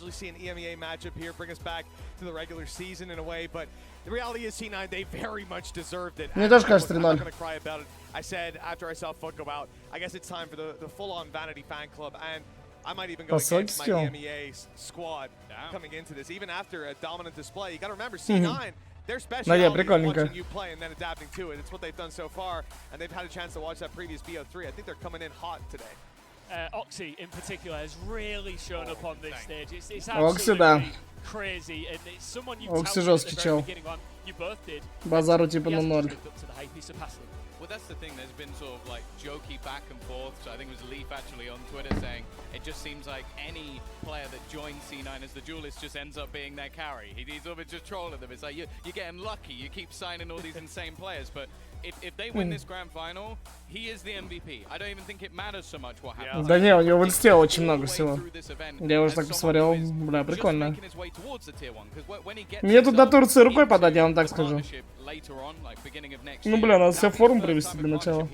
usually see an EMEA matchup here bring us back to the regular season in a way, but the reality is C9, they very much deserved it. Мне тоже кажется, I'm not 3-0. going to cry about it. I said after I saw Foot go out, I guess it's time for the full-on Vanity fan club, and I might even go against my EMEA squad coming into this. Even after a dominant display, you got to remember C9, their specialty is watching you play and then adapting to it. It's what they've done so far, and they've had a chance to watch that previous BO3. I think they're coming in hot today. Oxy in particular has really shown up on this stage. It's absolutely crazy, and it's someone you touted at the very beginning on. You both did. Базару типа на 0. Well, that's the thing. There's been sort of like jokey back and forth. So I think it was Leaf actually on Twitter saying it just seems like any player that joins C9 as the duelist just ends up being their carry. He's sort of just trolling them. It's like you're getting lucky. You keep signing all these insane players, but if they win this grand final, he is the MVP. I don't even think it matters so much what happens. Да не, у него в инсте очень много всего. Я уже так посмотрел, бля, прикольно. Мне тут до Турции рукой подать, я вам так скажу. Ну, бля, надо себе форум привести для начала.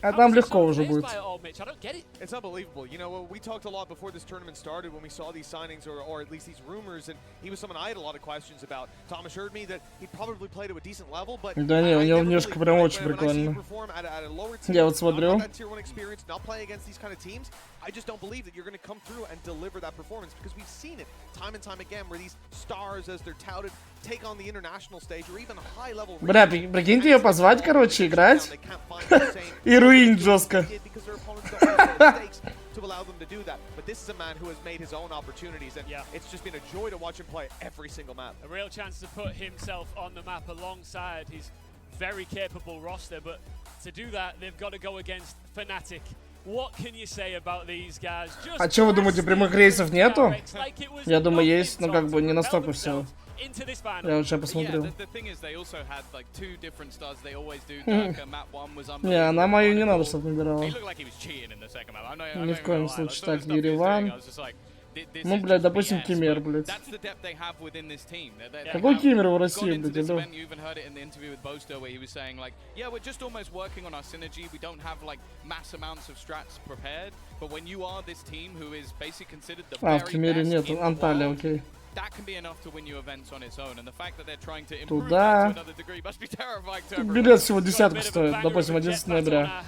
А там легко уже будет. It's unbelievable. You know, we talked a lot before this tournament started when we saw these signings or at least these rumors, and he was someone I had a lot of questions about. Tom assured me that he'd probably play to a decent level, but да не, у него внешка прям очень прикольно. Я вот смотрю. I just don't believe that you're going to come through and deliver that performance because we've seen it time and time again where these stars, as they're touted, take on the international stage or even high level. Бля, прикиньте ее позвать, короче, играть. И руинить жестко. To allow them to do that, but this is a man who has made his own opportunities, and it's just been a joy to watch him play every single map. A real chance to put himself on the map alongside his very capable roster, but to do that, they've got to go against FNATIC. What can you say about these guys? А что вы думаете, прямых рейсов нету? Я думаю, есть, но как бы не настолько все. Я уже посмотрел. Не, она мою не надо, чтобы набирала. Ни в коем случае. Так, Ереван. Ну, блядь, допустим, Кемер, блядь. Какой Кемер в России, блядь, иду? А, в Кемере нету. Анталия, окей. Туда. Билет всего десятку стоит, допустим, 11 ноября.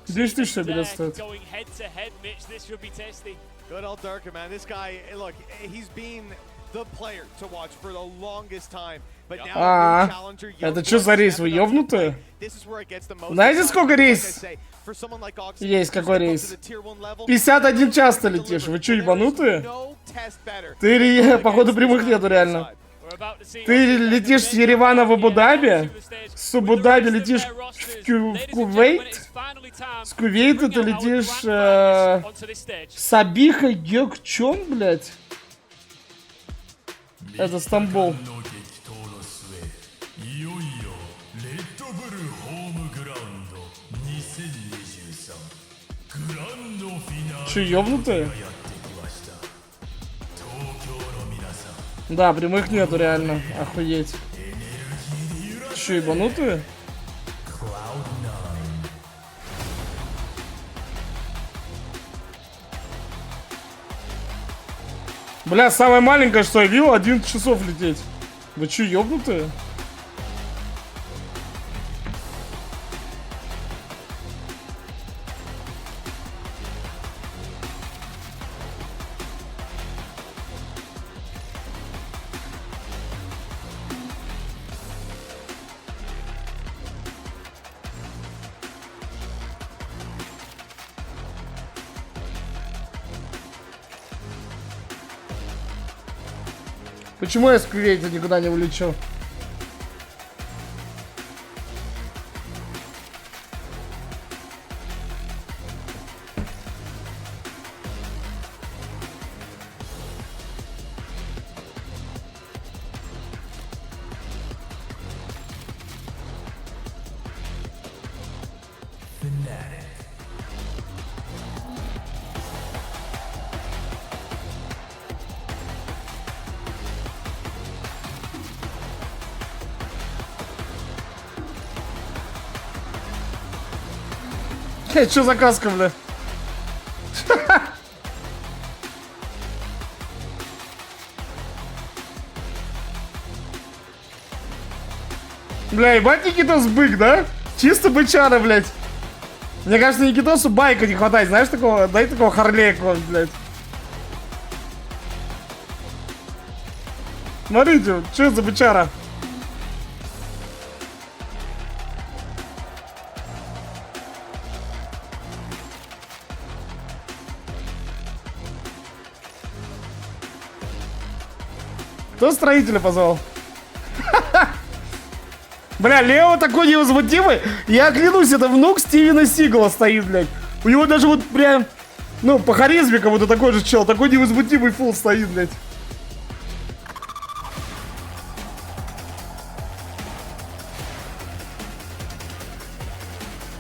10 тысяч билет стоит. Good old Darker, man. This guy, look, he's been the player to watch for the longest time. But now challenger. Это что за рейс? Вы ёбнутые? Знаете, сколько рейс? Есть какой рейс? 51 час ты летишь. Вы что, ебанутые? Ты, походу, прямых нету реально. Ты летишь с Еревана в Абу-Даби, с Абу-Даби летишь в Кувейт, с Кувейта ты летишь с Абиха Гёкчон, блядь. Это Стамбул. Че, ёбнутые? Да, прямых нету реально, охуеть. Че, ебанутые? Бля, самое маленькое, что я видел, 11 часов лететь. Вы че, ёбнутые? Почему я с Кувейта никуда не улечу? Чё за каска, бля? Бля, ебать Никитос бык, да? Чисто бычара, блядь. Мне кажется, Никитосу байка не хватает. Знаешь такого? Дай такого Харлея какого-нибудь, блядь. Смотрите, что за бычара? Кто строителя позвал? Бля, Лео такой невозмутимый. Я клянусь, это внук Стивена Сигала стоит, блядь. У него даже вот прям, ну, по харизме как будто такой же чел. Такой невозмутимый фул стоит, блядь.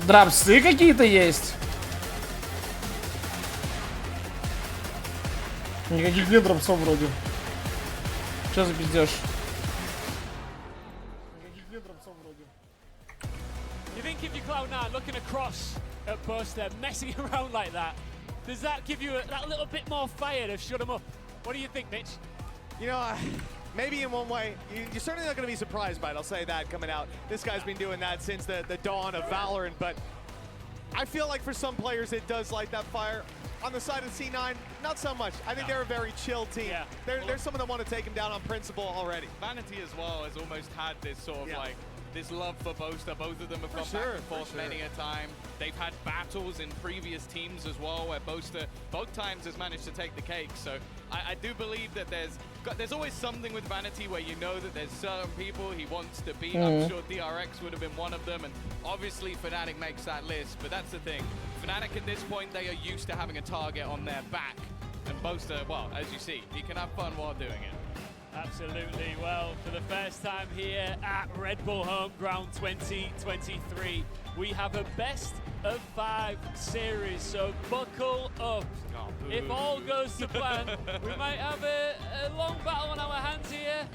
Драпсы какие-то есть? Никаких нет драпсов вроде. Что за пиздеж? You think if you're Cloud9 looking across at Buster, messing around like that, does that give you that little bit more fire to shut him up? What do you think, Mitch? You know, maybe in one way, you're certainly not going to be surprised by it, I'll say that coming out. This guy's been doing that since the dawn of Valorant, but I feel like for some players it does light that fire. On the side of C9, not so much. I think they're a very chill team. Yeah. There's someone that want to take him down on principle already. Vanity as well has almost had this sort of like, this love for Boaster. Both of them have gone back and forth many a time. They've had battles in previous teams as well where Boaster both times has managed to take the cake. So I do believe that there's always something with Vanity where you know that there's certain people he wants to beat. I'm sure DRX would have been one of them, and obviously FNATIC makes that list. But that's the thing. FNATIC at this point, they are used to having a target on their back. And Boaster, well, as you see, he can have fun while doing it. Absolutely. Well, for the first time here at Red Bull Homeground 2023, we have a best of 5 series, so buckle up. If all goes to plan, we might have a long battle on our hands here.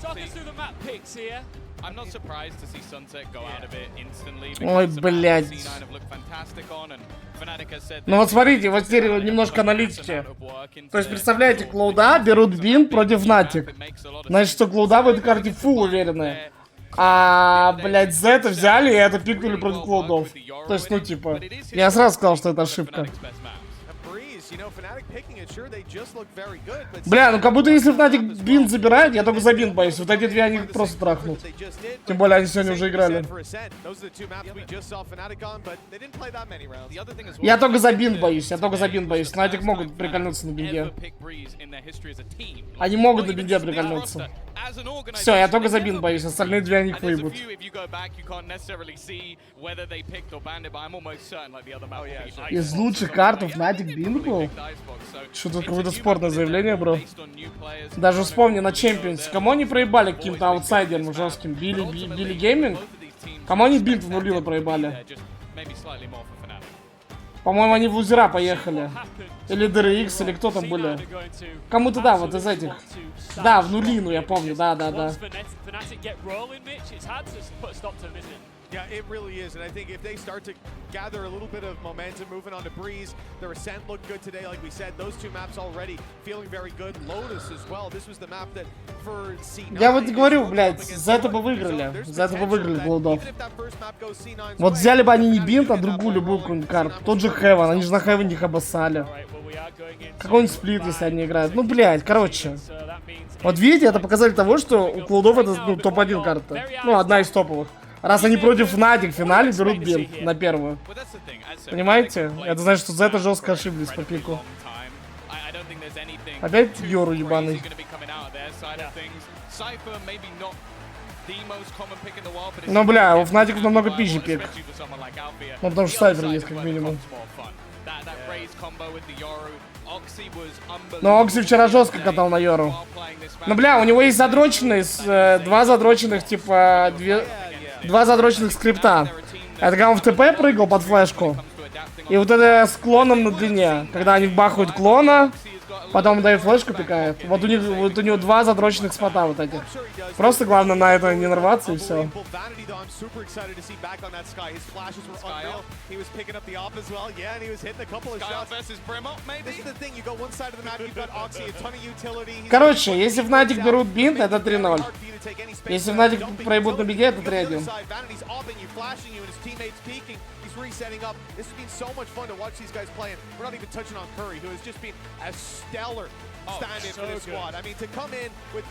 Talk us through the map picks here. I'm not surprised to see Sunset go out of it instantly. Ой, блядь. Ну вот смотрите, вот теперь немножко аналитики. То есть, представляете, Клоуда берут бин против FNATIC. Значит, что Клоуда в этой карте фул уверенная. А, блядь, Зета взяли и это пикнули против Клоудов. То есть, ну типа, я сразу сказал, что это ошибка. Бля, ну как будто если FNATIC бин забирает, я только за бин боюсь. Вот эти две они просто трахнут. Тем более они сегодня уже играли. Я только за бин боюсь, FNATIC могут прикольнуться на бинде. Они могут на бинде прикольнуться. Все, я только за бин боюсь, остальные две они выебут. Из лучших карт FNATIC бин был? Что-то какое-то спорное заявление, бро. Даже вспомни на Champions. Кому они проебали каким-то аутсайдером жестким? Билли Гейминг? Кому они бинт в нулило проебали? По-моему, они в лузера поехали. Или DRX, или кто там были. Кому-то, да, вот из этих. Да, в нулину, я помню, да. Yeah, it really is, and I think if they start to gather a little bit of momentum, moving on to Breeze, their Ascent looked good today, like we said. Those two maps already feeling very good. Lotus as well. This was the map that for C9. Я вот говорю, блядь, за это бы выиграли. За это бы выиграли Клоудов. Вот взяли бы они не бинт, а другую любую какую-нибудь карту. Тот же Heaven, они же на Heaven их обоссали. Какой-нибудь сплит, если они играют. Ну, блядь, короче. Вот видите, это показатель того, что у Клоудов это, ну, топ-1 карта. Ну, одна из топовых. Раз они против FNATIC в финале берут бин на первую. Понимаете? Это значит, что Зета жестко ошиблись по пику. Опять Йору ебаный. Но, бля, у FNATIC намного пизже пик. Ну, потому что Сайфер есть, как минимум. Но Окси вчера жестко катал на Йору. Но, бля, у него есть задроченные, два задроченных, типа, два задроченных скрипта. Это когда он в ТП прыгал под флешку. И вот это с клоном на длине. Когда они бахают клона, Потом дает флешку, пикает. Вот у него 2 задроченных спота вот этих. Просто главное на это не нарваться и все. Короче, если FNATIC берут бинт, это 3-0. Если FNATIC проебут на биге, это 3-1. Resetting up. This has been so much fun to watch these guys play. And we're not even touching on Curry, who has just been a stellar stand-in for this squad. I mean, to come in with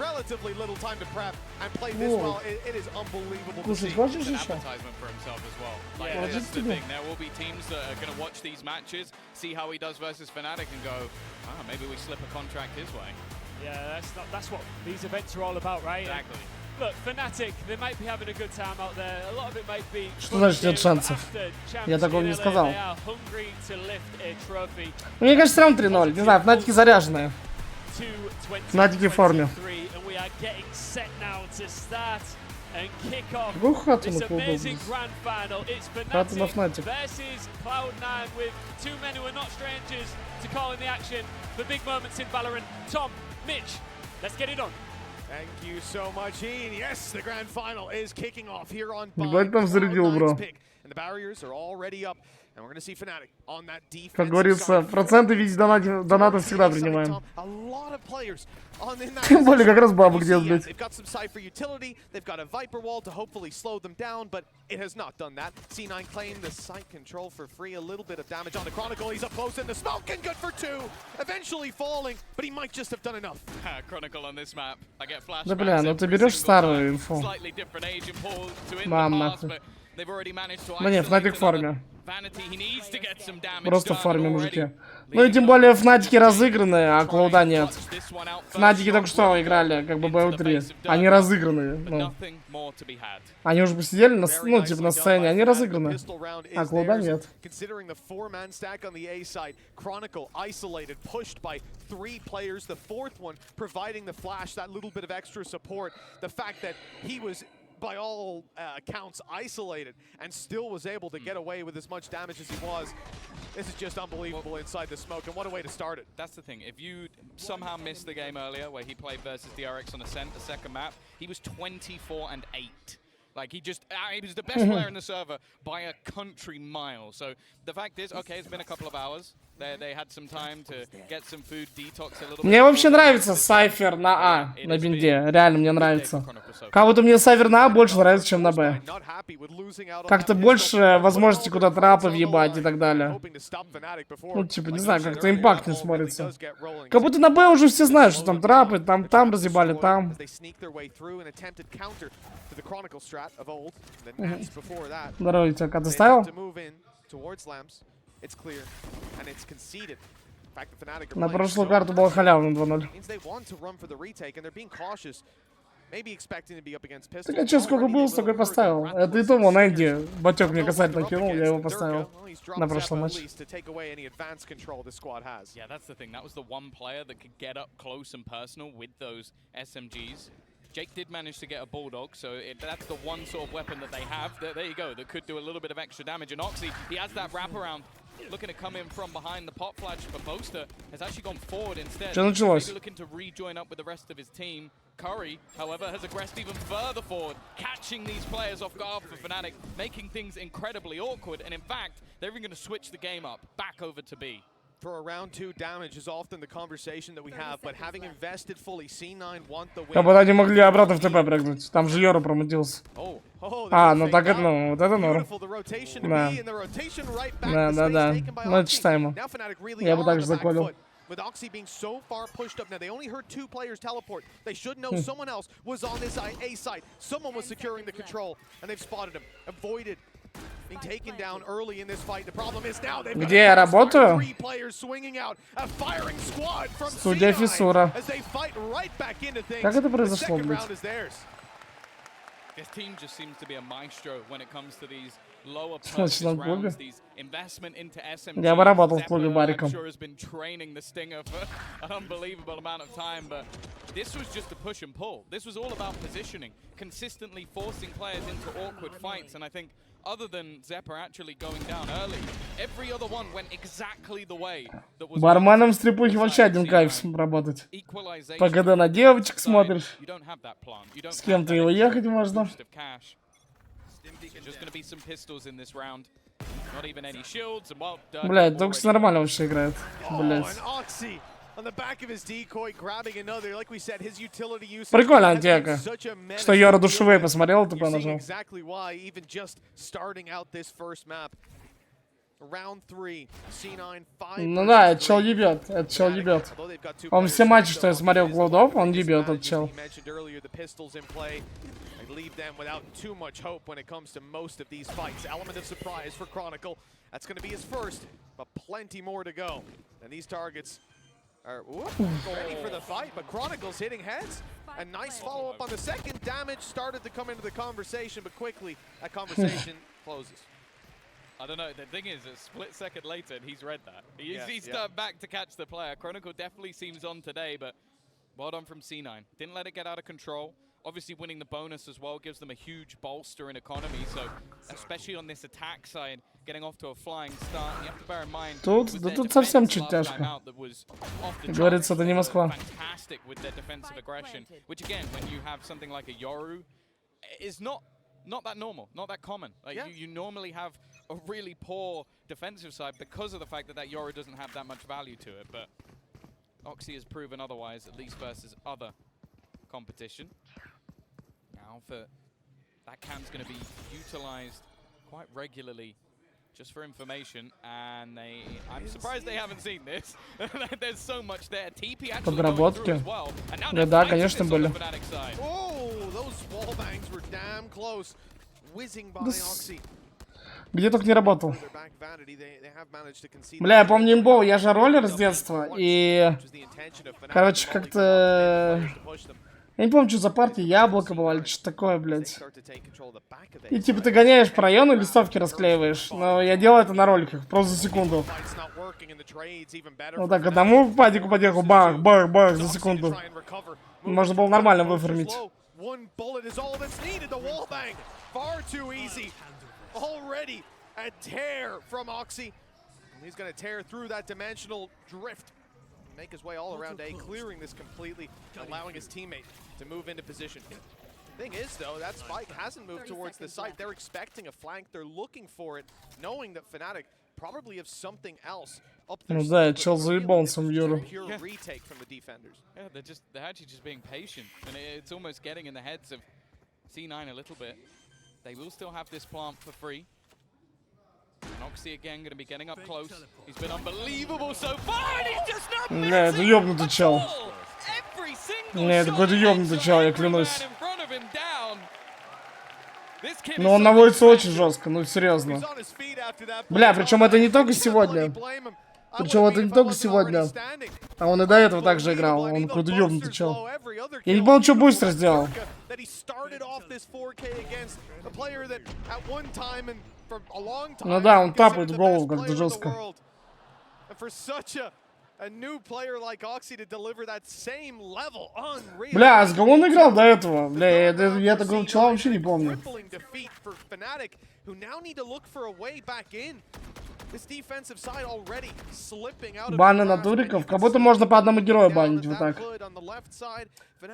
relatively little time to prep and play this well, it is unbelievable to see. It's an advertisement for himself as well. Like, that's the thing. There will be teams that are going to watch these matches, see how he does versus FNATIC, and go, maybe we slip a contract his way. Yeah, that's what these events are all about, right? Exactly. Look, FNATIC, they might be having a good time out there. A lot of it might be. Что значит нет шансов? Я такого не сказал. Мне кажется, все равно 3-0. Не знаю, FNATIC заряженные. FNATIC в форме. Какую хату на клубу? Хату на FNATIC. CLOUD9 with two men who are not strangers to calling the action for big moments in Valorant. Tom, Mitch, let's get it on. Thank you so much, Ian. Yes, the grand final is kicking off here on CLOUD9's, and the barriers are already up, and we're going to see FNATIC on that defense. Как говорится, проценты в виде донатов всегда принимаем. A lot of players on in that. Тем более как раз бабок делать, блядь. They've got some Cypher utility, they've got a Viper wall to hopefully slow them down, but it has not done that. C9 claimed the site control for free, a little bit of damage on the Chronicle. He's up close in the smoke and good for 2. Eventually falling, but he might just have done enough. Chronicle on this map. I get flashbacks. Да бля, ну ты берешь старую инфу. Мам, нахуй. Да нет, FNATIC в форме. Просто в форме, мужики. Ну и тем более FNATIC разыгранные, а CLOUD нет. FNATIC только что играли, как бы BO3. Они разыгранные. Ну. Они уже посидели, ну типа на сцене, они разыграны. А CLOUD нет. Chronicle isolated, pushed by 3 players. The 4th one providing the flash, that little bit of extra support. The fact that he was, by all accounts, isolated and still was able to get away with as much damage as he was. This is just unbelievable inside the smoke, and what a way to start it. That's the thing. If you somehow missed the game earlier where he played versus DRX on Ascent, the second map, he was 24-8. Like, he was the best player in the server by a country mile. So the fact is, okay, it's been a couple of hours. They had some time to get some food, detox a little bit. Мне вообще нравится Cypher на А, на бинде. Реально, мне нравится. Как-то мне Cypher на А больше нравится, чем на Б. Как-то больше возможностей куда трапы въебать и так далее. Ну, типа, не знаю, как-то импакт не смотрится. Как будто на Б уже все знают, что там трапы, там разъебали, там. Здорово, тебя как-то ставил? На прошлую карту было халявно 2-0. Так а че, сколько был, столько поставил. Это и то, вон, Энди. Батек мне касательно кинул, я его поставил на прошлом матче. Jake did manage to get a Bulldog, so that's the one sort of weapon that they have. There you go, that could do a little bit of extra damage. And Oxy, he has that wraparound, looking to come in from behind the pop flash, but Boaster has actually gone forward instead. Maybe looking to rejoin up with the rest of his team. Curry, however, has aggressed even further forward, catching these players off guard for FNATIC, making things incredibly awkward. And in fact, they're even going to switch the game up, back over to B. For a round 2 damage is often the conversation that we have, but having invested fully, C9 want the win. Как бы они могли обратно в ТП прыгнуть. Там же Йору промутился. А, ну так это, ну, вот это норм. Да. Ну это читаемо. Я бы так же заколил. With Oxy being so far pushed up. Now, they only heard 2 players teleport. They should know someone else was on this A side. Someone was securing the control, and they've spotted him. Avoided being taken down early in this fight. The problem is now they've got 3 players swinging out. A firing squad from C9 as they fight right back into things. Как это произошло, блядь? This team just seems to be a maestro when it comes to these lower purchase rounds, these investment into SMG. Я бы работал в клубе Бариком. I'm sure has been training the Stinger for an unbelievable amount of time, but this was just a push and pull. This was all about positioning, consistently forcing players into awkward fights, and I think other than Zephyr actually going down early, every other one went exactly the way that was. Барменом в стрипухе вообще один кайф работать. Когда на девочек смотришь, с кем-то и уехать можно. Блядь, Докс нормально вообще играет. Блядь. Прикольно, антека. Что Йора душевые посмотрел, тупо нажал. Ну да, этот чел ебет, этот чел ебет. Он все матчи, что я смотрел Cloud9, он ебет, этот чел. Leave them without too much hope when it comes to most of these fights. Element of surprise for Chronicle. That's going to be his first, but plenty more to go. And these targets are ready for the fight, but Chronicle's hitting heads. A nice follow-up on the second. Damage started to come into the conversation, but quickly that conversation closes. I don't know, the thing is, a split second later, and he's read that. He's turned back to catch the player. Chronicle definitely seems on today, but well done from C9. Didn't let it get out of control. Obviously winning the bonus as well gives them a huge bolster in economy, so especially on this attack side, getting off to a flying start, you have to bear in mind тут совсем чуть тяжко. Говорится, это не Москва. Fantastic with their defensive aggression, which again, when you have something like a Yoru, is not that normal, not that common. Like you normally have a really poor defensive side because of the fact that Yoru doesn't have that much value to it, but Oxy has proven otherwise, at least versus other competition. Now that cam's going to be utilized quite regularly just for information, and I'm surprised they haven't seen this. There's so much there. TP actually going through as well. And now да, конечно, были. Oh, those wall bangs were damn close. Whizzing by Oxy. Где только не работал. Бля, я помню имбоу, я же роллер с детства, и... Короче, как-то... Я не помню, что за партия, яблоко было или что такое, блядь. И типа ты гоняешь по району, листовки расклеиваешь. Но я делал это на роликах, просто за секунду. Вот так, одному падику подъехал, бах, бах, бах, за секунду. Можно было нормально выформить. Make his way all around A, clearing this completely, allowing his teammate to move into position. Thing is, though, that spike hasn't moved towards the site. They're expecting a flank. They're looking for it, knowing that FNATIC probably have something else up their sleeve. Да, чел заебал сам Юру. Retake from the defenders. Yeah, they're actually just being patient, and it's almost getting in the heads of C9 a little bit. They will still have this plant for free. And Oxy again going to be getting up close. He's been unbelievable so far, and he's just not missing. Не, это ёбнутый чел. Не, это какой-то ёбнутый чел, я клянусь. Но он наводится очень жестко, ну серьезно. Бля, причем это не только сегодня. Причем это не только сегодня. А он и до этого также играл. Он какой-то ёбнутый чел. Я не помню, что быстро сделал. Ну да, он тапает в голову как-то жестко. Бля, а с кого он играл до этого? Бля, я такого чела вообще не помню. Баны на туриков? Как будто можно по одному герою банить вот так.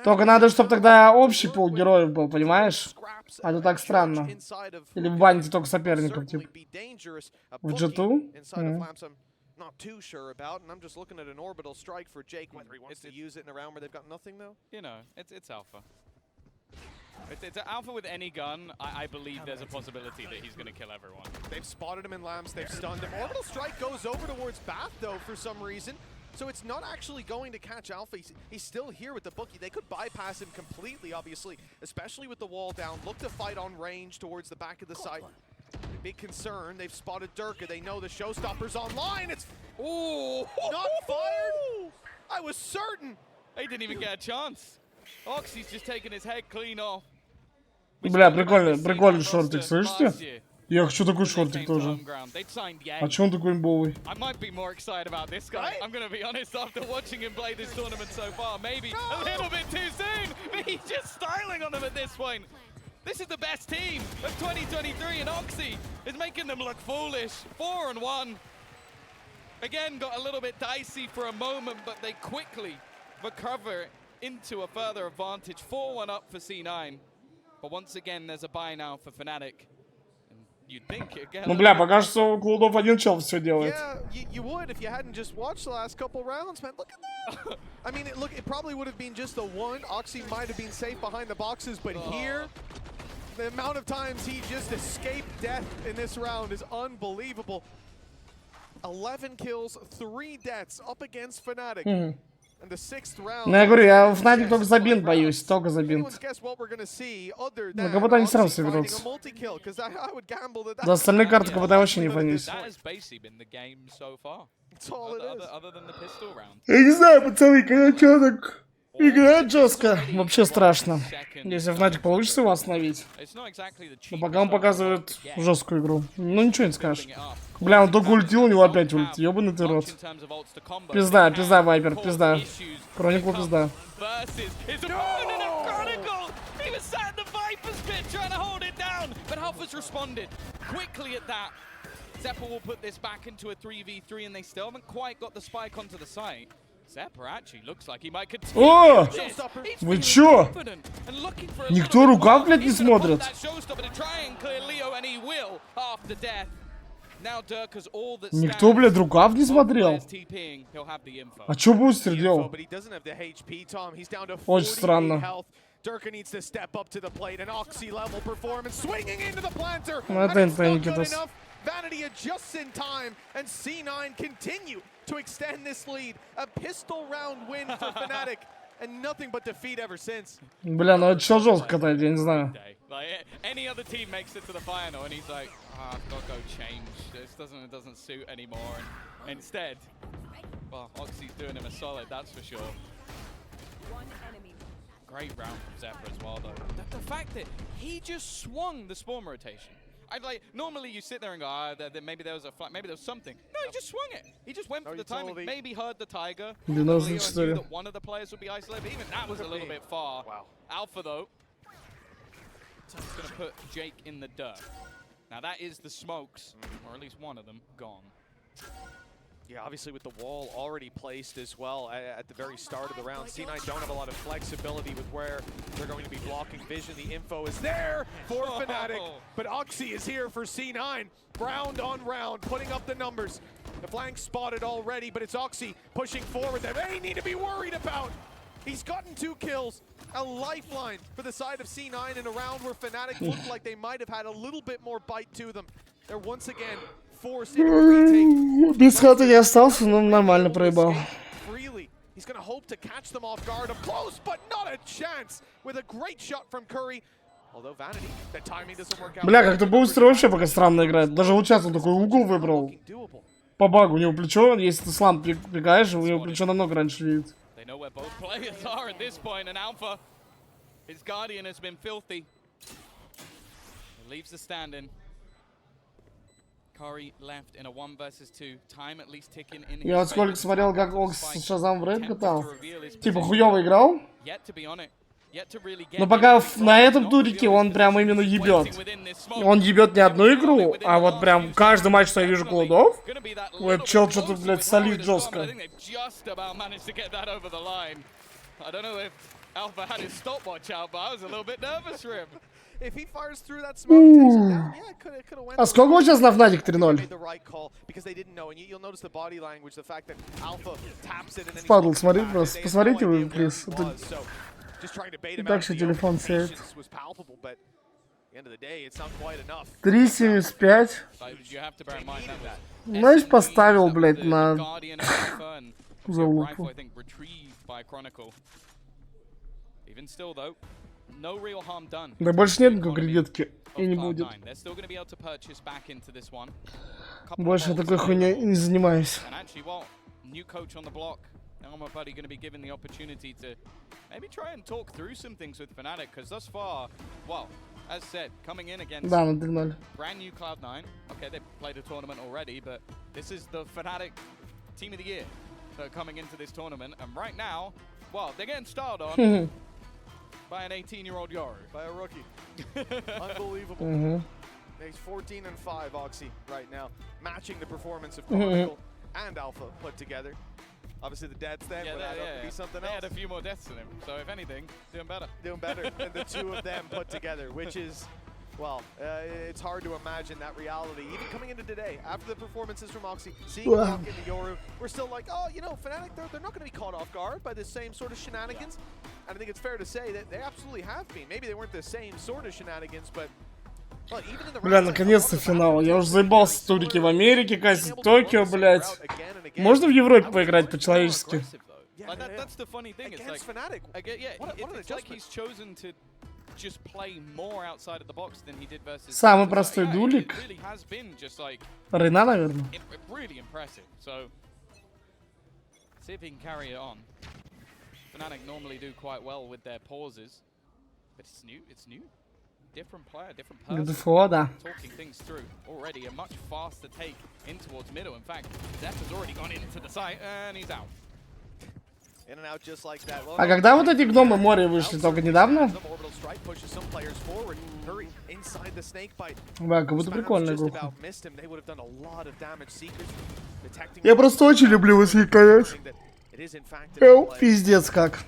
Только надо, чтобы тогда общий пул героев был, понимаешь? А то так странно. Или вы баните только соперников, типа. В G2? Not too sure about, and I'm just looking at an orbital strike for Jake, whether he wants to use it in a round where they've got nothing, though. You know, it's alpha. It's alpha with any gun. I believe there's a possibility that he's going to kill everyone. They've spotted him in lamps, they've stunned him. Orbital strike goes over towards Bath, though, for some reason. So it's not actually going to catch Alpha. He's still here with the bookie. They could bypass him completely, obviously, especially with the wall down. Look to fight on range towards the back of the site. Big concern. They've spotted Durka. They know the showstopper's online. It's not fired. I was certain. They didn't even get a chance. Oxy's just taking his head clean off. Бля, прикольный шортик, слышите? Я хочу такой шортик тоже. А че он такой имбовый? This is the best team of 2023, and Oxy is making them look foolish. 4-1. Again, got a little bit dicey for a moment, but they quickly recover into a further advantage. 4-1 up for C9. But once again, there's a buy now for FNATIC. You'd think again. Ну, бля, пока что CLOUD9 один чел все делает. Yeah, you would if you hadn't just watched the last couple rounds, man. Look at that. I mean, it probably would have been just the one. Oxy might have been safe behind the boxes, but here, the amount of times he just escaped death in this round is unbelievable. 11 kills, 3 deaths up against FNATIC. Ну, я говорю, я в FNATIC только за бинт боюсь, только за бинт. Ну, как будто они сразу соберутся. За остальные карты как будто вообще не боюсь. Я не знаю, пацаны, когда что так играть жестко, вообще страшно. Если FNATIC получится его остановить. Но пока он показывает жесткую игру. Ну, ничего не скажешь. Бля, он только ультил, у него опять ульт. Ёбаный ты рот. Пизда, пизда, Вайпер, пизда. Хрониклу пизда. Zephyr will put this back into a 3v3 and they still haven't quite got the spike onto the site. Zephyr actually looks like he might continue. О! Вы чё? Никто рукав, блядь, не смотрит. Никто, блядь, рукав не смотрел. А чё бустер делал? Очень странно. Durka needs to step up to the plate, an Oxy level performance, swinging into the planter. Vanity adjusts in time, and C9 continue to extend this lead. A pistol round win for FNATIC, and nothing but defeat ever since. Бля, ну это чё жестко катает, я не знаю. Any other team makes it to the final, and he's like, I've got to go change. This doesn't suit anymore. And instead, well, Oxy's doing him a solid, that's for sure. Great round from Zephyr as well, though. The fact that he just swung the spawn rotation. I'd like, normally you sit there and go, maybe there was a flat, maybe there was something. No, he just swung it. He just went for the timing. Maybe heard the Tiger. Knew that one of the players would be isolated, but even that was a little bit far. Wow. Alpha, though, he's going to put Jake in the dirt. Now that is the smokes, or at least one of them, gone. Yeah, obviously with the wall already placed as well at the very start of the round. C9 don't have a lot of flexibility with where they're going to be blocking vision. The info is there for FNATIC, but Oxy is here for C9. Round on round, putting up the numbers. The flank spotted already, but it's Oxy pushing forward that they need to be worried about. He's gotten 2 kills, a lifeline for the side of C9 in a round where FNATIC looked like they might have had a little bit more bite to them. They're once again без хата не остался, но нормально проебал. Бля, как-то бустер вообще пока странно играет. Даже вот сейчас он такой угол выбрал. По багу, у него плечо, если ты слам пикаешь, у него плечо намного раньше видит. Я вот сколько смотрел, как Окс с Шазам в рейд катал. Типа хуёво играл. Но пока на этом турике он прям именно ебет. Он ебет не одну игру, а вот прям каждый матч, что я вижу Клоудов, этот чел что-то, блядь, солит жестко. А сколько он сейчас на FNATIC 3-0? Впадл, смотри просто. Посмотрите вы, плиз. Дальше телефон сеет. 3.75. Знаешь, поставил, блядь, на залупу. Да больше нет никакой кредитки. И не будет. Больше такой хуйней не занимаюсь. My buddy going to be given the opportunity to maybe try and talk through some things with FNATIC, because thus far, well, as said, coming in against brand new Cloud9. Okay, they played a tournament already, but this is the FNATIC Team of the Year that are coming into this tournament, and right now, well, they're getting styled on. by an 18-year-old Yoru. By a rookie. Unbelievable. Makes 14-5 Oxy right now, matching the performance of Chronicle and Alpha put together. Obviously the deaths then would add up to be something else. They had a few more deaths than him, so if anything, doing better. Doing better than the two of them put together, which is, well, it's hard to imagine that reality. Even coming into today, after the performances from Oxy, seeing walk into Yoru, we're still like, oh, you know, FNATIC, they're not going to be caught off guard by this same sort of shenanigans. And I think it's fair to say that they absolutely have been. Maybe they weren't the same sort of shenanigans, but бля, наконец-то финал. Я уже заебался в турике в Америке, катить Токио, блядь. Можно в Европе поиграть по-человечески? Самый простой дулик. Рейна, наверное. FNATIC normally do quite well with their pauses, but it's new. Different player, different person. Talking things through. Already a much faster take in towards middle. In fact, Zeph has already gone into the site and he's out. In and out just like that. А когда вот эти гномы моря вышли? Только недавно? Бля, как будто прикольная группа. Я просто очень люблю восхикать. Пиздец как.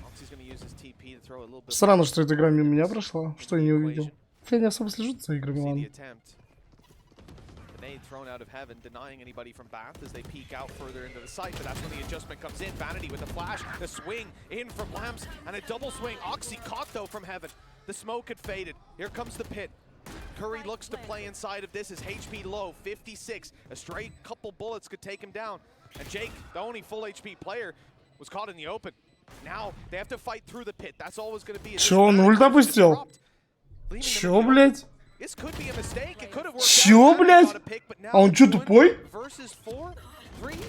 Странно, что эта игра мимо меня прошла. Что я не увидел. Я не особо слежу за играми, ладно. Thrown out of heaven, denying anybody from Bath as they peek out further into the site, but that's when the adjustment comes in. Vanity with the flash, the swing in from Lamps, and a double swing. Oxy caught though from heaven. The smoke had faded. Here comes the pit. Curry looks to play inside of this. His HP low, 56. A straight couple bullets could take him down. And Jake, the only full HP player, was caught in the open. Now they have to fight through the pit. That's always going to be. Чё, он ульт допустил? Чё, блядь? Чё, блядь? А он чё, тупой?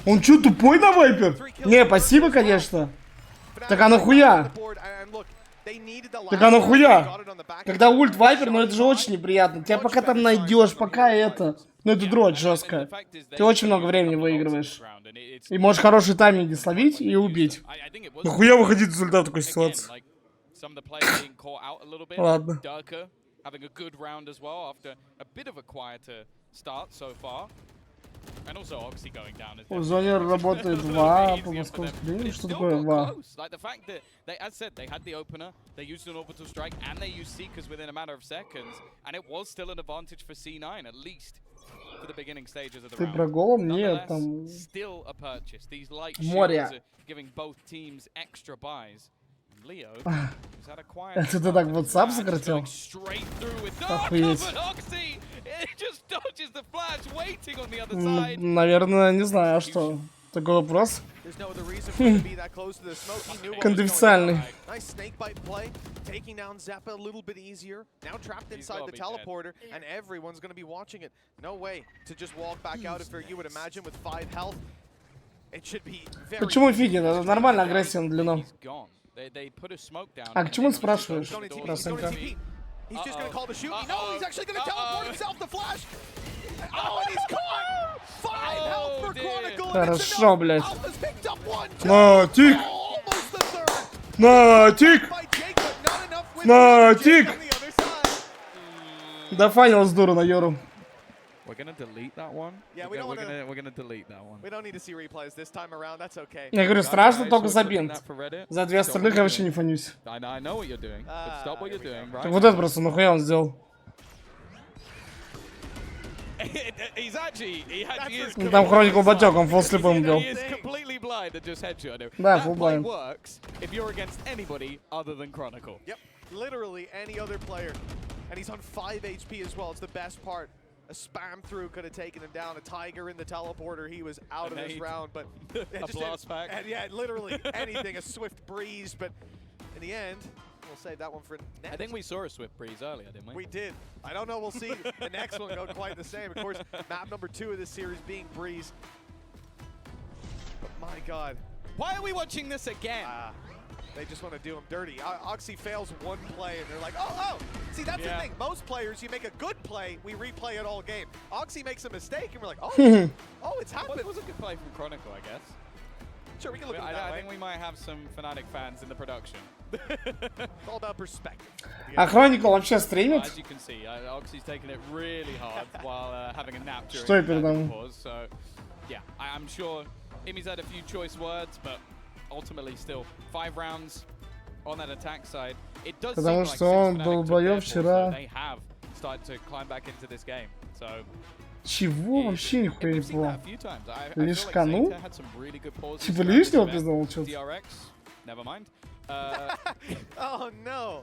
Он чё, тупой на Вайпер? Не, спасибо, конечно. Так а нахуя? Так а нахуя? Когда ульт Вайпер, ну это же очень неприятно. Тебя пока там найдешь, пока это... Ну это дрочь жесткая. Ты очень много времени выигрываешь. И можешь хороший тайминг словить и убить. Нахуя выходить из ульта в такой ситуации? Ладно. Having a good round as well after a bit of a quieter start so far. And also Oxy going down. В зоне работает 2 по московскому времени. Что такое 2? Like the fact that they, as said, they had the opener, they used an orbital strike, and they used Seekers within a matter of seconds, and it was still an advantage for C9 at least for the beginning stages of the round. Ты про голом? Нет, там... Still a purchase. These light shields are giving both teams extra buys. Это ты так WhatsApp сократил? Охуеть. Наверное, не знаю, а что? Такой вопрос? Конфиденциальный. Почему фигин? Это нормальная агрессия на длину. А к чему спрашиваешь? Про СНК? He's just gonna call the shoot. No, he's actually gonna teleport himself to flash. Oh, and he's caught. 5 health for Chronicle. Хорошо, блядь. НАТИК! НАТИК! НАТИК! Дофанилась дура на Йору. We're gonna delete that one. Yeah, we're gonna delete that one. We don't need to see replays this time around. That's okay. Я говорю, страшно только за бинт. За 2 остальных я вообще не фанюсь. I know what you're doing. But stop what you're doing, right? Вот это просто нахуя он сделал. He's actually, Там Chronicle батёк, он фулл-слипом бил. Да, фулл-блайнд. If you're against anybody other than Chronicle. Yep, literally any other player. And he's on 5 HP as well. It's the best part. A spam through could have taken him down. A Tiger in the teleporter, he was out of this round. But a blast pack. And yeah, literally anything. A swift breeze, but in the end, we'll save that one for next. I think we saw a swift breeze earlier, didn't we? We did. I don't know. We'll see the next one go quite the same. Of course, map number 2 of this series being breeze. But my God, why are we watching this again? They just want to do him dirty. Oxy fails one play, and they're like, oh. See, that's the thing. Most players, you make a good play, we replay it all game. Oxy makes a mistake, and we're like, oh, it's happened. It was a good play from Chronicle, I guess. Sure, we can look at it that I way. think we might have some Fnatic fans in the production. It's all about perspective. А Chronicle вообще стримит? As you can see, Oxy's taking it really hard while having a nap during Что я the передам? pause. So, yeah, I'm sure Imi's had a few choice words, but ultimately still 5 rounds on that attack side. It does seem Потому like что он since Fnatic долбоёб took their вчера. pause, they have started to climb back into this game. So, Чего? Вообще нихуя не we've seen понял. that a few times. I feel like Лишканул? Zeta had some really good pauses Типа throughout лишнего this event. пиздал что-то? DRX, never mind. Oh no,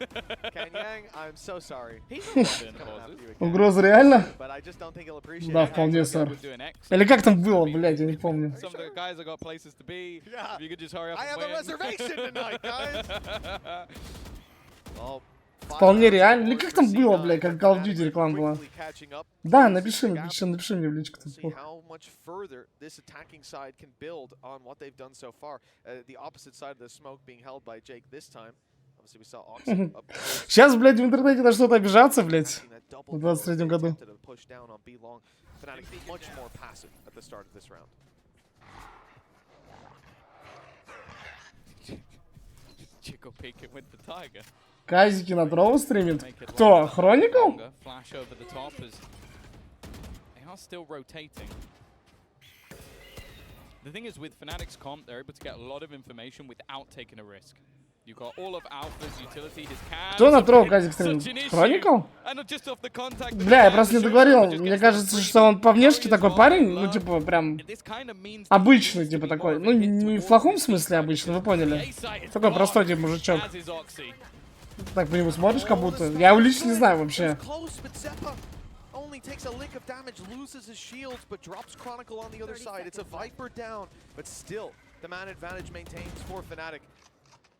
Kanyang, I'm so sorry. He's not doing pauses. Угроза реально? But I just don't think he'll appreciate Да, it. вполне, сэр. We're doing X. Или как там было, блядь, я не помню. Some of the guys have got places to be. Yeah. If you could just hurry up I and have a win. reservation tonight, guys. Well, Вполне реально. Или как там было, блядь, как Call of Duty реклама была? Да, напиши мне в личку. See how much further this attacking side can build on what they've done so far. The opposite side of the smoke being held by Jake this time. Obviously, we saw Oxy up close. Сейчас, блядь, в интернете на что-то обижаться, блядь. В 23-м году. FNATIC much more passive at the start of this round. Chico peeking with the tiger. Казики на дроу стримит. Кто? Chronicle? Flash over the top as they are still rotating. The thing is with Fnatic's comp, they're able to get a lot of information without taking a risk. You got all of Alpha's utility, his cam. Кто на дроу казик стримит? Chronicle? Бля, я просто не договорил. Мне кажется, что он по внешке такой парень, ну типа прям обычный, типа такой. Ну не в плохом смысле обычный, вы поняли. Такой простой типа мужичок. Так по нему смотришь, как будто. Я его лично не знаю вообще. Takes a lick of damage, loses his shields, but drops Chronicle on the other side. It's a Viper down, but still, the man advantage maintains for FNATIC.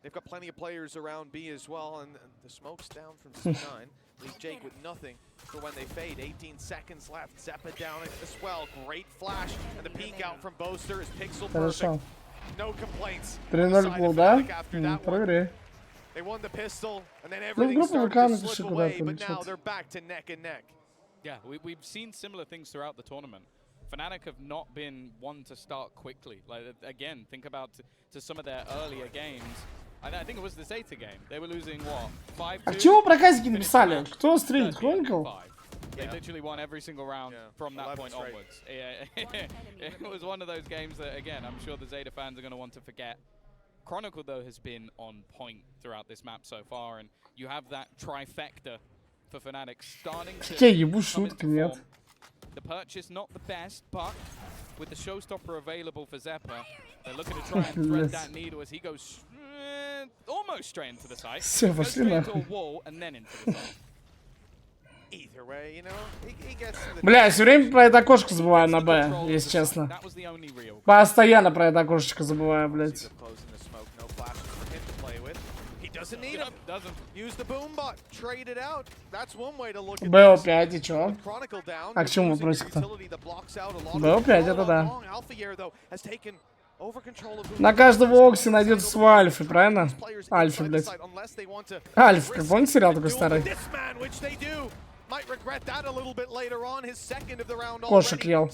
They've got plenty of players around B as well, and the smoke's down from C9. Leave Jake with nothing for when they fade. 18 seconds left. Zeppa down as well. Great flash, and the peek out from Boaster is pixel perfect. No complaints. 3-0 был, да? Проверяй. They won the pistol, and then everything started to slip away, but now they're back to neck and neck. Yeah, we've seen similar things throughout the tournament. FNATIC have not been one to start quickly. Like again, think about to some of their earlier games. I think it was the Zeta game. They were losing what? 5-2. А чего про казики написали? Кто стримит? Chronicle? They literally won every single round from that point onwards. It was one of those games that, again, I'm sure the Zeta fans are going to want to forget. Chronicle, though, has been on point throughout this map so far, and you have that trifecta for FNATIC starting to come into form. The purchase not the best, but with the showstopper available for Zeppa, they're looking to try and thread that needle as he goes almost straight into the side. Goes straight into a wall and then into the side. Either way, you know, he gets to the Бля, все время про это окошко забываю на Б, если честно. Постоянно про это окошечко забываю, блядь. Doesn't need him. Doesn't use the boom bot. Trade it out. That's one way to look at БО5 и чё? Chronicle down. А к чему вопросик-то? БО5 это да. На каждого Окси найдется свой Альфы, правильно? Альфы, блядь. Альф, как помните сериал такой старый? Кошек ел.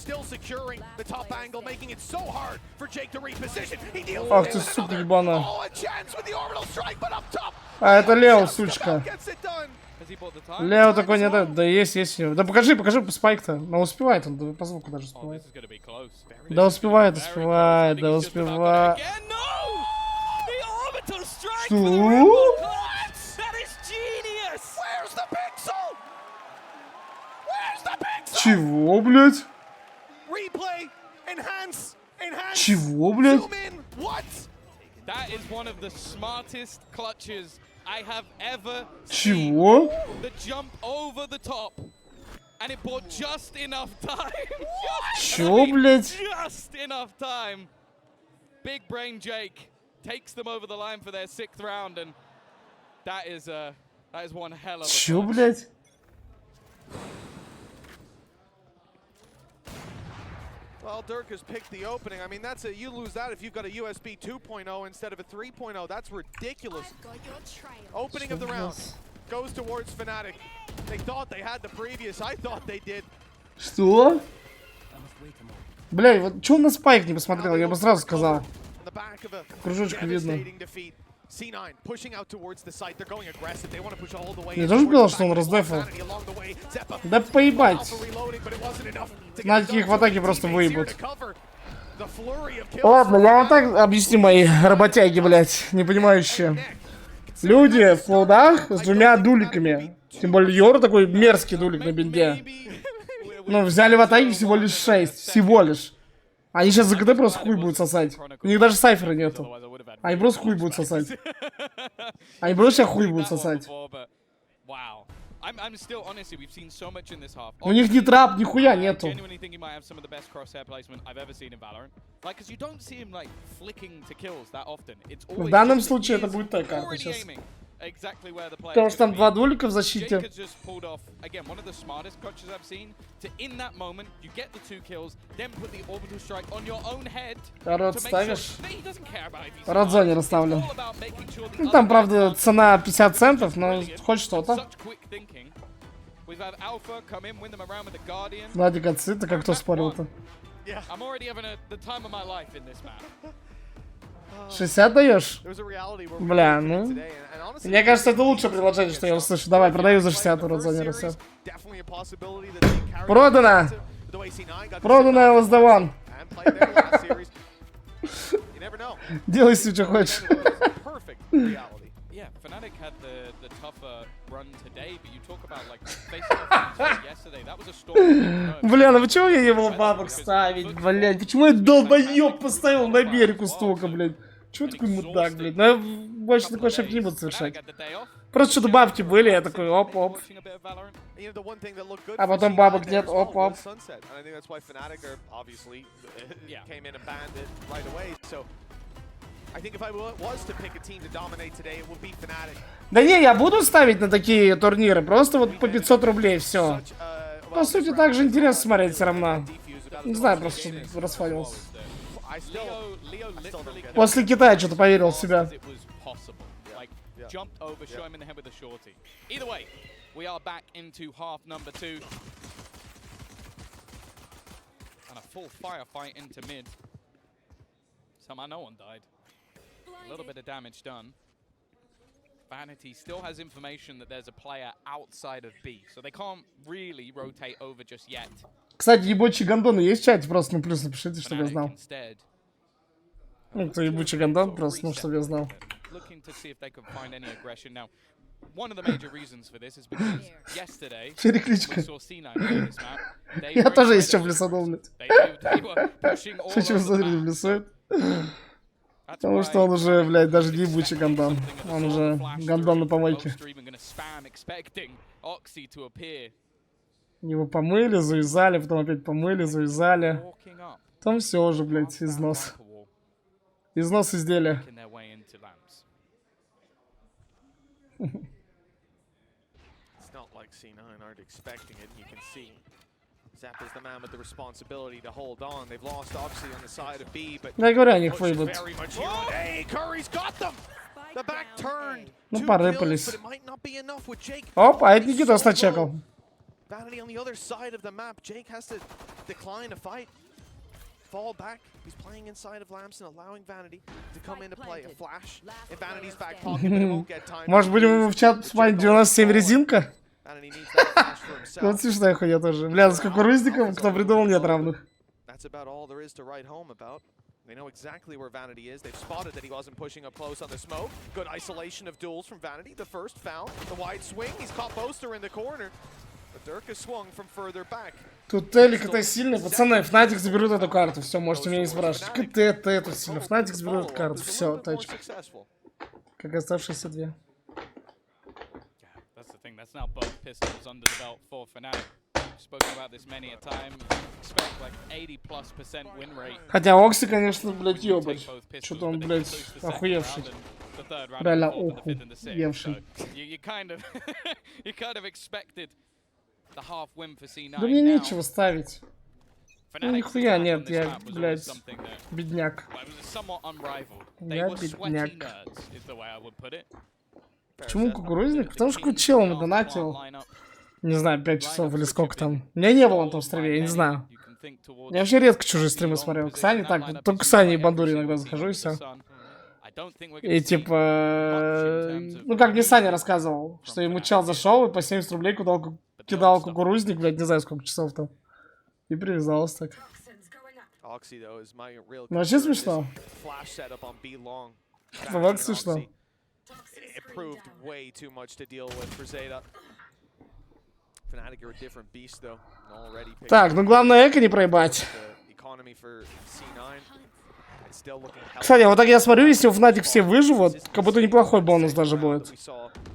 Ах ты, сука, ебана. А это Лео, сучка. Лео такой не дает. Да есть. Да покажи спайк-то. Но успевает он, да по звуку даже успевает. Да успевает. Что? Чего, блядь? Чего, блядь? That is one of the smartest clutches I have ever seen. Чего? The jump over the top. And it bought just enough time. Чё, блядь? Just enough time. Big brain Jake takes them over the line for their 6th round, and that is one hell of a Чё, блядь? Well, Dirk has picked the opening. I mean, that's you lose that if you've got a USB 2.0 instead of a 3.0. That's ridiculous. Opening of the round goes towards FNATIC. They thought they had the previous. I thought they did. Что? Бля, вот чё он на спайк не посмотрел? Я бы сразу сказал. Кружочку видно. C9 pushing out towards the site. They're going aggressive. They want to push all the way. Я тоже сказал, что он раздефал. Да поебать. Знаете, их в атаке просто выебут. Ладно, я вам так объясню, мои работяги, блядь, не понимающие. Люди в клоудах с двумя дуликами. Тем более Йора такой мерзкий дулик на бинде. Ну, взяли в атаке всего лишь 6. Всего лишь. Они сейчас за КД просто хуй будут сосать. У них даже сайфера нету. Они просто хуй будут сосать. Они просто хуй будут сосать. У них ни трап, ни хуя нету. В данном случае это будет такая карта сейчас. Потому что там два дулика в защите. Рот ставишь? Рот зоне расставлен. Ну, там, правда, цена 50 центов, но хоть что-то. Владик отсыта, как кто спорил-то? 60 даешь? Бля, ну. Мне кажется, это лучшее предложение, что я услышу. Давай, продаю за 60 урод за нервсет. Продано! Продано, LSD1. Делай себе, что хочешь. Бля, ну почему я не был бабок ставить, блядь? Почему я долбоёб поставил на берегу столько, блядь? Чего такой мудак, блядь? Ну я больше такой шаг не буду совершать. Просто что-то бабки были, я такой оп-оп. А потом бабок нет, оп-оп. Да не, я буду ставить на такие турниры, просто вот по 500 рублей, все. По сути, так же интересно смотреть все равно. Не знаю, просто расфалился. После Китая что-то поверил в себя. A little bit of damage done. Vanity still has information that there's a player outside of B, so they can't really rotate over just yet. Кстати, ебучие гандоны есть в чате? Просто ну плюс напишите, чтобы я знал. Ну, кто ебучий гандон, просто ну, чтобы я знал. Перекличка. Я тоже есть что плюсанул, блядь. Хочу посмотреть, плюсует. Потому что он уже, блядь, даже не ебучий гандон. Он уже гандон на помойке. Его помыли, завязали, потом опять помыли, завязали. Там все уже, блядь, износ. Износ изделия. Да, я говорю, они их выебут. Ну, порыпались. Оп, а это Никитос начекал. Может, будем ему в чат спать 97 резинка? Вот смешная хуйня тоже. Бля, с кукурузником, кто придумал, нет равных. They know exactly where Vanity is. They've spotted that he wasn't pushing up close on the smoke. Good isolation of duels from Vanity. The first found. The wide swing. He's caught Boaster in the corner. But Dirk has swung from further back. Тут Телик это сильно. Пацаны, FNATIC заберут эту карту. Все, можете меня не спрашивать. КТ это сильно. FNATIC заберут эту карту. Все, точно. Как оставшиеся две. That's now both pistols under the belt for FNATIC. Spoken about this many a time. Expect like 80+% win rate. Хотя Окси, конечно, блядь, ёбать. Что-то он, блядь, охуевший. Реально охуевший. Да мне нечего ставить. Ну, нихуя нет, я, блядь, бедняк. Я бедняк. Почему кукурузник? Потому что чел он донатил. Не знаю, 5 часов или сколько там. У меня не было на том стриме, я не знаю. Я вообще редко чужие стримы смотрел. К Сане так, только к Сане и Бандуре иногда захожу и все. И типа, ну как мне Саня рассказывал, что ему чел зашел и по 70 рублей кидал кукурузник, блядь, не знаю сколько часов там. И привязалась так. Ну вообще смешно. Вот смешно. Так, ну главное эко не проебать. Кстати, вот так я смотрю, если у FNATIC все выживут, как будто неплохой бонус даже будет.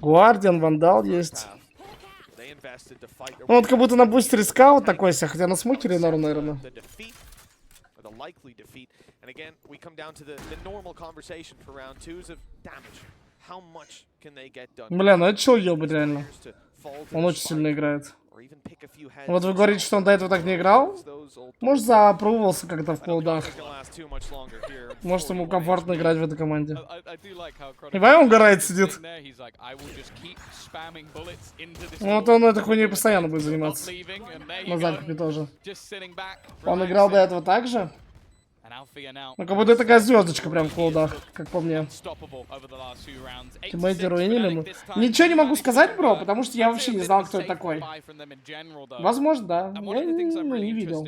Гвардиан, Вандал есть. Ну вот как будто на бустере скаут такой себе, хотя на смокере норм, наверное. Бля, ну это чел ёбать реально. Он очень сильно играет. Вот вы говорите, что он до этого так не играл? Может, запробовался как-то в клоудах. Может, ему комфортно играть в этой команде. И он угорает, сидит. Вот он этой хуйней постоянно будет заниматься. На закупе тоже. Он играл до этого так же? Ну, как будто такая звездочка прям в клоудах, как по мне. Тиммейты руинили мы. Ничего не могу сказать, бро, потому что я вообще не знал, кто это такой. Возможно, да. Я не видел.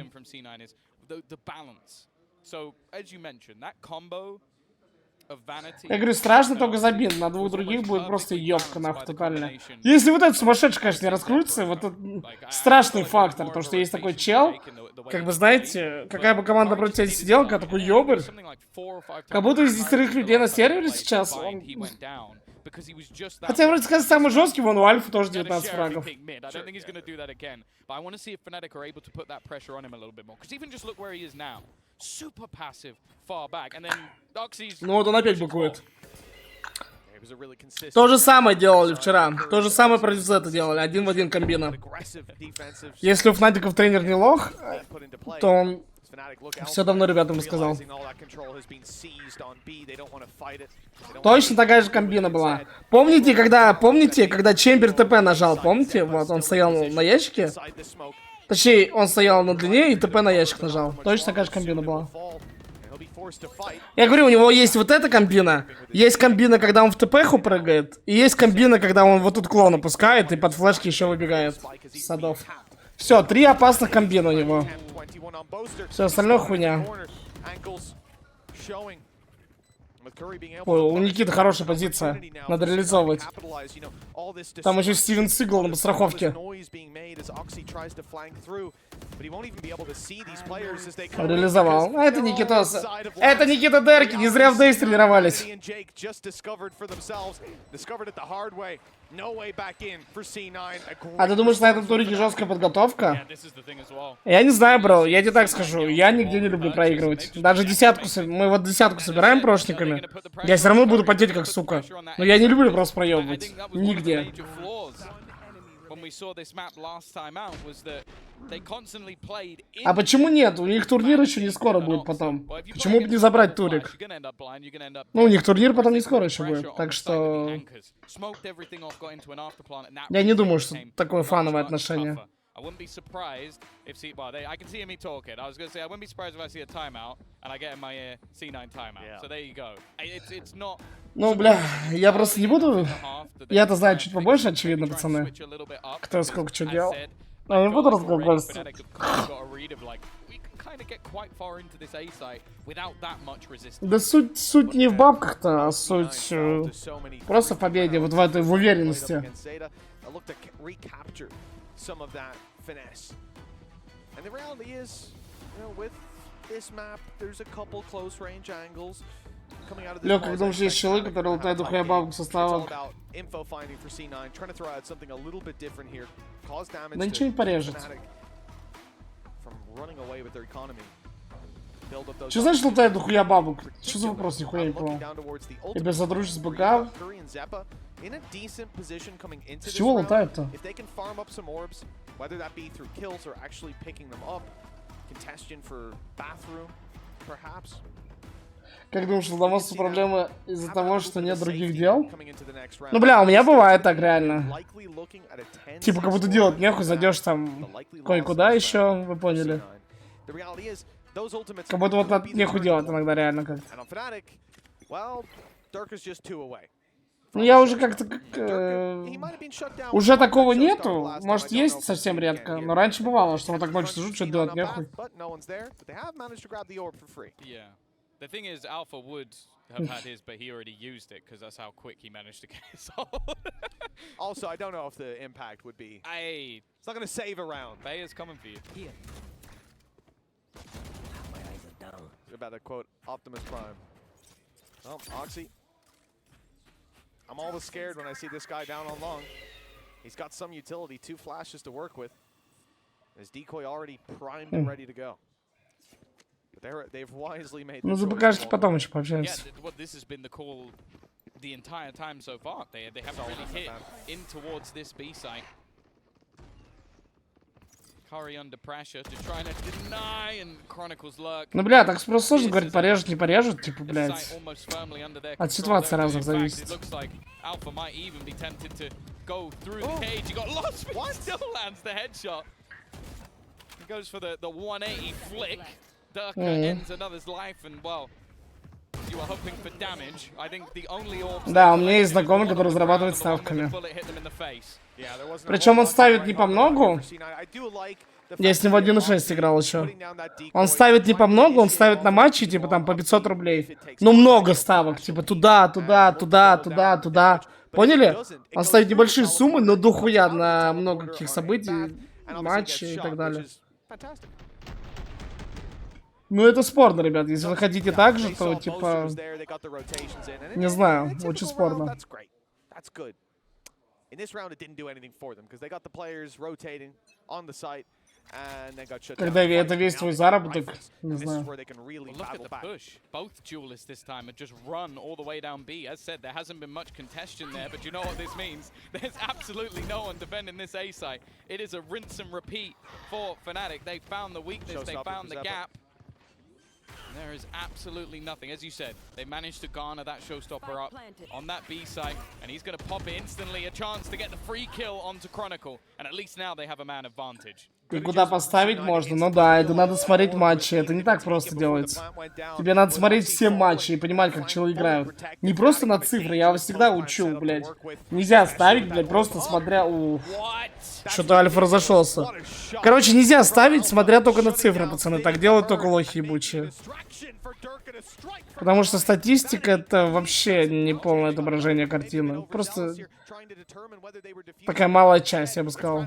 Я говорю, страшно только за бин. На двух других будет просто ёбка, нахуй, тотальная. Если вот этот сумасшедший, конечно, не раскрутится, вот это страшный фактор. То, что есть такой чел, как бы, знаете, какая бы команда против тебя сидела, когда такой ёбарь. Как будто из 10 людей на сервере сейчас он... Хотя, вроде сказать, самый жесткий, вон у Альфа тоже 19 фрагов. Ну вот он опять быкует. То же самое делали вчера. То же самое против Зета делали. Один в один комбина. Если у FNATIC'ов тренер не лох, то он все давно ребятам рассказал. Точно такая же комбина была. Помните, когда Чембер ТП нажал? Помните? Вот он стоял на ящике. Точнее, он стоял на длине и ТП на ящик нажал. Точно такая же комбина была. Я говорю, у него есть вот эта комбина. Есть комбина, когда он в ТПху прыгает. И есть комбина, когда он вот тут клон опускает и под флешки еще выбегает с садов. Все, 3 опасных комбина у него. Все остальное хуйня. Ой, у Никиты хорошая позиция. Надо реализовывать. Там еще Стивен Сигл на подстраховке. Реализовал. А это Никитос. Это Никита Дерки. Не зря в Дейс тренировались. А ты думаешь, на этом турике жесткая подготовка? Я не знаю, бро. Я тебе так скажу. Я нигде не люблю проигрывать. Даже десятку. Мы вот десятку собираем прошниками. Я все равно буду потеть как сука. Но я не люблю просто проебывать. Нигде. А почему нет? У них турнир еще не скоро будет потом. Почему бы не забрать турик? Ну, у них турнир потом не скоро еще будет. Так что... Я не думаю, что такое фановое отношение. I wouldn't be surprised if I can see me talking. I was going to say I wouldn't be surprised if I see a timeout and I get in my ear C9 timeout. Yeah. So there you go. It's not. Ну, бля, я просто не буду. Я-то знаю чуть побольше, очевидно, пацаны. Кто сколько что делал. Но не буду разговаривать. Да суть не в бабках-то, а суть просто в победе, вот в этой в уверенности. Some of that finesse. And the reality is, you know, with this map, there's a couple close range angles coming out of this. Лёг, как думаешь, есть челы, которые лутают духовые бабок состава? Да ничего не порежет. Что значит лутает духуя бабок? Что за вопрос, нихуя не понял. И без сотрудничества с БК? С чего лутают-то? Как думаешь, лутоводство проблема из-за того, что нет других дел? Ну, бля, у меня бывает так реально. Типа, как будто делать нехуй, зайдешь там кое-куда еще, вы поняли. Как будто вот от нехуй делать иногда реально как. Ну я уже как-то... уже такого нету. Может есть совсем редко. Но раньше бывало, что вот так ночью сижу, что делать нехуй. The thing is, Alpha would have had his, but he already used it because that's how quick he managed to get his ult. Also, I don't know if the impact would be. It's not going to save a round. Bay is coming for you. Here. My eyes are down. About to quote Optimus Prime. Oh, Oxy. I'm always scared when I see this guy down on long. He's got some utility, 2 flashes to work with. His decoy already primed and ready to go. They've wisely made. Ну, покажете потом еще пообщаемся. What this has been the call the entire time so far. They haven't really hit in towards this B site. Curry under pressure to try and deny, and Chronicles lurk. Ну, бля, так просто сложно говорить, порежут, не порежут, типа, блядь. От ситуации разных зависит. Alpha might even be tempted to go through the cage. He got lost, but still lands the headshot. He goes for the 180 flick. Durka ends another's life, and well, you were hoping for damage. I think the only orb. Да, у меня есть знакомый, который разрабатывает ставками. Причем он ставит не по многу. Я с ним в 1.6 играл еще. Он ставит не по многу, он ставит на матчи, типа там по 500 рублей. Ну много ставок, типа туда, туда, туда, туда, туда. Поняли? Он ставит небольшие суммы, но дохуя на много каких событий, матчей и так далее. Ну это спорно, ребят. Если вы хотите так же, то типа... Не знаю, очень спорно. Когда это весь твой заработок, не знаю. Both duelists this time have just run all the way down B. As said, there hasn't been much contention there, but you know what this means? There's absolutely no one defending this A site. It is a rinse and repeat for FNATIC. They found the weakness, they found the gap. There is absolutely nothing. As you said, they managed to garner that showstopper up on that B site, and he's going to pop it instantly. A chance to get the free kill onto Chronicle, and at least now they have a man advantage. И куда поставить можно? Ну да, это надо смотреть матчи. Это не так просто делается. Тебе надо смотреть все матчи и понимать, как челы играют. Не просто на цифры, я вас всегда учу, блядь. Нельзя ставить, блядь, просто смотря... Что-то Альфа разошелся. Короче, нельзя ставить, смотря только на цифры, пацаны. Так делают только лохи ебучие. Потому что статистика — это вообще не полное отображение картины. Просто такая малая часть, я бы сказал.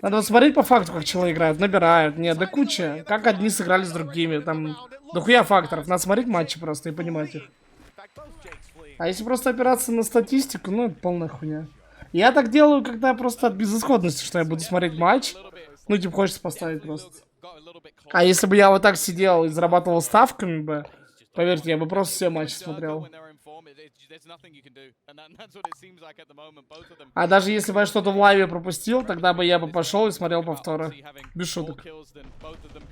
Надо смотреть по факту, как челы играют, набирают. Нет, да куча. Как одни сыграли с другими. Там дохуя факторов. Надо смотреть матчи просто и понимать их. А если просто опираться на статистику, ну это полная хуйня. Я так делаю, когда просто от безысходности, что я буду смотреть матч. Ну, типа, хочется поставить просто. А если бы я вот так сидел и зарабатывал ставками бы, поверьте, я бы просто все матчи смотрел. А даже если бы я что-то в лайве пропустил, тогда бы я бы пошел и смотрел повторы. Без шуток.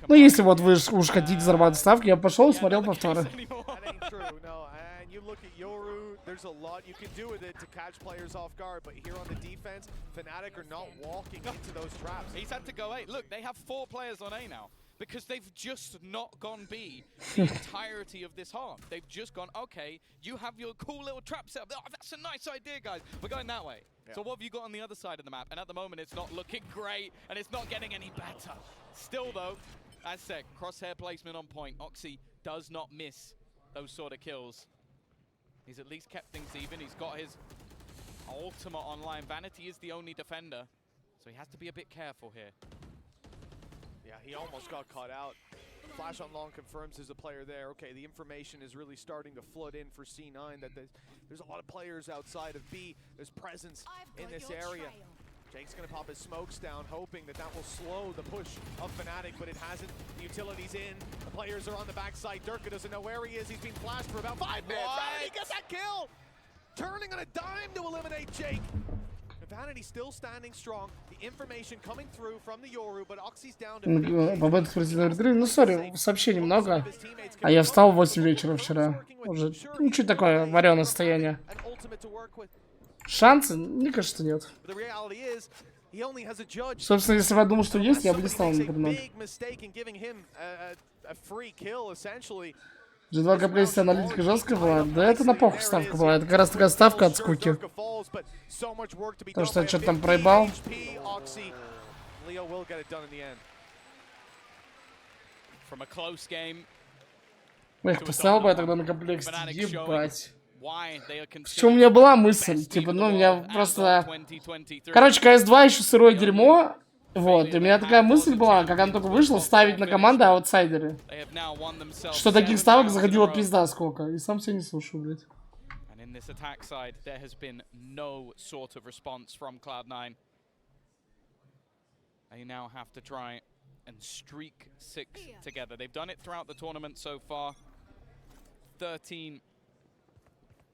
Ну, если вот вы уж хотите зарабатывать ставки, я бы пошел и смотрел повторы. There's a lot you can do with it to catch players off guard, but here on the defense, FNATIC are not walking into those traps. He's had to go A. Look, they have 4 players on A now because they've just not gone B the entirety of this half. They've just gone, okay, you have your cool little trap set up. Oh, that's a nice idea, guys. We're going that way. Yeah. So what have you got on the other side of the map? And at the moment, it's not looking great, and it's not getting any better. Still, though, as said, crosshair placement on point. Oxy does not miss those sort of kills. He's at least kept things even. He's got his ultimate online. Vanity is the only defender, so he has to be a bit careful here. Yeah, he almost got caught out. Flash on long confirms there's a player there. Okay, the information is really starting to flood in for C9 that there's a lot of players outside of B. There's presence in this area. Jake's gonna pop his smokes down, hoping that that will slow the push of FNATIC, but it hasn't. The utility's in. The players are on the backside. Durka doesn't know where he is. He's been flashed for about 5 minutes. Vanity gets that kill! Turning on a dime to eliminate Jake. Vanity still standing strong. The information coming through from the Yoru, but Oxy's down to... Ну, сори, сообщений много. А я встал в 8 вечера вчера. Уже, ну, чуть такое вареное состояние. Шансы? Мне кажется, нет. Собственно, если бы я думал, что есть, я бы не стал на 3-0. G2 компрессия аналитика жесткая была? Да это на похуй ставка была. Это как раз такая ставка от скуки. Потому что я что-то там проебал. Эх, поставил бы я тогда на комплексе. Ебать. Причем у меня была мысль, типа, ну, у меня просто... Короче, CS2 еще сырое дерьмо. Вот, и у меня такая мысль была, как она только вышла, ставить на команды аутсайдеры. Что таких ставок заходило пизда сколько. И сам себя не слушаю, блядь.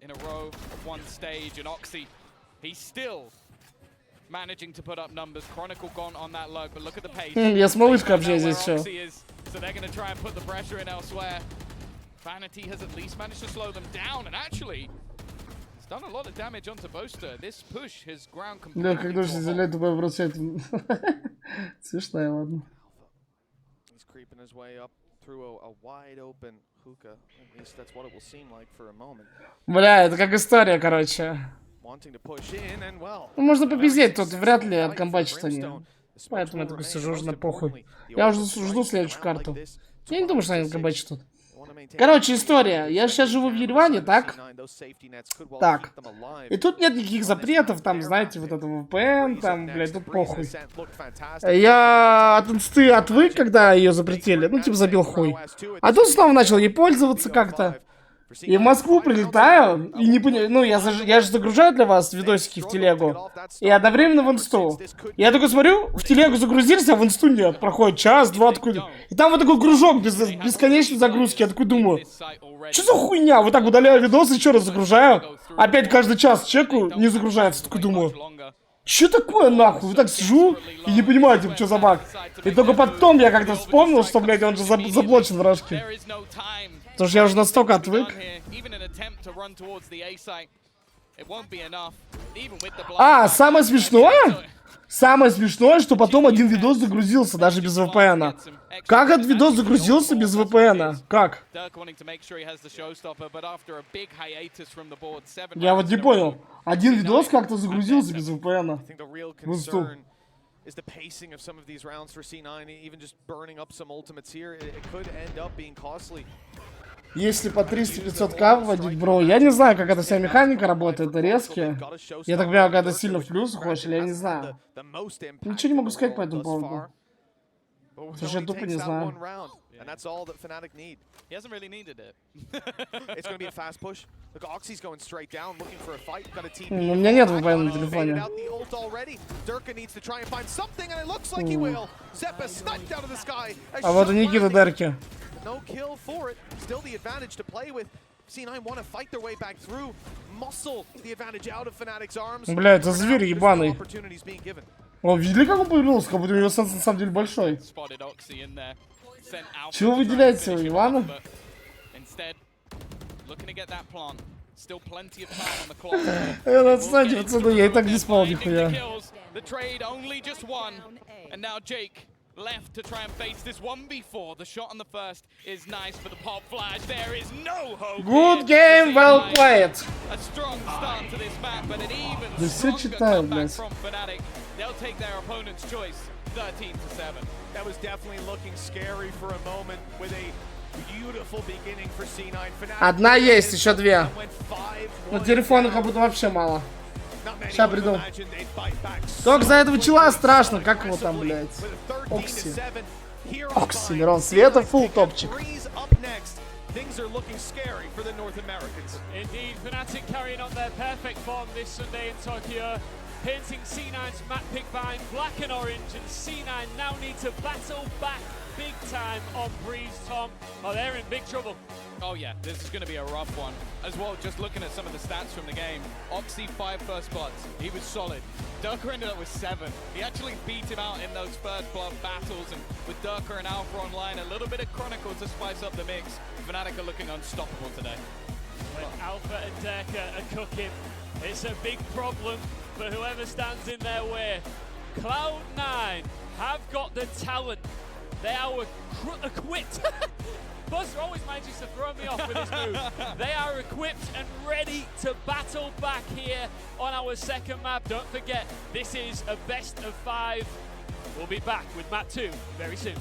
In a row, one stage, and Oxy, he's still managing to put up numbers. Chronicle gone on that lug, but look at the pace. Я с малышкой общаюсь здесь все. So they're going to try and put the pressure in elsewhere. Vanity has at least managed to slow them down, and actually, it's done a lot of damage onto Boaster. This push has ground completely. Да, когда же залет тупой бросает. Смешная, ладно. He's creeping his way up through a wide open hookah. At least that's what it will seem like for a moment. Бля, это как история, короче. Ну, можно попиздеть, тут вряд ли откомбачат они. Поэтому я такой сижу уже на похуй. Я уже жду следующую карту. Я не думаю, что они откомбачат тут. Короче, история. Я сейчас живу в Ереване, так? Так. И тут нет никаких запретов, там, знаете, вот этого VPN, там, блядь, тут похуй. Я от инсты отвык, когда ее запретили, ну, типа, забил хуй. А тут снова начал ей пользоваться как-то. И в Москву прилетаю, и не понимаю, ну, я же загружаю для вас видосики в телегу, и одновременно в инсту. Я такой смотрю, в телегу загрузился, а в инсту нет. Проходит час-два, такой, и там вот такой кружок без бесконечной загрузки. Я такой думаю, что за хуйня? Вот так удаляю видосы, еще раз загружаю, опять каждый час чеку, не загружается. Такой думаю, что такое нахуй? Вот так сижу и не понимаю, типа, что за баг. И только потом я как-то вспомнил, что, блядь, он же заблочен в рашке. Потому что я уже настолько отвык. А, самое смешное? Самое смешное, что потом один видос загрузился даже без VPN. Как этот видос загрузился без VPN? Как? Я вот не понял. Один видос как-то загрузился без VPN. В инсту. Is the pacing of some of these rounds for C9, even just burning up some ultimates here, it could end up being costly. Если по 300-500к вводить, бро, я не знаю, как эта вся механика работает, это резкие. Я так понимаю, когда сильно в плюс уходишь, или я не знаю. Ничего не могу сказать по этому поводу. Слушай, я тупо не знаю. And that's all that FNATIC need. He hasn't really needed it. It's going to be a fast push. Look, Oxy's going straight down, looking for a fight. Got a TP. У меня нет VPN на телефоне. А вот и Никита Дерки. No kill for it. Still the advantage to play with. C9 want to fight their way back through. Muscle the advantage out of FNATIC's arms. Бля, это зверь ебаный. О, видели, как он появился? Как будто у него сенс на самом деле большой. Чего вы выделяете его, Ивана? Отстаньте, пацаны, я и так не спал нихуя. Left to try and face this 1v4. The shot on the first is nice for the pop flash. There is no hope. Good game, well played. A strong start to this map, but an even stronger comeback from FNATIC. They'll take their opponent's choice, 13-7. That was definitely looking scary for a moment with a beautiful beginning for C9. Одна есть, еще две. На телефоне как будто вообще мало. Сейчас приду. Только за этого чела страшно, как его там, блядь. Окси. Оксимирон Света, фулл топчик. Things are looking scary for the North Americans. Indeed, FNATIC carrying on their perfect form this Sunday in Tokyo, painting C9's map pick vine black and orange, and C9 now need to battle back big time on Breeze, Tom. Oh, they're in big trouble. Oh yeah, this is going to be a rough one. As well, just looking at some of the stats from the game, Oxy 5 first bloods, he was solid. Durka ended up with 7. He actually beat him out in those first blood battles, and with Durka and Alpha online, a little bit of Chronicle to spice up the mix. FNATIC are looking unstoppable today. When Alpha and Durka are cooking, it's a big problem for whoever stands in their way. Cloud9 have got the talent. They are equipped. Buzzer always manages to throw me off with his move. They are equipped and ready to battle back here on our second map. Don't forget, this is a best of 5. We'll be back with map 2 very soon.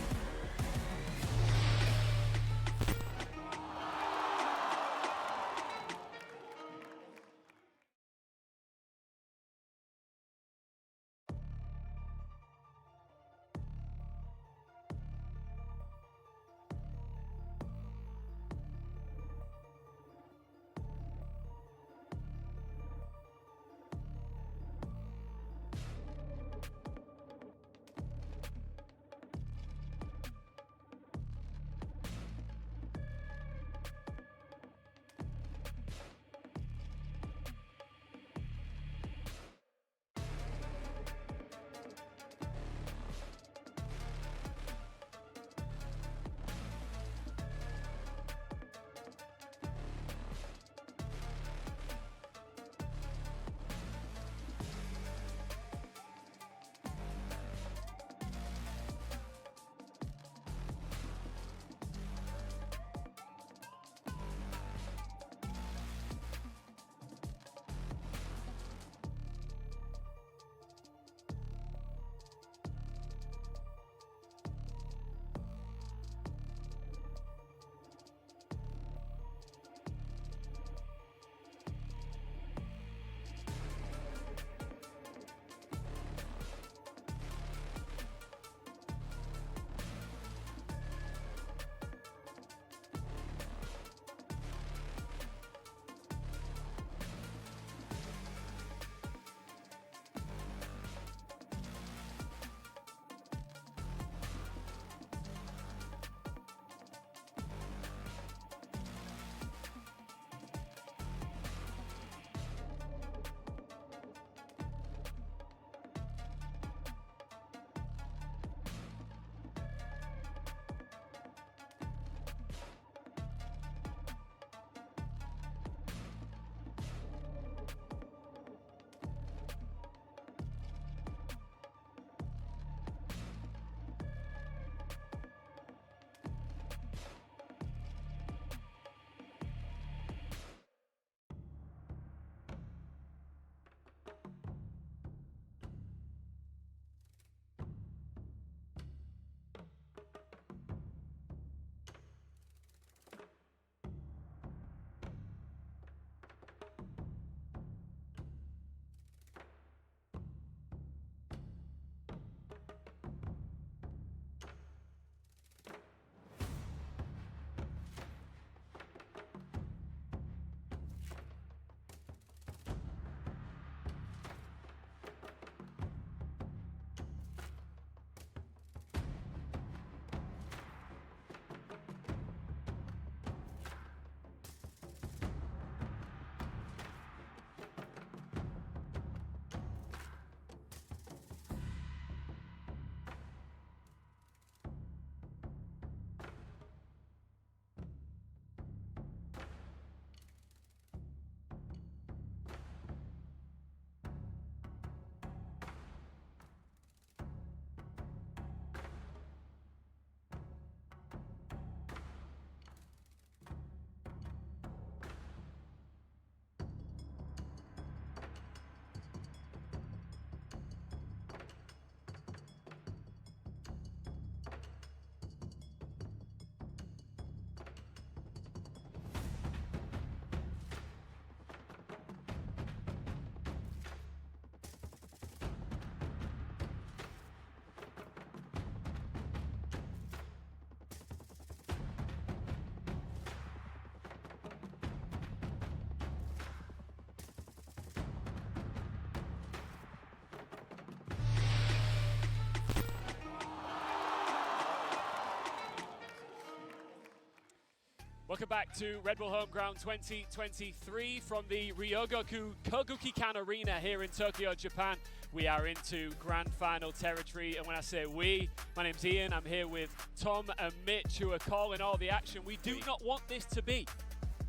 Welcome back to Red Bull Homeground 2023 from the Ryogoku Koguki-kan Arena here in Tokyo, Japan. We are into grand final territory, and when I say we, my name's Ian. I'm here with Tom and Mitch, who are calling all the action. We do not want this to be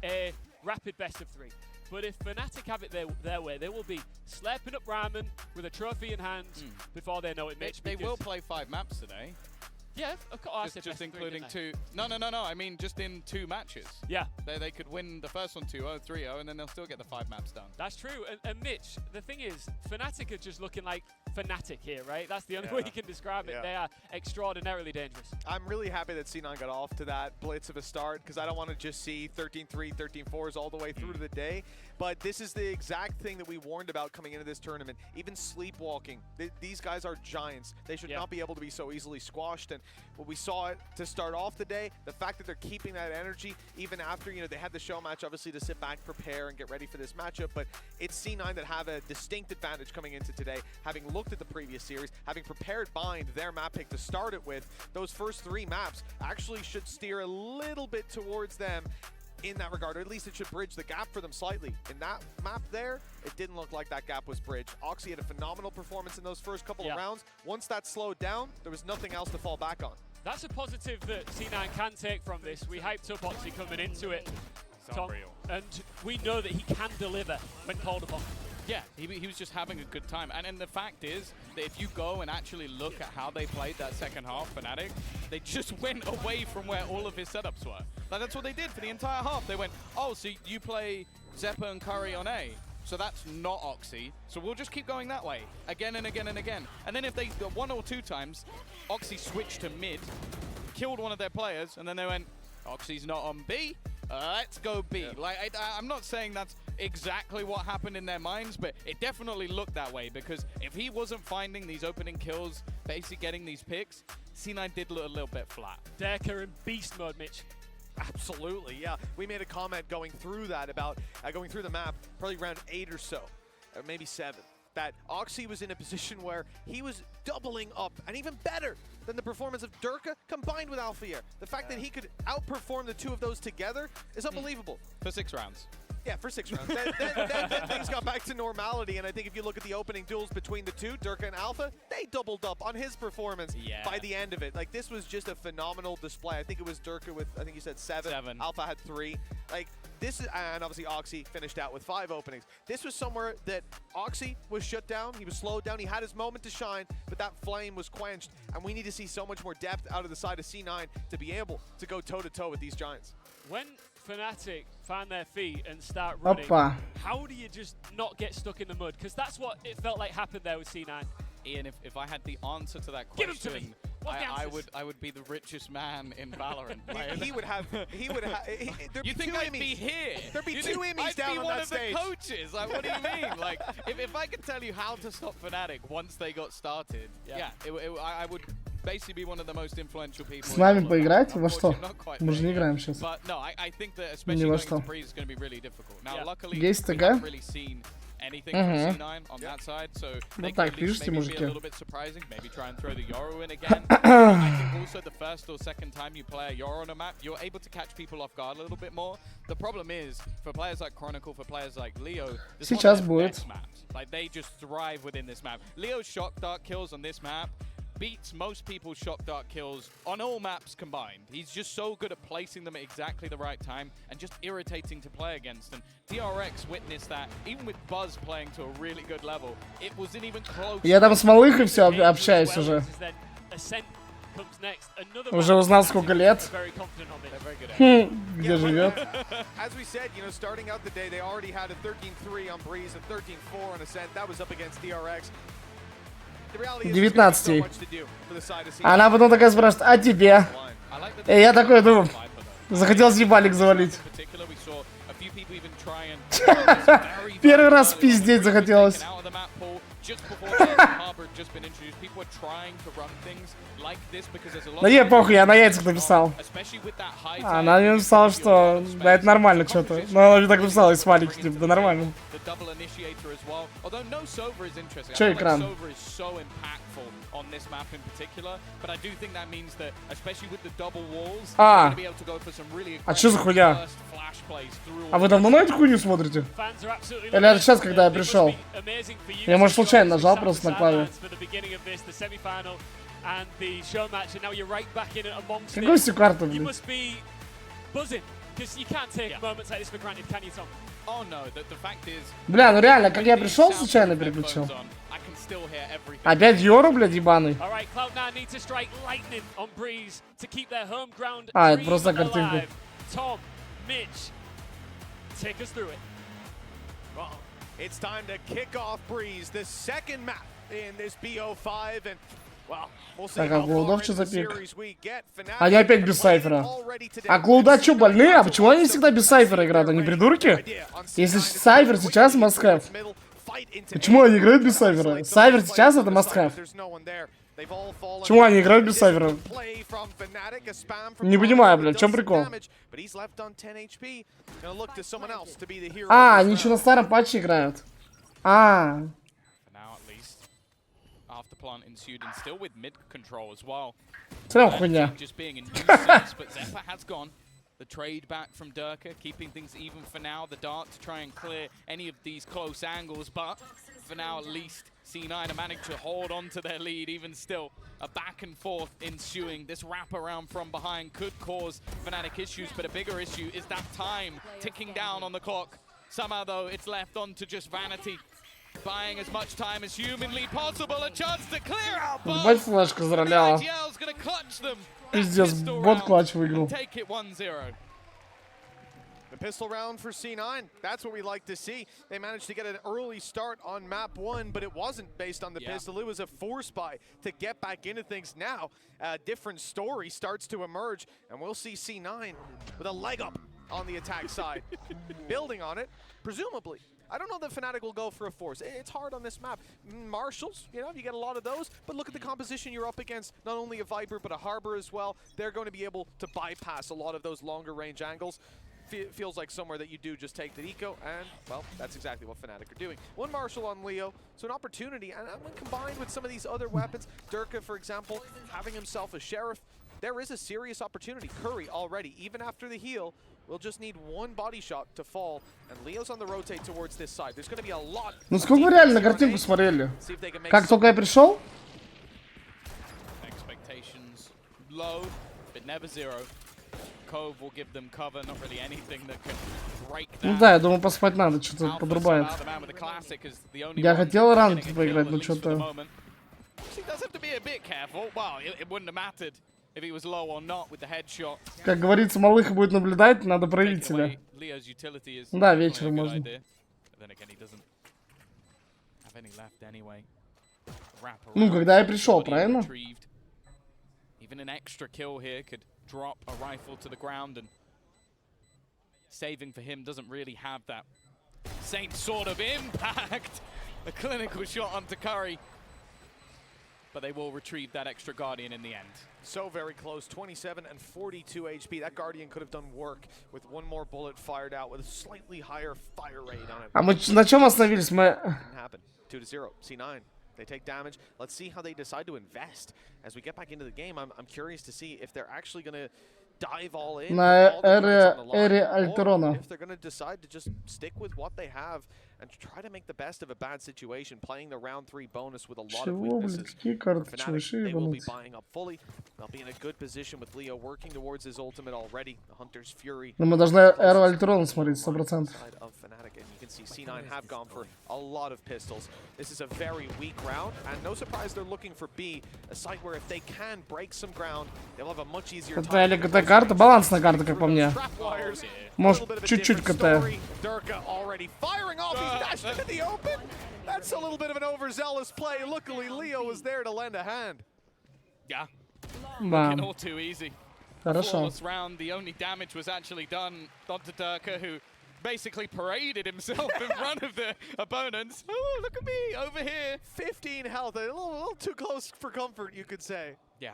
a rapid best of 3. But if FNATIC have it their way, they will be slurping up ramen with a trophy in hand before they know it, Mitch. They will play 5 maps today. Yeah, of course. Just including 2. No. I mean, just in 2 matches. Yeah. They could win the first one 2-0, 3-0, and then they'll still get the 5 maps done. That's true. And Mitch, the thing is, FNATIC are just looking like FNATIC here, right? That's the only way you can describe it. They are extraordinarily dangerous. I'm really happy that C9 got off to that blitz of a start because I don't want to just see 13-3, 13-4s all the way through to the day. But this is the exact thing that we warned about coming into this tournament. Even sleepwalking. These guys are giants. They should not be able to be so easily squashed. And what we saw it to start off the day, the fact that they're keeping that energy even after, they had the show match obviously to sit back, prepare, and get ready for this matchup. But it's C9 that have a distinct advantage coming into today, having looked at the previous series, having prepared Bind, their map pick to start it with. Those first 3 maps actually should steer a little bit towards them in that regard, or at least it should bridge the gap for them slightly. In that map there, it didn't look like that gap was bridged. Oxy had a phenomenal performance in those first couple of rounds. Once that slowed down, there was nothing else to fall back on. That's a positive that C9 can take from this. We hyped up Oxy coming into it, Tom, and we know that he can deliver when called upon. Yeah, he was just having a good time. And the fact is that if you go and actually look at how they played that second half, FNATIC, they just went away from where all of his setups were. Like, that's what they did for the entire half. They went, oh, so you play Zeppa and Curry on A. So that's not Oxy. So we'll just keep going that way again and again and again. And then if they 1 or 2 times, Oxy switched to mid, killed one of their players, and then they went, Oxy's not on B. Let's go B. Like, I'm not saying that's exactly what happened in their minds, but it definitely looked that way, because if he wasn't finding these opening kills, basically getting these picks, C9 did look a little bit flat. Decker in beast mode, Mitch. Absolutely, yeah. We made a comment going through that about going through the map, probably around 8 or so, or maybe 7, that Oxy was in a position where he was doubling up, and even better than the performance of Durka combined with Alfier. The fact that he could outperform the 2 of those together is unbelievable. For 6 rounds. Yeah, for 6 rounds. then things got back to normality, and I think if you look at the opening duels between the 2, Durka and Alpha, they doubled up on his performance by the end of it. Like, this was just a phenomenal display. I think it was Durka with, I think you said 7. Alpha had 3. Like, this is, and obviously Oxy finished out with 5 openings. This was somewhere that Oxy was shut down, he was slowed down, he had his moment to shine, but that flame was quenched, and we need to see so much more depth out of the side of C9 to be able to go toe-to-toe with these giants. When FNATIC find their feet and start running, how do you just not get stuck in the mud? Because that's what it felt like happened there with C9. Ian, if I had the answer to that question, give him to me. I would be the richest man in Valorant. He would have. You think I'd be here? There'd be 2 Emmys down on that stage. I'd be one of the coaches. Like, what do you mean? Like, if I could tell you how to stop FNATIC once they got started, I would basically be one of the most influential people. С нами поиграть? Во что? Мы же не играем сейчас. But no, I think that especially going to Breeze is going to be really difficult. Now, luckily, we Есть haven't really seen anything from C9 on that side, so they can at least maybe be a little bit surprising, maybe try and throw the Yoru in again. I think also the first or second time you play a Yoru on a map, you're able to catch people off guard a little bit more. The problem is, for players like Chronicle, for players like Leo, this is one of their best maps. Like, they just thrive within this map. Leo's shock dart kills on this map beats most people's shock dart kills on all maps combined. He's just so good at placing them at exactly the right time and just irritating to play against. And DRX witnessed that, even with Buzz playing to a really good level, it wasn't even close. Я там с Малыхой все общаюсь уже. Уже узнал, сколько лет. Где живет. As we said, starting out the day, they already had a 13-3 on Breeze, a 13-4 on Ascent. That was up against DRX. 19. Она потом такая спрашивает, а тебе? И я такой думаю, захотелось ебалик завалить. Первый раз пиздеть захотелось. Да ей похуй, я на яйцах написал. Она мне написала, что да, это нормально что-то. Но она мне так написала из маленьких, типа, да нормально. Че экран? А что за хуйня? А вы давно на эту хуйню смотрите? Или это сейчас, когда я пришел? Я, может, случайно нажал просто на клаве. Какой всю карту, блин? Бля, ну реально, как я пришел, случайно переключил. Опять Йору, блядь, ебаный. А, это просто картинка. It's time to kick off Breeze, the second map in this BO5, and well, we'll see how far in the series we get. Они опять без сайфера. А Клоуда что, больные? А почему они всегда без сайфера играют? Они придурки? Если сайфер сейчас must have. Почему они играют без сайфера? Сайфер сейчас это must have. Почему они играют без сайфера? Не понимаю, блядь, в чем прикол? А, они еще на старом патче играют. А. Прям хуйня. The trade back from Durka, keeping things even for now. The dart to try and clear any of these close angles, but for now at least, C9 are managing to hold on to their lead. Even still, a back and forth ensuing. This wraparound from behind could cause FNATIC issues, but a bigger issue is that time ticking down on the clock. Somehow though, it's left on to just Vanity. Buying as much time as humanly possible, a chance to clear out both. Бать, флешка зароляла. Пиздец, бот клатч выиграл. The pistol round for C9, that's what we like to see. They managed to get an early start on map 1, but it wasn't based on the pistol. It was a force buy to get back into things. Now, a different story starts to emerge, and we'll see C9 with a leg up on the attack side. Building on it, presumably. I don't know that FNATIC will go for a force. It's hard on this map. Marshals, you know, you get a lot of those, but look at the composition you're up against. Not only a Viper, but a Harbor as well. They're going to be able to bypass a lot of those longer range angles. Feels like somewhere that you do just take the eco, and, well, that's exactly what FNATIC are doing. One Marshal on Leo, so an opportunity, and when combined with some of these other weapons, Durka, for example, having himself a Sheriff, there is a serious opportunity. Curry already, even after the heal, we'll just need one body shot to fall, and Leo's on the rotate towards this side. There's going to be a lot. Ну сколько вы реально на картинку смотрели? Как только я пришел? Expectations low, but never zero. Cove will give them cover, not really anything that can break that. Ну да, я думаю, поспать надо, что-то подрубает. Я хотел ранг поиграть, но что-то. Как говорится, малых будет наблюдать, надо правителя. Да, вечером можно. Ну, когда я пришел, правильно? Drop a rifle to the ground, and saving for him doesn't really have that same sort of impact. A clinical shot onto Curry, but they will retrieve that extra Guardian in the end. So very close, 27 and 42 HP. That Guardian could have done work with one more bullet fired out with a slightly higher fire rate on it. А мы на чем остановились? Мы 2-0, C9. They take damage. Let's see how they decide to invest. As we get back into the game, I'm curious to see if they're actually going to dive all in. На эре Альтерона. If they're going to decide to just stick with what they have and try to make the best of a bad situation, playing the round 3 bonus with a lot of weaknesses. FNATIC, they will be buying up fully. They'll be in a good position with Leo working towards his ultimate already. The Hunter's Fury. Но мы должны эру Альтерона смотреть 100%. You can see C9 have gone for a lot of pistols. This is a very weak round, and no surprise they're looking for B, a site where if they can break some ground, they'll have a much easier time. Это карта, балансная карта, как по мне. Может, чуть-чуть КТ. Durka already firing off. He's dashed into the open. That's a little bit of an overzealous play. Luckily, Leo was there to lend a hand. Yeah. Да. All too easy. Хорошо. Round, the only damage was actually done onto Durka, who basically paraded himself in front of the opponents. Oh, look at me over here. 15 health, a little too close for comfort, you could say. Yeah.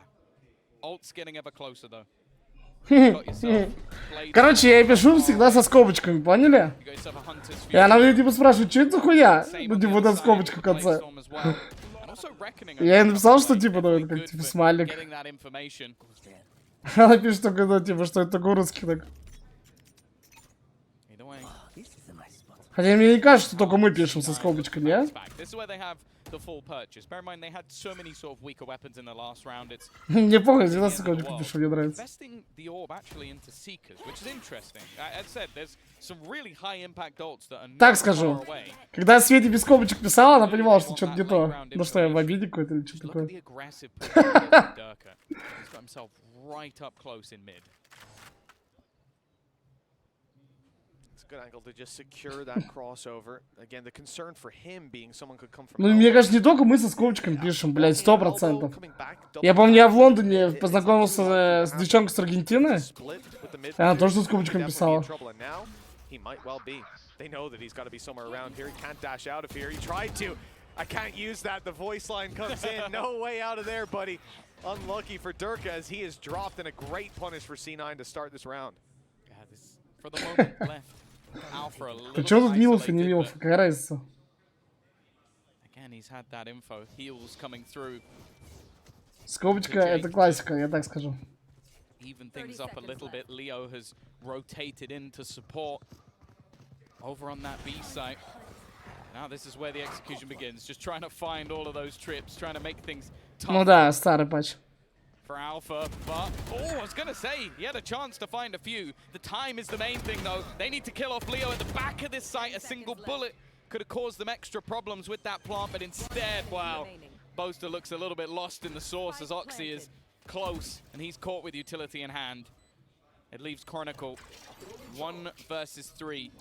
Ult's getting ever closer, though. Короче, я пишу всегда со скобочками, поняли? И она мне типа спрашивает, что это за хуя? Ну, типа, вот эта скобочка в конце. Я ей написал, что типа, ну, это как типа смайлик. Она пишет только, ну, типа, что это такой русский так. Хотя мне не кажется, что только мы пишем со скобочкой, не? the full purchase. Bear in mind, they had so many sort of weaker weapons in the last round. It's неплохо, 12 секунд пишу, мне нравится. Investing the orb actually into seekers, which is interesting. As I said, there's some really high impact ults that are Так скажу. Когда Свете без скобочек писала, она понимала, что что-то не то. Ну что, я в обиде какой-то или что такое. Right up close in mid. It's a good angle to just secure that crossover. Again, the concern for him being someone could come from. Ну, мне кажется, не только мы со скобочками пишем, блядь, 100%. Я помню, я в Лондоне познакомился с девчонкой с Аргентины. Она тоже со скобочками писала. He might well be. They know that he's got to be somewhere around here. He can't dash out of here. He tried to. I can't use that. The voice line comes in. No way out of there, buddy. Unlucky for Durka as he is dropped, and a great punish for C9 to start this round. Yeah, this for the moment left. Alpha a little Чё тут Милов и не Милов? Какая разница? Again, he's had that info. Heals coming through. Скобочка — это классика, я так скажу. Even things up a little bit. Leo has rotated in to support over on that B site. Now this is where the execution begins. Just trying to find all of those trips, trying to make things tough. Ну да, старый патч. For Alpha, but I was gonna say he had a chance to find a few. The time is the main thing, though. They need to kill off Leo at the back of this site. A single bullet could have caused them extra problems with that plant, but instead, wow, Boaster looks a little bit lost in the source as Oxy is close and he's caught with utility in hand. It leaves Chronicle 1 versus 3.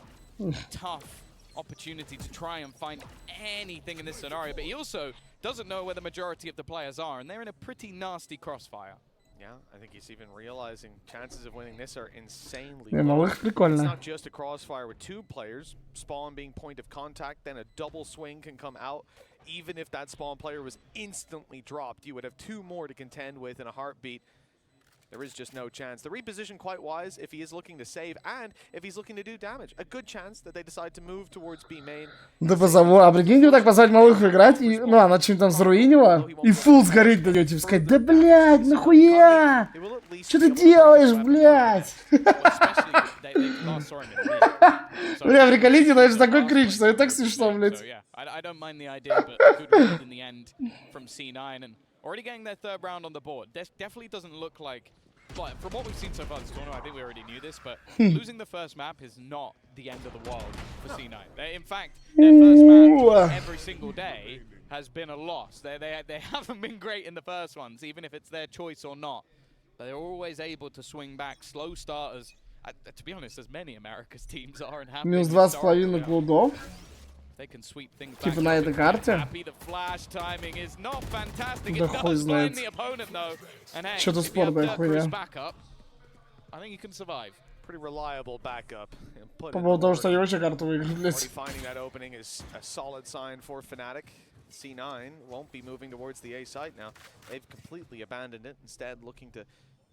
Tough opportunity to try and find anything in this scenario, but he also doesn't know where the majority of the players are, and they're in a pretty nasty crossfire. Yeah, I think he's even realizing chances of winning this are insanely low. It's not just a crossfire with 2 players, spawn being point of contact, then a double swing can come out. Even if that spawn player was instantly dropped, you would have 2 more to contend with in a heartbeat. There is just no chance. The reposition quite wise if he is looking to save and if he's looking to do damage. A good chance that they decide to move towards B main. Да позову, а прикиньте, вот так позвать малых играть, и, ну, она чем-то там заруинила, и фул сгореть до нее, типа сказать, да блядь, нахуя? Что ты делаешь, блядь? Бля, приколите, но это же такой кринж, что это так смешно, блядь. I don't mind the idea, but a good read in the end from C9 and already getting their 3rd round on the board. This definitely doesn't look like, but from what we've seen so far this tournament, I think we already knew this, but losing the first map is not the end of the world for C9. In fact, their first map every single day has been a loss. They haven't been great in the first ones, even if it's their choice or not. But they're always able to swing back slow starters. To be honest, as many America's teams are and have Минус 2,5 голдов. They can sweep things back. Типа на этой карте. Да хуй знает. Что-то спорное хуйня. Pretty reliable backup. По поводу того, что они вообще карту выиграли, блядь. Finding that opening is a solid sign for FNATIC. C9 won't be moving towards the A site now. They've completely abandoned it, instead looking to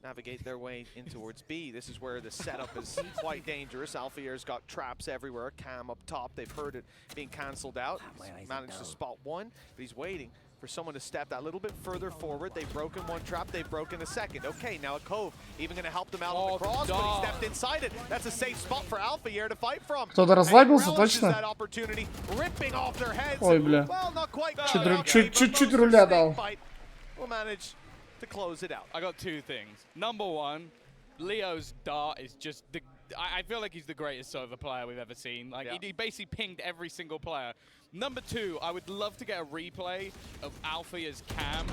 navigate their way in towards B. This is where the setup is quite dangerous. Alfia's got traps everywhere. Cam up top. They've heard it being cancelled out. He's managed to spot one, but he's waiting for someone to step that little bit further forward. They've broken one trap. They've broken a second. Okay, now a Cove even going to help them out on the cross, but he stepped inside it. That's a safe spot for Alfia to fight from. Кто-то расслабился, точно? Ой, бля. Чуть-чуть руля дал. To close it out. I got 2 things. Number 1, Leo's dart is just the. I feel like he's the greatest Sova player we've ever seen. Like he basically pinged every single player. Number 2, I would love to get a replay of Alfia's cam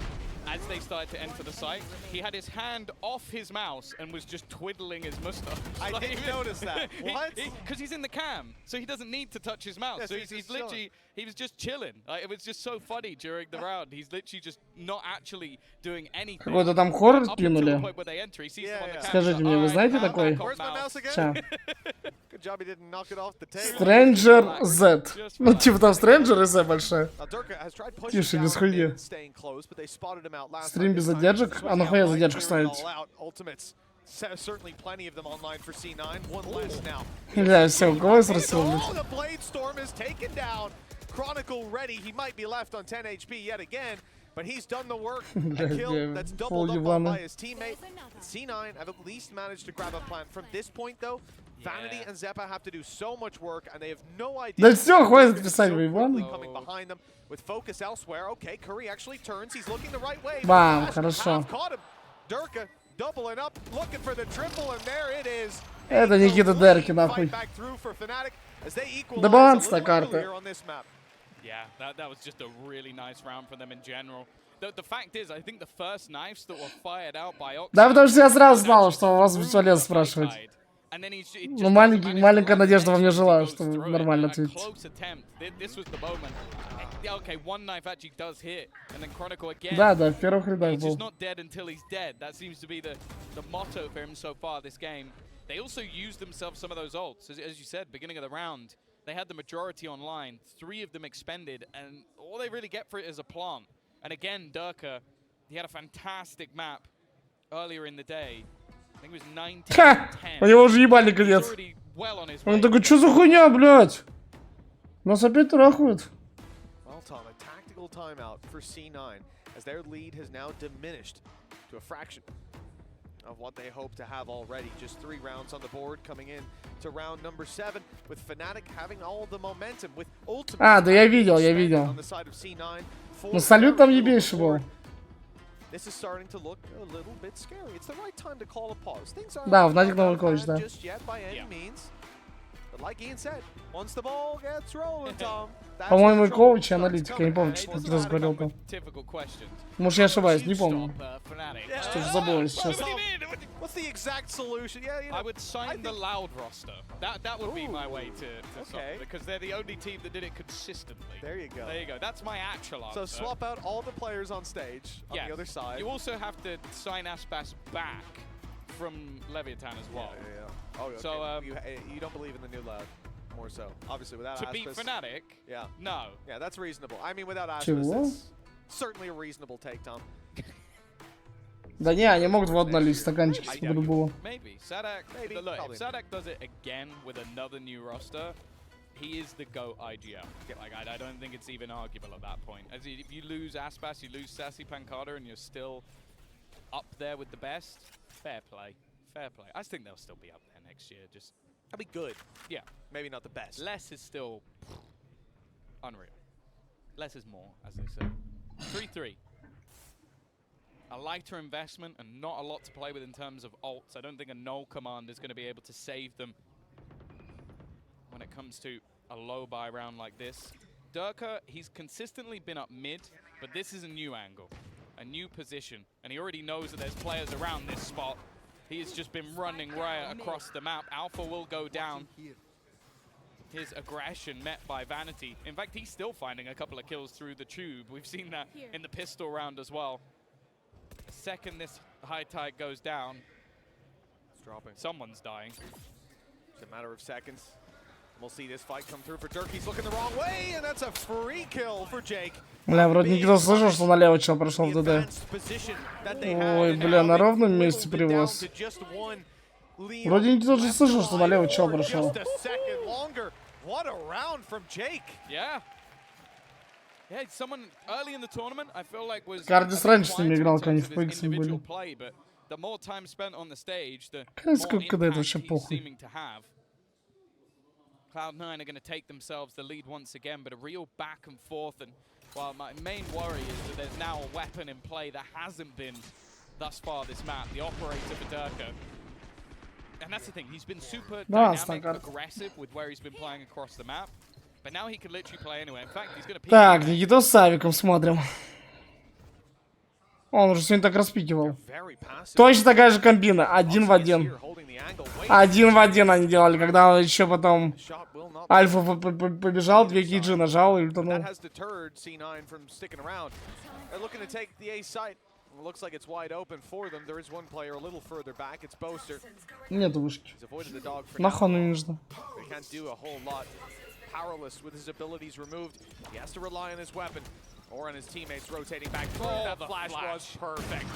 as they started to enter the site. He had his hand off his mouse and was just twiddling his mustache. I didn't notice that. What? Because he's in the cam, so he doesn't need to touch his mouse. Yes, so he's literally, he was just chilling. Like, it was just so funny during the round. He's literally just not actually doing anything. Какой-то там хоррор кинули. Скажите мне, вы знаете такой? Ща. Stranger Z. Ну, типа там Stranger Z большая. Тише, без хуйни. Стрим без задержек? А нахуя задержку ставить? Бля, все, у кого я спросил? Chronicle ready. He might be left on 10 HP yet again. But he's done the work. A kill that's doubled up on by his teammate. C9 have at least managed to grab a plant. From this point, though, Vanity and Zeppa have to do so much work, and they have no idea. Да все, хватит писать Вейван. Coming behind them with focus elsewhere. Okay, Curry actually turns. He's looking the right way. Бам, хорошо. Caught him. Durka doubling up, looking for the triple, and there it is. Это Никита Дерки, нахуй. Да баланс на карте. Yeah, that was just a really nice round for them in general. The fact is, I think the first knives that were fired out by Oxy. Да, потому что я сразу знал, что вас бесполезно спрашивать. Ну, маленькая надежда во мне жила, что нормально ответить. Да, в первых рядах был. They also used themselves some of those ults, as you said, beginning of the round. They had the majority online, 3 of them expended, and all they really get for it is a plant. And again, Durka, he had a fantastic map earlier in the day. I think it was 19-10. У него уже ебальный конец. Он такой, что за хуйня, блядь? Нас опять трахают. Well, Tom, a tactical timeout for C9 as their lead has now diminished to a fraction of what they hope to have already. Just 3 rounds on the board coming in to round number 7 with FNATIC having all the momentum with ultimate. А, да я видел. Ну салют там ебейший был. This is starting to look a little bit scary. It's the right time to call a pause. Things aren't Да, FNATIC новый коуч, да. just yet by any means. But like Ian said, once the ball gets rolling, Tom. По-моему, коуч и аналитик, я не помню, что ты раз говорил там. Может, я ошибаюсь, не помню. Что же забыл, если честно. What's the exact solution? Yeah, you know, I would sign the Loud roster. That would be my way to solve it, because they're the only team that did it consistently. There you go. There you go. That's my actual answer. So swap out all the players on stage on the other side. You also have to sign Aspas back from Leviathan as well. Yeah. Oh, okay. So you don't believe in the new Loud? More so, obviously, without to Aspas. beat FNATIC? Yeah. No. Yeah, that's reasonable. I mean, without Aspas, that's certainly a reasonable take, Tom. Да не, они могут в одну лить стаканчики по-любому. Maybe. Sadak, look, if Sadak does it again with another new roster, he is the GOAT IGL. Like, I don't think it's even arguable at that point. As if you lose Aspas, you lose Sassy Pancada, and you're still up there with the best, fair play. Fair play. I think they'll still be up there next year. Just that'll be good. Yeah. Maybe not the best. Less is still unreal. Less is more, as they say. 3-3. A lighter investment and not a lot to play with in terms of ults. I don't think a null command is going to be able to save them when it comes to a low buy round like this. Durka, he's consistently been up mid, but this is a new angle, a new position, and he already knows that there's players around this spot. He's just been running riot across the map. Alpha will go down. His aggression met by Vanity. In fact, he's still finding a couple of kills through the tube. We've seen that in the pistol round as well. The second this high tide goes down, it's dropping. Someone's dying. It's a matter of seconds. We'll see this fight come through for Dirk. He's looking the wrong way, and that's a free kill for Jake. Бля, вроде никто слышал, что налево чел прошел в ДД. Ой, бля, на ровном месте привоз. Вроде никто же слышал, что налево чел прошел. What a round from Jake. Yeah. Yeah, someone early in the tournament, I feel like was Кардис раньше с ними играл, когда они в PX были. The more time spent on the stage, the Сколько до этого вообще похуй. Cloud9 are going to take themselves the lead once again, but a real back and forth. And well, my main worry is that there's now a weapon in play that hasn't been thus far this map, the operator for Durka. And that's the thing, he's been super dynamic, aggressive with where he's been playing across the map. But now he can literally play anywhere. In fact, he's going to peek. Так, Никиту с Савиком смотрим. Он уже сегодня так распикивал. Точно такая же комбина, 1 в 1. 1 в 1 они делали, когда еще потом Альфа побежал, 2 кейджи нажал и утонул. Нету вышки. Нахуй не нужно. Powerless with his abilities removed. He has to rely on his weapon or on his teammates rotating back. That flash was perfect.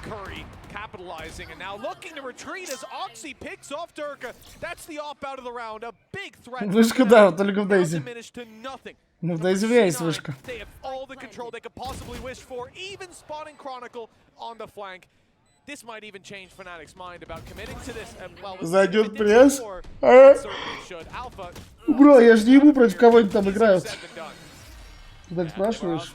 Curry capitalizing and now looking to retreat as Oxy picks off Durka. That's the op out of the round. A big threat. Вышка, да, только в Дейзи. Ну, да извиняюсь, вышка. Зайдет пресс. Бро, я же не ебу, против кого они там играют. Ты так спрашиваешь?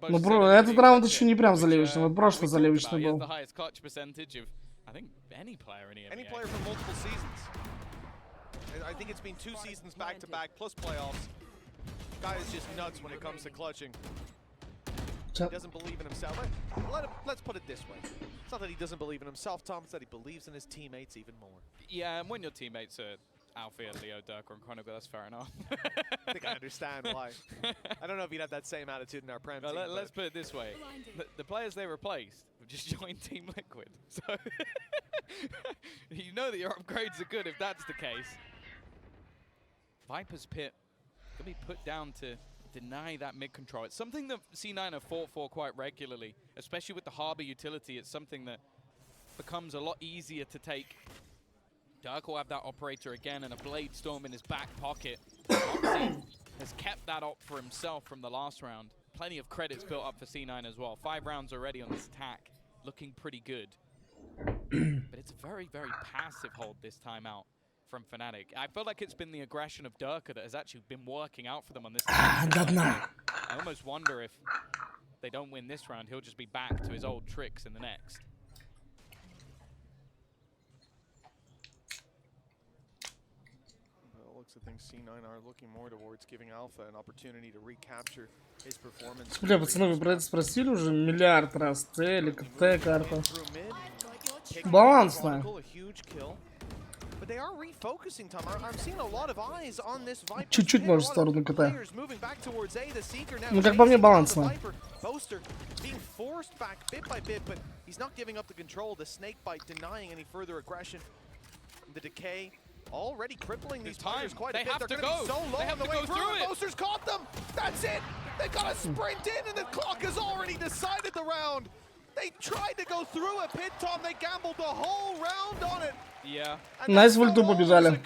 Ну, бро, этот раунд еще не прям заливочный, вот прошлый заливочный был. I think it's been 2 seasons back to back plus playoffs. Guy is just nuts when it comes to clutching. He doesn't believe in himself. Let's put it this way. It's not that he doesn't believe in himself, Tom, it's that he believes in his teammates even more. Yeah, and when your teammates are Alfie, Leo, Dirk, and Chronicle, that's fair enough. I think I understand why. I don't know if you'd have that same attitude in our Prem team. Let's put it this way. The players they replaced have just joined Team Liquid. So you know that your upgrades are good if that's the case. Viper's Pit can be put down to deny that mid control. It's something that C9 have fought for quite regularly, especially with the Harbor utility. It's something that becomes a lot easier to take. Dirk will have that operator again and a Blade Storm in his back pocket. Oxy has kept that op for himself from the last round. Plenty of credits built up for C9 as well. 5 rounds already on this attack, looking pretty good. But it's a very, very passive hold this time out from FNATIC. I feel like it's been the aggression of Dirk that has actually been working out for them on this round. I almost wonder if they don't win this round, he'll just be back to his old tricks in the next. Looks I think C9 are looking more towards giving Alpha an opportunity to recapture his performance. Бля, пацаны, вы про это спросили уже миллиард раз. Т, Т карта. Балансная. Чуть-чуть, может, в сторону КТ. Ну, как по мне, балансная. Already crippling these players quite a bit. They have to go. So long on the way through. Boaster's caught them. That's it. They got to sprint in, and the clock has already decided the round. They tried to go through a pit, Tom. They gambled the whole round on it. Yeah. Nice в ульту побежали.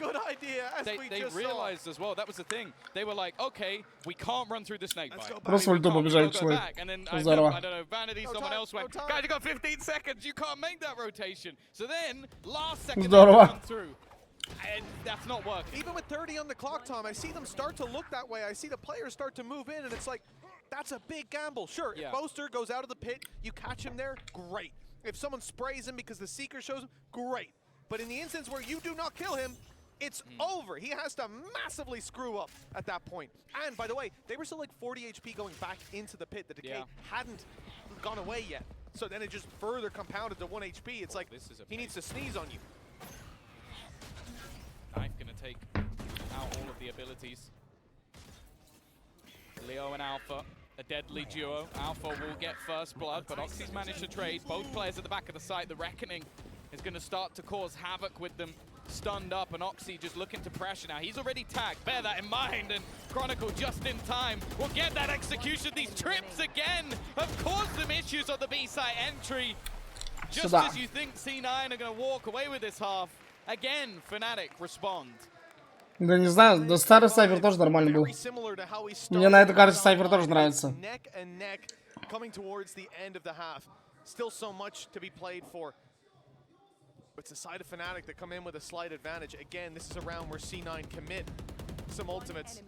They realized as well, that was the thing. They were like, okay, we can't run through the snake bite. Просто в ульту побежали человек. And then, I don't know, Vanity, someone else went, guys, you got 15 seconds. You can't make that rotation. So then, last second, they run through. And that's not working. Even with 30 on the clock, Tom, I see them start to look that way. I see the players start to move in, and it's like, that's a big gamble. Sure, if Boaster goes out of the pit, you catch him there, great. If someone sprays him because the Seeker shows him, great. But in the instance where you do not kill him, it's over. He has to massively screw up at that point. And by the way, they were still like 40 HP going back into the pit. The decay hadn't gone away yet. So then it just further compounded to 1 HP. It's like, he needs to sneeze on you. Knife gonna take out all of the abilities. Leo and Alpha, a deadly duo. Alpha will get first blood, but Oxy's managed to trade. Both players at the back of the site. The Reckoning is gonna start to cause havoc with them. Stunned up, and Oxy just looking to pressure now. He's already tagged, bear that in mind, and Chronicle just in time will get that execution. These trips again have caused them issues on the B-site entry. Just as you think C9 are gonna walk away with this half. Again, FNATIC respond. Да не знаю, да старый Сайфер тоже нормально был. Мне на этой карте Сайфер тоже нравится. Coming towards the end of the half. Still so much to be played for. It's the side of FNATIC that come in with a slight advantage. Again, this is a round where C9 commit some ultimates.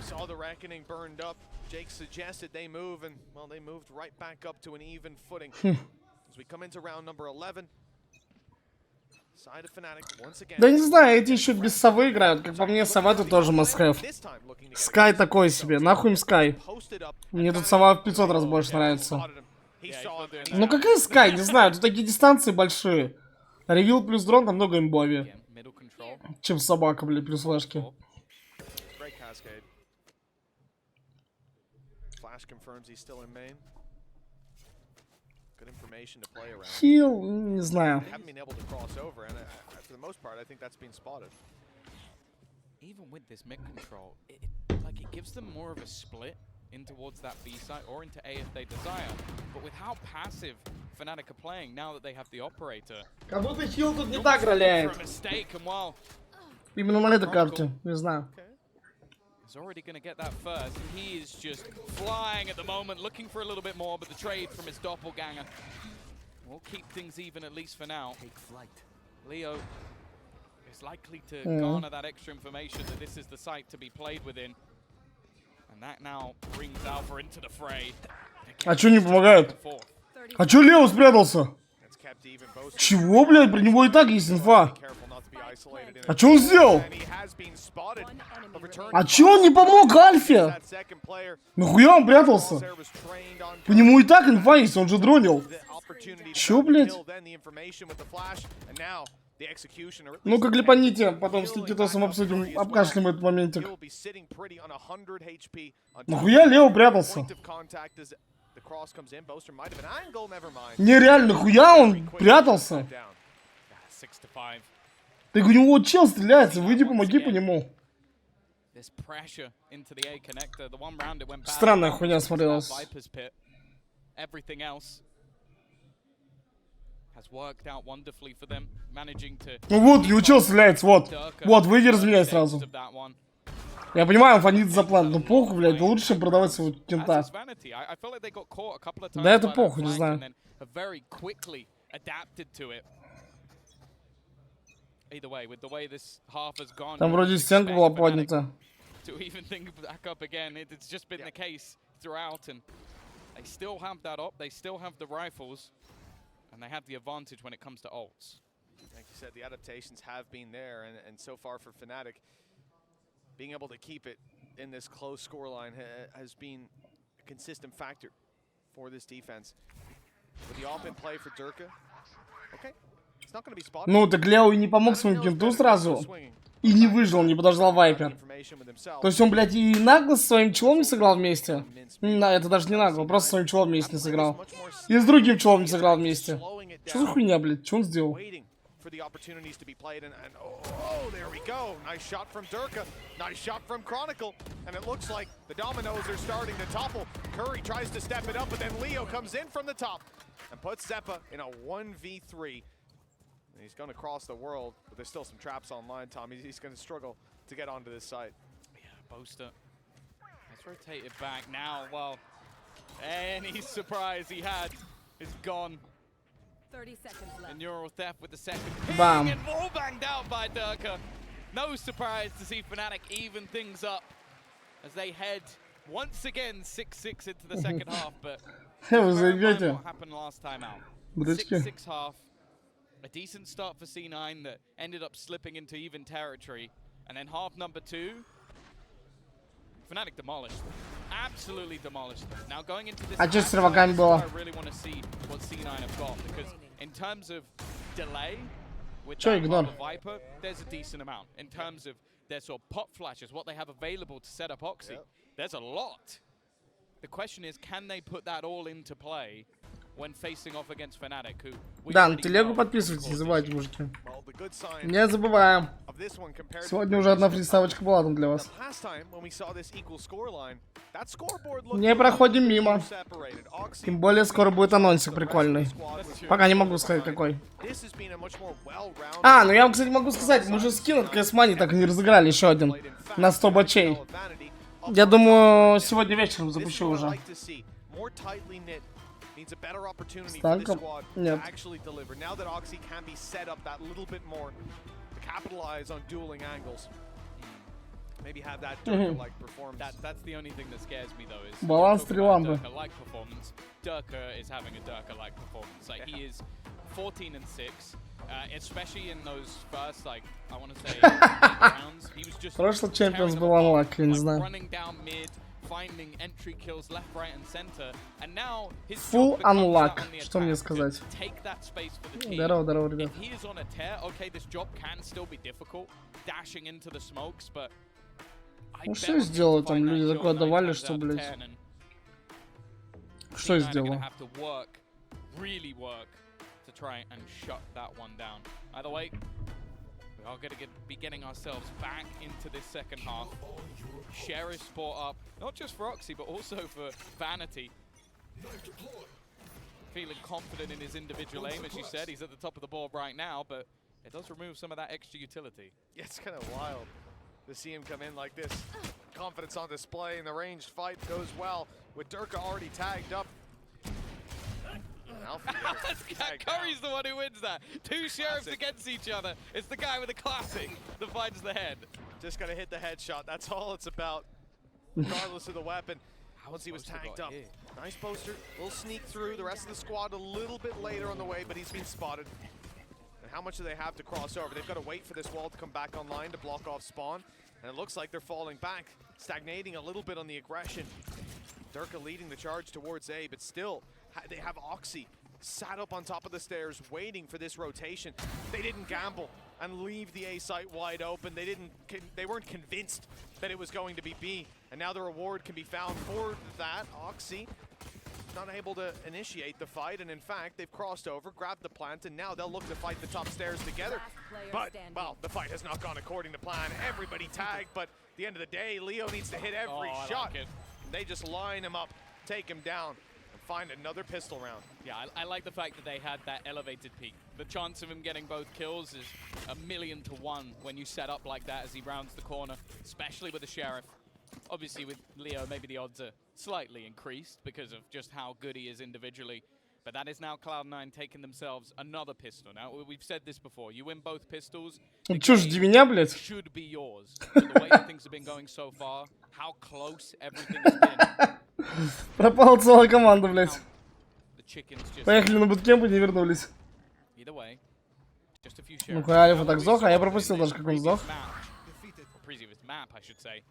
Saw the Reckoning burned up. Jake suggested they move, and well, they moved right back up to an even footing. As we come into round number 11. Да не знаю, эти еще без совы играют. Как по мне, сова тут тоже must-have. Скай такой себе. Нахуй им Скай. Мне тут сова в 500 раз больше нравится. Ну какая Скай? Не знаю, тут такие дистанции большие. Ревил плюс дрон намного имбовее, чем собака, блядь, плюс флешки. Хил, не знаю. Even with this mid control, it gives them more of a split in towards that B site or into A if they desire. But with how passive FNATIC are playing now that they have the operator. Как будто хил тут не так роляет. Именно на этой карте, не знаю. He's already going to get that first. He is just flying at the moment, looking for a little bit more, but the trade from his doppelganger will keep things even at least for now. Take flight. Leo is likely to garner that extra information that this is the site to be played within. And that now brings Alpha into the fray. А чё не помогает? А чё Лео спрятался? Чего, блядь? При него и так есть инфа. А чё он сделал? А чё он не помог Альфе? Нахуя он прятался? По нему и так инфа есть, он же дронил. Чё, блядь? Ну-ка, глипаните, потом с Никитосом обсудим, обкашлем этот моментик. Нахуя Лео прятался? Нереально, нахуя он прятался? Так у него чел стреляется, выйди, помоги по нему. Странная хуйня смотрелась. Ну вот, его чел стреляется, вот. Вот, выйди, разменяй сразу. Я понимаю, он фанит за план, но похуй, блядь, лучше, чем продавать своего кента. Да это похуй, не знаю. Там вроде стенка была поднята. And they have the advantage when it comes to ults. Like you said, the adaptations have been there, and so far for FNATIC, being able to keep it in this close scoreline has been a consistent factor for this defense. With the open play for Durka, okay, it's not going to be spotted. Ну, так Лео и не помог своему кенту сразу. И не выжил, не подождал Вайпер. То есть он, блядь, и нагло с своим челом не сыграл вместе. Это даже не нагло, просто с своим челом вместе не сыграл. И с другим челом не сыграл вместе. Что за хуйня, блядь? Что он сделал? He's going to cross the world, but there's still some traps online, Tom. He's going to struggle to get onto this site. Yeah, Boaster has rotated back now. Well, any surprise he had is gone. 30 seconds left. And neural theft with the second ping, Bam. and all banged out by Durka. No surprise to see FNATIC even things up as they head once again 6-6 into the second half. But what happened last time out? 6-6 half. A decent start for C9 that ended up slipping into even territory. And then half number 2, FNATIC demolished them. Absolutely demolished them. Now going into this, I really want to see what C9 have got, because in terms of delay with the Viper, there's a decent amount. In terms of their sort of pop flashes, what they have available to set up Oxy, there's a lot. The question is, can they put that all into play when facing off against FNATIC, who... Да, на телегу подписывайтесь, не забывайте, мужики. Не забываем. Сегодня уже одна приставочка была там для вас. Не проходим мимо. Тем более скоро будет анонсик прикольный. Пока не могу сказать какой. А, ну я вам, кстати, могу сказать, мы же скин от CS Money так и не разыграли еще один. На 100 бачей. Я думаю, сегодня вечером запущу уже. Needs a better opportunity for this squad to actually deliver. Now that Oxy can be set up that little bit more to capitalize on dueling angles. Maybe have that Durka-like performance. That's the only thing that scares me though, is balance Durka-like performance. Durka is having a Durka-like performance. Like he is 14 and 6, especially in those first, like, I want to say 8 rounds. He was just running down mid, finding entry kills left, right, and center, and now his full unlock. Что мне сказать? Take that space for the team. Здорово, ребят. If he is on a tear, okay, this job can still be difficult, dashing into the smokes, but ну что сделал там? Люди такое давали, что, блядь. Что сделал? Really work to try and shut that one down. Either way, We are going to be getting ourselves back into this second half. Sheriff brought up, not just for Oxy, but also for Vanity. Feeling confident in his individual aim, as you said. He's at the top of the board right now, but it does remove some of that extra utility. Yeah, it's kind of wild to see him come in like this. Confidence on display, and the ranged fight goes well with Durka already tagged up. Curry's the one who wins that. Two sheriffs against each other. It's the guy with the classic that finds the head. Just got to hit the headshot. That's all it's about, regardless of the weapon. Once he was tagged up. Nice poster. We'll sneak through. The rest of the squad a little bit later on the way, but he's been spotted. And how much do they have to cross over? They've got to wait for this wall to come back online to block off spawn. And it looks like they're falling back, stagnating a little bit on the aggression. Durka leading the charge towards A, but still, they have Oxy sat up on top of the stairs waiting for this rotation. They didn't gamble and leave the A site wide open. They weren't convinced that it was going to be B, and now the reward can be found for that. Oxy not able to initiate the fight, and in fact, they've crossed over, grabbed the plant, and now they'll look to fight the top stairs together. But, well, the fight has not gone according to plan. Everybody tagged, but at the end of the day, Leo needs to hit every shot. Like it. They just line him up, take him down, and find another pistol round. Yeah, I like the fact that they had that elevated peak. The chance of him getting both kills is 1,000,000 to 1 when you set up like that as he rounds the corner, especially with the Sheriff. Obviously with Leo, maybe the odds are slightly increased because of just how good he is individually. But that is now Cloud9 taking themselves another pistol. Now, we've said this before. You win both pistols, the game should be yours. But the way that things have been going so far, how close everything has been. Пропала целая команда, блядь. The chickens just... Поехали на буткемп и не вернулись. Either way, just a few Ну-ка, Альфа так сдох, а я пропустил даже, как он сдох. Previous map, I should say.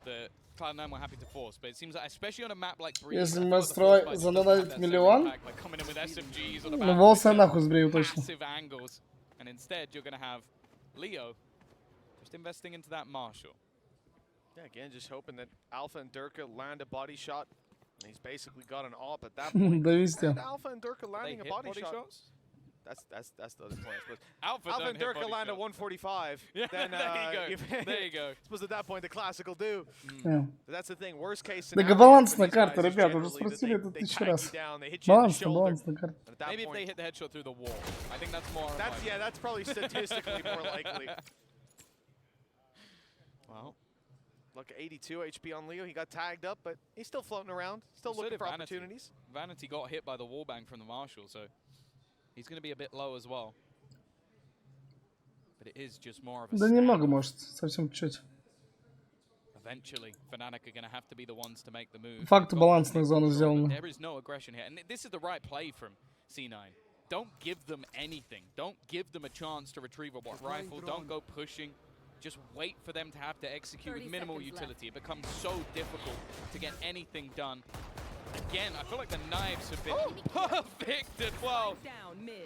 The Cloud9 were happy to force, but it seems like, especially on a map like Breeze, если мы строй задонатить миллион, ну волосы нахуй сбрею точно. And instead, you're going to have Leo just investing into that Marshall. Yeah, again, just hoping that Alpha and Durka land a body shot. And he's basically got an AWP at that point. And Alpha and Durka landing a body shot. Shots? That's the other point, I suppose. Alpha and Durka land at 145. Yeah, then, there you go. There you go. I suppose at that point the classic will do. Yeah. But that's the thing. Worst case Так scenario. балансная карта, ребята, уже спросили это 1000 раз. Балансная карта. Maybe if they hit the headshot through the wall. I think that's more. Yeah, that's probably statistically more likely. Well, look, 82 HP on Leo. He got tagged up, but he's still floating around, still looking for opportunities. Vanity got hit by the wallbang from the Marshall, so he's going to be a bit low as well. But it is just more of a... Да немного, может, совсем чуть. Eventually, FNATIC are going to have to be the ones to make the move. Факту балансная зона сделана. There is no aggression here, and this is the right play from C9. Don't give them anything. Don't give them a chance to retrieve a rifle. Don't go pushing. Just wait for them to have to execute with minimal utility. It becomes so difficult to get anything done. Again, I feel like the knives have been perfect as well.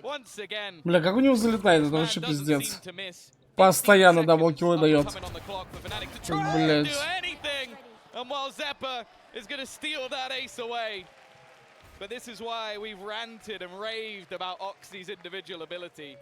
Once again. Бля, как у него залетает, это вообще пиздец. Постоянно даблкилы дает. Блять. And while Zeppa is going to steal that ace away. But this is why we've ranted and raved about Oxy's individual ability.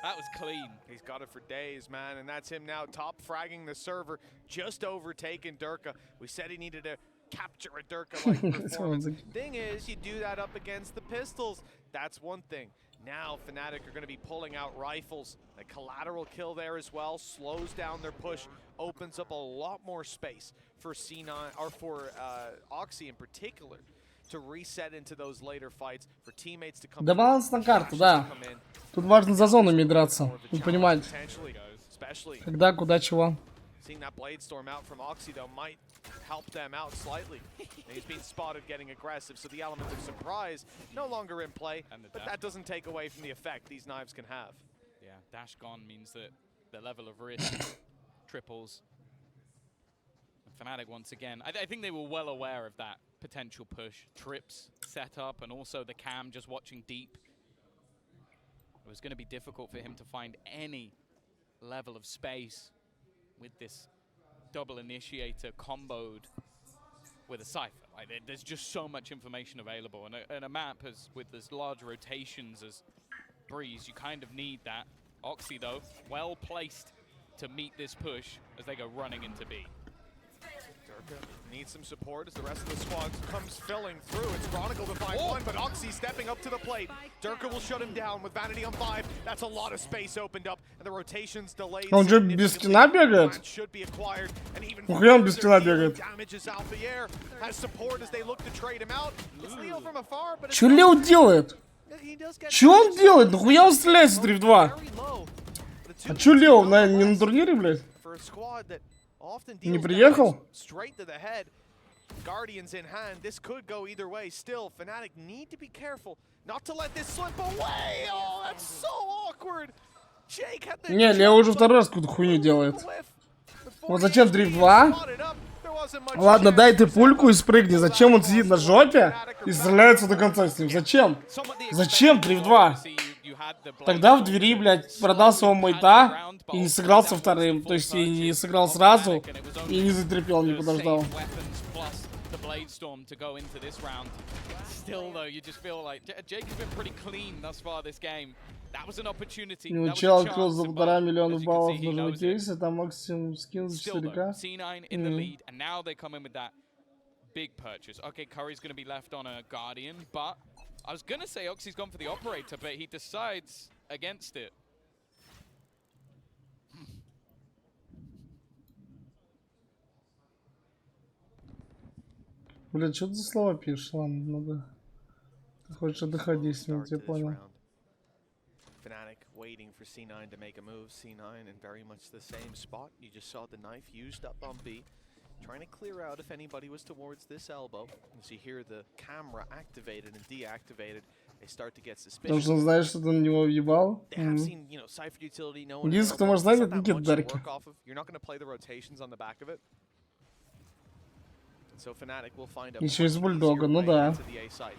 That was clean. He's got it for days, man, and that's him now top fragging the server, just overtaking Durka. We said he needed to capture a Durka-like performance. Thing is, you do that up against the pistols. That's one thing. Now FNATIC are going to be pulling out rifles. The collateral kill there as well slows down their push, opens up a lot more space for C9 or for Oxy in particular to reset into those later fights, for teammates to come. Да баланс на карту, да. Тут важно за зонами драться и понимать, когда, куда, чего. Seeing that blade storm out from Oxy though might help them out slightly. He's been spotted getting aggressive, so the element of surprise no longer in play, but that doesn't take away from the effect these knives can have. Yeah, dash gone means that the level of risk triples. And FNATIC once again, I think they were well aware of that potential push. Trips set up and also the cam just watching deep. It was going to be difficult for him to find any level of space with this double initiator comboed with a Cypher. Like, there's just so much information available, and a map with as large rotations as Breeze, you kind of need that Oxy, though, well placed to meet this push as they go running into B. Needs some support as the rest of the squad comes filling through. It's Chronicle to find one, but Oxy stepping up to the plate. Durka will shut him down with Vanity on 5. That's a lot of space opened up, and the rotations delayed. Он же без скина бегает. Нихуя он без скина бегает. Чё Лео делает? Чё он делает? Нахуя он стреляет с 3-2? А чё Лео, не на турнире, блядь? Не приехал? Guardians in hand. This could go either way. Still, FNATIC need to be careful not to let this slip away. Oh, that's so awkward. Jake had the Не, Лео уже второй раз какую-то хуйню делает. Вот зачем 3-2? Ладно, дай ты пульку и спрыгни. Зачем он сидит на жопе и стреляется до конца с ним? Зачем? Зачем 3-2? Тогда в двери, блядь, продал своего мейта и не сыграл со вторым. То есть и не сыграл сразу, и не затрепел, не подождал. Ну, чел открыл за 1,5 миллиона баллов на живой кейсе, там максимум скин за 4К. Big purchase. Okay, Curry's going to be left on a Guardian, but I was going to say Oxy's gone for the operator, but he decides against it. Блин, что ты за слова пишешь? Ладно, надо. Ты хочешь отдыхать 10 минут, я понял. FNATIC waiting for C9 to make a move. C9 in very much the same spot. You just saw the knife used up on B. Trying to clear out if anybody was towards this elbow. As you hear the camera activated and deactivated, they start to get suspicious. Потому что он знает, что ты на него въебал. Единственное, кто может знать, это Никита Дарки. Еще из бульдога, ну да.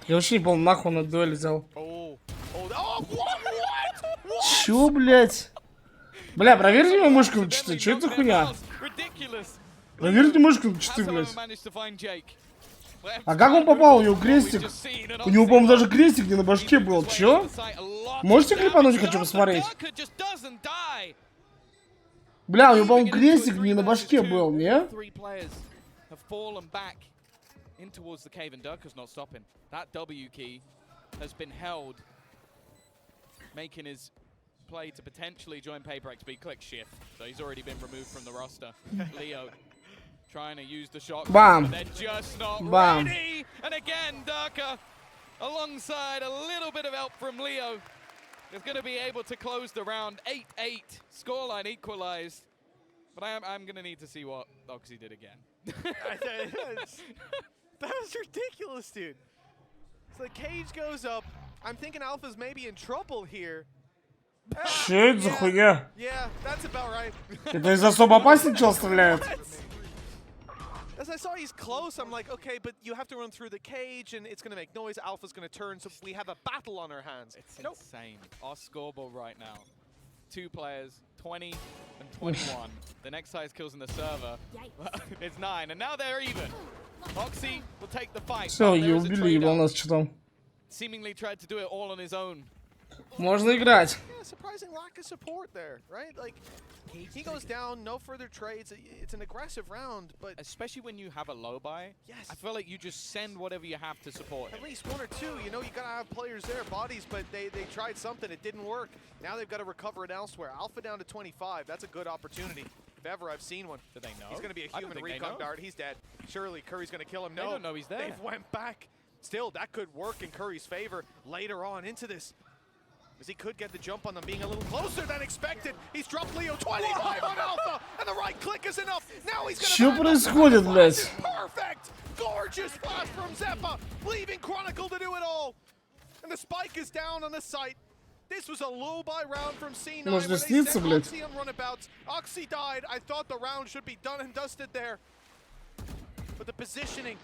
Я вообще не помню, нахуй на дуэль взял. Чё, блять? Бля, проверьте его мышку на 4, чё это хуйня? Проверьте мышку на 4, блять. А как он попал? У него крестик. У него, по-моему, даже крестик не на башке был. Чё? Можете клипануть, хочу посмотреть? Бля, у него, по-моему, крестик не на башке был, не? Play to potentially join Paper XP. Click shift. So he's already been removed from the roster. Leo trying to use the shot. Bam. But they're just not Bam. ready. And again, Darka, alongside a little bit of help from Leo, is going to be able to close the round. 8-8. Scoreline equalized. But I'm going to need to see what Oxy did again. That was ridiculous, dude. So the cage goes up. I'm thinking Alpha's maybe in trouble here. Что это за хуйня? Right. Это из особо опасный чел стреляет. As I saw he's close, I'm like, okay, but you have to run through the cage and it's going to make noise. Alpha's going to turn, so we have a battle on our hands. It's insane. Our scoreboard right now. 2 players, 20 and 21. The next highest kills in the server. It's 9, and now they're even. Oxy will take the fight. Все, ее убили, ебал нас что там. Seemingly tried to do it all on his own. Можно играть. Yeah, surprising lack of support there, right? Like, he goes down, no further trades. It's an aggressive round, but especially when you have a low buy, I feel like you just send whatever you have to support him. At least 1 or 2, you know, you gotta have players there, bodies, but they tried something, it didn't work. Now they've got to recover it elsewhere. Alpha down to 25, that's a good opportunity. If ever I've seen one. Do they know? He's gonna be a human recon dart, he's dead. Surely Curry's gonna kill him. No, they don't know he's there. They've went back. Still, that could work in Curry's favor later on into this. As he could get the jump on them, being a little closer than expected. He's dropped Leo 25 on Alpha, and the right click is enough. Now he's gonna. Что происходит, блядь? Perfect, gorgeous flash from Zeppa, leaving Chronicle to do it all. And the spike is down on the site. This was a low buy round from C9. Можно сниться, блядь. Oxy died. I thought the round should be done and dusted there. But the positioning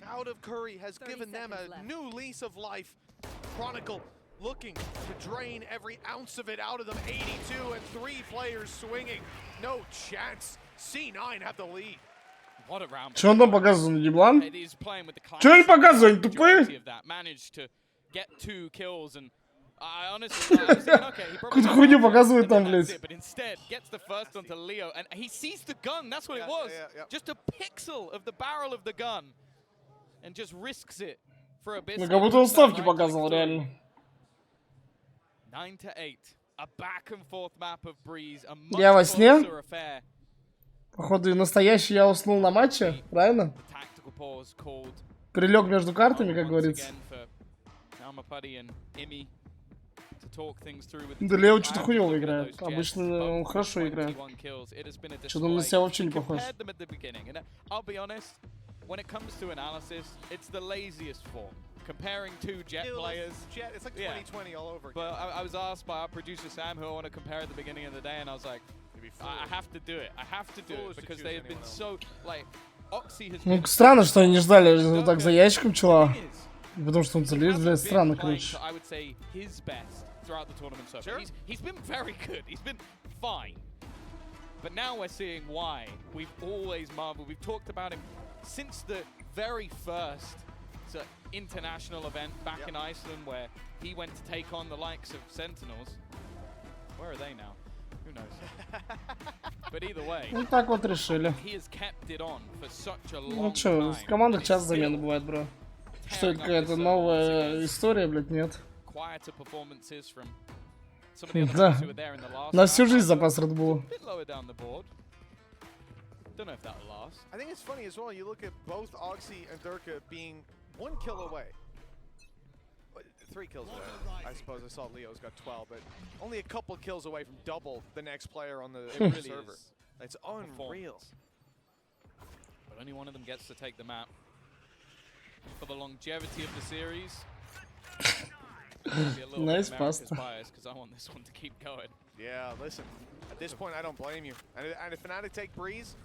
out of Curry has given them a new lease of life. Chronicle looking to drain every ounce of it out of them. 82 and 3 players swinging. No chance. C9 have the lead. What a round. Что он там показывает, еблан? Что они показывают, тупые? Managed to get 2 kills and I honestly, I was thinking, okay, he probably Какую-то хуйню показывает там, блядь. but instead gets the first onto Leo, and he sees the gun. That's what it was. Just a pixel of the barrel of the gun, and just risks it for a bit. Ну, как будто он ставки показывал, реально. 9-8. A back and forth map of Breeze. A Я во much сне? closer affair. Походу, настоящий я уснул на матче, правильно? Tactical pause called. Прилег между картами, как говорится. Да Лео что-то хуёво играет. Обычно он хорошо играет. Что-то он на себя вообще не похож. When it comes to analysis, it's the laziest form. Comparing two Jet players. Jet, it's like 2020 all over again. But I was asked by our producer Sam who I want to compare at the beginning of the day, and I was like, I have to do it. I have to do it because they have been so like. Ну, странно, что они не ждали вот так за ящиком чела. Потому что он залез, блядь, странно, короче. He's been very good. He's been fine. But now we're seeing why. We've always marveled. We've talked about him since the very first international event back in Iceland where he went to take on the likes of Sentinels. Where are they now? Who knows? But either way, ну так вот решили. Ну чё, в командах часто замена бывает, бро. Что это какая-то новая история, блядь, нет? Да. На всю жизнь запас Red Bull. I think it's funny as well. You look at both Oxy and Durka being 1 kill away. 3 kills away. I suppose I saw Leo's got 12, but only a couple kills away from double the next player on the server. It's unreal. But only one of them gets to take the map. For the longevity of the series. Nice pasta. Because I want this one to keep going. Yeah, listen. At this point, I don't blame you. And if Fnatic take Breeze,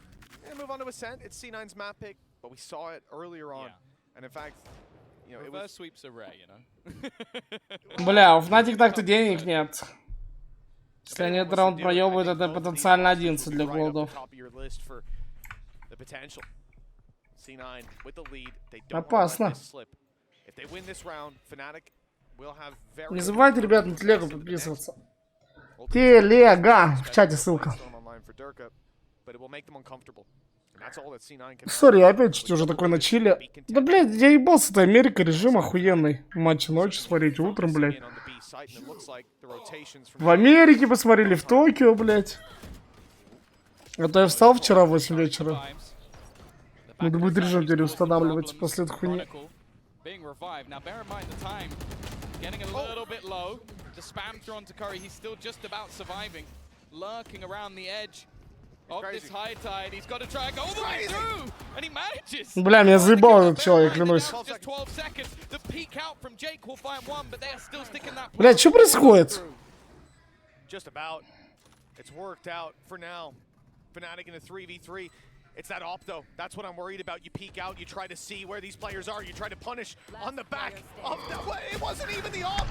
and move on to Ascent, it's C9's map pick, but we saw it earlier on. And in fact, you know, reverse sweeps are rare, you know. Бля, у Fnatic так-то денег нет. Если они этот раунд проебывают, это потенциально 11 для голдов. Опасно. Не забывайте, ребят, на телегу подписываться. Телега! В чате ссылка. Сори, я опять чуть уже такой на чиле. Да, блядь, я ебался, это Америка, режим охуенный. Матчи ночью смотрите, утром, блядь. В Америке посмотрели, в Токио, блядь. А то я встал вчера в 8 вечера. Надо будет режим теперь устанавливать после этой хуйни. Бля, меня заебал этот человек, клянусь. Бля, что происходит? It's that op though. That's what I'm worried about. You peek out, you try to see where these players are, you try to punish on the back of that. It wasn't even the op.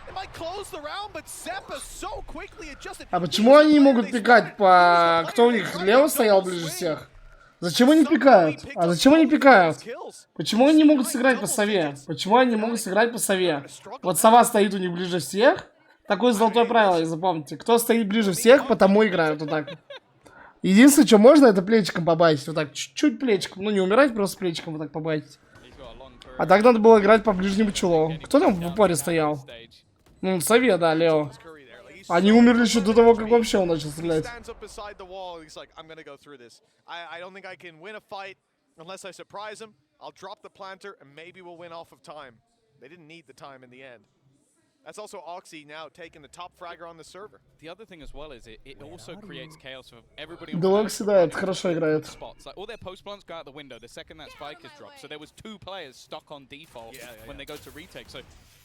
It might close the round, but Seppa so quickly adjusted. А почему они не могут пикать по... Кто у них? Лео стоял ближе всех? Зачем они пикают? А зачем они пикают? Почему они не могут сыграть по сове? Почему они не могут сыграть по сове? Вот сова стоит у них ближе всех. Такое золотое правило, запомните. Кто стоит ближе всех, потому играют вот так. Единственное, что можно, это плечиком побайтить. Вот так, чуть-чуть плечиком. Ну, не умирать, просто плечиком вот так побайтить. А так надо было играть по ближнему челу. Кто там в упоре стоял? Ну, сове, да, Лео. Они умерли еще до того, как вообще он начал стрелять. That's also Oxy now taking the top fragger on the server. The other thing as well is it also creates chaos for everybody. Да, Oxy, да, это хорошо играет. Like all their post plants go out the window the second that spike is dropped. So there was 2 players stuck on default when they go to retake. So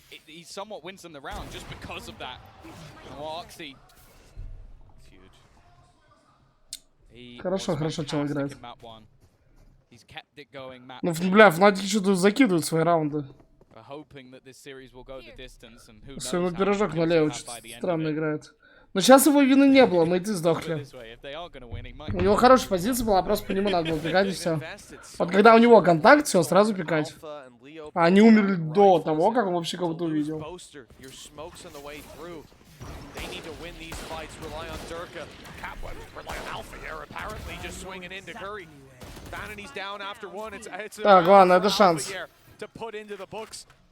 he somewhat wins them the round just because of that. Oh, Oxy. It's huge. Хорошо, хорошо, чел играет. Ну, бля, Fnatic что-то закидывают свои раунды. Особенно пирожок на Лео, что-то странно играет. Но сейчас его вины не было, мы и ты сдохли. У него хорошая позиция была, просто по нему надо было пикать и все. Вот когда у него контакт, все, сразу пикать. А они умерли до того, как он вообще кого-то увидел. Так, главное, это шанс.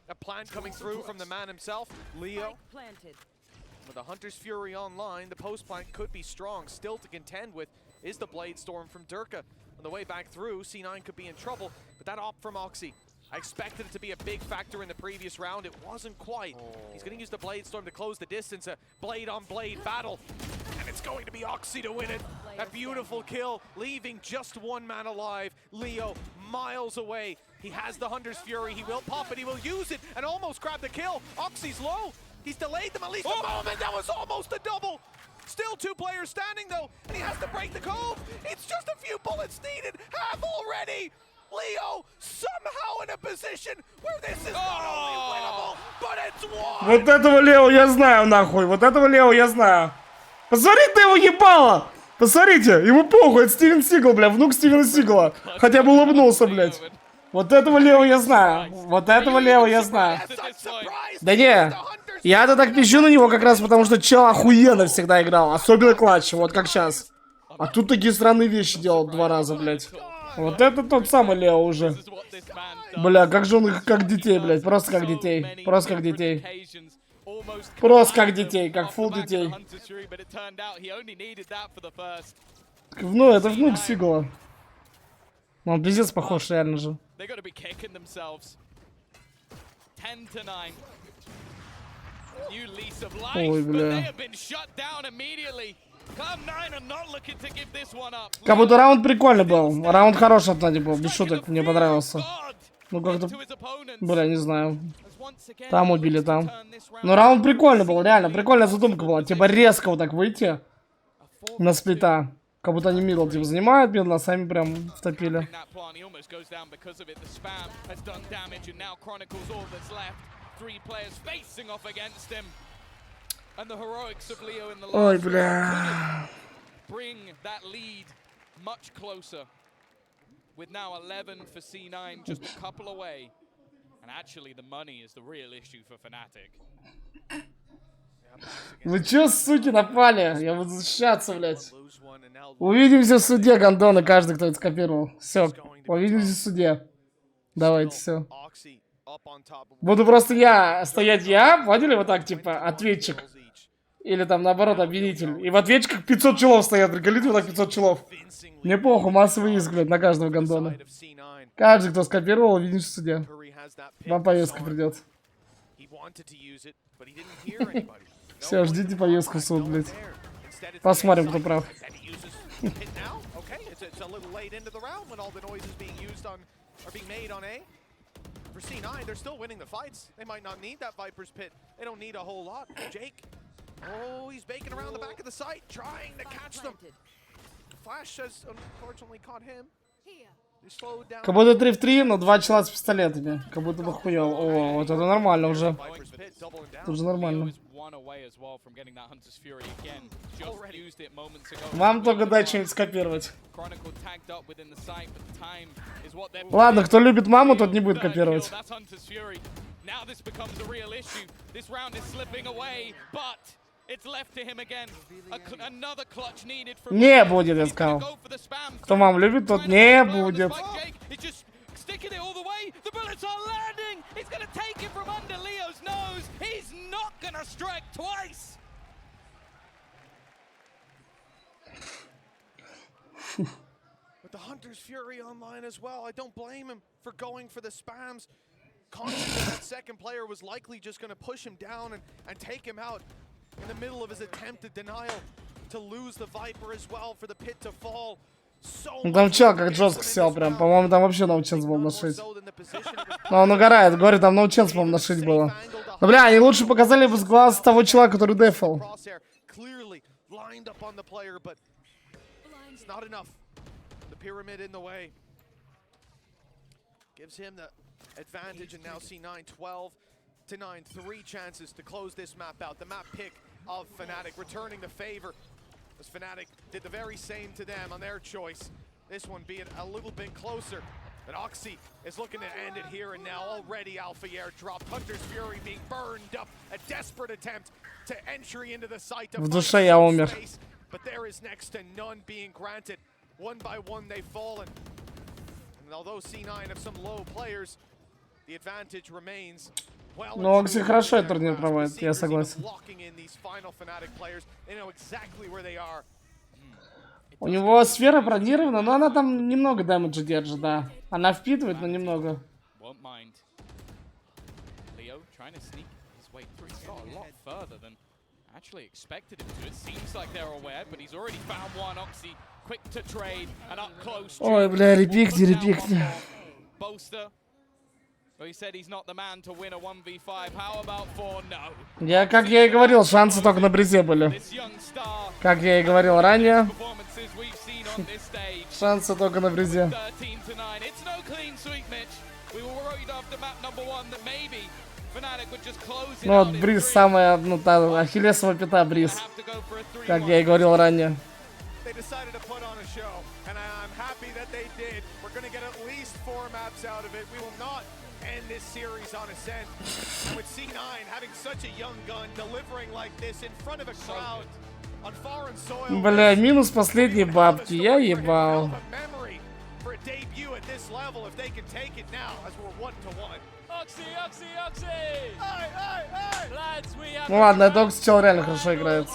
A plan coming through from the man himself, Leo. With the Hunter's Fury online, the post plant could be strong. Still to contend with is the Blade Storm from Durka. On the way back through, C9 could be in trouble, but that op from Oxy, I expected it to be a big factor in the previous round. It wasn't quite. He's going to use the Blade Storm to close the distance. A blade on blade battle. And it's going to be Oxy to win it. A beautiful kill, leaving just one man alive. Leo miles away. He has the Hunter's Fury. He will pop it. He will use it and almost grab the kill. Oxy's low. He's delayed them at least a moment. That was almost a double. Still two players standing though, and he has to break the cove. It's just a few bullets needed. Half already. Leo somehow in a position where this is not only winnable, but it's won. Вот этого Лео я знаю, нахуй. Вот этого Лео я знаю. Посмотрите, его ебало. Посмотрите, ему похуй. Это Стивен Сигал, бля, внук Стивена Сигала. Хотя бы улыбнулся, блядь. Вот этого Лео я знаю. Вот этого Лео я знаю. Да не, я-то так пищу на него как раз потому, что чел охуенно всегда играл. Особенно клатч, вот как сейчас. А тут такие странные вещи делал 2 раза, блядь. Вот это тот самый Лео уже. Бля, как же он их как детей, блядь. Просто как детей. Просто как детей. Просто как детей, как фул детей. Ну, это внук Сигала. Он пиздец похож, реально же. Ой, бля. Как будто раунд прикольный был. Раунд хороший от Нади был, без шуток, мне понравился. Ну как-то, бля, не знаю. Там убили, там. Но раунд прикольный был, реально, прикольная задумка была. Типа резко вот так выйти на сплита. Как будто они мидл типа занимают, медленно, сами прям втопили. Ой, бля. With now 11 for C9, just a couple away. And actually the money is the real issue for FNATIC. Вы чё, суки, напали? Я буду защищаться, блядь. Увидимся в суде, гандоны, каждый, кто это скопировал. Все, увидимся в суде. Давайте, все. Буду просто стоять поняли, вот так, типа, ответчик. Или там, наоборот, обвинитель. И в ответчиках 500 челов стоят, приколите, вот так 500 челов. Мне похуй, массовый иск, блядь, на каждого гандона. Каждый, кто скопировал, увидимся в суде. Вам повестка придет. Все, ждите повестку в суд, блядь. Посмотрим, кто прав. For C9, they're still winning the fights. They might not need that Viper's Pit. They don't need a whole lot. Jake, oh, he's baking around the back of the site, trying to catch them. Flash has unfortunately caught him. Как будто 3 в 3, но 2 чела с пистолетами. Как будто бы хуёво. О, вот это нормально уже. Тут же нормально. Вам только дай что-нибудь скопировать. Ладно, кто любит маму, тот не будет копировать. Не будет, я сказал. Кто маму любит, тот не будет. With the Hunter's Fury online as well, I don't blame him for going for the spams. Conscious that second player was likely just going to push him down and take him out in the middle of his attempted denial to lose the Viper as well for the pit to fall. Там чел как жестко сел прям. По-моему, там вообще ноученс был нашить. Но он угорает. Говорит, там ноученс, по-моему, нашить было. Но, бля, они лучше показали бы с глаз того чела, который дефал. Advantage, and now C9 12 to 9, 3 chances to close this map out. The map pick of FNATIC, returning the favor. As FNATIC did the very same to them on their choice. This one being a little bit closer. But Oxy is looking to end it here and now. Already Alpha Air dropped. Hunter's Fury being burned up. A desperate attempt to entry into the site of space. But there is next to none being granted. One by one they've fallen. And although C9 have some low players, the advantage remains. Ну, Окси хорошо этот турнир проводит, я согласен. У него сфера бронирована, но она там немного дэмэджа держит, да. Она впитывает, но немного. Ой, бля, репикни, репикни. Как я и говорил, шансы только на бризе были. Как я и говорил ранее, шансы только на бризе. Ну вот бриз самая, ну та ахиллесова пята бриз. Как я и говорил ранее. End this series on ascent. And with C9 having such a young gun delivering like this in front of a crowd on foreign soil. Бля, минус последней бабки, я ебал. Ну ладно, это Окси чел реально хорошо играет.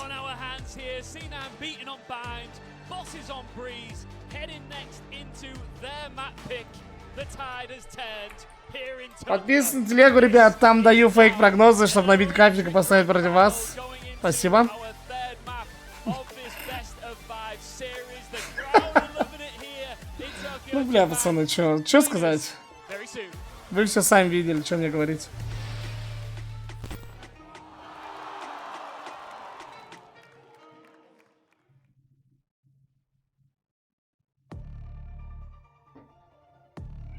Подписывайтесь на телегу, ребят, там даю фейк-прогнозы, чтобы набить кафик и поставить против вас. Спасибо. Ну, бля, пацаны, чё сказать? Вы все сами видели, что мне говорить.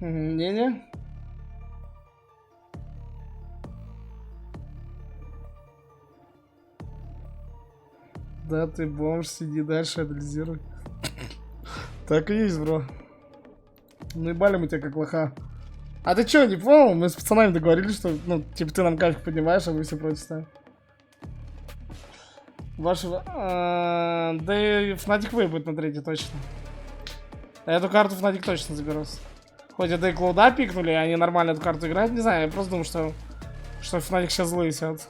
Не-не. Да, ты бомж, сиди дальше, анализируй. Так и есть, бро. Наебали мы тебя как лоха. А ты чё, не понял? Мы с пацанами договорились, что, ну, типа, ты нам кафик поднимаешь, а мы все против ставим. Вашего... да и FNATIC вы будет на третьей точно. А эту карту FNATIC точно заберусь. Хоть это и CLOUD9 пикнули, они нормально эту карту играют, не знаю, я просто думаю, что FNATIC сейчас злые сядут.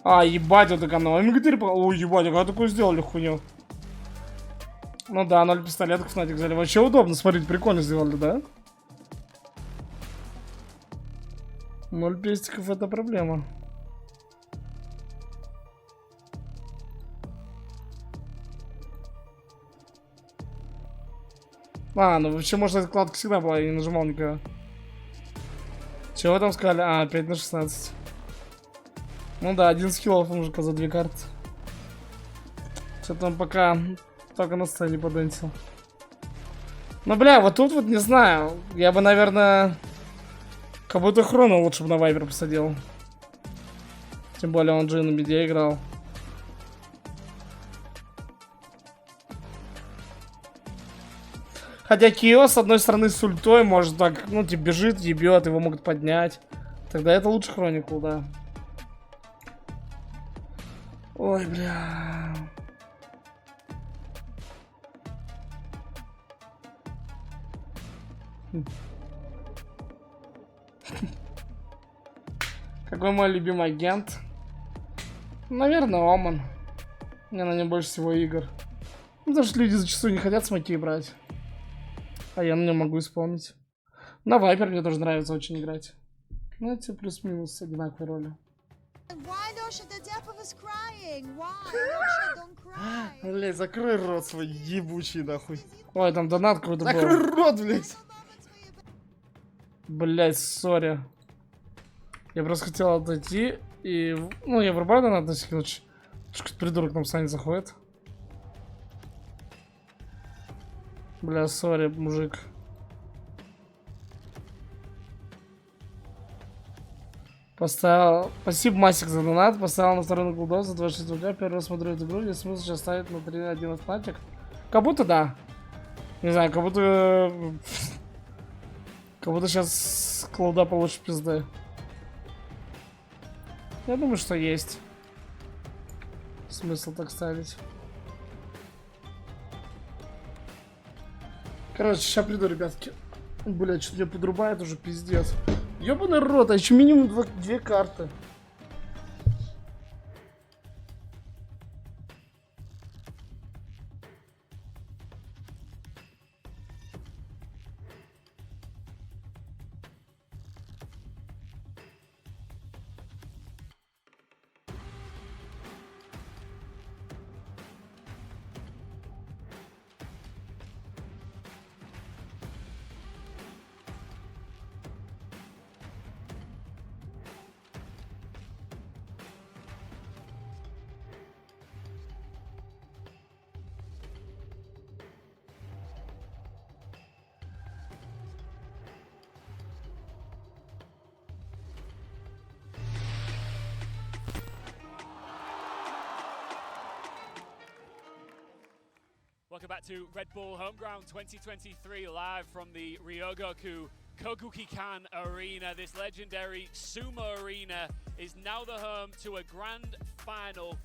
А, ебать, это канал. МГ4, ой, ебать, а как такое сделали хуйню? Ну да, 0 пистолетов FNATIC взяли. Вообще удобно, смотрите, прикольно сделали, да? 0 пестиков это проблема. А, ну вообще, может, эта кладка всегда была, я не нажимал никогда. Чего там сказали? А, 5 на 16. Ну да, 11 киллов мужика за 2 карты. Что-то он пока только на сцене подентил. Ну, бля, вот тут вот не знаю. Я бы, наверное, как будто Хрону лучше бы на Вайпер посадил. Тем более он же на миде играл. Хотя Кио, с одной стороны, с ультой может так, ну, типа, бежит, ебет, его могут поднять. Тогда это лучше Хроникл, да. Ой, бля. Какой мой любимый агент? Наверное, Оман. Мне на нем больше всего игр. Ну, потому что люди зачастую не хотят смоки брать. А я на нем могу исполнить. На Вайпер мне тоже нравится очень играть. Ну, эти плюс-минус одинаковые роли. Блять, закрой рот свой ебучий, нахуй. Ой, там донат какой-то был. Закрой рот, блять. Блять, сори. Я просто хотел отойти и... Ну, я врубаю донат на всякий случай. Что-то придурок нам сами заходит. Бля, сори, мужик. Поставил... Спасибо, Масик, за донат. Поставил на сторону Голдов за 26 рубля. Первый раз смотрю эту игру. Есть смысл сейчас ставить на 3-1 FNATIC? Как будто да. Не знаю, как будто... Как будто сейчас Клауда получше пизды. Я думаю, что есть смысл так ставить. Короче, сейчас приду, ребятки. Блять, что-то меня подрубает уже, пиздец. Ёбаный рот, а еще минимум 2 карты. Welcome back to Red Bull Homeground 2023, live from the Ryogoku Kokukikan Arena. This legendary sumo arena is now the home to a grand final.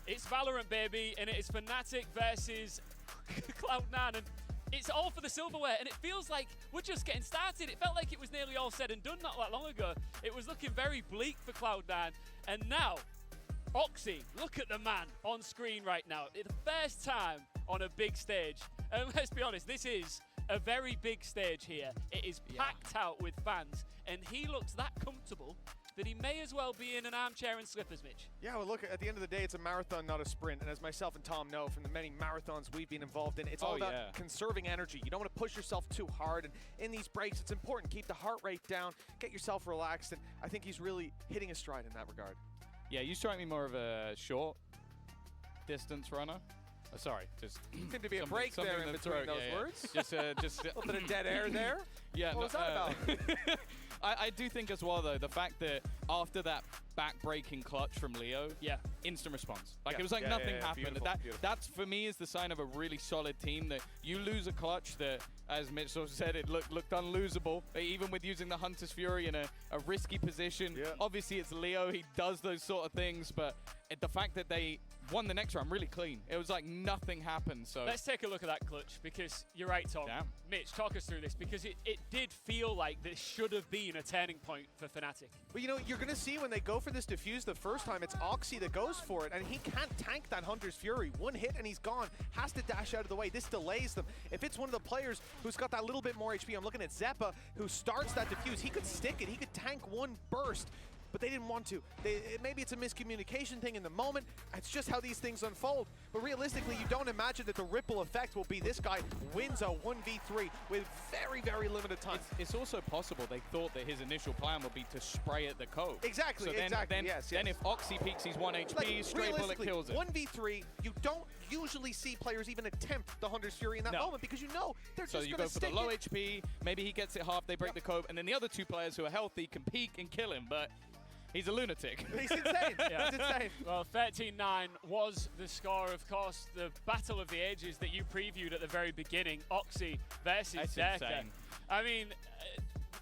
It's Valorant, baby, and it is FNATIC versus Cloud9, and it's all for the silverware, and it feels like we're just getting started. It felt like it was nearly all said and done not that long ago. It was looking very bleak for Cloud9, and now, Oxy, look at the man on screen right now. It's the first time on a big stage. And let's be honest, this is a very big stage here. It is packed out with fans, and he looks that comfortable that he may as well be in an armchair and slippers, Mitch. Yeah, well, look, at the end of the day, it's a marathon, not a sprint. And as myself and Tom know from the many marathons we've been involved in, it's all about conserving energy. You don't want to push yourself too hard. And in these breaks, it's important. Keep the heart rate down, get yourself relaxed. And I think he's really hitting a stride in that regard. Yeah, you strike me more of a short distance runner. Sorry, just seemed to be a break there in between those words. Just a little bit of dead air there. Yeah, what was that about? I do think as well, though, the fact that after that back-breaking clutch from Leo, instant response. Like it was like nothing happened. Beautiful. That's for me is the sign of a really solid team. That you lose a clutch that, as Mitch sort of said, it looked unlosable. Even with using the Hunter's Fury in a risky position. Yeah. Obviously, it's Leo. He does those sort of things, but the fact that they won the next round really clean. It was like nothing happened. So let's take a look at that clutch, because you're right, Tom. Damn. Mitch, talk us through this, because it did feel like this should have been a turning point for FNATIC. But you know, you're going to see when they go for this defuse the first time, it's Oxy that goes for it, and he can't tank that Hunter's Fury. One hit and he's gone. Has to dash out of the way. This delays them. If it's one of the players who's got that little bit more HP, I'm looking at Zeppa, who starts that defuse. He could stick it. He could tank one burst. But they didn't want to. Maybe it's a miscommunication thing in the moment. It's just how these things unfold. But realistically, you don't imagine that the ripple effect will be this guy wins a 1v3 with very, very limited time. It's also possible they thought that his initial plan would be to spray at the cove. Exactly, so exactly. Then if Oxy peaks his 1 HP, like, straight bullet kills it. 1v3, you don't usually see players even attempt the Hunter's Fury in that moment, because you know they're just going to stick it. So you go for the low HP, maybe he gets it half, they break the cove, and then the other two players who are healthy can peek and kill him, but he's a lunatic. He's insane. He's insane. Well, 13-9 was the score. Of course, the battle of the ages that you previewed at the very beginning, Oxy versus Derka. I mean,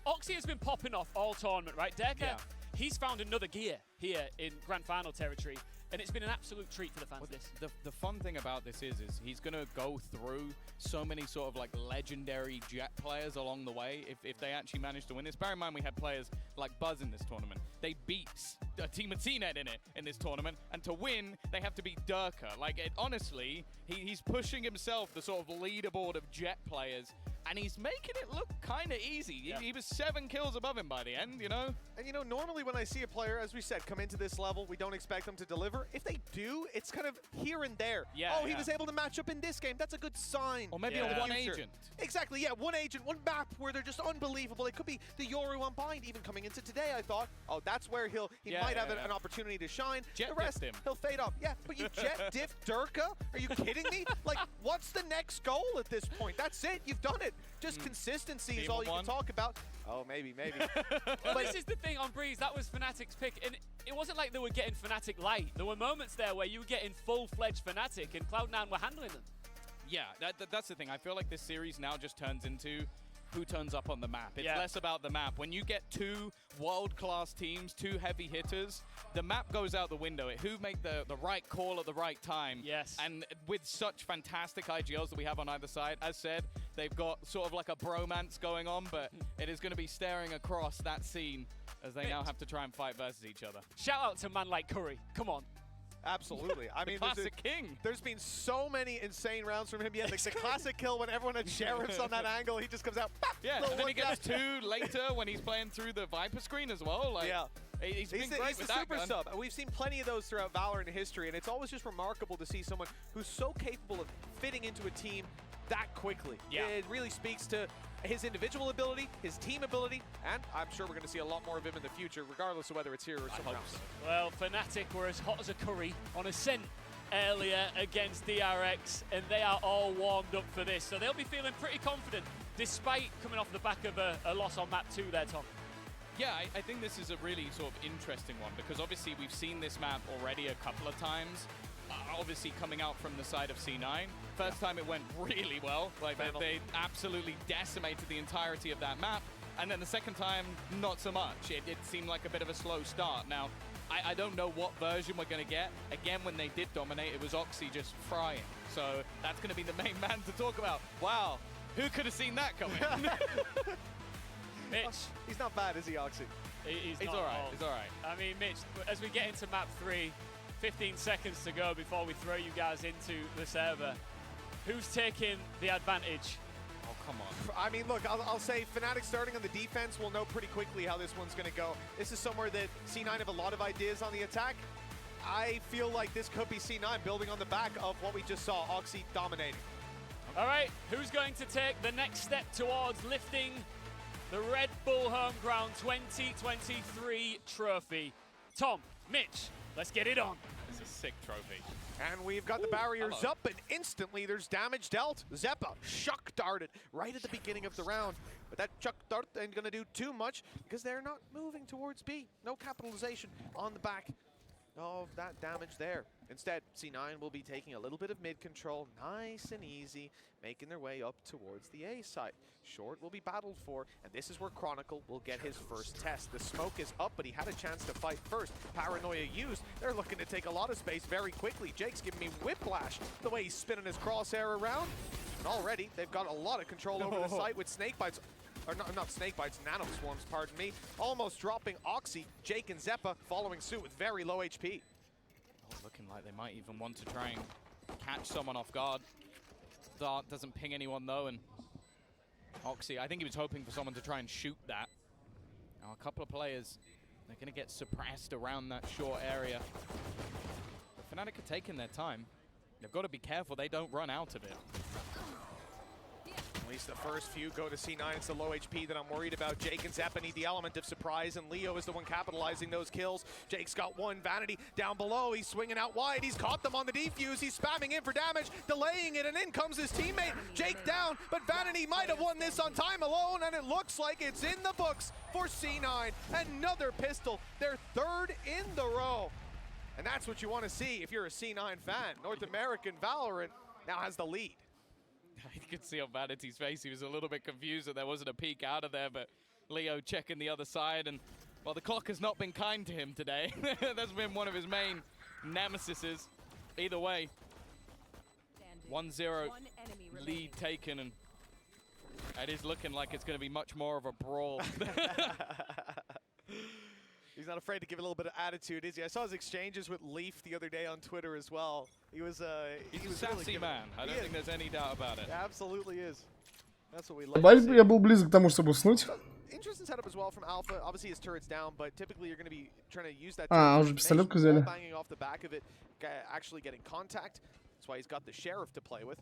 Oxy has been popping off all tournament, right? Derka, he's found another gear here in Grand Final territory. And it's been an absolute treat for the fans. The fun thing about this is he's going to go through so many sort of like legendary Jet players along the way if they actually manage to win this. Bear in mind we had players like Buzz in this tournament. They beat a team of TNET in this tournament, and to win they have to beat Derka. Like honestly, he's pushing himself the sort of leaderboard of Jet players, and he's making it look kind of easy. Yeah. He was 7 kills above him by the end, you know? And you know, normally when I see a player, as we said, come into this level, we don't expect them to deliver. If they do, it's kind of here and there. He was able to match up in this game. That's a good sign. Or maybe on one agent. Exactly, one agent, one map where they're just unbelievable. It could be the Yoru Unbind even coming into today, I thought. Oh, that's where he might have an opportunity to shine. Jet the rest, him. He'll fade off. Yeah, but you jet diff Derka? Are you kidding me? Like, what's the next goal at this point? That's it. You've done it. Just consistency is all you can talk about. Oh, maybe. Well, this is the thing on Breeze. That was FNATIC's pick. And it wasn't like they were getting FNATIC light. There were moments there where you were getting full-fledged FNATIC, and Cloud9 were handling them. Yeah, that's the thing. I feel like this series now just turns into who turns up on the map. It's less about the map. When you get two world-class teams, two heavy hitters, the map goes out the window. Who make the right call at the right time. Yes. And with such fantastic IGLs that we have on either side, as said, they've got sort of like a bromance going on, but it is going to be staring across that scene as they now have to try and fight versus each other. Shout out to a man like Curry. Come on. Absolutely. I mean, classic king. There's been so many insane rounds from him. Yeah, the classic kill when everyone had sheriffs on that angle, he just comes out. Yeah, and then he gets two later when he's playing through the Viper screen as well. Like, yeah. He's been great with the that super gun. sub. We've seen plenty of those throughout Valorant history, and it's always just remarkable to see someone who's so capable of fitting into a team that quickly. Yeah. It really speaks to his individual ability, his team ability, and I'm sure we're going to see a lot more of him in the future, regardless of whether it's here or somewhere else. Well, FNATIC were as hot as a curry on Ascent earlier against DRX, and they are all warmed up for this. So they'll be feeling pretty confident, despite coming off the back of a loss on map 2 there, Tom. Yeah, I think this is a really sort of interesting one, because obviously we've seen this map already a couple of times. Obviously coming out from the side of C9. First time it went really well. Like they absolutely decimated the entirety of that map. And then the second time, not so much. It seemed like a bit of a slow start. Now, I don't know what version we're going to get. Again, when they did dominate, it was Oxy just frying. So that's going to be the main man to talk about. Wow, who could have seen that coming? Mitch. He's not bad, is he, Oxy? He's all right. He's all right. I mean, Mitch, as we get into map 3, 15 seconds to go before we throw you guys into the server. Who's taking the advantage? Oh, come on. I mean, look, I'll say FNATIC starting on the defense. We'll know pretty quickly how this one's going to go. This is somewhere that C9 have a lot of ideas on the attack. I feel like this could be C9 building on the back of what we just saw, Oxy dominating. All right, who's going to take the next step towards lifting the Red Bull Home Ground 2023 trophy? Tom, Mitch, let's get it on. It's a sick trophy. And we've got the barriers up, and instantly there's damage dealt. Xeppaa chuck darted right at the beginning of the round. But that chuck dart ain't going to do too much because they're not moving towards B. No capitalization on the back of that damage there. Instead, C9 will be taking a little bit of mid control, nice and easy, making their way up towards the A side. Short will be battled for, and this is where Chronicle will get his first test. The smoke is up, but he had a chance to fight first. Paranoia used. They're looking to take a lot of space very quickly. Jake's giving me whiplash the way he's spinning his crosshair around. And already, they've got a lot of control over the site with snake bites. Or not snake bites, nano swarms, pardon me. Almost dropping Oxy, Jake and Xeppaa following suit with very low HP. Looking like they might even want to try and catch someone off guard. Dart doesn't ping anyone though, and Oxy, I think he was hoping for someone to try and shoot that. Now a couple of players, they're going to get suppressed around that short area. But FNATIC are taking their time. They've got to be careful they don't run out of it. At least the first few go to C9. It's the low HP that I'm worried about. Jake and Xeppaa need the element of surprise, and Leo is the one capitalizing those kills. Jake's got one Vanity down below. He's swinging out wide. He's caught them on the defuse. He's spamming in for damage, delaying it, and in comes his teammate. Jake down, but Vanity might have won this on time alone, and it looks like it's in the books for C9. Another pistol, their third in the row. And that's what you want to see if you're a C9 fan. North American Valorant now has the lead. You could see on Vanity's face, he was a little bit confused that there wasn't a peek out of there, but Leo checking the other side, and well, the clock has not been kind to him today. That's been one of his main nemesises. Either way, 1-0 lead taken, and it is looking like it's going to be much more of a brawl. He's not afraid to give a little bit of attitude, is he? I saw his exchanges with Leaf the other day on Twitter as well. He's a sassy man. I don't think there's any doubt about it. Yeah, absolutely is. That's what we like. Я был близок к тому, чтобы уснуть. Interesting setup as well from Alpha. Obviously his turret's down, but typically you're going to be trying to use that. Уже пистолетку взяли. Banging off the back of it, actually getting contact. That's why he's got the Sheriff to play with.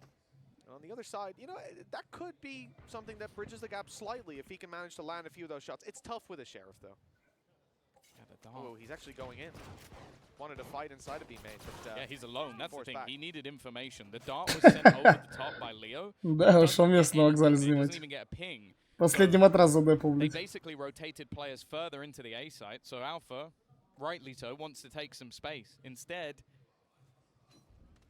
And on the other side, you know, that could be something that bridges the gap slightly if he can manage to land a few of those shots. It's tough with a Sheriff, though. Yeah, Oh, he's actually going in. Wanted to fight inside of B-main, but yeah, he's alone. That's the thing. back. He needed information. The dart was sent over the top by Leo. Да, ушел место на вокзале He doesn't занимать. even get a ping. Последний матрас задепал, They блядь. basically rotated players further into the A site, so Alpha, rightly so, wants to take some space. Instead,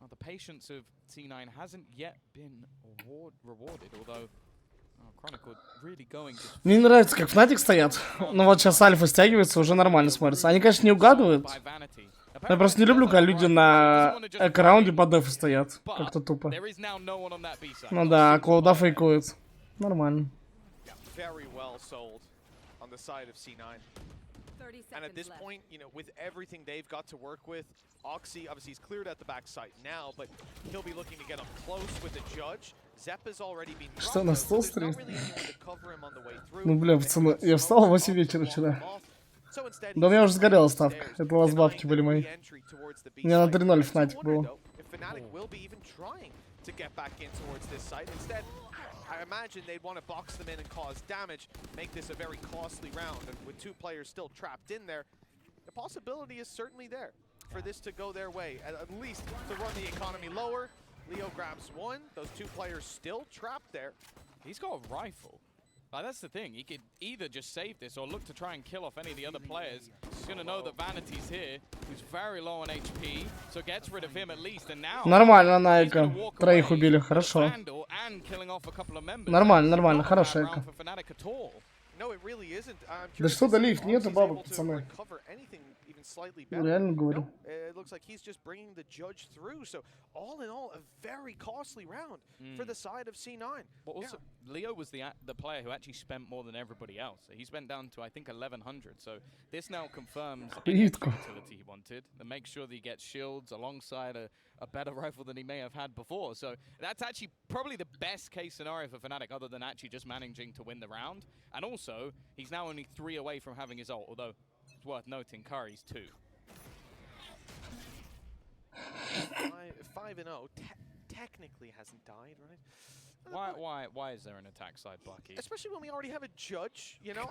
well, the patience of C9 hasn't yet been rewarded, although Chronicle really going to... Мне не нравится, как FNATIC стоят. Ну вот сейчас Альфа стягивается, уже нормально смотрится. Они, конечно, не угадывают. Я просто не люблю, когда люди на эк-раунде по дефу стоят. Как-то тупо. Ну да, а Клоуда фейкует. Нормально. Very well sold on the side of C9. 30 And at this seconds left. point, you know, with everything they've got to work with, Oxy, obviously he's cleared at the back site now, but he'll be looking to get up close with the judge. Zep has already been Что, на стол so there's not стримит? really anyone to cover him on the way through. Ну бля, пацаны, я встал в 8 вечера вчера. Да у меня уже сгорела ставка. Это у вас бабки были мои. У меня на 3-0 FNATIC было. I imagine they'd want to box them in and cause damage, make this a very costly round. And with two players still trapped in there, the possibility is certainly there for this to go their way. At least to run the economy lower. Leo grabs one. Those two players still trapped there. He's got a rifle. That's the thing. He could either just save this or look to try and kill off any of the other players. He's going to know that Vanity's here, who's very low on HP, so gets rid of him at least. And now Нормально, Найка. Троих убили, хорошо. Нормально, нормально, хорошая эко. Да что да лифт, нету бабок, пацаны. Реально говорю. It looks like he's just bringing the judge through. So all in all, a very costly round for the side of C9. But also, Leo was the player who actually spent more than everybody else. He spent down to, I think, 1,100. So this now confirms the utility he wanted. And make sure that he gets shields alongside a better rifle than he may have had before. So that's actually probably the best case scenario for FNATIC, other than actually just managing to win the round. And also, he's now only 3 away from having his ult, although it's worth noting Curry's 2. 5-0 technically hasn't died, right? Why is there an attack side, Bucky? Especially when we already have a judge, you know.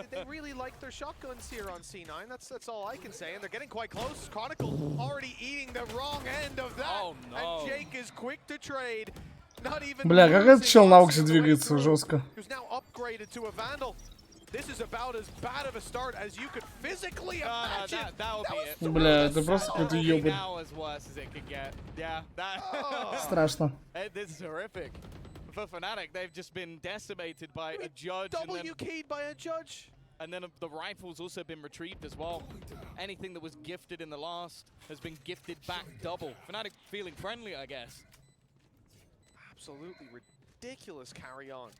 They really like their shotguns here on C9. That's all I can say. And they're getting quite close. Chronicle already eating the wrong end of that. Oh no! And Jake is quick to trade. Not even. Бля, как этот чел на Оксе двигается жестко. Who's now upgraded to a Vandal. This is about as bad of a start as you could physically imagine. That'll be it. Бля, это просто какой-то ёбарь. Страшно. This is horrific. For FNATIC, they've just been decimated by a judge. WK'd by a judge. And then the rifle's also been retrieved as well. Anything that was gifted in the last has been gifted back double. FNATIC feeling friendly, I guess. Absolutely ridiculous carry on.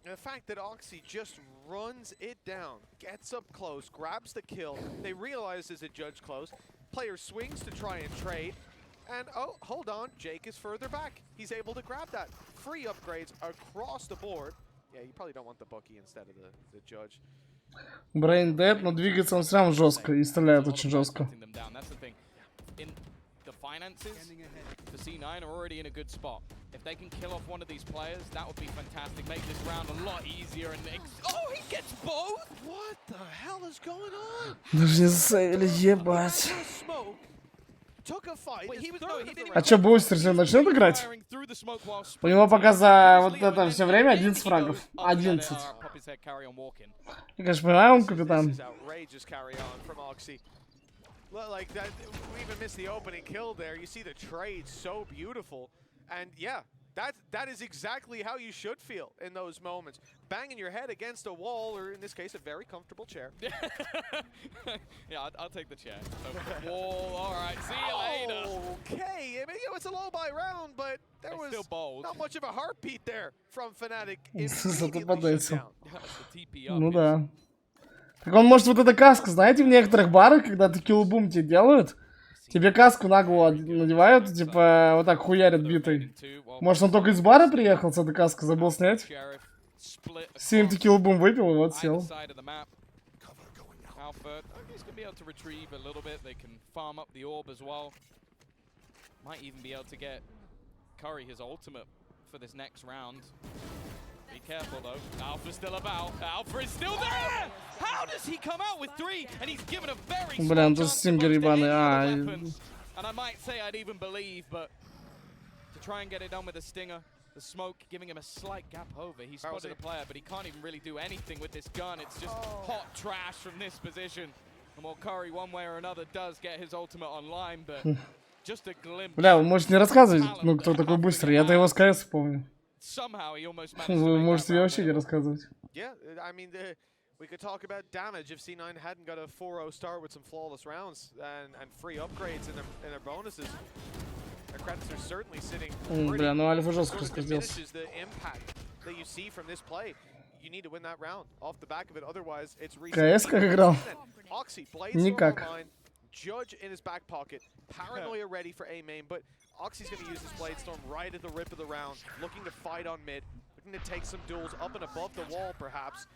And the fact that Oxy just runs it down, gets up close, grabs the kill. They realize there's a judge close. Player swings to try and trade. And oh, hold on, Jake is further back. He's able to grab that. Free upgrades across the board. Yeah, you probably don't want the Bucky instead of the judge. Brain dead, но двигается он все равно жестко и стреляет очень жестко. Finances for C9 are already in a good spot. If they can kill off one of these players, that would be fantastic. Make this round a lot easier. And oh, he gets both! What the hell is going on? Даже не засейвили, ебать. Took a fight. А чё, Бустер сегодня начнет играть? У него пока за вот это все время 11 фрагов. 11. Я, конечно, понимаю, он капитан. Like that, we even missed the opening kill there. You see the trade so beautiful, and yeah, that is exactly how you should feel in those moments. Banging your head against a wall, or in this case, a very comfortable chair. Yeah, I'll take the chair. So, wall. All right, see you later. Okay, I mean, you know, it's a low-buy round, but there was not much of a heartbeat there from FNATIC. Ну да. Так он может вот эта каска, знаете, в некоторых барах, когда ты киллбум тебе делают, тебе каску на голову надевают, типа вот так хуярят битой. Может он только из бара приехал с этой каской, забыл снять? 7 киллбум выпил и вот сел. careful though. Alpha's still about. Alpha is still there. How does he come out with 3? And he's given a very small chance to most any other weapons. And I might say I'd even believe, but to try and get it done with a stinger, the smoke giving him a slight gap over. He spotted a player, but he can't even really do anything with this gun. It's just hot trash from this position. And while Curry, one way or another, does get his ultimate online, but just a glimpse. Бля, вы можете не рассказывать, ну кто такой быстрый. Я-то его с КС помню. Вы можете вообще не рассказывать. Yeah, I mean, we could talk about damage if C9 hadn't got a 4-0 start with some flawless rounds and free upgrades in their bonuses. Their credits are certainly sitting Бля, ну Альфа жестко раскрутился. The impact that you see from this play. You need to win that round off the back of it, otherwise it's КС как играл? Никак. Judge in his back pocket, paranoia ready for A main, but Oxy's going to use his Blade Storm right at the rip of the round, looking to fight on mid, looking to take some duels up and above the wall perhaps,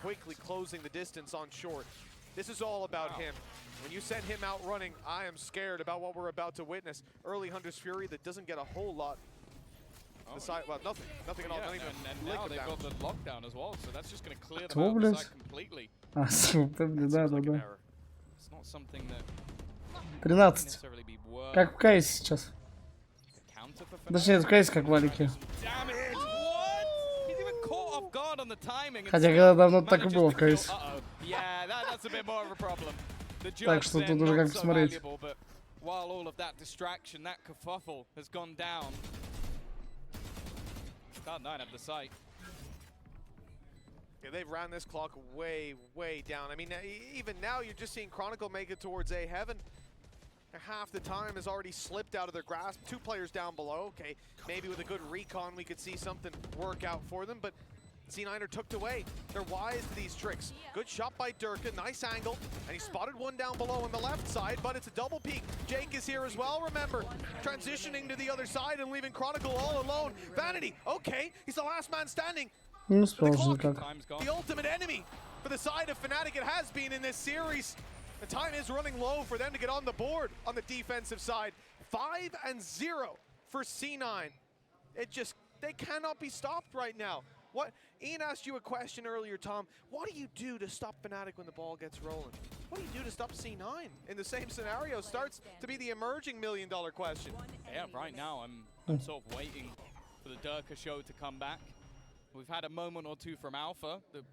quickly closing the distance on short. This is all about him. When you send him out running, I am scared about what we're about to witness. Early Hunter's Fury that doesn't get a whole lot. Well, nothing at all. And now they've got the lockdown as well, so that's just going to clear them out of the site completely. It's not something that 13. Как в КС сейчас. Точнее, в КС как в Алике. Хотя когда давно так и было в КС. Так что тут уже как посмотреть. CLOUD9 have the site. Yeah, they've ran this clock way down. I mean, even now you're just seeing Chronicle make it towards A heaven. Half the time has already slipped out of their grasp. 2 players down below. Okay, maybe with a good recon we could see something work out for them, but C9 are tucked away. They're wise to these tricks. Good shot by Durka, nice angle, and he spotted one down below on the left side, but it's a double peek. Jake is here as well, remember. Transitioning to the other side and leaving Chronicle all alone. Vanity, okay, he's the last man standing. The ultimate enemy for the side of FNATIC it has been in this series. The time is running low for them to get on the board on the defensive side. 5-0 for C9. They cannot be stopped right now. What Ian asked you a question earlier, Tom. What do you do to stop FNATIC when the ball gets rolling? What do you do to stop C9 in the same scenario? Starts to be the emerging $1 million question. Yeah, right now I'm sort of waiting for the Durka show to come back. We've had a moment or two from Alpha that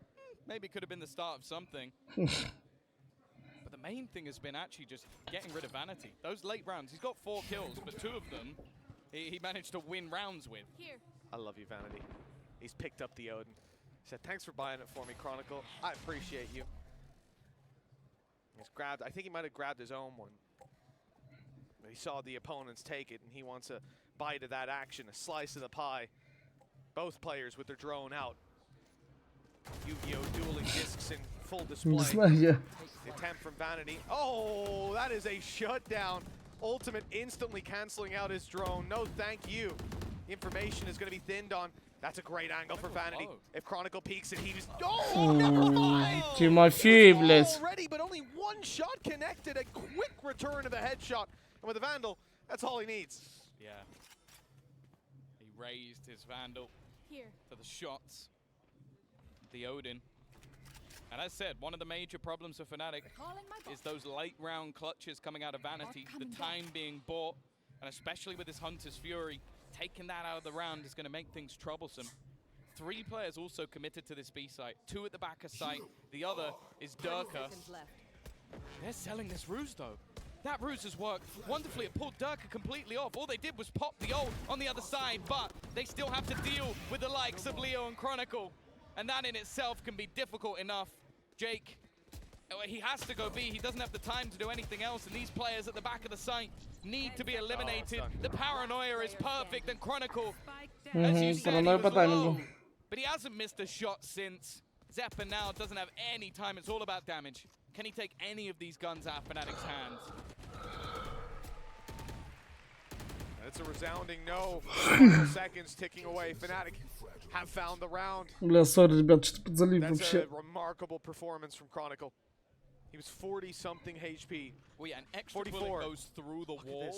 maybe could have been the start of something. But the main thing has been actually just getting rid of Vanity. Those late rounds, he's got 4 kills, but 2 of them he managed to win rounds with. I love you, Vanity. He's picked up the Odin. He said, thanks for buying it for me, Chronicle. I appreciate you. He's grabbed, I think he might have grabbed his own one. But he saw the opponents take it, and he wants a bite of that action, a slice of the pie. Both players with their drone out. Yu-Gi-Oh! Dueling discs in full display. The attempt from Vanity. Oh, that is a shutdown. Ultimate instantly canceling out his drone. No, thank you. The information is going to be thinned on. That's a great angle for Vanity. If Chronicle peeks it, he was... Oh, never mind! Тимофей, блядь. Already, but only one shot connected. A quick return of the headshot. And with the Vandal, that's all he needs. Yeah. He raised his Vandal to the shots. The Odin. And as said, one of the major problems for FNATIC is those late round clutches coming out of Vanity. The time being bought, and especially with this Hunter's Fury, taking that out of the round is going to make things troublesome. 3 players also committed to this B site. 2 at the back of site. The other is Durka. They're selling this ruse though. That ruse has worked wonderfully. It pulled Durka completely off. All they did was pop the ult on the other side, but they still have to deal with the likes of Leo and Chronicle. And that in itself can be difficult enough. Jake, he has to go B. He doesn't have the time to do anything else. And these players at the back of the site need to be eliminated. The paranoia is perfect. And Chronicle, as you said, he was low, but he hasn't missed a shot since. Zeppa now doesn't have any time. It's all about damage. Can he take any of these guns out of FNATIC's hands? It's a resounding no. Seconds ticking away. FNATIC have found the round. Бля, сори, ребят, что-то подзалив вообще. That's a remarkable performance from Chronicle. He was 40-something HP. Well, yeah, an extra bullet goes through the wall.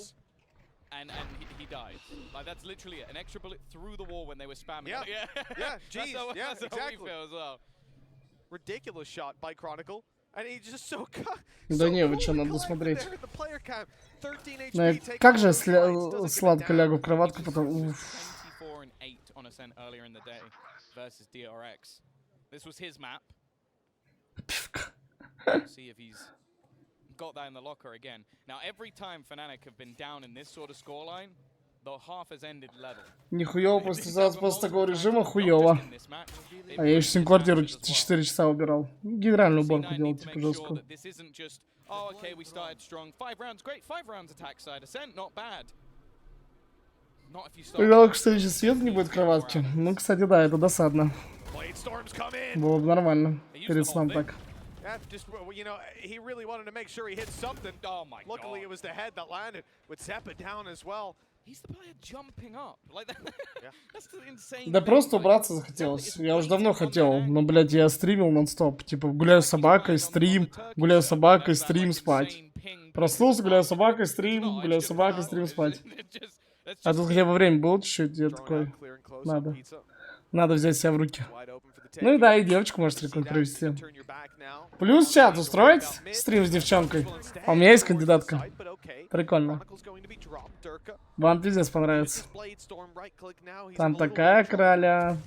and he died. Like that's literally it. An extra bullet through the wall when they were spamming. Yeah, yeah, geez, yeah, that's exactly. how we feel as well. Ridiculous shot by Chronicle, and he just so. Да не, вы что, надо смотреть. Как же сладко лягу в кроватку потом. 24 and 8 on Ascent earlier in the day versus DRX. This was his map. See if he's got that in the locker again. Now every time FNATIC have been down in this sort of scoreline, the half has ended level. Нихуёво, после такого режима хуёво. А я еще всю квартиру 4 часа убирал. Генеральную уборку делал, типа, жестко. Oh, okay, we started strong. 5 rounds, great. 5 rounds attack side. Ascent, not bad. Предполагал, что еще свет не будет в кроватке. Ну, кстати, да, это досадно. Было бы нормально. Перед сном так. Yeah, just, you know, he really wanted to make sure he hit something. Oh my God. Luckily, it was the head that landed with Zeppa down as well. He's the player jumping up. Like that. That's the insane. Да просто убраться захотелось. Я уже давно хотел, но, блядь, я стримил нон-стоп. Типа, гуляю с собакой, стрим, гуляю с собакой, стрим, спать. Проснулся, гуляю с собакой, стрим, гуляю с собакой, стрим, спать. А тут хотя бы время было чуть-чуть, я такой, надо взять себя в руки. Ну и да, и девочку можете привести. Плюс чат устроить стрим с девчонкой. А у меня есть кандидатка. Прикольно. Вам пиздец понравится. Там такая краля.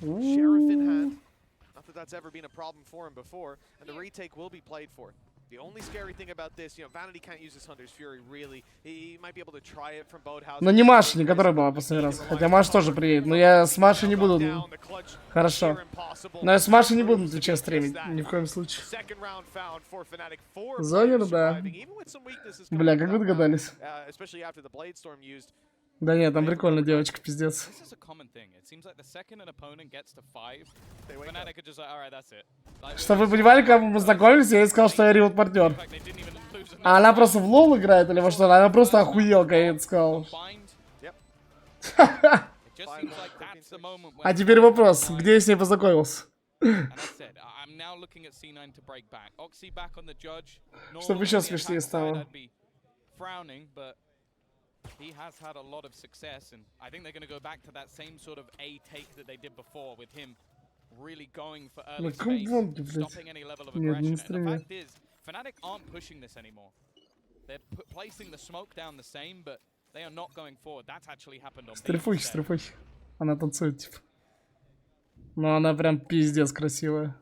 The only scary thing about this, you know, Vanity can't use his Hunter's Fury, really. He might be able to try it from both houses. Но не Маша, не которая была последний раз. Хотя Маша тоже приедет. Но я с Машей не буду. Хорошо. Но я с Машей не буду на Твиче стримить. Ни в коем случае. Зонер, да. Бля, как вы догадались? Да нет, там прикольно, девочка, пиздец. Чтобы вы понимали, как мы познакомились, я ей сказал, что я ривот-партнер. А она просто в лол играет или во что? Она просто охуелка, я ей сказал. А теперь вопрос, где я с ней познакомился? Чтобы еще смешнее стало. He has had a lot of success, and I think they're going to go back to that same sort of A take that they did before, with him really going for early space, stopping any level of aggression. And the fact is, FNATIC aren't pushing this anymore. They're placing the smoke down the same, but they are not going forward. That's actually happened on Стрифуй, стрифуй. Она танцует, типа. Но она прям пиздец красивая.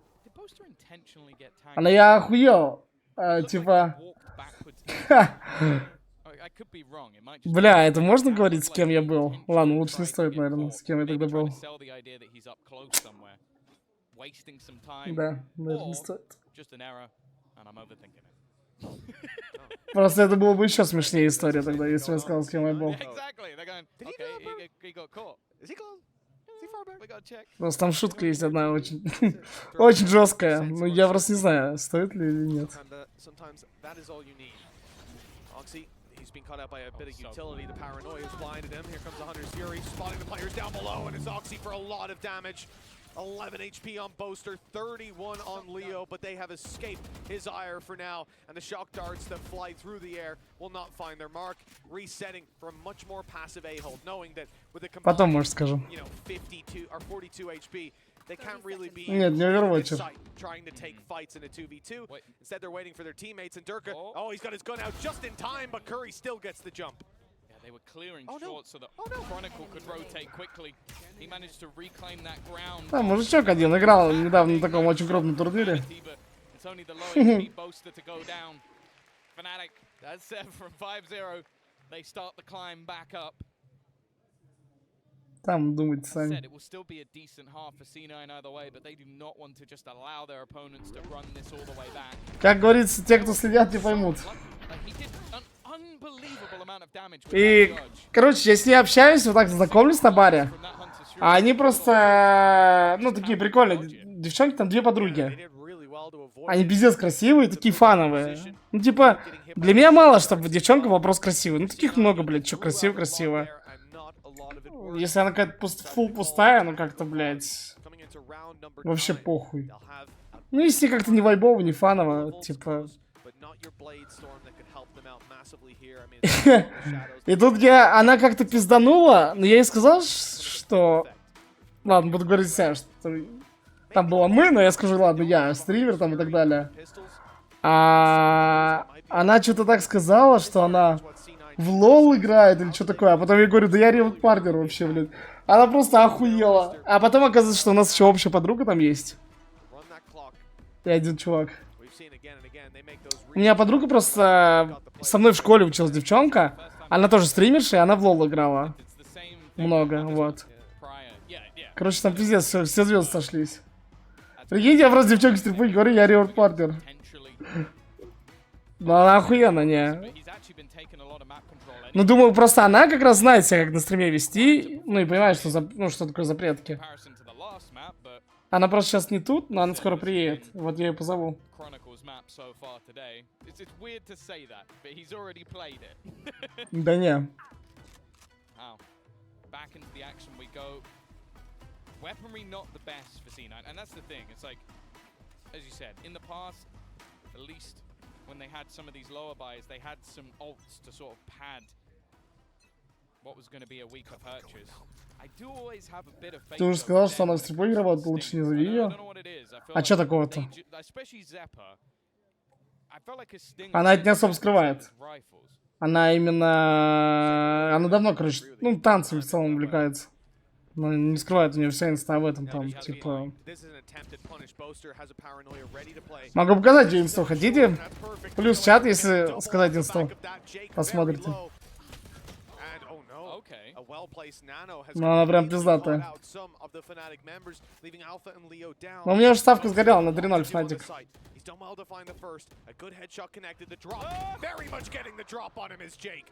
Она я охуел. Типа... Бля, это можно говорить, с кем я был? Ладно, лучше не стоит, наверное, с кем я тогда был. Да, наверное, не стоит. Просто это было бы еще смешнее история тогда, если бы я сказал, с кем я был. Просто там шутка есть одна очень, очень жесткая. Ну, я просто не знаю, стоит ли или нет. He's been caught out by a bit of utility. The paranoia has blinded him. Here comes the Hunter's Fury, spotting the players down below, and it's Oxy for a lot of damage. 11 HP on Boaster, 31 on Leo, but they have escaped his ire for now, and the shock darts that fly through the air will not find their mark, resetting for a much more passive A-hold, knowing that with a combined, 52 or 42 HP, they can't really be trying to take fights in a 2v2. Instead, they're waiting for their teammates, and Durka, oh, he's got his gun out just in time, but Curry still gets the jump. Yeah, they were clearing short so that Chronicle could rotate quickly. He managed to reclaim that ground. Да, мужичок один играл недавно на таком очень крупном турнире. It's only the low HP Boaster to go down. FNATIC, that's set from 5-0. They start the climb back up. Там думайте сами. It will still be a decent half for C9 either way, but they do not want to just allow their opponents to run this all the way back. Как говорится, те, кто следят, не поймут. И, короче, я с ней общаюсь, вот так знакомлюсь на баре. А они просто, ну, такие прикольные. Девчонки, там две подруги. Они пиздец красивые, такие фановые. Ну, типа, для меня мало, чтобы девчонка была просто красивая. Ну, таких много, блядь, что красиво-красиво. Если она какая-то фул пустая, ну как-то, блядь, вообще похуй. Ну, если как-то не вайбово, не фаново, типа, И тут она как-то пизданула, но я ей сказал, что... Ладно, буду говорить себя, что там было мы, но я скажу, ладно, я стример там и так далее. А она что-то так сказала, что она в лол играет или что такое, а потом я говорю, да я ревут партнер вообще, блин. Она просто охуела. А потом оказывается, что у нас еще общая подруга там есть. И один чувак. У меня подруга просто со мной в школе училась девчонка. Она тоже стримерша, и она в лол играла. Много, вот. Короче, там пиздец, все звезды сошлись. Прикиньте, я просто девчонке стрипу и говорю, я ревут партнер. Ну она охуенно, не. Ну думаю, просто она как раз знает себя, как на стриме вести. Ну и понимает, что, что такое запретки. Она просто сейчас не тут, но она скоро приедет. Вот я ее позову. Да не. Weaponry not the best for C9, and that's the thing. It's like, as you said, in the past, at least when they had some of these lower buys, they had some ults to sort of pad what was going to be a weaker purchase. I do always have a bit of faith. Ты уже сказал, что она в стрипу играла, лучше не зови ее. А что такого-то? Она это не особо скрывает. Она именно... Она давно, короче, ну, танцами в целом увлекается. Но не скрывает, у нее вся инста об этом там, типа... Могу показать ее инсту, хотите? Плюс чат, если сказать инсту. Посмотрите. Ну, она прям пиздатая. Но у меня уже ставка сгорела на 3-0 FNATIC.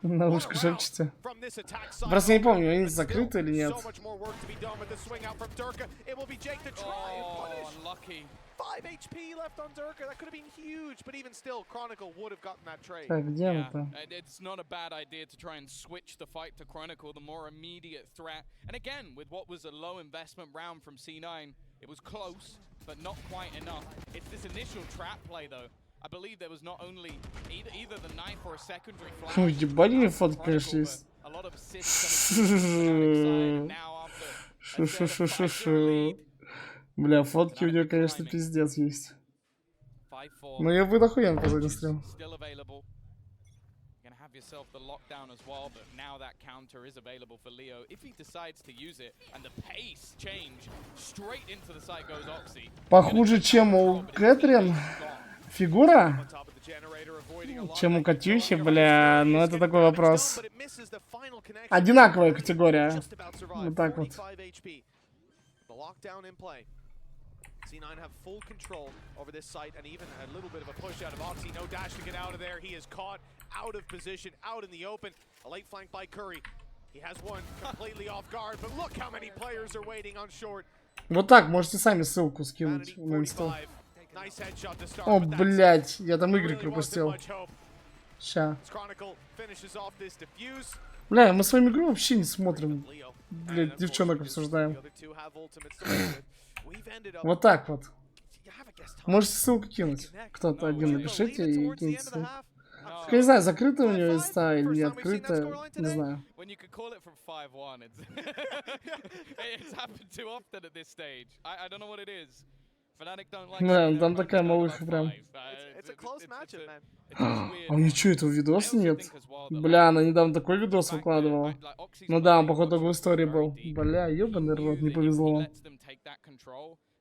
На ушко шепчете. Просто не помню, они закрыты или нет. 5 HP left on Durka. That could have been huge, but even still, Chronicle would have gotten that trade. Так, где это? It's not a bad idea to try and switch the fight to Chronicle, the more immediate threat. And again, with what was a low investment round from C9, it was close, but not quite enough. It's this initial trap play, though. I believe there was not only either the knife or a secondary flash. Ой, ебать, мне фоткаешь есть. A lot of assists coming now after. Бля, фотки у нее, конечно, пиздец есть. Но я буду охуенно позади стрим. Похуже, чем у Кэтрин фигура? Чем у Катюхи, бля, ну это такой вопрос. Одинаковая категория. Вот так вот. C9 have full control over this site and even a little bit of a push out of Oxy. No dash to get out of there. He is caught out of position, out in the open. A late flank by Curry. He has one completely off guard, but look how many players are waiting on short. Вот так, можете сами ссылку скинуть на инсту. О, блядь, я там игры пропустил. Ща. Бля, мы с вами игру вообще не смотрим. Блядь, девчонок обсуждаем. Вот так вот. Можете ссылку кинуть. Кто-то один напишите и киньте ссылку. Я не знаю, закрытая у него инста или не открытая. Не знаю. Да, там такая малыха прям. А у нее что, этого видоса нет? Бля, она недавно такой видос выкладывала. Ну да, он походу в истории был. Бля, ёбаный рот, не повезло вам.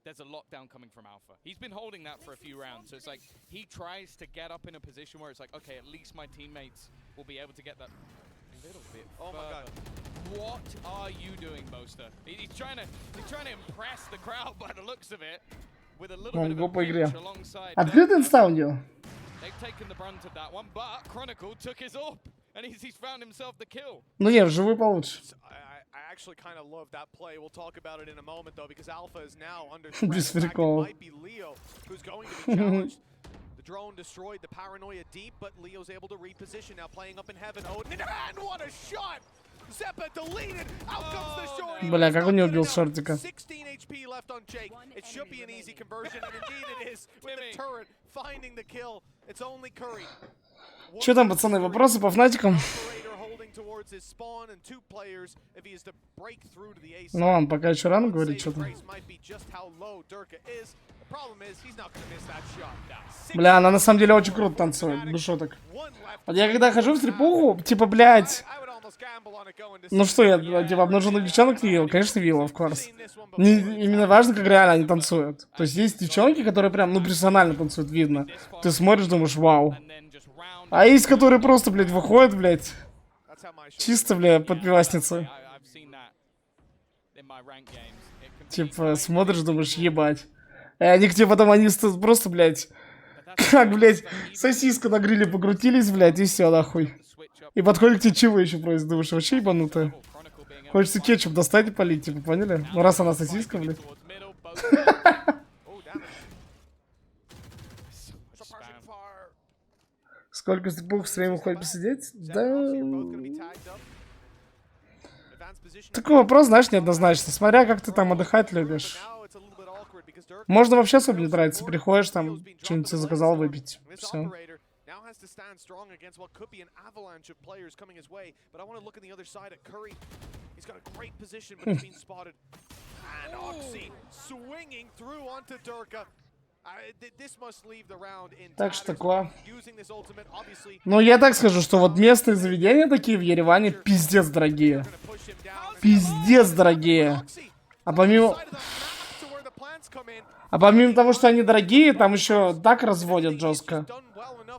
There's a lockdown coming from Alpha. He's been holding that for a few rounds, so it's like he tries to get up in a position where it's like, okay, at least my teammates will be able to get that a little bit further. Oh my god. What are you doing, Boaster? He's trying to impress the crowd by the looks of it with a little bit of a pinch alongside. Открытый инста у него. They've taken the brunt of that one, but Chronicle took his up and he's found himself the kill. Ну не, вживую получше. I actually kind of love that play. We'll talk about it in a moment, though, because Alpha is now under threat. Без It прикола. might be Leo who's going to be challenged. The drone destroyed the paranoia deep, but Leo's able to reposition now, playing up in heaven. Odin, and what a shot! Бля, как он не убил шортика? Че там, пацаны, вопросы по фнатикам? Ну ладно, пока еще рано говорить что-то. Бля, она на самом деле очень круто танцует, без шуток. Вот я когда хожу в стрипуху, типа, блядь... Ну что, я, типа, обнаженных девчонок не видел? Конечно, видел, of course. Мне именно важно, как реально они танцуют. То есть есть девчонки, которые прям, ну, профессионально танцуют, видно. Ты смотришь, думаешь, вау. А есть, которые просто, блядь, выходят, блядь, чисто, блядь, под пивасницу. Типа, смотришь, думаешь, ебать. И они к тебе потом, они просто, блядь, как, блядь, сосиска на гриле покрутились, блядь, и все, нахуй. И подходит к тебе чего еще просит, думаешь, вообще ебанутая. Хочется кетчуп достать и полить, типа, поняли? Ну раз она сосиска, блядь. Сколько стрипух в стриме уходит посидеть? Да... Такой вопрос, знаешь, неоднозначно. Смотря как ты там отдыхать любишь. Можно вообще особо не тратиться. Приходишь там, что-нибудь заказал выпить. Все. Так что такое. Ну, я так скажу, что вот местные заведения такие в Ереване пиздец дорогие. Пиздец дорогие. А помимо того, что они дорогие, там еще так разводят жестко.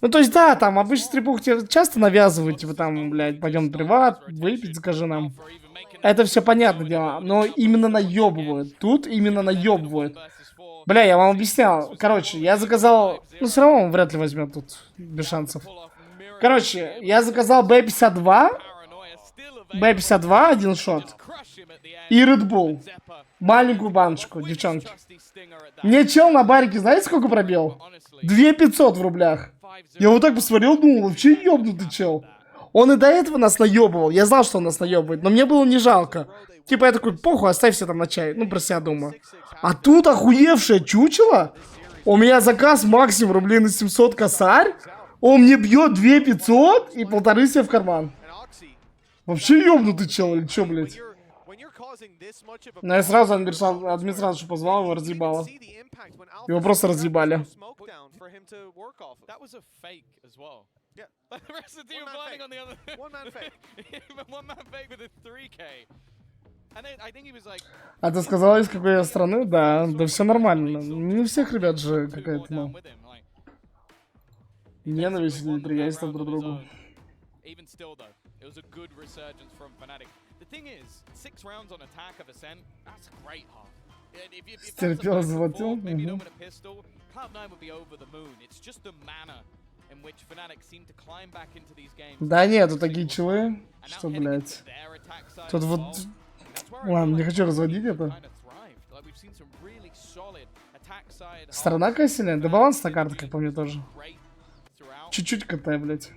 Ну, то есть, да, там обычно стрипух тебе часто навязывают, типа там, блядь, пойдем в приват, выпить, закажи нам. Это все понятное дело, но именно наебывают. Тут именно наебывают. Бля, я вам объяснял. Короче, я заказал... Ну, все равно он вряд ли возьмет тут, без шансов. Короче, я заказал B52. B52, один шот. И Red Bull. Маленькую баночку, девчонки. Мне чел на барике, знаете, сколько пробил? 2500 в рублях. Я вот так посмотрел, думал, вообще ёбнутый чел. Он и до этого нас наебывал. Я знал, что он нас наебывает, но мне было не жалко. Типа я такой, похуй, оставь все там на чай. Ну, про себя думаю. А тут охуевшее чучело. У меня заказ максимум рублей на 700 косарь. Он мне бьет 2500 и 1500 себе в карман. Вообще ёбнутый чел или чё, блядь? Ну, я сразу администрацию позвал, его разъебало. Его просто разъебали. А ты сказал, из какой я страны? Да, да все нормально. Не у всех ребят же какая-то, ну, ненависть или неприязнь друг к другу. Стерпел, заводил. Да нет, тут такие челы, что, блядь. Тут вот... Ладно, не хочу разводить это. Страна какая сильная? Да баланс на картах, как по мне, тоже. Чуть-чуть КТ, блядь.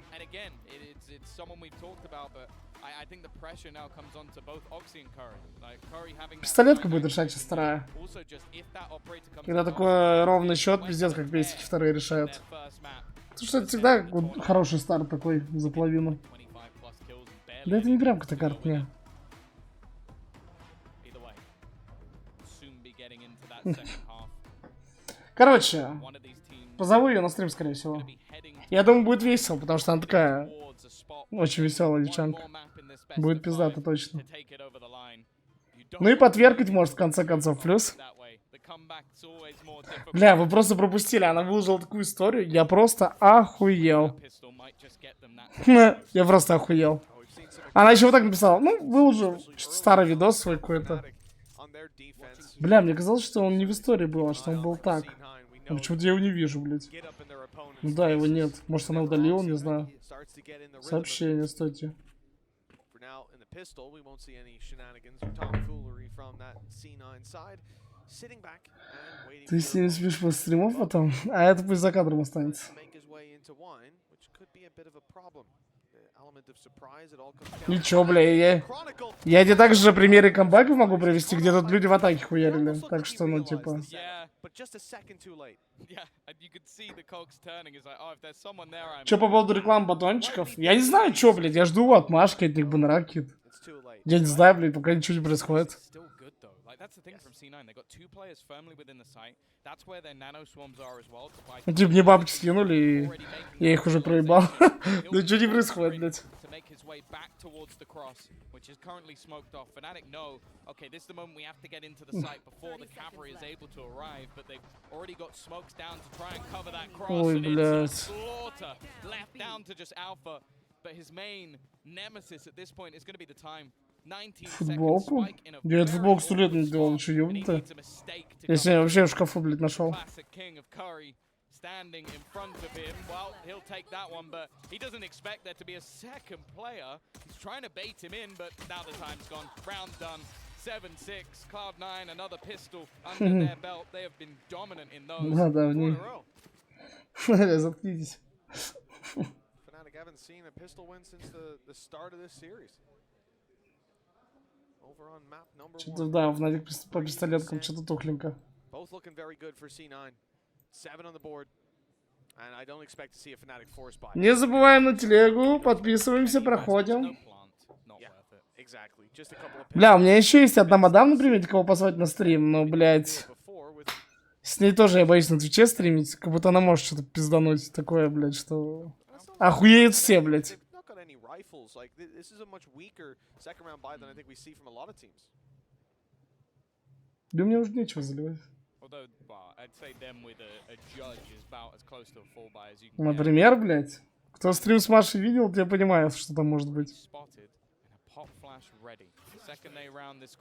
Пистолетка будет решать сейчас вторая. Когда такой ровный счет, пиздец, как песики вторые решают. Потому что это всегда хороший старт такой за половину. Да это не прям какая-то карта, не. Короче, позову ее на стрим, скорее всего. Я думаю, будет весело, потому что она такая очень веселая девчонка. Будет пиздато точно. Ну и подверкать может в конце концов, плюс. Бля, вы просто пропустили, она выложила такую историю, я просто охуел. Я просто охуел. Она еще вот так написала, ну, выложил старый видос свой какой-то. Бля, мне казалось, что он не в истории был, а что он был так. А почему-то я его не вижу, блядь. Ну да, его нет. Может, она удалила, не знаю. Сообщение, стойте. Ты с ним спишь после стримов потом? А это пусть за кадром останется. Ничего, бля, я тебе также примеры камбэков могу привести, где тут люди в атаке хуярили. Так что, ну, типа... Чё по поводу рекламы батончиков? Я не знаю, чё, блядь, я жду отмашки от них, банракет. Я не знаю, блядь, пока ничего не происходит. Ну, типа, мне бабки скинули, и я их уже проебал. Ну, ничего не происходит, блядь. Ой, блядь. Футболку? Я эту футболку 100 лет не делал, ничего ёбнутая. Если я вообще в шкафу, блядь, нашел. Standing in front of him, well, he'll take that one, but he doesn't expect there to be a second player. He's trying to bait him in, but now the time's gone. Round done. 7-6. CLOUD9, another pistol under their belt. They have been dominant in those. Заткнитесь. FNATIC haven't seen a pistol win since the start of this series. Over on map number 1. Что-то да, FNATIC по пистолеткам что-то тухленько. Both looking very good for C9. 7 on the board. And I don't expect to see a FNATIC force buy. Не забываем на телегу, подписываемся, проходим. Бля, у меня еще есть одна мадам, например, кого позвать на стрим, но, блядь, с ней тоже я боюсь на Твиче стримить, как будто она может что-то пиздануть такое, блядь, что... Охуеют все, блядь. Да мне уже нечего заливать. Например, блядь, кто стрим с Машей видел, те понимают, что там может быть.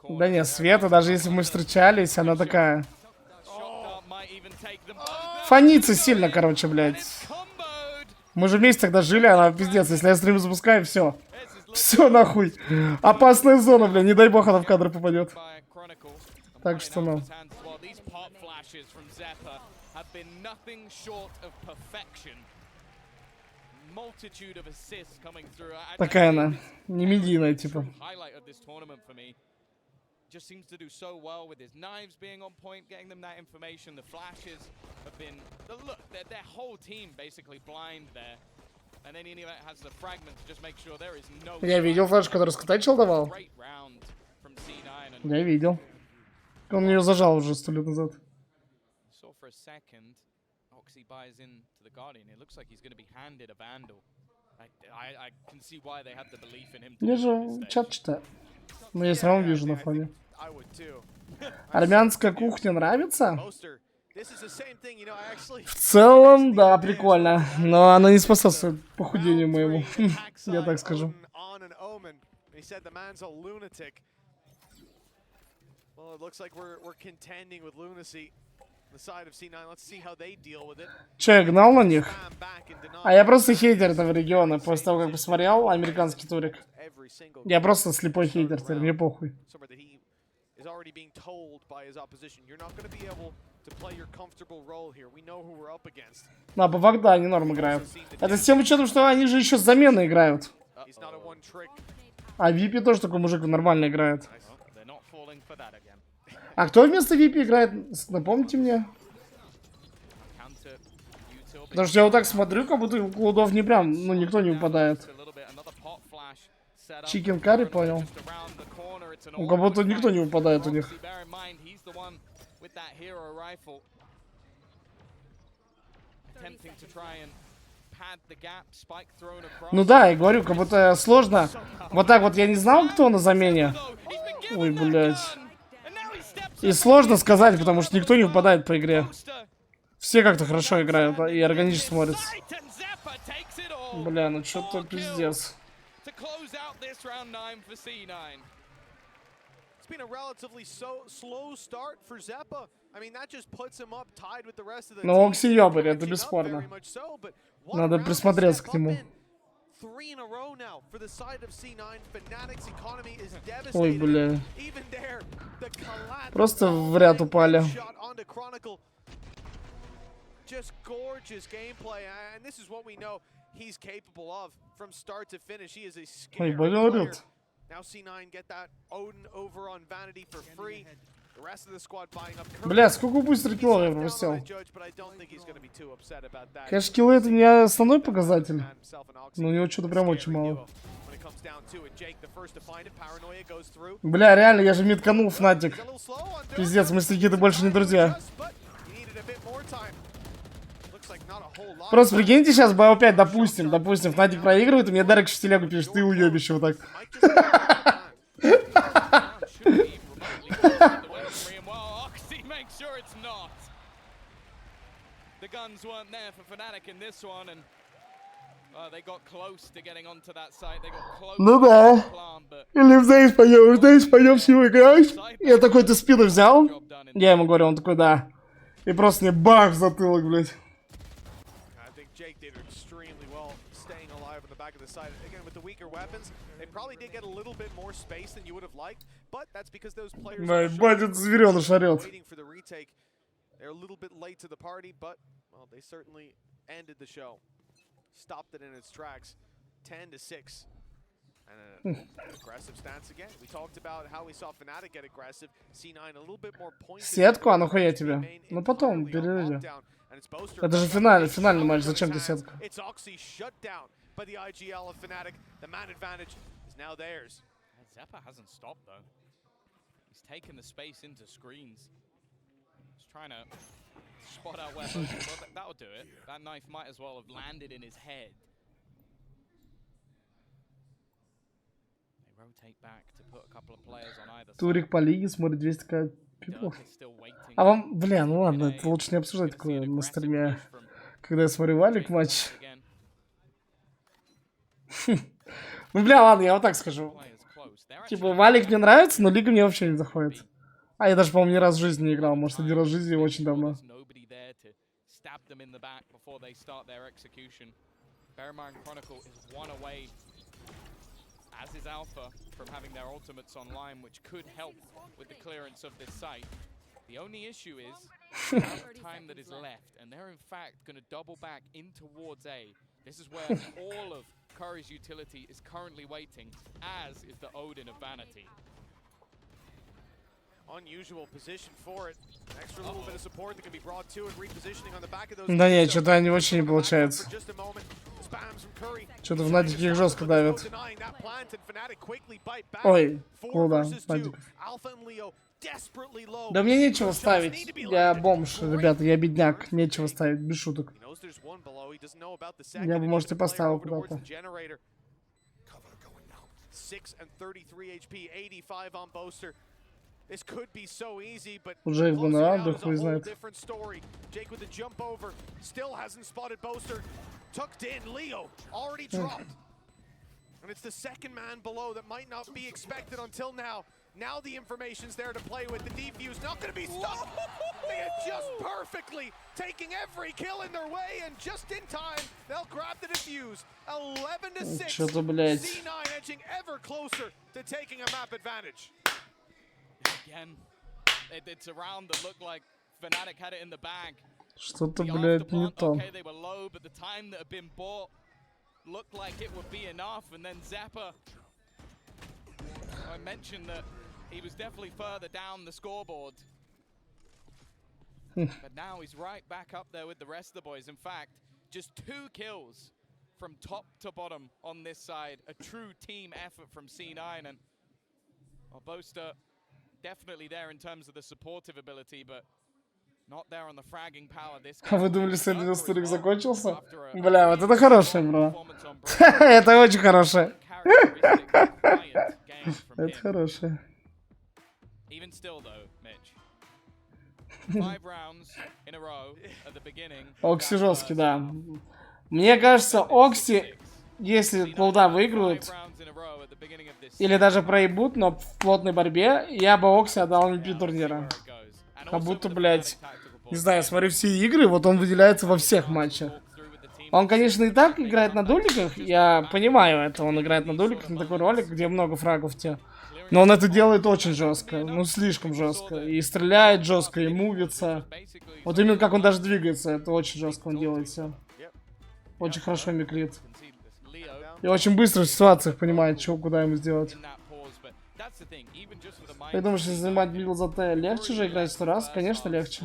Да нет, Света, даже если мы встречались, она такая... Фонится сильно, короче, блядь. Мы же вместе тогда жили, она пиздец. Если я стрим запускаю, все. Все нахуй. Опасная зона, бля, не дай бог она в кадр попадет. Так что, ну. Такая она, не медийная, типа. Just seems to do so well with his knives being on point, getting them that information. The flashes have been, look, their whole team basically blind there. And then he has the fragment to just make sure there is no... Я видел флешку, который скатачил давал. Я видел. Он ее зажал уже 100 лет назад. Я же чат читаю. Но я все равно вижу на фоне. Армянская кухня нравится? В целом, да, прикольно. Но она не способствует похудению моему. Я так скажу. Че, я гнал на них? А я просто хейтер этого региона. После того, как посмотрел американский турик. Я просто слепой хейтер, теперь мне похуй. Да, по факту, да, они норм играют. Это с тем учетом, что они же еще с замены играют. А Випи тоже такой мужик нормально играет. А кто вместо Випи играет? Напомните мне. Потому что я вот так смотрю, как будто у клудов не прям, ну, никто не выпадает. Чикен карри, понял. Ну, как будто никто не выпадает у них. Ну да, я говорю, как будто сложно. Вот так вот я не знал, кто на замене. Ой, блядь. И сложно сказать, потому что никто не выпадает по игре. Все как-то хорошо играют и органично смотрятся. Бля, ну что-то пиздец. Но Окси ёбарь, это бесспорно. Надо присмотреться к нему. Ой, бля. Просто в ряд упали. he's capable of from start to finish. He is a Ой, scary больно player. орёт. Now C9 get that Odin over on Vanity for free. The rest of the squad buying up. Бля, сколько быстро килов я пропустил. But I don't think he's going to be too upset about that. Конечно, киллы это не основной показатель, но у него что-то прям очень мало. Бля, реально, я же митканул FNATIC. Пиздец, мы с Никитой больше не друзья. Просто прикиньте, сейчас БО5, допустим, FNATIC проигрывает, и мне Дарек в телегу пишет, ты уебище, вот так. The guns weren't there for FNATIC in this one, and they got close to getting onto that site. They got close. Ну да. Или в пойдем с ним играть. Я такой, ты спину взял? Я ему говорю, он такой, да. И просто мне бах в затылок, блядь. Ебать, это зверёныш орёт. They're a little bit late to the party, but, well, they certainly ended the show. Stopped it in its tracks. 10-6. And an aggressive stance again. We talked about how we saw FNATIC get aggressive. C9 a little bit more pointed. Сетку, а нахуя тебе? Ну потом, перерыли. Это же финальный матч, зачем ты сетку? It's Oxy shut down by the IGL of FNATIC. The man advantage is now theirs. Zeppa hasn't stopped though. He's taken the space into screens. Trying to spot out where well, that'll do it. That knife might as well have landed in his head. They rotate back to put a couple of players on either side. Турик по лиге смотрит 200 пипов. А вам, бля, ну ладно, это лучше не обсуждать такое на стриме, когда я смотрю Валик матч. Ну бля, ладно, я вот так скажу. Типа, Валик мне нравится, но лига мне вообще не заходит. А я даже, по-моему, ни раз в жизни не играл. Может, один раз в жизни очень давно. The only issue is the amount of time that is left, and they're in fact going to double back in towards A. This is where all of Curry's utility is currently waiting, as is the Odin of Vanity. Unusual position for it. Extra little bit of support that can be brought to it. Repositioning on the back of those. Да нет, что-то они вообще не получается. Что-то в FNATIC их жестко давят. Ой, куда? Да мне нечего ставить. Я бомж, ребята, я бедняк. Нечего ставить, без шуток. Я бы, может, и поставил куда-то. 6 and 33 HP, 85 on Boaster. This could be so easy, but уже их бы надо, хуй знает. Jake with the jump over, still hasn't spotted Boaster. Tucked in, Leo already dropped. And it's the second man below that might not be expected until now. Now the information's there to play with. The defuse not going to be stopped. They adjust perfectly, taking every kill in their way, and just in time, they'll grab the defuse. 11-6. C9 edging ever closer to taking a map advantage. Again, it's a round that looked like FNATIC had it in the bag. Что-то, блядь, не то. Okay, they were low, but the time that had been bought looked like it would be enough, and then Zeppa, I mentioned that he was definitely further down the scoreboard. But now he's right back up there with the rest of the boys. In fact, just 2 kills from top to bottom on this side. A true team effort from C9, and well, Boaster definitely there in terms of the supportive ability, but not there on the fragging power. This А вы думали, что стрик закончился? Бля, вот это хорошее, бро. Это очень хорошее. Это хорошее. Even still though, Mitch. 5 rounds in a row at the beginning. Окси жесткий, да. Мне кажется, Окси, если Cloud9 выиграют, или даже проебут, но в плотной борьбе, я бы Окси отдал MVP турнира. Как будто, блядь, не знаю, смотрю все игры, вот он выделяется во всех матчах. Он, конечно, и так играет на дуликах, я понимаю это, он играет на дуликах, на такой ролик, где много фрагов те. Но он это делает очень жестко, ну слишком жестко. И стреляет жестко, и мувится. Вот именно как он даже двигается, это очень жестко он делает все. Очень хорошо микрит. И очень быстро в ситуациях понимает, что, куда ему сделать. Ты думаешь, если занимать мидл за Т, легче же играть 100 раз? Конечно, легче.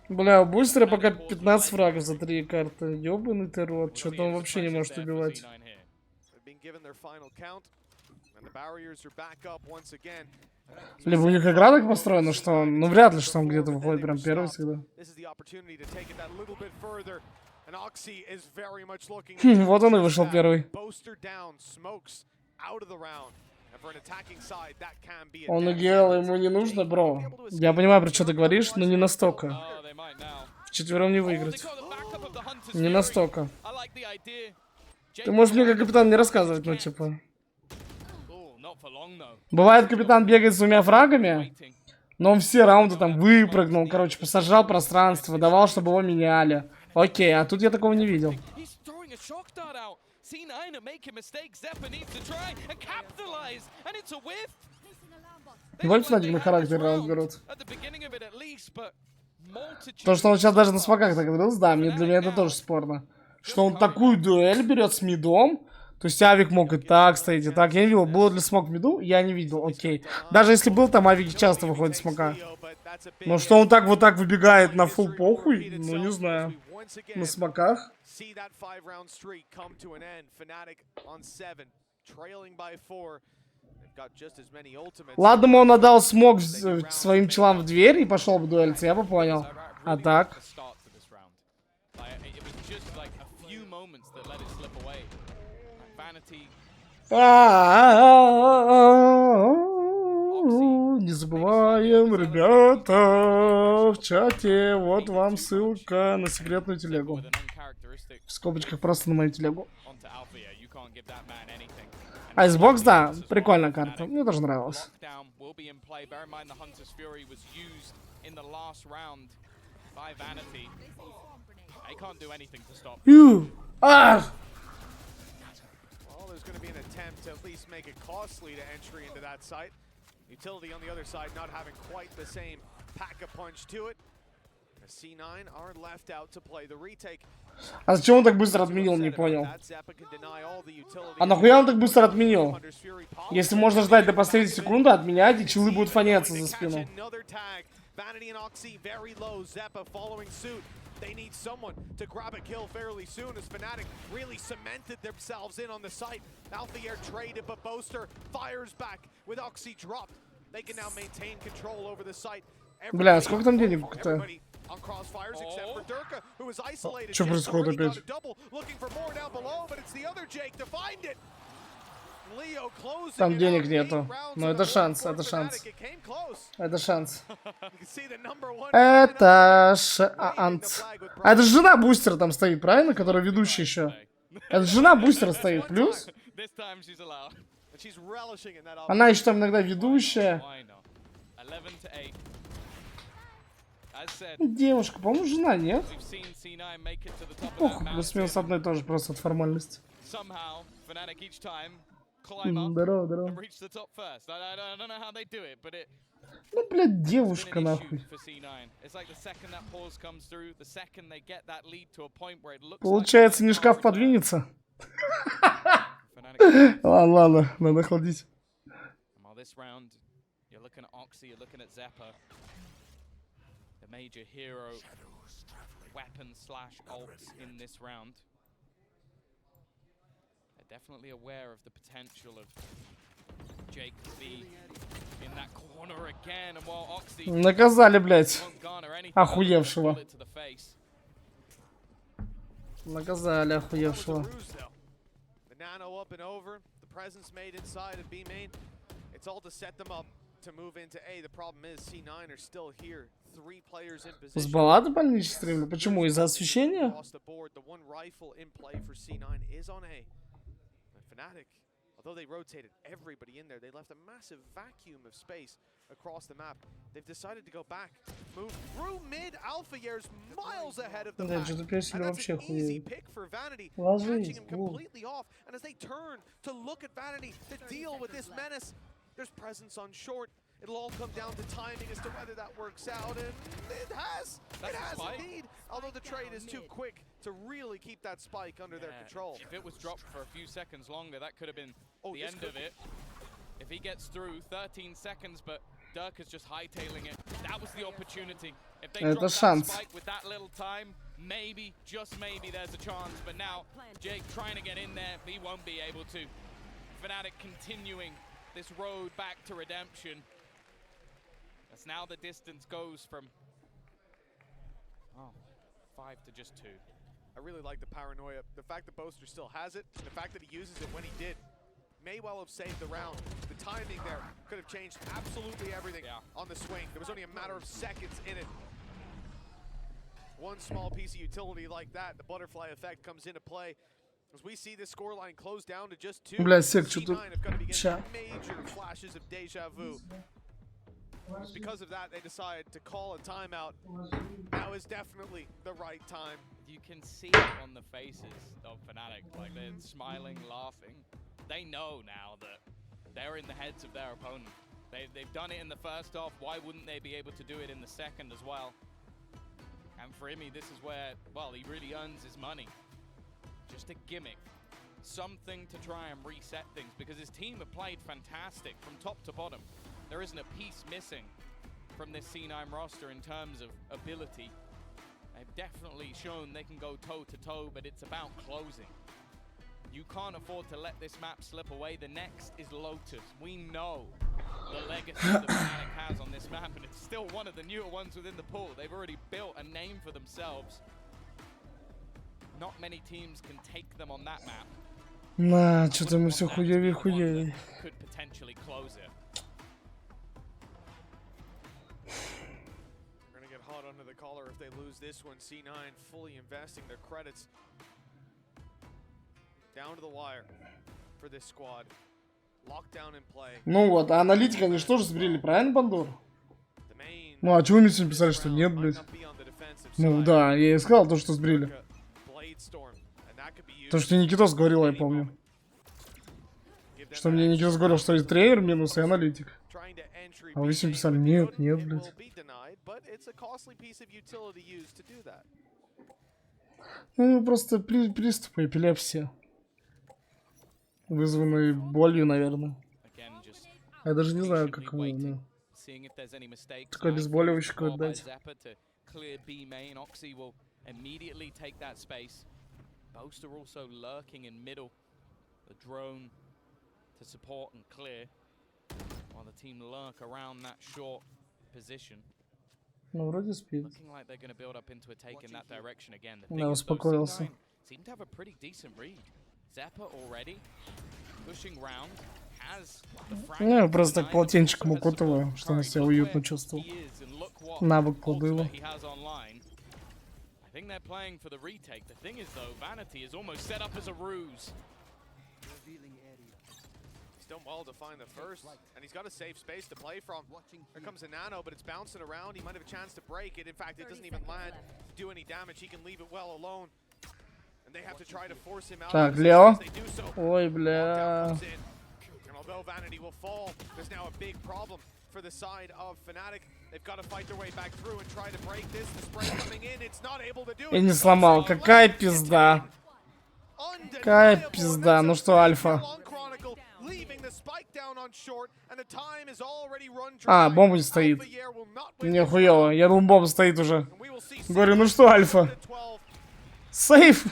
Бля, у бустера пока 15 фрагов за 3 карты. Ёбаный ты рот, что-то он вообще не может убивать. Либо у них игра так построена, что он, ну вряд ли, что он где-то выходит прям первый всегда. Вот он и вышел первый. Он ИГЛ, ему не нужно, бро. Я понимаю, про что ты говоришь, но не настолько. Вчетвером не выиграть. Не настолько. Ты можешь мне как капитан не рассказывать, ну типа. Бывает, капитан бегает с 2 фрагами, но он все раунды там выпрыгнул, короче, посажал пространство, давал, чтобы его меняли. Окей, а тут я такого не видел. Вольф FNATIC на характер раунд берут. То, что он сейчас даже на смоках так говорил, да, для меня это тоже спорно. Что он такую дуэль берет с мидом. То есть Авик мог и так стоять, и так. Я не видел, было ли смог в миду? Я не видел, окей. Даже если был, там Авик часто выходит с смока. Но что он так вот так выбегает на фулл похуй, ну не знаю. На смоках. Ладно, он отдал смог своим челам в дверь и пошел в дуэльце, я бы понял. А так? Не забываем, ребята, в чате, вот вам ссылка на секретную телегу. В скобочках просто на мою телегу. Айсбокс, да, прикольная карта, мне тоже нравилась. Going to be an attempt to at least make it costly to entry into that site. Utility on the other side not having quite the same pack-a-punch to it. The C9 are left out to play the retake. А зачем он так быстро отменил, не понял. А нахуя он так быстро отменил? Если можно ждать до последней секунды, отменять, и чилы будут фаняться за спину. They need someone to grab a kill fairly soon as FNATIC really cemented themselves in on the site. Alphier traded, but Boaster fires back with Oxy dropped. They can now maintain control over the site. Бля, сколько там денег-то? Что происходит опять? Там денег нету. Но это шанс, это шанс. Это шанс. Это шанс. А это жена бустера там стоит, правильно? Которая ведущая еще. Это жена бустера стоит, плюс. Она еще там иногда ведущая. Девушка, по-моему, жена, нет? Ох, плюс-минус одной тоже, просто от формальности. Здорово, здорово. Ну, блядь, девушка, нахуй. Получается, не шкаф подвинется. Ладно, ладно, надо охладить. Definitely aware of the potential of J.2 in that corner again, and while Oxy наказали, блядь, охуевшего. Наказали охуевшего. С баллады больничный стримили? Почему? Из-за освещения? FNATIC, although they rotated everybody in there, they left a massive vacuum of space across the map. They've decided to go back, move through mid. Alphayer's miles ahead of the pack. And that's an easy pick for Vanity, catching him completely off. And as they turn to look at Vanity to deal with this menace, there's presence on short. It'll all come down to timing as to whether that works out, and it has. It has indeed. Although the trade is too quick to really keep that spike under their control. If it was dropped for a few seconds longer, that could have been the end of it. If he gets through 13 seconds, but Dirk is just hightailing it. That was the opportunity. If they drop that spike with that little time, maybe, just maybe, there's a chance. But now, Jake trying to get in there, he won't be able to. FNATIC continuing this road back to redemption. As now the distance goes from 5 to just 2. I really like the paranoia. The fact that Boaster still has it, and the fact that he uses it when he did, may well have saved the round. The timing there could have changed absolutely everything on the swing. There was only a matter of seconds in it. One small piece of utility like that, the butterfly effect comes into play. As we see this scoreline close down to just 2, C9 have got to be getting major flashes of deja vu. Because of that, they decide to call a timeout. Now is definitely the right time. You can see it on the faces of FNATIC, like they're smiling, laughing. They know now that they're in the heads of their opponent. They've done it in the first half. Why wouldn't they be able to do it in the second as well? And for Imi, this is where, well, he really earns his money. Just a gimmick. Something to try and reset things, because his team have played fantastic from top to bottom. There isn't a piece missing from this C9 roster in terms of ability. They've definitely shown they can go toe-to-toe, but it's about closing. You can't afford to let this map slip away. The next is Lotus. We know the legacy that FNATIC has on this map, and it's still one of the newer ones within the pool. They've already built a name for themselves. Not many teams can take them on that map. На, что-то мы все хуёвее. Could potentially close it. They're gonna get hot under the collar if they lose this one. C9 fully investing their credits down to the wire for this squad. Lockdown in play. Ну вот, а аналитика они же тоже сбрили, правильно, Бандор? Ну а чего вы мне сегодня писали, что нет, блядь? Ну да, я и сказал то, что сбрили. То, что Никитос говорил, я помню. Что мне Никитос говорил, что и тренер минус, и аналитик. А вы сегодня писали, нет, нет, блядь. Ну, просто приступы эпилепсии. Вызванные болью, наверное. Я даже не знаю, как его, ну. Такое обезболивающее какое-то дать. Boaster also lurking in middle. The drone to support and clear, while the team lurk around that short position. Ну, вроде спит. Looking like they're going to build up into a take in that direction again. Да, успокоился. Seem to have a pretty decent read. Zeppa already pushing round. Ну, я просто так полотенчиком укутываю, чтобы он себя уютно чувствовал. Навык колдыла. I think they're playing for the retake. The thing is, though, Vanity is almost set up as a ruse. He's done well to find the first, and he's got a safe space to play from. Here comes a nano, but it's bouncing around. He might have a chance to break it. In fact, it doesn't even land to do any damage. He can leave it well alone. And they have to try to force him out. Так, Лео. Ой, бля. And although Vanity will fall, there's now a big problem for the side of FNATIC. They've got to fight their way back through and try to break this. The spray coming in, it's not able to do it. Я не сломал. Какая пизда. Какая пизда. Ну что, Альфа? А, бомба не стоит. Мне хуёво. Я думал, бомба стоит уже. Говорю, ну что, Альфа? Сейф.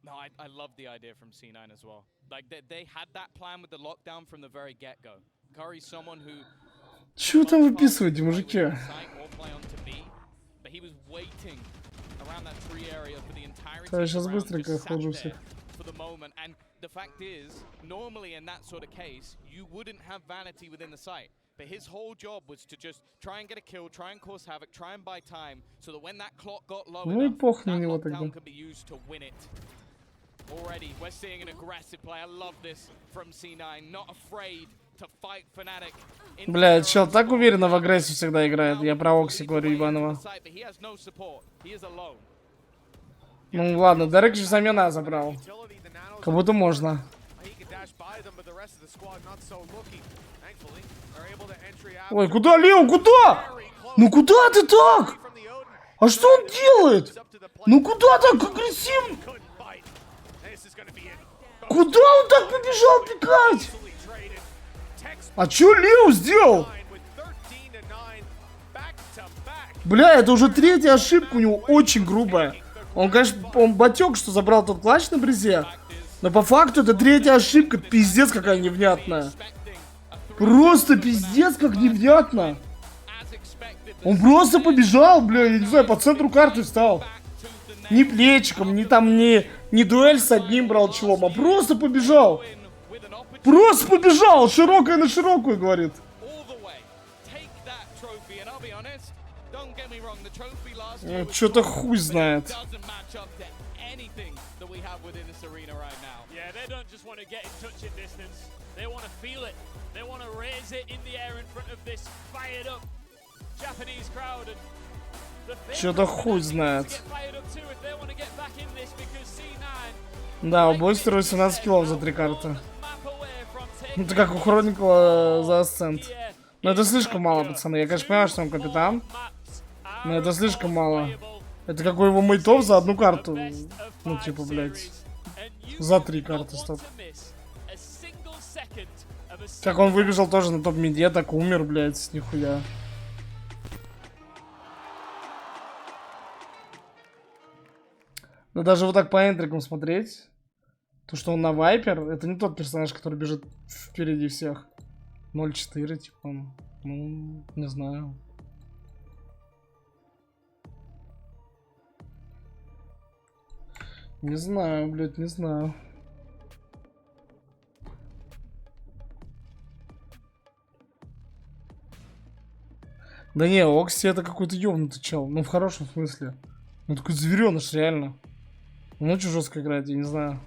No, I love the idea from C9 as well. Like, they had that plan with the lockdown from the very get-go. Curry's someone who... Чё там выписываете, мужики? But he was waiting around that tree area for the entirety Я сейчас быстренько хожу всех. For the moment. And the fact is, normally in that sort of case, you wouldn't have Vanity within the site. But his whole job was to just try and get a kill, try and cause havoc, try and buy time, so that when that clock got low enough, that lockdown could be used to win it. Already, we're seeing an aggressive play. I love this from C9. Not afraid to fight FNATIC. Бля, чел так уверенно в агрессии всегда играет. Я про Окси говорю, ебаного. Ну ладно, Дерек же замена забрал. Как будто можно. Ой, куда, Лео, куда? Ну куда ты так? А что он делает? Ну куда так агрессивно? Куда он так побежал пикать? А чё Лео сделал? Бля, это уже третья ошибка у него, очень грубая. Он, конечно, он батек, что забрал тот клатч на брезе. Но по факту это третья ошибка, пиздец какая невнятная. Просто пиздец как невнятно. Он просто побежал, бля, я не знаю, по центру карты встал. Ни плечиком, ни там, ни дуэль с одним брал челом, а просто побежал. Просто побежал, широкая на широкую, говорит. Что-то хуй знает. Что-то хуй знает. Да, у Бойстера 18 киллов за 3 карты. Это как у Хроникла за Асцент. Но это слишком мало, пацаны. Я, конечно, понимаю, что он капитан. Но это слишком мало. Это как у его мейтов за одну карту. Ну, типа, блядь. За 3 карты, стоп. Как он выбежал тоже на топ-миде, так умер, блядь, нихуя. Но даже вот так по энтрикам смотреть, то, что он на Вайпер, это не тот персонаж, который бежит впереди всех. 0-4, типа, ну, не знаю. Не знаю, блядь, не знаю. Да не, Окси это какой-то ёбнутый чел, ну в хорошем смысле. Ну такой зверёныш, реально. Он очень жестко играет, я не знаю.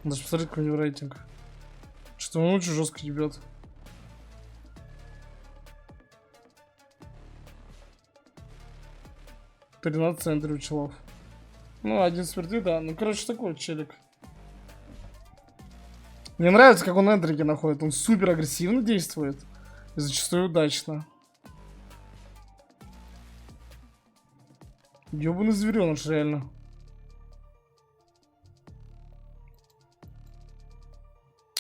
Даже посмотреть, какой у него рейтинг. Что он очень жестко ебет. .13 в центре у челов. Ну, один сверты, да. Ну, короче, такой челик. Мне нравится, как он энтрики находит. Он супер агрессивно действует. И зачастую удачно. Ёбаный зверёныш, реально.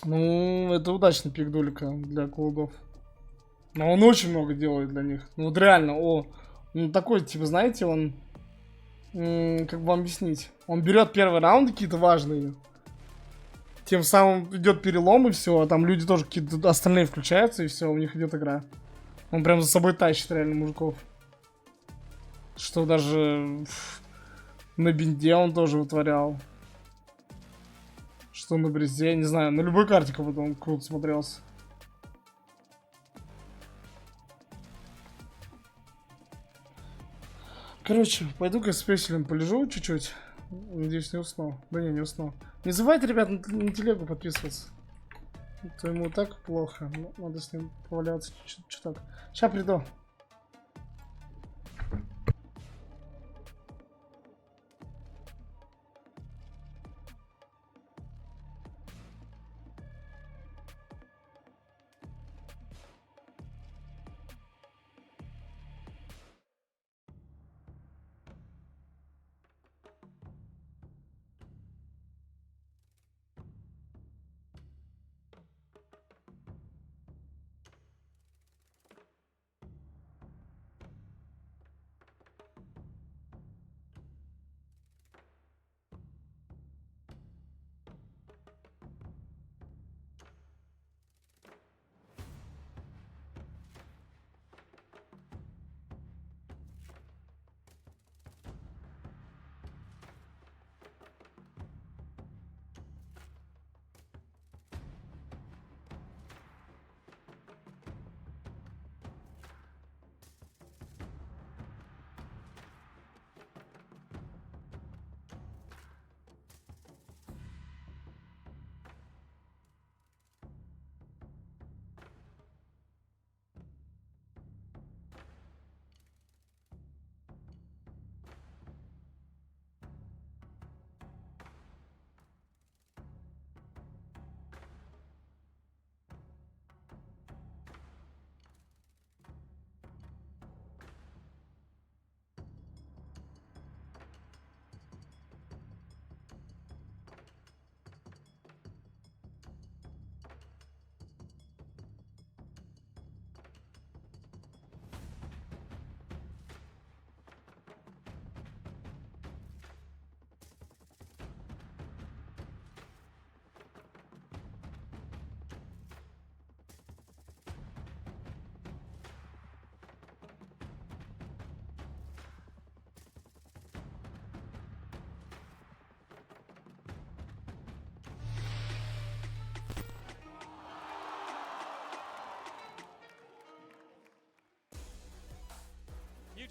Ну, это удачный пик Дулика для клубов. Но он очень много делает для них. Ну, вот реально, ну, такой, типа, знаете, он... как бы вам объяснить? Он берет первый раунд какие-то важные. Тем самым идет перелом и все. А там люди тоже какие-то остальные включаются, и все, у них идет игра. Он прям за собой тащит реально мужиков. Что даже на бинде он тоже вытворял. Что на брезе, не знаю, на любой карте как будто он круто смотрелся. Короче, пойду-ка с песелем полежу чуть-чуть. Надеюсь, не усну. Да не усну. Не забывайте, ребят, на телегу подписываться. То ему так плохо. Надо с ним поваляться чуток. Сейчас приду.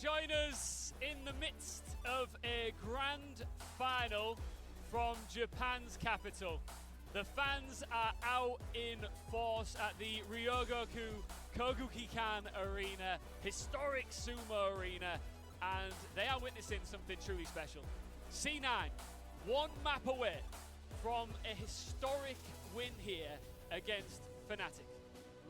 join us in the midst of a grand final from Japan's capital. The fans are out in force at the Ryogoku Koguki-kan Arena, historic sumo arena, and they are witnessing something truly special. C9, one map away from a historic win here against FNATIC.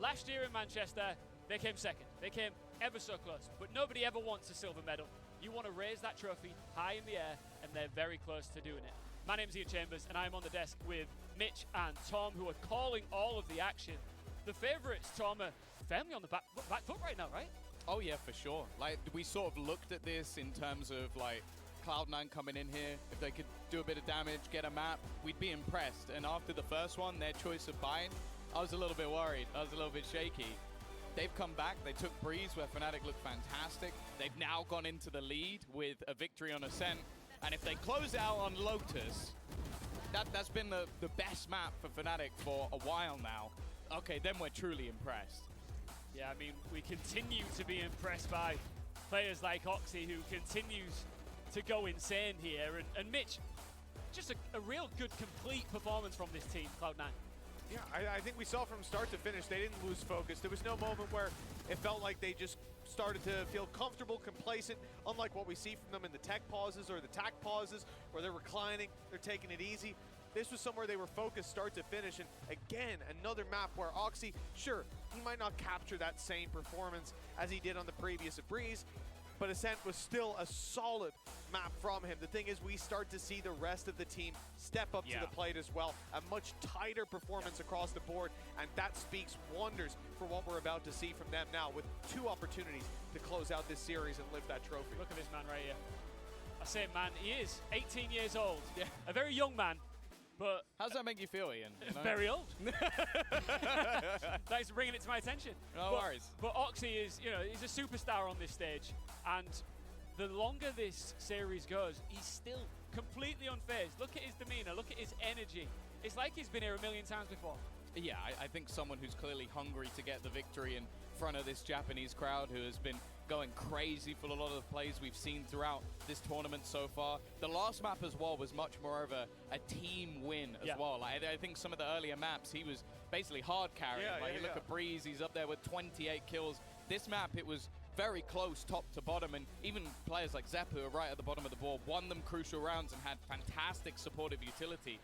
Last year in Manchester, they came second. They came ever so close, but nobody ever wants a silver medal. You want to raise that trophy high in the air, and they're very close to doing it. My name's Ian Chambers, and I'm on the desk with Mitch and Tom, who are calling all of the action. The favourites, Tom, are firmly on the back foot right now, right? Oh yeah, for sure. Like, we sort of looked at this in terms of like Cloud9 coming in here. If they could do a bit of damage, get a map, we'd be impressed. And after the first one, their choice of buying, I was a little bit worried. I was a little bit shaky. They've come back. They took Breeze, where FNATIC looked fantastic. They've now gone into the lead with a victory on Ascent. And if they close out on Lotus, that's been the best map for FNATIC for a while now. Okay, then we're truly impressed. Yeah, I mean, we continue to be impressed by players like Oxy, who continues to go insane here. And Mitch, just a real good, complete performance from this team, Cloud9. Yeah, I think we saw from start to finish, they didn't lose focus. There was no moment where it felt like they just started to feel comfortable, complacent, unlike what we see from them in the tech pauses or the tac pauses, where they're reclining, they're taking it easy. This was somewhere they were focused start to finish, and again, another map where Oxy, sure, he might not capture that same performance as he did on the previous Breeze, but Ascent was still a solid map from him. The thing is, we start to see the rest of the team step up to the plate as well. A much tighter performance across the board, and that speaks wonders for what we're about to see from them now, with 2 opportunities to close out this series and lift that trophy. Look at this man right here. I say man, he is 18 years old. Yeah. A very young man, but... How's that make you feel, Ian? You know? Very old. Thanks for bringing it to my attention. No worries. But Oxy is, you know, he's a superstar on this stage, and the longer this series goes, he's still completely unfazed. Look at his demeanor, look at his energy. It's like he's been here a million times before. Yeah, I think someone who's clearly hungry to get the victory in front of this Japanese crowd, who has been going crazy for a lot of the plays we've seen throughout this tournament so far. The last map as well was much more of a team win as well. Like, I think some of the earlier maps, he was basically hard carrying. You look at Breeze, he's up there with 28 kills. This map, it was very close top to bottom, and even players like Zepp, who are right at the bottom of the board, won them crucial rounds and had fantastic supportive utility.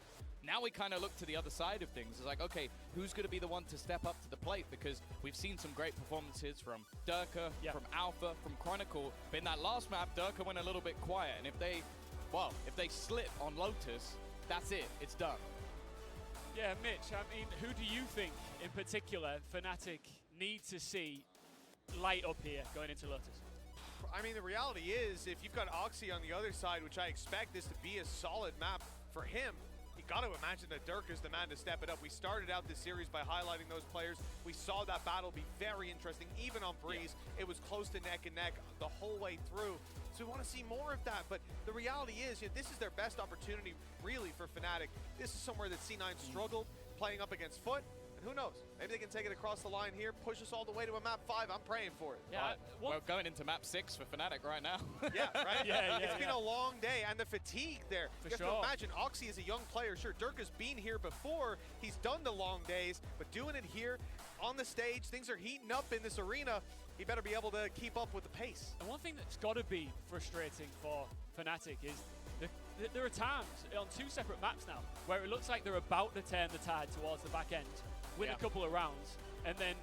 Now we kind of look to the other side of things. It's like, okay, who's going to be the one to step up to the plate? Because we've seen some great performances from Durka, from Alpha, from Chronicle. But in that last map, Durka went a little bit quiet. And if they slip on Lotus, that's it. It's done. Yeah, Mitch, I mean, who do you think in particular FNATIC need to see light up here going into Lotus? I mean, the reality is, if you've got Oxy on the other side, which I expect this to be a solid map for him, you got to imagine that Dirk is the man to step it up. We started out this series by highlighting those players. We saw that battle be very interesting, even on Breeze. It was close to neck and neck the whole way through. So we want to see more of that. But the reality is, this is their best opportunity, really, for FNATIC. This is somewhere that C9 struggled, playing up against Foot. Who knows? Maybe they can take it across the line here, push us all the way to a map 5. I'm praying for it. Yeah, we're going into map 6 for FNATIC right now. Yeah, right? It's been a long day, and the fatigue there. For you have sure. to imagine, Oxy is a young player. Sure, Dirk has been here before. He's done the long days, but doing it here on the stage, things are heating up in this arena. He better be able to keep up with the pace. And one thing that's got to be frustrating for FNATIC is there are times on 2 separate maps now where it looks like they're about to turn the tide towards the back end, win a couple of rounds, and then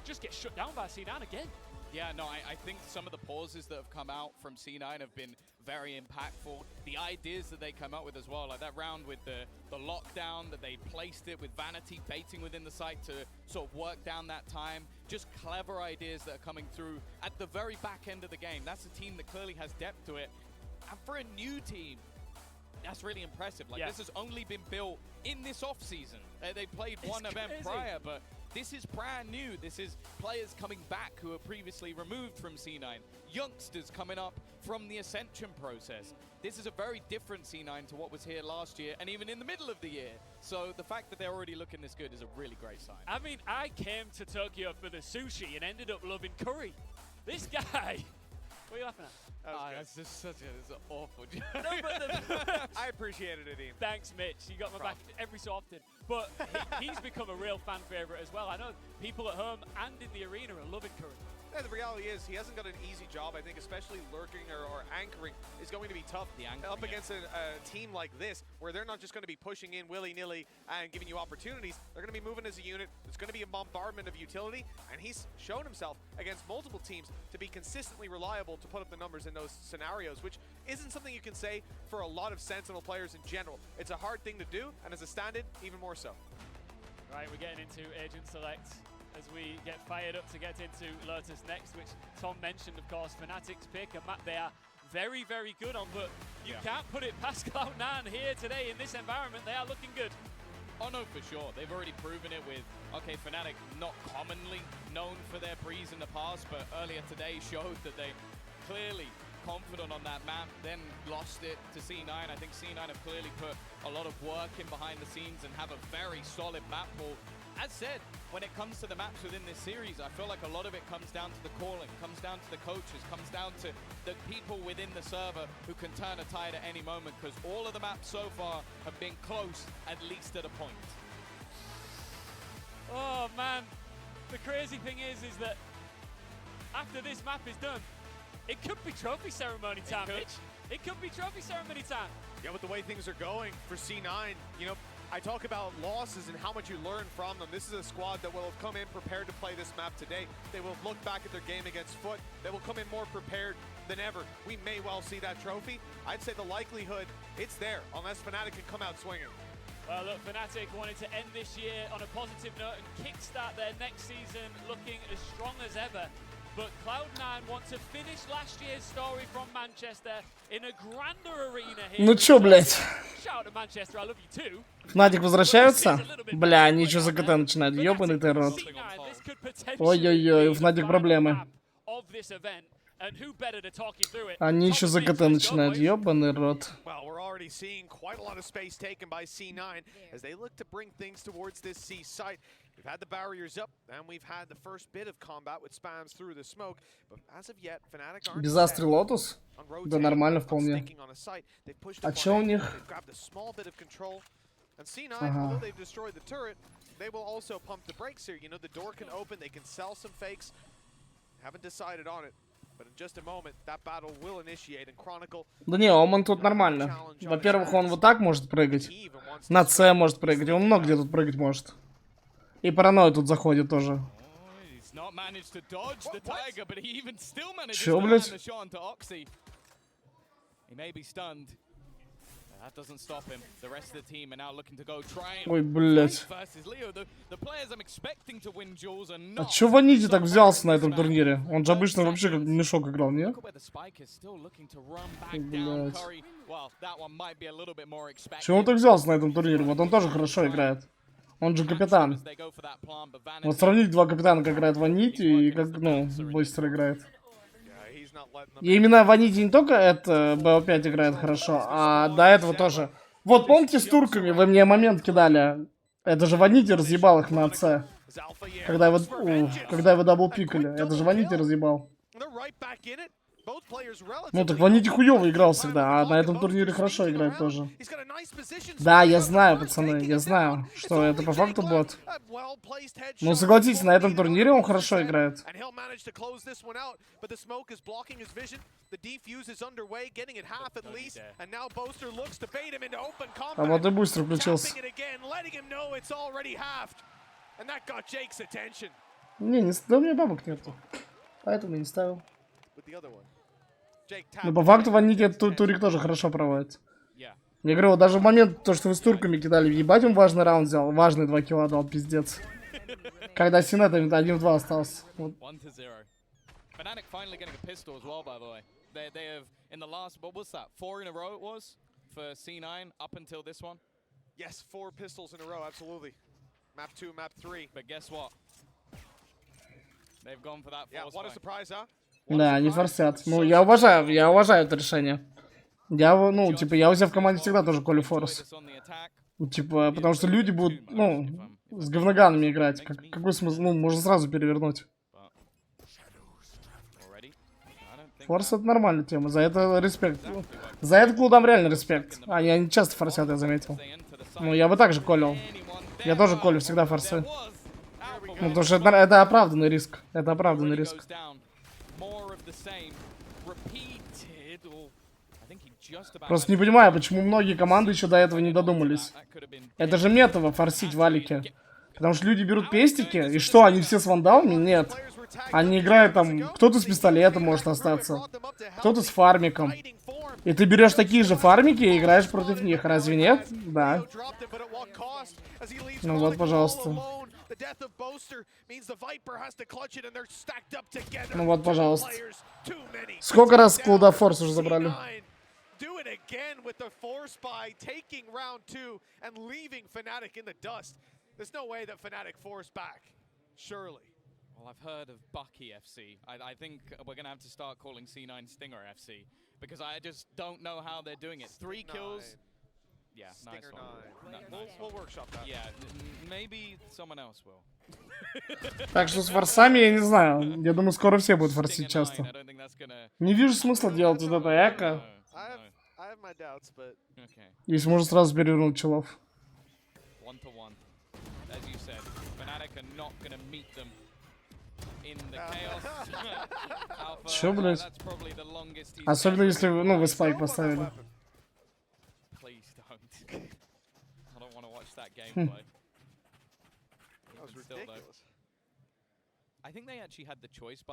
just get shut down by C9 again. Yeah, no, I think some of the pauses that have come out from C9 have been very impactful. The ideas that they come up with as well, like that round with the lockdown, that they placed it with Vanity baiting within the site to sort of work down that time. Just clever ideas that are coming through at the very back end of the game. That's a team that clearly has depth to it. And for a new team, that's really impressive. Like, this has only been built in this off-season. They played one event prior, but this is brand new. This is players coming back who were previously removed from C9. Youngsters coming up from the Ascension process. This is a very different C9 to what was here last year and even in the middle of the year. So the fact that they're already looking this good is a really great sign. I mean, I came to Tokyo for the sushi and ended up loving curry. This guy What are you laughing at? That's just such an awful joke. No, but I appreciated it, Ian. thanks, Mitch. You got my back every so often. But he's become a real fan favorite as well. I know people at home and in the arena are loving Curry. Yeah, the reality is he hasn't got an easy job. I think especially lurking or anchoring is going to be tough. Up against a team like this, where they're not just going to be pushing in willy-nilly and giving you opportunities. They're going to be moving as a unit. There's going to be a bombardment of utility, and he's shown himself against multiple teams to be consistently reliable to put up the numbers in those scenarios, which isn't something you can say for a lot of Sentinel players in general. It's a hard thing to do, and as a stand-in, even more so. Right, we're getting into Agent Select as we get fired up to get into Lotus next, which Tom mentioned, of course. FNATIC's pick, a map they are very, very good on, but you can't put it past Cloud9 here today in this environment. They are looking good. Oh no, for sure. They've already proven it with, okay, FNATIC not commonly known for their breeze in the past, but earlier today showed that they clearly confident on that map, then lost it to C9. I think C9 have clearly put a lot of work in behind the scenes and have a very solid map pool. As said, when it comes to the maps within this series, I feel like a lot of it comes down to the calling, comes down to the coaches, comes down to the people within the server who can turn a tide at any moment, because all of the maps so far have been close, at least at a point. Oh man, the crazy thing is that after this map is done, it could be trophy ceremony time, Mitch. It could be trophy ceremony time. Yeah, with the way things are going for C9, you know, I talk about losses and how much you learn from them. This is a squad that will have come in prepared to play this map today. They will look back at their game against Foot. They will come in more prepared than ever. We may well see that trophy. I'd say the likelihood, it's there, unless FNATIC can come out swinging. Well, look, FNATIC wanted to end this year on a positive note and kickstart their next season looking as strong as ever. But Cloud9 want to finish last year's story from Manchester in a grander arena here. Ну чё, блядь? Shout out to Manchester, I love you too. FNATIC возвращаются? Бля, они ещё за КТ начинают. Ёбаный ты рот. Ой-ой-ой, у FNATIC проблемы. Они еще за КТ начинают, ёбаный рот. Well, we're already seeing quite a lot of space taken by C9 as they look to bring things towards this C site. We've had the barriers up, and we've had the first bit of combat with spams through the smoke, but as of yet, FNATIC aren't Без Астры Лотус? Да нормально вполне. А чё у них? And C9, although they've destroyed the turret, they will also pump the brakes here. You know, the door can open, they can sell some fakes. Haven't decided on it. But in just a moment, that battle will initiate and Chronicle. Да не, он тут нормально. Во-первых, он вот так может прыгать. На С может прыгать. Он много где тут прыгать может. И паранойя тут заходит тоже. Чё, блядь? Ой, блядь. А чё Ванити так взялся на этом турнире? Он же обычно вообще как мешок играл, не? Блядь. Чё он так взялся на этом турнире? Вот он тоже хорошо играет. Он же капитан. Вот сравнить два капитана, как играет Ванити и как, ну, Бойстер играет. И именно Ванити не только это БО5 играет хорошо, а до этого тоже. Вот помните с турками, вы мне момент кидали. Это же Ванити разъебал их на С. Когда его даблпикали. Это же Ванити разъебал. Ну так Ванити хуёво играл всегда, а на этом турнире хорошо играет тоже. Да, я знаю, пацаны, я знаю, что это по факту бот. Ну согласитесь, на этом турнире он хорошо играет. А вот и быстро включился. Не, да у меня бабок нету. Поэтому не ставил. Ну, по факту Ванити этот турик тоже хорошо проводит. Я говорю, даже в момент, то, что вы с турками кидали, ебать, он важный раунд взял, важные 2 килла дал, пиздец. Когда Синет 1 в 2 остался. Вот. Да, они форсят. Ну, я уважаю это решение. Ну, типа, я у себя в команде всегда тоже коли форс. Типа, потому что люди будут, ну, с говноганами играть. Какой смысл? Ну, можно сразу перевернуть. Форс это нормальная тема, за это респект. За это клудам реально респект. Они часто форсят, я заметил. Ну, я бы также колил. Я тоже колю всегда форсы. Ну, потому что это оправданный риск. Это оправданный риск. Просто не понимаю, почему многие команды еще до этого не додумались. Это же метово форсить валики. Потому что люди берут пестики, и что, они все с вандалами? Нет. Они играют там, кто-то с пистолетом может остаться, кто-то с фармиком. И ты берешь такие же фармики и играешь против них, разве нет? Да. Ну вот, пожалуйста. Ну вот, пожалуйста. Сколько раз Клуда Форс уже забрали? Do it again with the force by taking round 2 and leaving FNATIC in the dust. There's no way that FNATIC forced back. Surely. Well, I've heard of Bucky FC. I think we're going to have to start calling C9 Stinger FC because I just don't know how they're doing it. 3 kills. Yeah, Stinger nice 9. We'll workshop that. Yeah, maybe someone else will. Так что с форсами я не знаю. Я думаю, скоро все будут форсить часто. Не вижу смысла делать вот это эко. Если можно сразу перевернуть челов. Чё, блядь? Особенно если, ну, вы спайк поставили.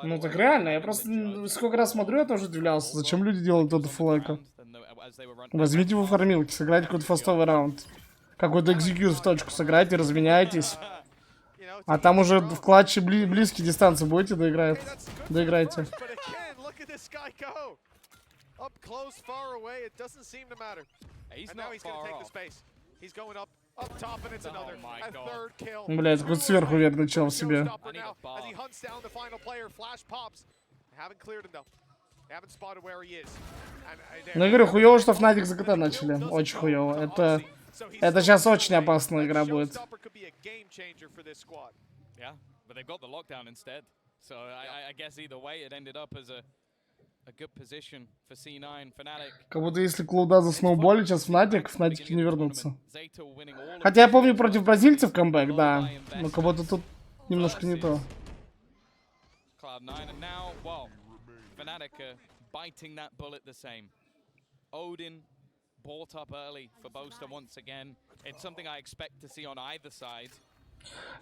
Ну так реально, я просто сколько раз смотрю, я тоже удивлялся. Зачем люди делают это флэка? Возьмите во фармилки, сыграйте какой-то фастовый раунд. Какой-то экзекьют в точку сыграйте, разменяйтесь. А там уже в клатче близкие дистанции будете доиграйте. Блять, какой сверху уверенный чел в себе. Ну, я говорю, хуёво, что FNATIC за КТ начали. Очень хуёво. Это сейчас очень опасная игра будет. Как будто если Клуда засноуболит сейчас FNATIC не вернутся. Хотя я помню против бразильцев камбэк, да. Но как будто тут немножко не то.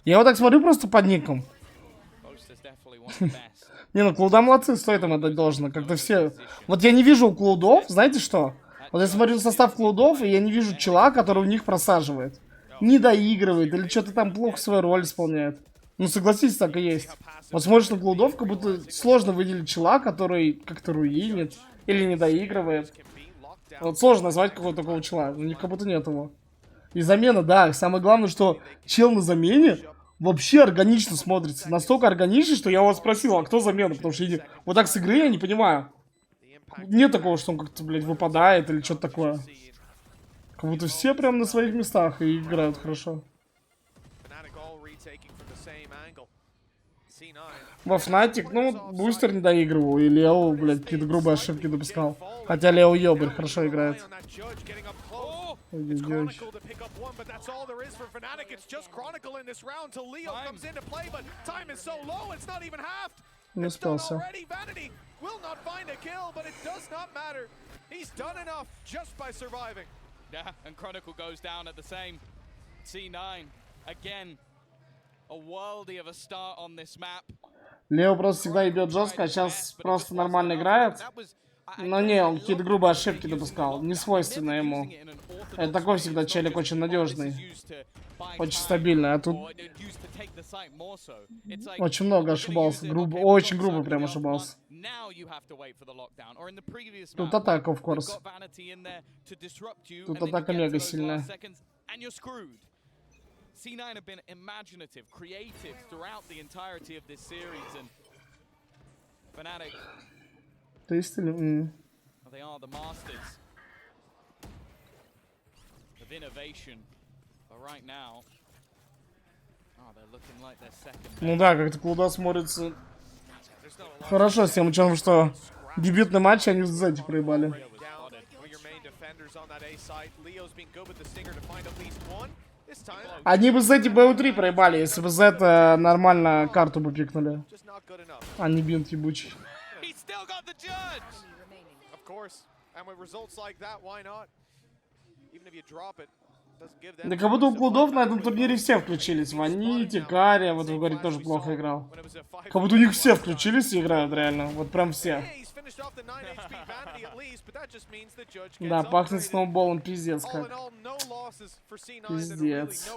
Я вот так смотрю просто под ником. Не, ну Клуда молодцы, стоит им отдать должное. Как-то все... Вот я не вижу у Клудов, знаете что? Вот я смотрю состав Клудов, и я не вижу чела, который у них просаживает. Не доигрывает, или что-то там плохо свою роль исполняет. Ну согласитесь, так и есть. Вот смотришь на Клудов, как будто сложно выделить чела, который как-то руинит, или не доигрывает. Вот сложно назвать какого-то такого чела, как будто нет его. И замена, да, самое главное, что чел на замене вообще органично смотрится. Настолько органично, что я вас спросил, а кто замена? Потому что вот так с игры я не понимаю. Нет такого, что он как-то, блядь, выпадает или что-то такое. Как будто все прям на своих местах и играют хорошо. Во FNATIC, ну, Бустер не доигрывал, и Лео, блядь, какие-то грубые ошибки допускал. Хотя Лео ёбарь хорошо играет. Не успелся. Лео просто всегда ебет жестко, а сейчас просто нормально играет. Но не, он какие-то грубые ошибки допускал. Не свойственно ему. Это такой всегда челик очень надежный. Очень стабильный, а тут очень много ошибался. Очень грубо прям ошибался. Тут атака, of course. Тут атака мега сильная. C9 have been imaginative, creative throughout the entirety of this series, and FNATIC. They are the masters of innovation, but right now, they're looking like they're second. Ну да, как-то Клуда смотрится хорошо с тем учетом, что Дебютный матч они сзади проебали. Они бы Z BO3 проебали, если бы Z нормально карту бы пикнули. А не бинт ебучий. Да как будто у клудов на этом турнире все включились. Вани, Тикария, вот вы говорите, тоже плохо играл. Как будто у них все включились и играют реально. Вот прям все. Да, пахнет сноуболом, пиздец как. Пиздец.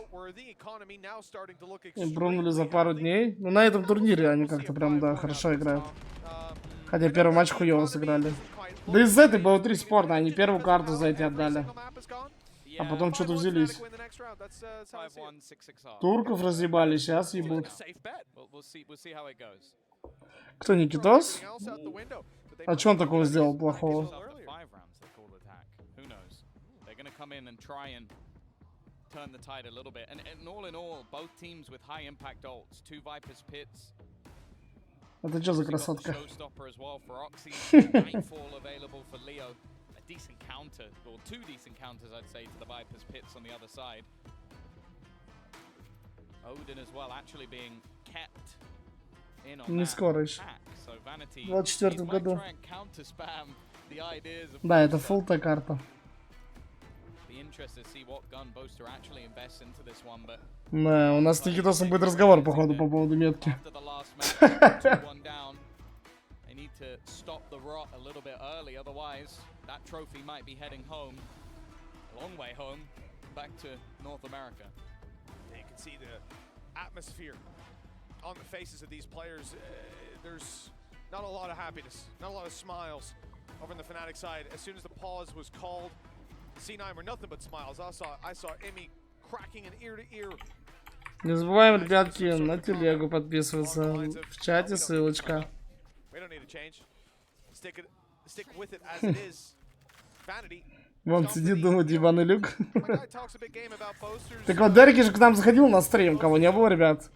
И брунули за пару дней. Ну на этом турнире они как-то прям, да, хорошо играют. Хотя первый матч хуёво сыграли. Да из этой было 3 спорно, они первую карту за эти отдали. А потом что-то взялись. Турков разъебали, сейчас ебут. Кто, Никитос? А что он такого сделал плохого? Это что за красотка? Decent counter, or 2 decent counters, I'd say, to the Viper's pits on the other side. Odin as well, actually being kept in on that attack. So Vanity might try and counter spam the ideas of. Да, это фулл-та карта. Be interested to see what gun Boaster actually invests into this one, but. Да, у нас с Никитосом будет разговор, походу, по поводу метки. To stop the rot a little bit early, otherwise that trophy might be heading home, a long way home, back to North America. You can see the atmosphere on the faces of these players. There's not a lot of happiness, not a lot of smiles over on the FNATIC side. As soon as the pause was called, C9 were nothing but smiles. I saw Emmy cracking an ear to ear. Не забываем, ребятки, на телегу подписываться. В чате ссылочка. Вон сидит, думает, ебаный люк. Так вот, Дерек же к нам заходил на стрим, кого не было, ребят.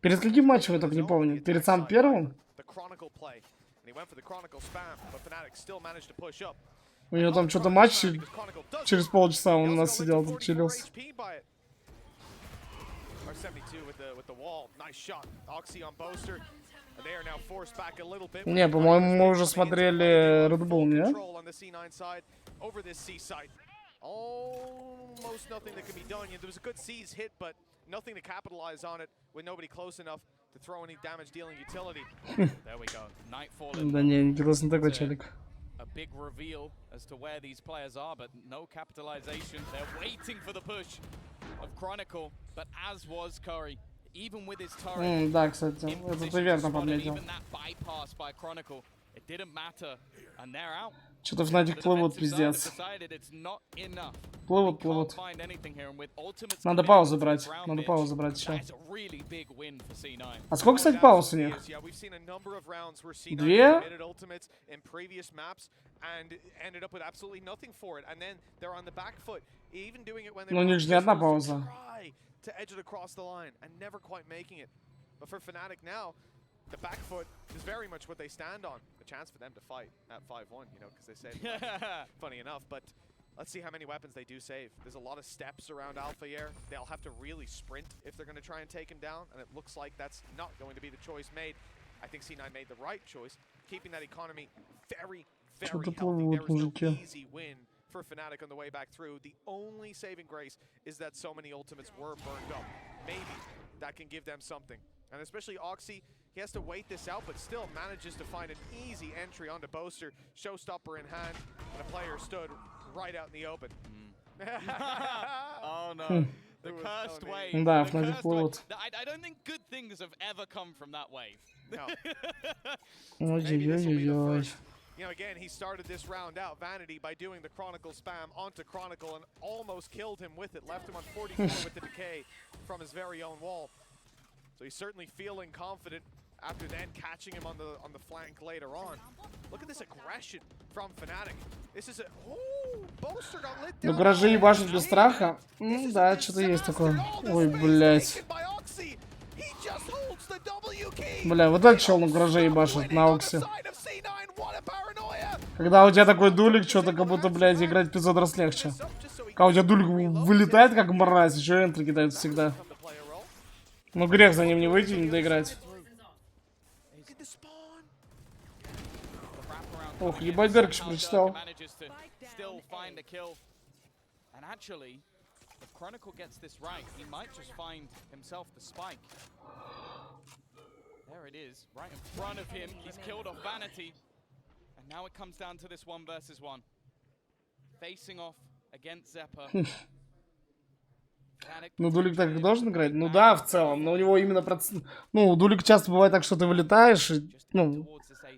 Перед каким матчем, я только не помню. Перед самым первым? У него там что-то матч, через полчаса он у нас сидел, тут чилился. Не, по-моему, мы уже смотрели Red Bull, не? Да не, Никитос не такой челик. A big reveal as to where these players are, but no capitalization. They're waiting for the push of Chronicle, but as was Curry. Even with his turret, да, кстати, это ты верно подметил. Что-то FNATIC плывут, пиздец. Плывут. Надо паузу брать. Надо паузу брать сейчас. А сколько, кстати, пауз у них? 2? Ну, у них же не одна пауза. To edge it across the line and never quite making it. But for FNATIC now, the back foot is very much what they stand on. A chance for them to fight at 5-1, you know, because they saved funny enough. But let's see how many weapons they do save. There's a lot of steps around Alpha Air. They'll have to really sprint if they're going to try and take him down, and it looks like that's not going to be the choice made. I think C9 made the right choice, keeping that economy very, very healthy. There was no easy win for FNATIC on the way back through. The only saving grace is that so many ultimates were burned up. Maybe that can give them something. And especially Oxy, he has to wait this out, but still manages to find an easy entry onto Boaster. Showstopper in hand, and a player stood right out in the open. Oh no. The cursed wave. Да, FNATIC плывут. I don't think good things have ever come from that wave. No. Ой-ой-ой-ой. You know, again, he started this round out, Vanity, by doing the Chronicle spam onto Chronicle and almost killed him with it. Left him on 44 with the decay from his very own wall. So he's certainly feeling confident after then catching him on the flank later on. Look at this aggression from FNATIC. This is a... Ooh, Boaster got lit down. Ну, гаражи ебашут без страха. Да, что-то есть такое. Ой, блядь. Бля, вот этот чел на гараже ебашит на Оксе. Когда у тебя такой дулик, что-то как будто, блядь, играть 500 раз легче. Когда у тебя дулик вылетает, как мразь, еще энтры кидают всегда. Ну грех за ним не выйти, не доиграть. Ох, ебать, Беркич прочитал. There it is, right in front of him. He's killed off Vanity. And now it comes down to this 1 versus 1. Facing off against Zeppa. Ну, Дулик так и должен играть? Ну да, в целом, но у него именно ну, у Дулик часто бывает так, что ты вылетаешь, и, ну,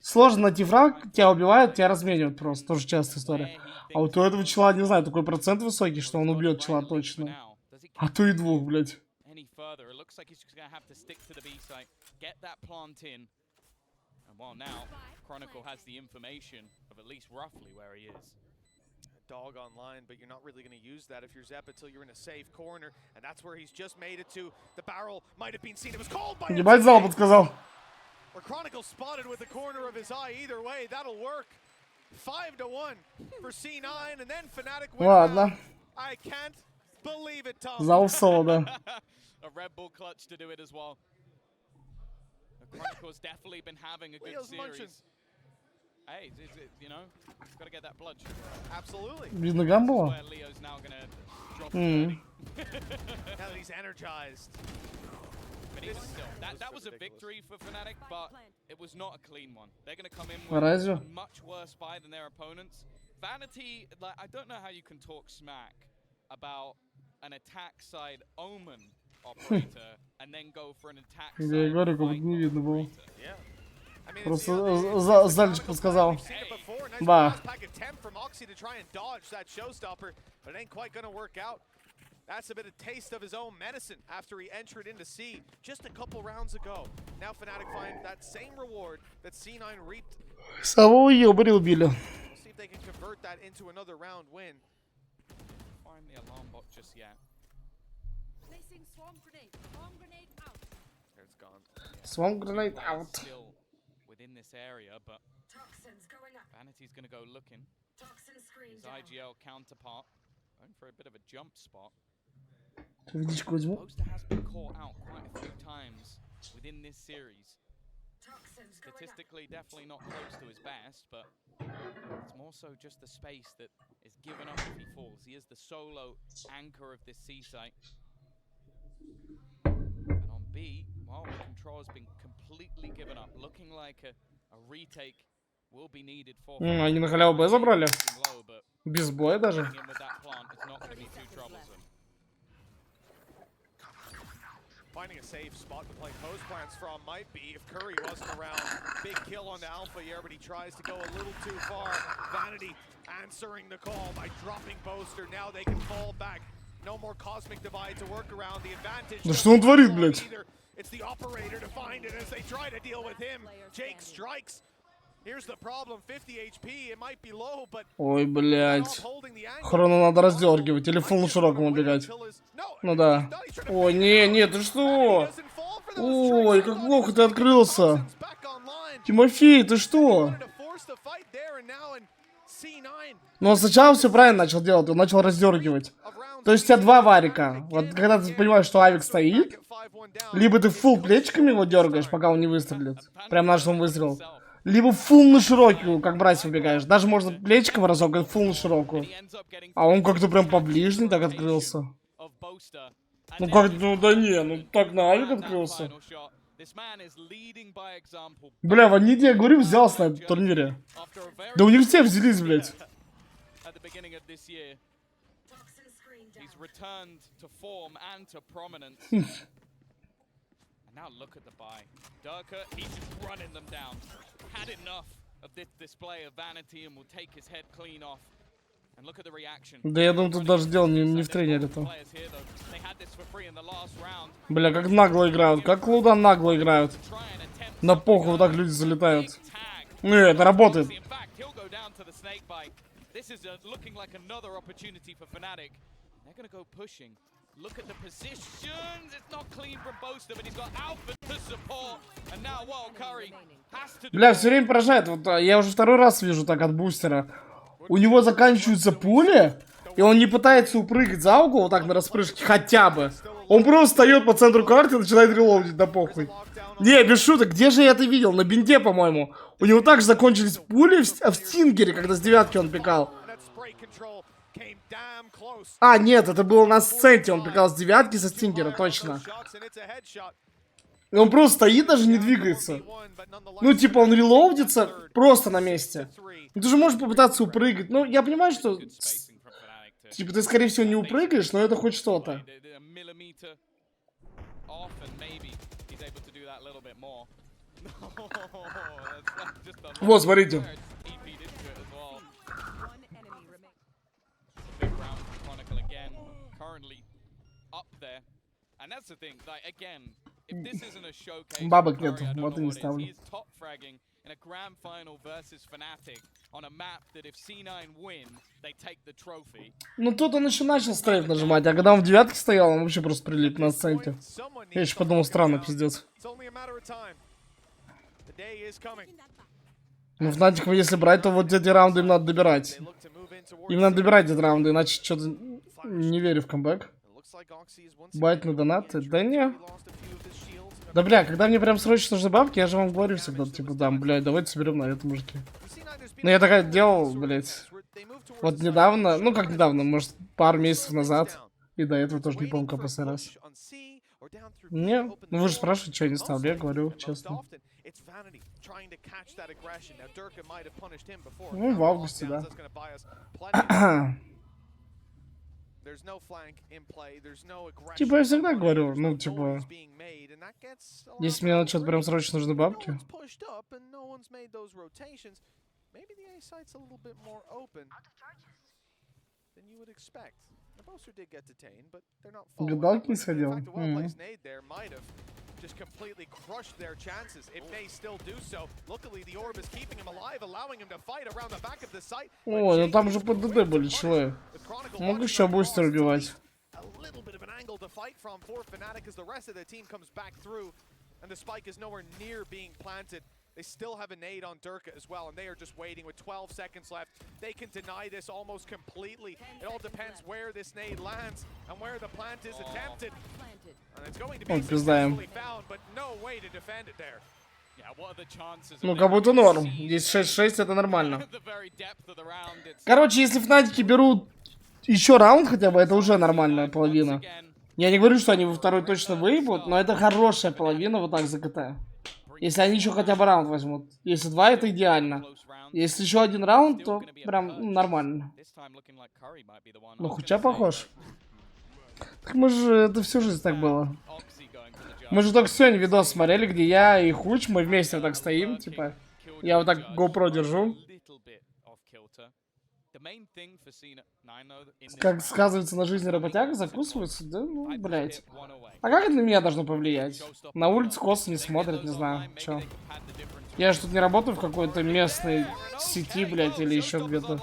сложно найти фраг, тебя убивают, тебя разменивают просто, тоже частая история. А вот у этого чела, не знаю, такой процент высокий, что он убьет чела точно. А то и двух, блядь. Dog online, but you're not really going to use that if you're Zeppa till you're in a safe corner, and that's where he's just made it to. The barrel might have been seen. It was called by. Ебать, зал подсказал. Or Chronicle spotted with the corner of his eye. Either way, that'll work. 5-1 for C9, and then FNATIC win. Ладно. I can't believe it, Tom. Зал соло, да. A Red Bull clutch to do it as well. The Chronicle's definitely been having a good series. Hey, you know, got to get that bludge. Absolutely. Видно гамбо. Leo's now gonna drop now that he's energized. But even still, that was a victory for FNATIC, but it was not a clean one. They're gonna come in with a much worse buy than their opponents. Vanity, like, I don't know how you can talk smack about an attack side Omen operator and then go for an attack side operator. Yeah. Просто Зальчик подсказал. Да. That's a bit of taste of his own medicine after he entered into C just a couple rounds ago. Now FNATIC find that same reward that C9 reaped. Самого ёбаря убили. See if they can convert that into another round win. Find the alarm bot just yet. Placing swarm grenade. Swarm grenade out. It's gone. Swarm grenade out. Still within this area, but Vanity's gonna go looking. His IGL counterpart going for a bit of a jump spot. Boaster has been caught out quite a few times within this series. Statistically, definitely not close to his best, but it's more so just the space that is given up if he falls. He is the solo anchor of this C site. And on B, well, the control has been completely given up, looking like a retake will be needed for. Они на халяву Б забрали. Без боя даже. Finding a safe spot to play post plants from might be if Curry wasn't around. Big kill on the Alpha here, but he tries to go a little too far. Vanity answering the call by dropping Boaster. Now they can fall back. No more cosmic divide to work around. The advantage. Да что он творит, блядь? It's the operator to find it as they try to deal with him. Jake strikes. Here's the problem. 50 HP. It might be low, but. Ой, блядь. Хроно надо раздергивать или фулл широкому убегать. Ну да. Ой, не, ты что? Ой, как плохо ты открылся. Тимофей, ты что? Но он сначала все правильно начал делать, он начал раздергивать. То есть у тебя два варика. Вот когда ты понимаешь, что авик стоит, либо ты фулл плечиками его дергаешь, пока он не выстрелит. Прям на что он выстрелил. Либо фулл на широкую, как братья убегаешь. Даже можно плечиком разок, и фулл на широкую. А он как-то прям по ближней так открылся. Ну как, ну да не, ну так на авик открылся. Бля, Ванити, я говорю, взялся на этом турнире. Да у них все взялись, блядь. Now look at the buy. Durka, he's just running them down. Had enough of this display of vanity and will take his head clean off. And look at the reaction. Да я думаю, тут даже дело не в тренере-то. Бля, как нагло играют. Как Клуда нагло играют. На похуй вот так люди залетают. Ну это работает. This is looking like another opportunity for FNATIC. They're going to go pushing. Look at the positions. It's not clean from both of them, and he's got Alpha to support. And now, well, Curry has to. Бля, все время поражает. Вот я уже второй раз вижу так от бустера. У него заканчиваются пули, и он не пытается упрыгать за угол вот так на распрыжке хотя бы. Он просто встает по центру карты и начинает релоудить, да похуй. Не, без шуток, где же я это видел? На бинте, по-моему. У него также закончились пули в стингере, когда с девятки он пикал. А, нет, это было на сценте, он пикал с девятки со стингера, точно. И он просто стоит, даже не двигается. Ну, типа, он релоудится просто на месте. Ну, ты же можешь попытаться упрыгать. Ну, я понимаю, что... Типа, ты, скорее всего, не упрыгаешь, но это хоть что-то. Вот, смотрите. Бабок нет, вот и не ставлю. In a grand final versus FNATIC on a map that if C9 win, they take the trophy. Ну тут он еще начал стрейф нажимать, а когда он в девятке стоял, он вообще просто прилип на сценте. Я еще подумал, странно, пиздец. Ну, FNATIC, если брать, то вот эти раунды им надо добирать. Им надо добирать эти раунды, иначе что-то не верю в камбэк. Байт на донаты? Да не. Да бля, когда мне прям срочно нужны бабки, я же вам говорю всегда, типа, да, блядь, давайте соберем на это, мужики. Ну я такая делал, блядь, вот недавно, ну как недавно, может, пару месяцев назад, и до этого тоже не помню, как последний раз. Не, ну вы же спрашиваете, что я не ставлю, я говорю, честно. Ну, в августе, да. Типа я всегда говорю, ну типа, если мне на что-то прям срочно нужны бабки. Гадалки не сходил. Just completely crushed their chances. It may still do so. Luckily, the orb is keeping him alive, allowing him to fight around the back of the site. О, ну там же под ДД были челы. Могу еще бустер убивать. A little bit of an angle to fight from for FNATIC as the rest of the team comes back through, and the spike is nowhere near being planted. They still have a nade on Durka as well, and they are just waiting with 12 seconds left. They can deny this almost completely. It all depends where this nade lands and where the plant is attempted. And it's going to be successfully found, but no way to defend it there. Ну, как будто норм. Здесь 6-6, это нормально. Короче, если FNATIC берут еще раунд хотя бы, это уже нормальная половина. Я не говорю, что они во второй точно выебут, но это хорошая половина вот так за КТ. Если они еще хотя бы раунд возьмут. Если два, это идеально. Если еще один раунд, то прям нормально. Ну, Хуча похож. Так мы же, это всю жизнь так было. Мы же только сегодня видос смотрели, где я и Хуч, мы вместе вот так стоим, типа. Я вот так GoPro держу. Как сказывается на жизни работяга, закусывается, да, ну, блядь. А как это на меня должно повлиять? На улице косо не смотрят, не знаю, чё. Я же тут не работаю в какой-то местной сети, блядь, или еще где-то.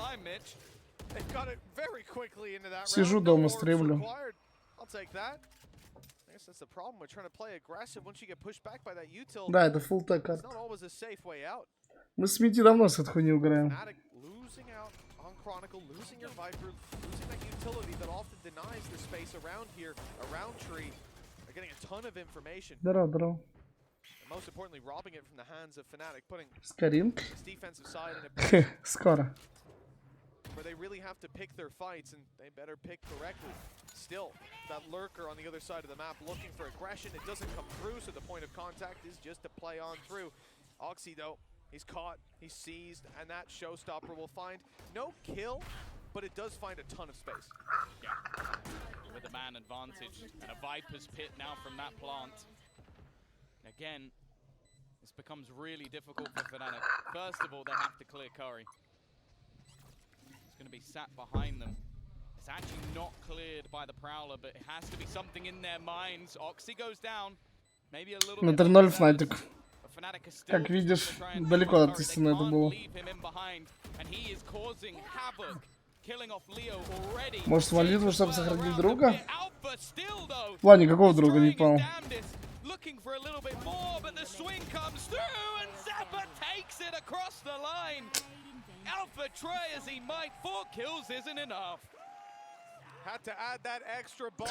Сижу дома, стримлю. Да, это full tech карта. Мы с Мити давно с этой хуйней играем. Chronicle, losing your Viper, losing that utility that often denies the space around here, around tree. They're getting a ton of information. Здорово. And most importantly, robbing it from the hands of FNATIC, putting this defensive side in a position скоро. Where they really have to pick their fights, and they better pick correctly. Still, that lurker on the other side of the map looking for aggression. It doesn't come through, so the point of contact is just to play on through. Oxy, though, he's caught, he's seized, and that showstopper will find no kill, but it does find a ton of space. Yeah, with a man advantage, and a Viper's pit now from that plant. Again, this becomes really difficult for FNATIC. First of all, they have to clear Curry. It's going to be sat behind them. It's actually not cleared by the Prowler, but it has to be something in their minds. Oxy goes down. Maybe a little bit. 0 FNATIC. Как видишь, далеко от истины это было. Может, молитву, чтобы сохранить друга? Ладно, никакого друга, не понял.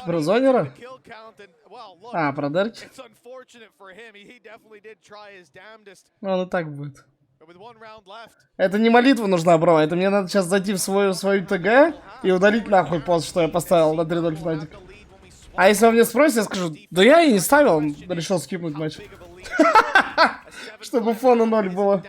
Про зонера? А, про Дерки? Ну, он и так будет. Это не молитва нужна, бро. Это мне надо сейчас зайти в свою ТГ и удалить нахуй пост, что я поставил на 3-0 FNATIC. А если он меня спросит, я скажу, да я и не ставил, он решил скипнуть матч. Чтобы фона 0 было.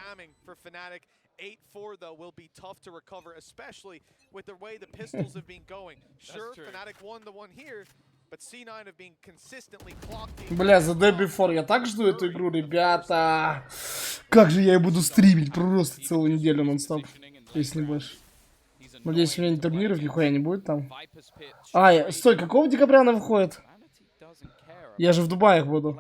8-4 though will be tough to recover, especially with the way the pistols have been going. Sure, FNATIC won the one here, but C9 have been consistently clocked. Бля, за Day Before я так жду эту игру, ребята. Как же я и буду стримить просто целую неделю нон-стоп, если не больше. Надеюсь, у меня турниров нихуя не будет там. А, стой, какого декабря она выходит? Я же в Дубае буду.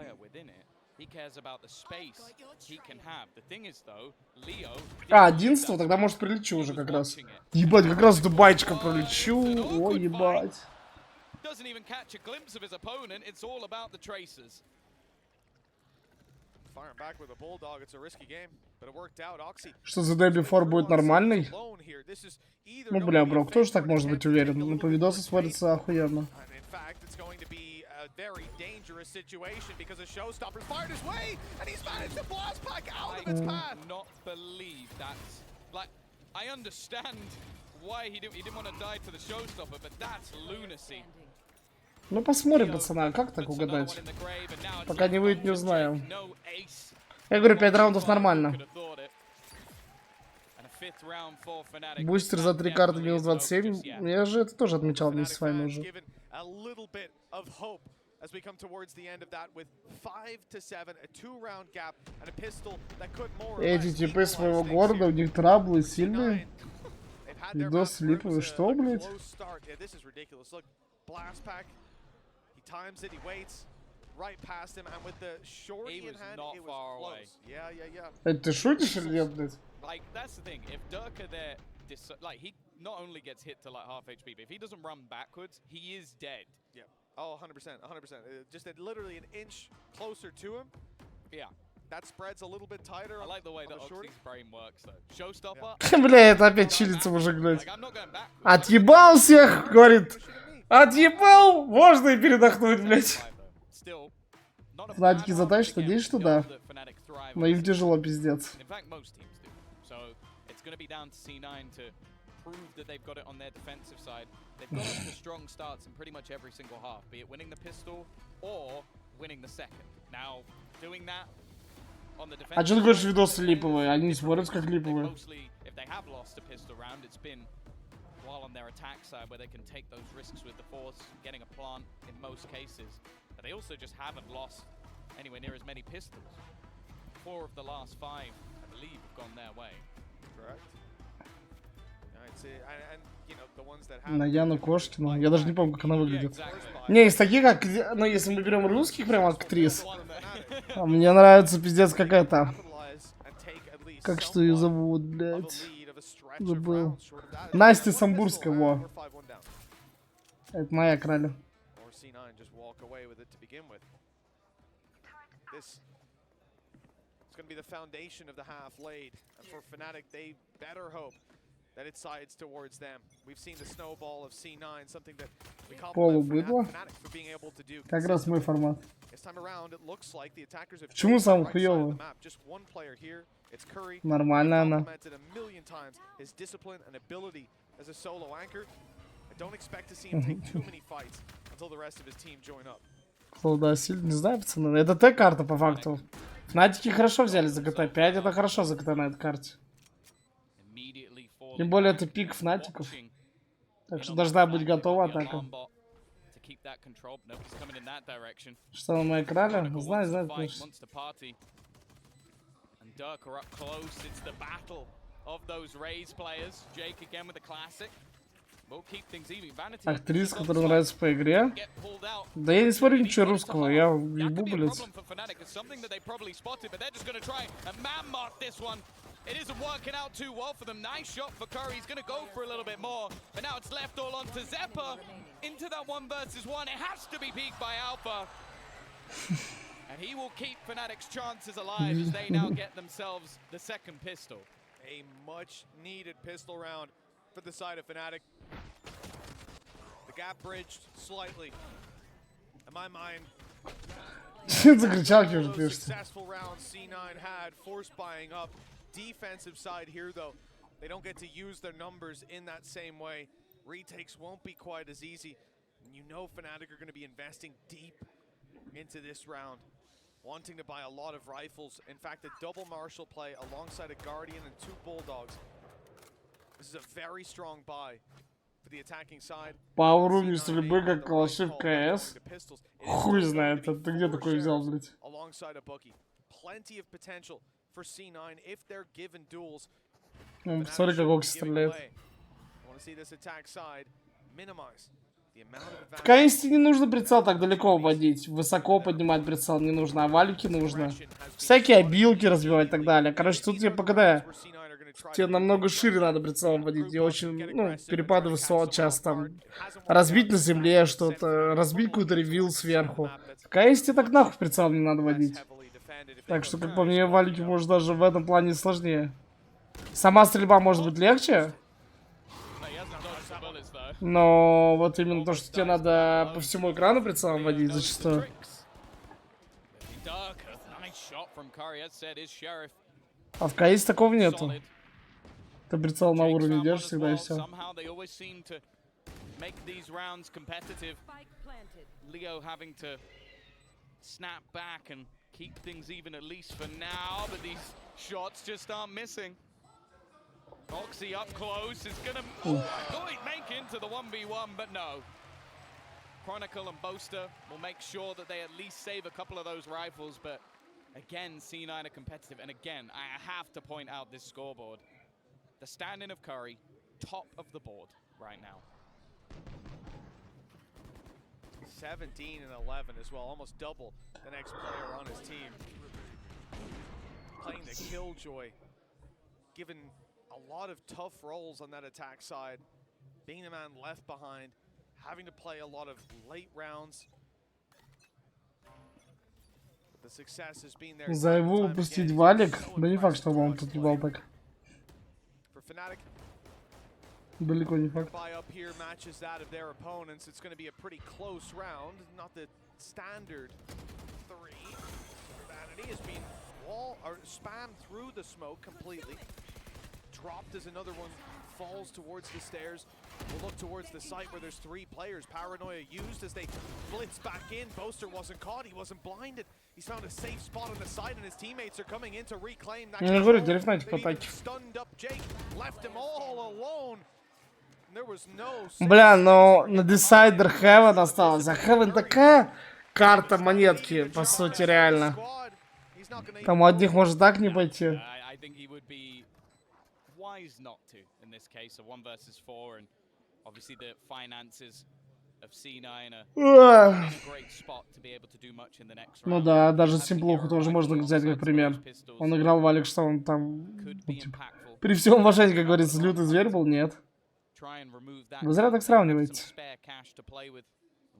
А, 11-го? Тогда, может, прилечу уже как раз. Ебать, как раз с Дубайчика пролечу. Ой, ебать. Что за Day Before будет нормальный? Ну, бля, бро, кто же так может быть уверен? Ну, по видосу смотрится охуенно. Very dangerous situation because a showstopper fired his way and he's managed to blast back out of its path. Not believe that. Like, I understand why he didn't want to die to the showstopper, but that's lunacy. Ну посмотрим, пацана, как так угадать? Пока не выйдет, не узнаем. Я говорю, 5 раундов нормально. Бустер за 3 карты минус 27. Я же это тоже отмечал вместе с вами уже. As we come towards the end of that with 5-7, a 2-round gap and a pistol that could more or less. Эти типы своего города, у них траблы сильные. Видос липовый, что, блядь? This is ridiculous. Look, blast pack. He times it, he waits right past him, and with the shorty in hand, it was close. Yeah. Это ты шутишь или нет, блядь? Like, that's the thing. If Durka there, like, he not only gets hit to like half HP, but if he doesn't run backwards, he is dead. Yeah. Oh, 100%. Just literally an inch closer to him. Yeah. That spreads a little bit tighter. I like the way that Oxy's brain works, though. Showstopper. Бля, это опять чилится мужик, блядь. Отъебал всех, говорит. Отъебал, можно и передохнуть, блядь. FNATIC затащит, надеюсь, что да. Но им тяжело, пиздец. Prove that they've got it on their defensive side. They've got off to strong starts in pretty much every single half, be it winning the pistol or winning the second. Now, doing that on the defensive. А что ты говоришь, видосы липовые? Они не смотрятся как липовые. Mostly, if they have lost a pistol round, it's been while on their attack side where they can take those risks with the force, getting a plant in most cases. But they also just haven't lost anywhere near as many pistols. 4 of the last 5, I believe, have gone their way. Correct. На Яну Кошкину. Я даже не помню, как она выглядит. Не, из таких, как... Ну, если мы берем русских прям актрис. Мне нравится пиздец какая-то. Как что ее зовут, блядь? Забыл. Настя Самбурская, во. Это моя краля. That it sides towards them. We've seen the snowball of C9, something that we compliment FNATIC for being able to do. Как раз мой формат. This time around, it looks like the attackers have Почему сам хуёвый? Just one player here. It's Curry. Нормально она. A million times his discipline and ability as a solo anchor. I don't expect to see him take too many fights until the rest of his team join up. Да, сильно, не знаю, пацаны. Это Т-карта по факту. FNATIC хорошо взяли за GTA 5, это хорошо за GTA на этой карте. Тем более это пик фнатиков. Так что должна быть готова атака. Что на моей крале? Знаю, конечно. Актриса, которая нравится по игре. Да я не смотрю ничего русского, я ебу, блядь. It isn't working out too well for them. Nice shot for Curry. He's going to go for a little bit more. But now it's left all on to Zeppa. Into that 1 versus 1. It has to be peaked by Alpha. And he will keep FNATIC's chances alive as they now get themselves the second pistol. A much needed pistol round for the side of FNATIC. The gap bridged slightly. In my mind, successful rounds C9 had, force buying up. Defensive side here though, they don't get to use their numbers in that same way. Retakes won't be quite as easy. And you know FNATIC are going to be investing deep into this round, wanting to buy a lot of rifles. In fact, a double Marshall play alongside a Guardian and 2 Bulldogs. This is a very strong buy for the attacking side. По уровню стрельбы, как калаши в КС. Хуй знает, ты где такой взял, блядь? Alongside a Bookie. Plenty of potential for C9 if they're given duels. Смотри, как Окси стреляет. В КС не нужно прицел так далеко вводить. Высоко поднимать прицел не нужно, а валики нужно. Всякие обилки разбивать и так далее. Короче, тут тебе ПКД. Тебе намного шире надо прицел вводить. И очень, ну, перепады высот часто там. Разбить на земле что-то. Разбить какой-то ревил сверху. В КС тебе так нахуй прицел не надо водить. Так что, как по мне, валики может даже в этом плане сложнее. Сама стрельба может быть легче. Но вот именно то, что тебе надо по всему экрану прицелом водить зачастую. А в КС такого нету. Ты прицел на уровне держишь всегда и все. Keep things even at least for now, but these shots just aren't missing. Oxy up close is gonna make into the 1v1, but no. Chronicle and Boaster will make sure that they at least save a couple of those rifles, but again, C9 are competitive, and again, I have to point out this scoreboard. The standing of Curry, top of the board right now. 17 and 11 as well, almost double the next player on his team. Playing the killjoy, given a lot of tough roles on that attack side, being the man left behind, having to play a lot of late rounds. But the success has been there. За его упустить валик, да не факт, что он тут ебал так. For FNATIC, далеко не факт. buy up here matches that of their opponents. It's going to be a pretty close round, not the standard 3. Vanity has been spammed through the smoke completely. Dropped as another one falls towards the stairs. We'll look towards the site where there's 3 players. Paranoia used as they blitz back in. Boaster wasn't caught. He wasn't blinded. He's found a safe spot on the side, and his teammates are coming in to reclaim that. Stunned up Jake, left him all alone. There was no. Бля, но на Decider Heaven осталось. А Heaven такая карта монетки, по сути, реально. Там у одних может так не пойти. Wise not to in this case, a 1 versus 4, and obviously the finances of C9 are in a great spot to be able to do much in the next round. Ну да, даже Симплуху тоже можно взять как пример. Он играл в Алекс, что он там, типа, при всем уважении, как говорится, лютый зверь был, нет. Вы зря так сравниваете.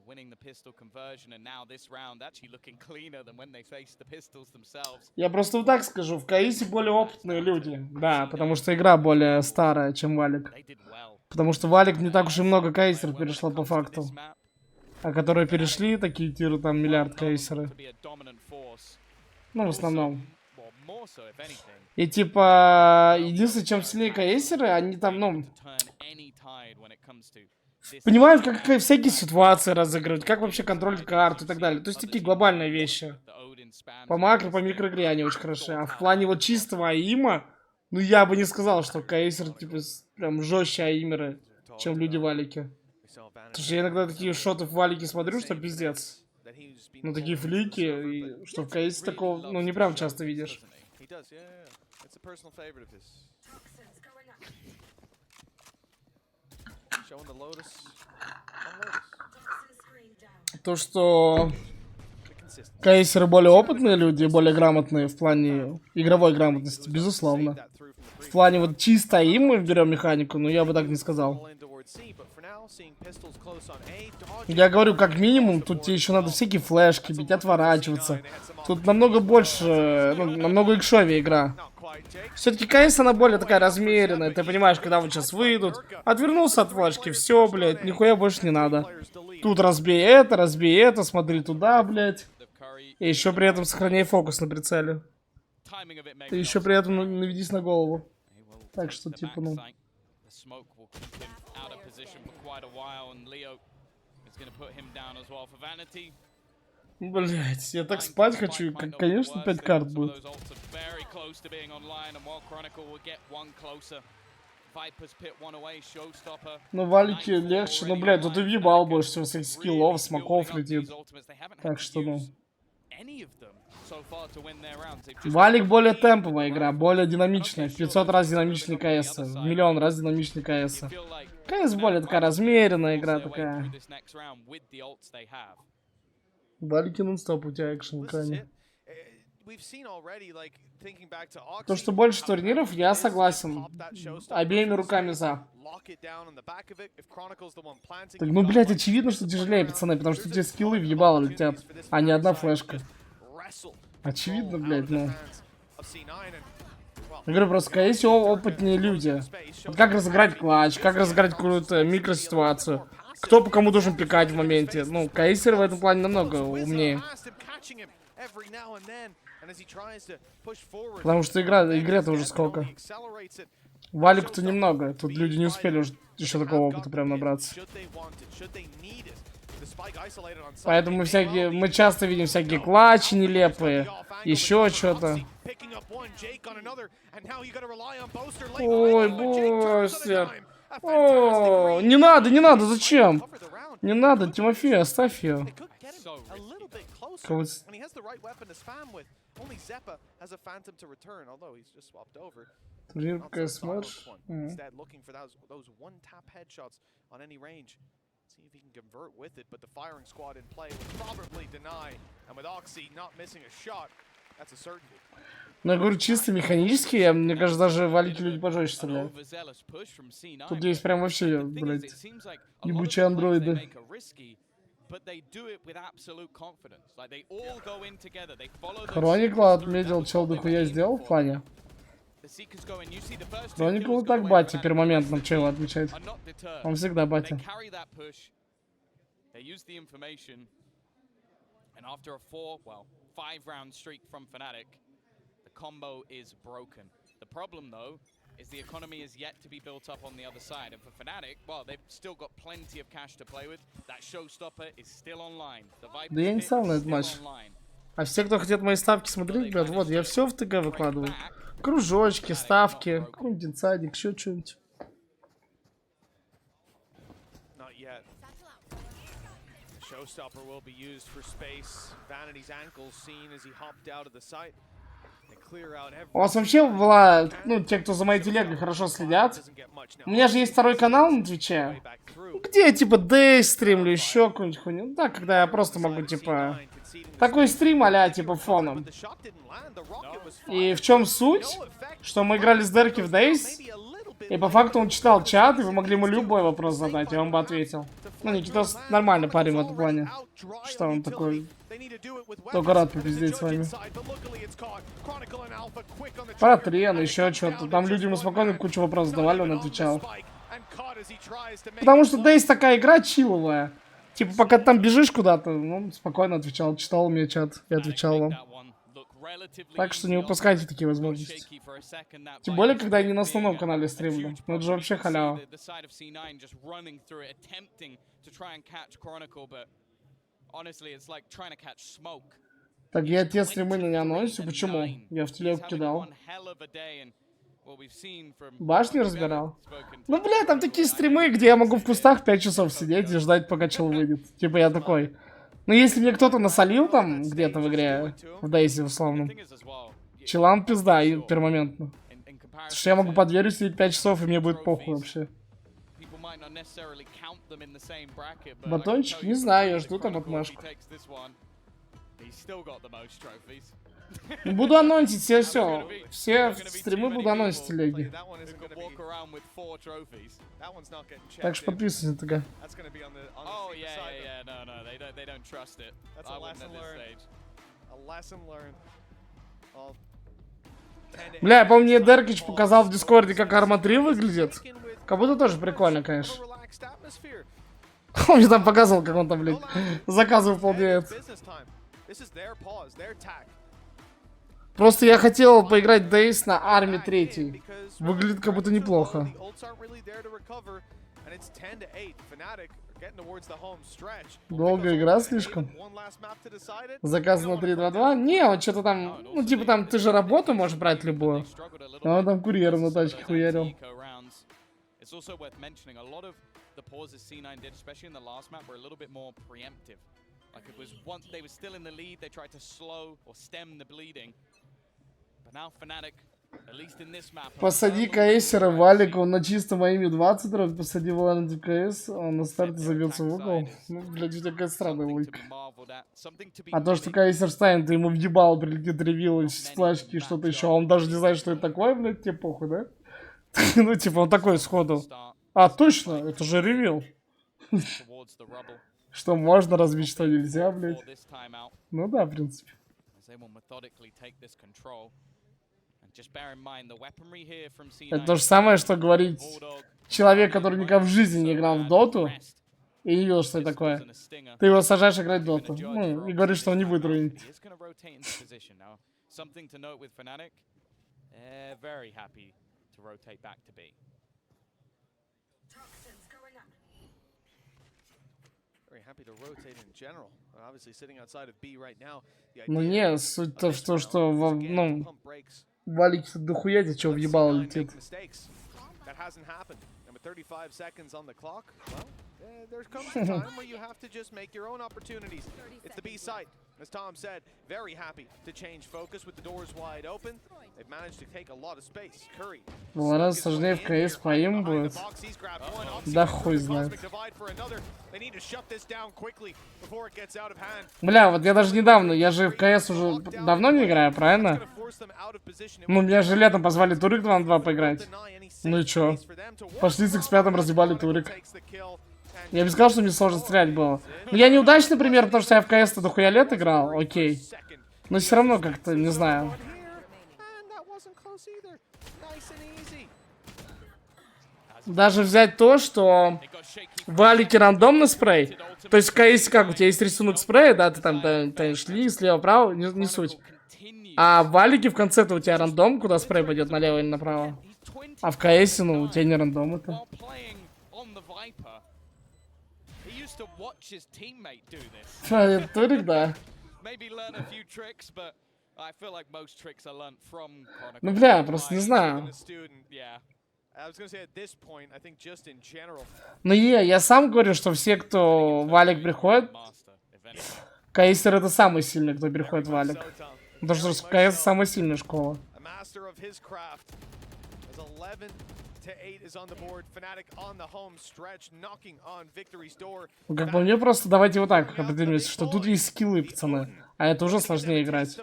Winning the pistol conversion, and now this round actually looking cleaner than when they faced the pistols themselves. Я просто вот так скажу, в КСе более опытные люди. Да, потому что игра более старая, чем Валик. Потому что Валик не так уж и много кейсеров перешло по факту. А которые перешли, такие тиры, там миллиард кейсеры. Ну, в основном. И типа, единственное, чем сильнее кейсеры, они там, ну... Понимают, как всякие ситуации разыгрывать, как вообще контролить карту и так далее. То есть такие глобальные вещи. По макро, по микроигре они очень хороши. А в плане вот чистого аима, ну я бы не сказал, что кейсеры типа прям жестче аимеры, чем люди валики. Потому что я иногда такие шоты в валике смотрю, что пиздец. Ну такие флики, и что в КСе такого, ну не прям часто видишь. То, что кейсеры более опытные люди, более грамотные в плане игровой грамотности, безусловно. В плане вот чисто им мы берем механику, но я бы так не сказал. Я говорю, как минимум, тут тебе еще надо всякие флешки бить, отворачиваться. Тут намного больше, ну, намного икшовее игра. Все-таки КС, она более такая размеренная. Ты понимаешь, когда вот сейчас выйдут. Отвернулся от флешки, все, блядь, нихуя больше не надо. Тут разбей это, смотри туда, блядь. И еще при этом сохраняй фокус на прицеле. Ты еще при этом наведись на голову. Так что, типа, ну... Блять, я так спать хочу, конечно, 5 карт будет. Ну, валики легче, ну, блядь, тут и въебал больше всего всех скиллов, смоков летит. Так что, ну... Валик более темповая игра, более динамичная, в 500 раз динамичнее КС, в миллион раз динамичнее КС. КС более такая размеренная игра такая. Валики нон-стоп у тебя экшен в экране. То, что больше турниров, я согласен. Обеими руками за. Так, ну, блядь, очевидно, что тяжелее, пацаны, потому что тебе скиллы въебало летят, а не одна флешка. Очевидно, блядь, ну. Я говорю, просто в КС опытнее люди. Вот как разыграть клатч, как разыграть какую-то микроситуацию. Кто по кому должен пикать в моменте. Ну, КСеры в этом плане намного умнее. Потому что игре-то уже сколько. Валику-то немного. Тут люди не успели уже еще такого опыта прям набраться. Поэтому мы часто видим всякие клатчи нелепые. Еще что-то. Ой, боже. О, не надо, зачем? Не надо, Тимофей, оставь ее. Турнирка смерш. See if he can convert with it, but the firing squad in play would probably deny. And with Oxy not missing a shot, that's a certainty. Ну, я говорю, чисто механически, мне кажется, даже валить люди пожестче стреляют. Тут есть прям вообще, блядь, ебучие андроиды. Хроникл отметил, чел дохуя сделал в плане. Хроникл и так батя пермоментно чела отмечает. Он всегда батя. Is the economy is yet to be built up on the other side, and for FNATIC, well, they've still got plenty of cash to play with. That showstopper is still online. The Да я не стал на этот матч. А все, кто хотят мои ставки смотреть, ребят, вот, я все в ТГ выкладываю. Кружочки, ставки, какой-нибудь инсайдик, еще что-нибудь. Showstopper will be used for space. Vanity's ankle seen as he hopped out of the site. У вас вообще была, ну, те, кто за моей телегой хорошо следят. У меня же есть второй канал на Твиче, где я, типа, дейс стримлю, еще какую-нибудь хуйню. Ну, да, когда я просто могу, типа, такой стрим а-ля, типа, фоном. И в чем суть? Что мы играли с Дерки в дейс, и по факту он читал чат, и вы могли ему любой вопрос задать, и он бы ответил. Ну, Никитос нормальный парень в этом плане. Что он такой... Только рад попиздеть с вами. Про трен, еще что-то. Там люди ему спокойно кучу вопросов задавали, он отвечал. Потому что дейс такая игра чиловая. Типа, пока ты там бежишь куда-то, он спокойно отвечал. Читал мне чат и отвечал вам. Так что не упускайте такие возможности. Тем более, когда я не на основном канале стримлю. Ну, это же вообще халява. Так, я те стримы не анонсю. Почему? Я в телегу кидал. Башни разбирал? Ну, бля, там такие стримы, где я могу в кустах 5 часов сидеть и ждать, пока чел выйдет. Типа я такой. Ну, если мне кто-то насолил там где-то в игре, в Дейзи условно, челам пизда и пермоментно. Потому что я могу под дверью сидеть 5 часов, и мне будет похуй вообще. Батончик? Не знаю, я жду там отмашку. Буду анонсить все стримы буду анонсить телеги. Так что подписывайтесь на ТГ. Бля, я помню, мне Деркич показал в Дискорде, как Арма 3 выглядит. Как будто тоже прикольно, конечно. Он мне там показывал, как он там, блядь, заказы выполняет. Просто я хотел поиграть Дейс на Арме 3. Выглядит как будто неплохо. Долгая игра слишком. Заказ на 3.2.2? Не, он что-то там... Ну, типа там, ты же работу можешь брать любую. А он там курьером на тачке хуярил. The pauses C9 did, especially in the last map, were a little bit more preemptive. Like it was once they were still in the lead, they tried to slow or stem the bleeding. But now FNATIC, at least in this map... Посади кейсера Валика, он на чистом аиме 20 раз, посади Валана в КС, он на старте забился в угол. Ну, блядь, у тебя какая странная логика. А то, что кейсер станет, ему въебал, прилетит ревил из флешки и что-то еще, он даже не знает, что это такое, блядь, тебе похуй, да? Ну, типа, он такой сходу. А, точно, это же ревил. Что можно разбить, что нельзя, блядь. Ну да, в принципе. Это то же самое, что говорить человек, который никогда в жизни не играл в доту, и не видел, что это такое. Ты его сажаешь играть в доту. Ну, и говоришь, что он не будет рулить. Ну не, суть-то в том, что ну, Валик дохуя тебе чего въебало летит. There comes a time where you have to just make your own opportunities. It's the B side. As Tom said, very happy to change focus with the doors wide open. They've managed to take a lot of space. Curry. Ну, раз сложнее в КС поим будет. Да хуй знает. Бля, вот я даже недавно, я же в КС уже давно не играю, правильно? Ну, меня же летом позвали Турик 2 на 2 поиграть. Ну и чё? Пошли с X5 разъебали Турик. Я бы сказал, что мне сложно стрелять было. Но я неудачный пример, потому что я в КС-то дохуя лет играл, окей. Но все равно как-то, не знаю. Даже взять то, что в Валике рандомный спрей. То есть в КС как, у тебя есть рисунок спрея, да, ты там шли слева-право, не суть. А в Валике в конце-то у тебя рандом, куда спрей пойдет, налево или направо. А в КС, ну, у тебя не рандом это. Турик, да. Ну, бля, просто не знаю. Ну, я сам говорю, что все, кто в Валик приходит, КСер это самый сильный, кто приходит в Валик. Потому что КС самая сильная школа. Ну, как по мне, просто давайте вот так определимся, что тут есть скиллы, пацаны. А это уже сложнее играть.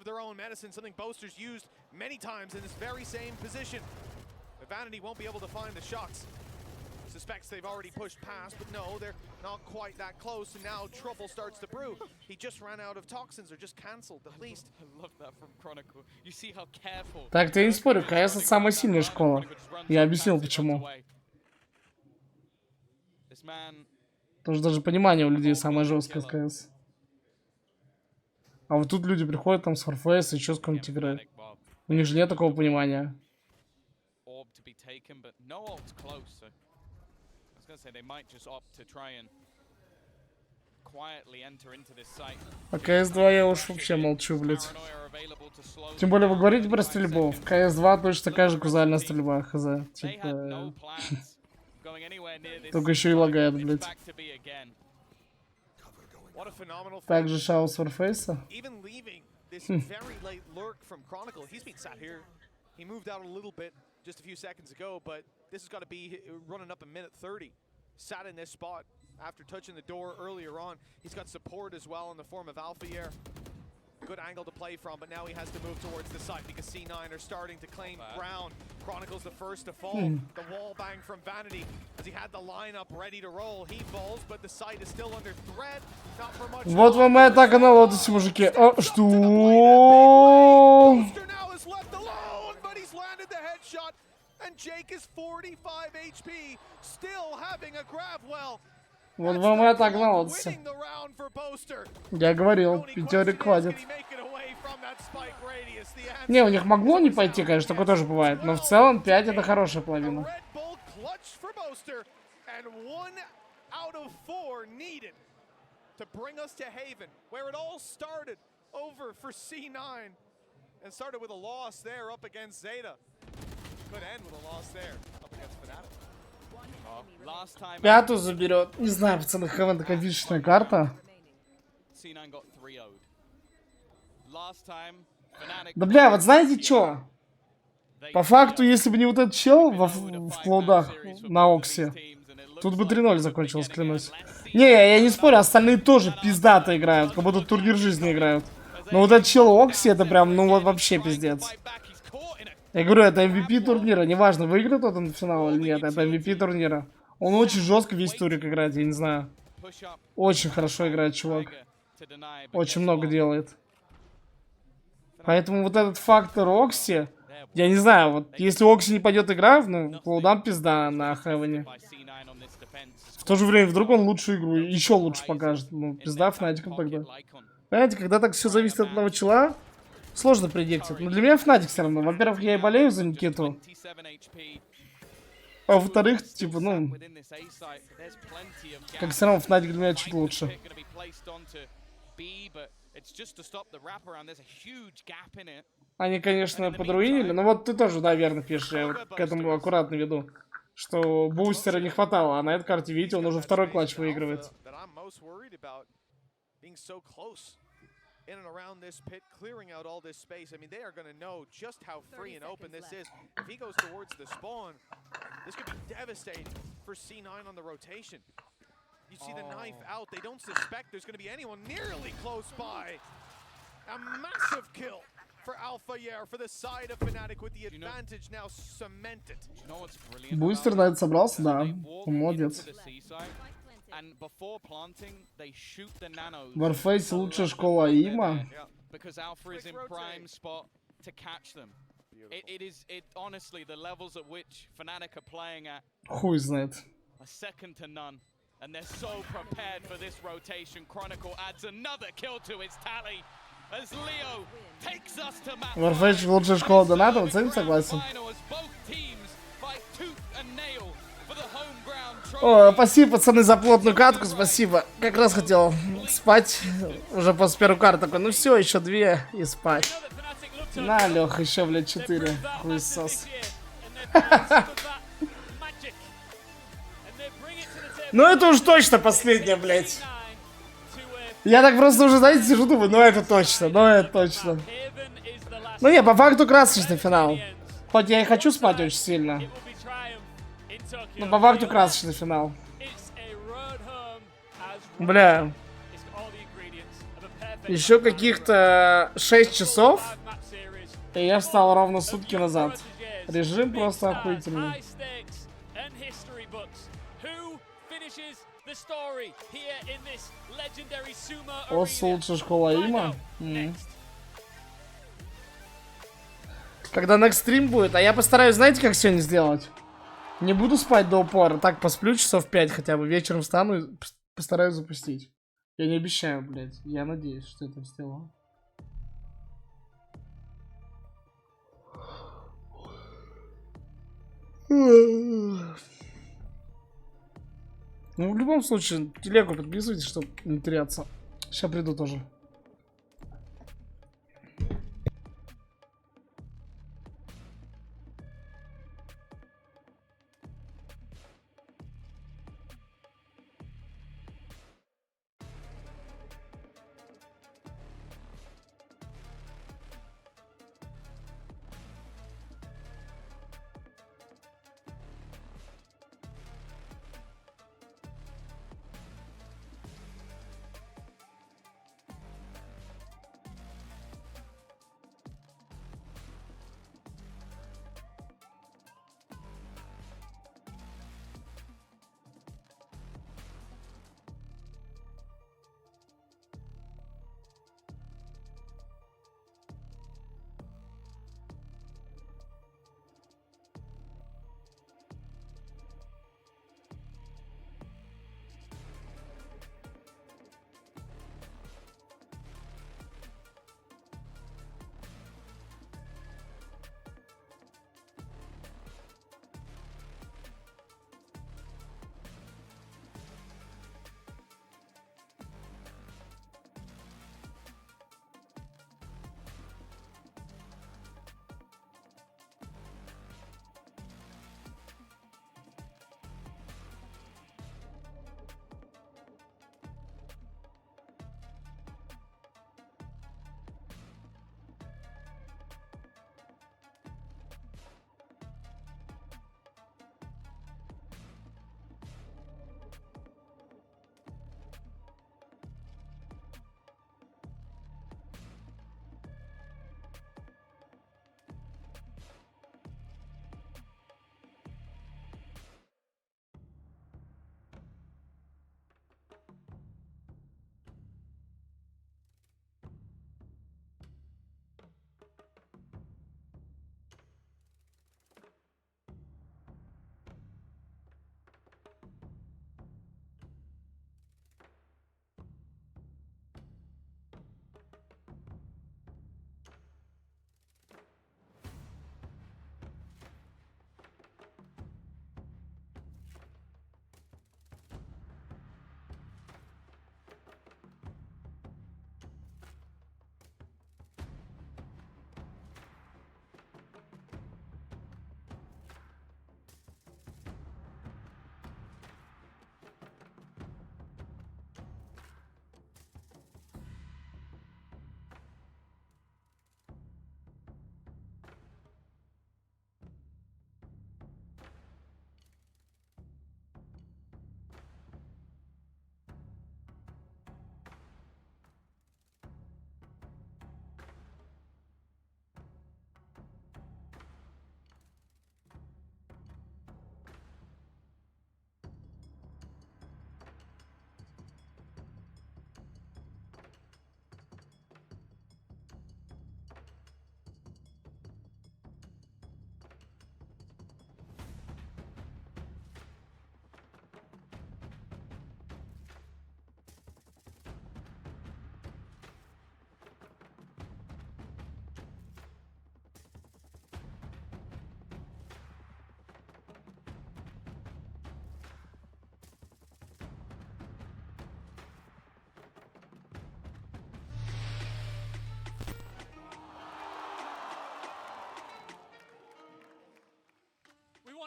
Suspects they've already pushed past, but no, they're not quite that close, and now trouble starts to brew. He just ran out of toxins, or just cancelled, at least. I love that from Chronicle. You see how careful. Так, ты не спорю, КС это самая сильная школа. Я объяснил, почему. Потому что даже понимание у людей самое жесткое КС. А вот тут люди приходят там с Warface и еще с какой-нибудь игры. У них же нет такого понимания. А КС-2 я уж вообще молчу, блядь. Тем более вы говорите про стрельбу. В КС-2 точно такая же кузальная стрельба, хз. Типа... Только еще и лагает, блядь. Так же шау с Warface. Just a few seconds ago, but this has got to be running up a minute 30. Sat in this spot after touching the door earlier on. He's got support as well in the form of Alpha Air. good angle to play from, but now he has to move towards the side because C9 are starting to claim ground. Chronicles the first to fall. The wall bang from Vanity as he had the lineup ready to roll. He falls, but the site is still under threat. Not for much. Вот вам моя атака на лотосе, мужики. О, что? And Jake is 45 HP, still having a grab well. Вот вам и атака на лотосе. Я говорил, пятерик хватит. Не, у них могло не пойти, конечно, такое тоже бывает. Но в целом 5 это хорошая половина. Пятую заберет. Не знаю, пацаны, Heaven такая вишенная карта. Да бля, вот знаете что? По факту, если бы не вот этот чел в клоудах на Оксе, тут бы 3-0 закончилось, клянусь. Не, я не спорю, остальные тоже пиздато играют, как будто турнир жизни играют. Но вот этот чел в Оксе, это прям, ну вот вообще пиздец. Я говорю, это MVP турнира, неважно, выиграет он финал или нет, это MVP турнира. Он очень жестко весь турик играет, я не знаю. Очень хорошо играет чувак. Очень много делает. Поэтому вот этот фактор Окси, я не знаю, вот если Окси не пойдет игра, ну, Клоудам пизда на Хевене. В то же время, вдруг он лучшую игру еще лучше покажет. Ну, пизда FNATIC тогда. Понимаете, когда так все зависит от одного чела, сложно предиктить. Но для меня FNATIC все равно. Во-первых, я и болею за Никиту. А во-вторых, типа, ну... Как все равно FNATIC для меня чуть лучше. Они, конечно, подруинили, но вот ты тоже, да, верно пишешь. Я вот к этому аккуратно веду. Что бустера не хватало, а на этой карте, видите, он уже второй клатч выигрывает. In and around this pit, clearing out all this space. I mean, they are going to know just how free and open this is. If he goes towards the spawn, this could be devastating for C9 on the rotation. You see the knife out. They don't suspect there's going to be anyone nearly close by. A massive kill for Alpha Yair for the side of FNATIC with the advantage now cemented. Бустер на это собрался, да. Молодец. Warface лучшая школа има. Хуй знает. Warface лучшая школа доната, вот с этим согласен. О, спасибо, пацаны, за плотную катку, спасибо. Как раз хотел спать уже после первой карты. Такой, ну все, еще 2 и спать. На, Лех, еще, блядь, 4. Хуесос. Ну это уж точно последняя, блядь. Я так просто уже, знаете, сижу, думаю, ну это точно, ну это точно. Ну не, по факту красочный финал. Хоть я и хочу спать очень сильно. Ну, по факту красочный финал. Бля. Еще каких-то 6 часов. И я встал ровно сутки назад. Режим просто охуительный. Ос лучшая школа има. Когда next stream будет, а я постараюсь, знаете, как сегодня сделать? Не буду спать до упора, так посплю часов 5 хотя бы, вечером встану и постараюсь запустить. Я не обещаю, блядь, я надеюсь, что это сделаю. Ну, в любом случае, телегу подписывайтесь, чтобы не теряться. Сейчас приду тоже.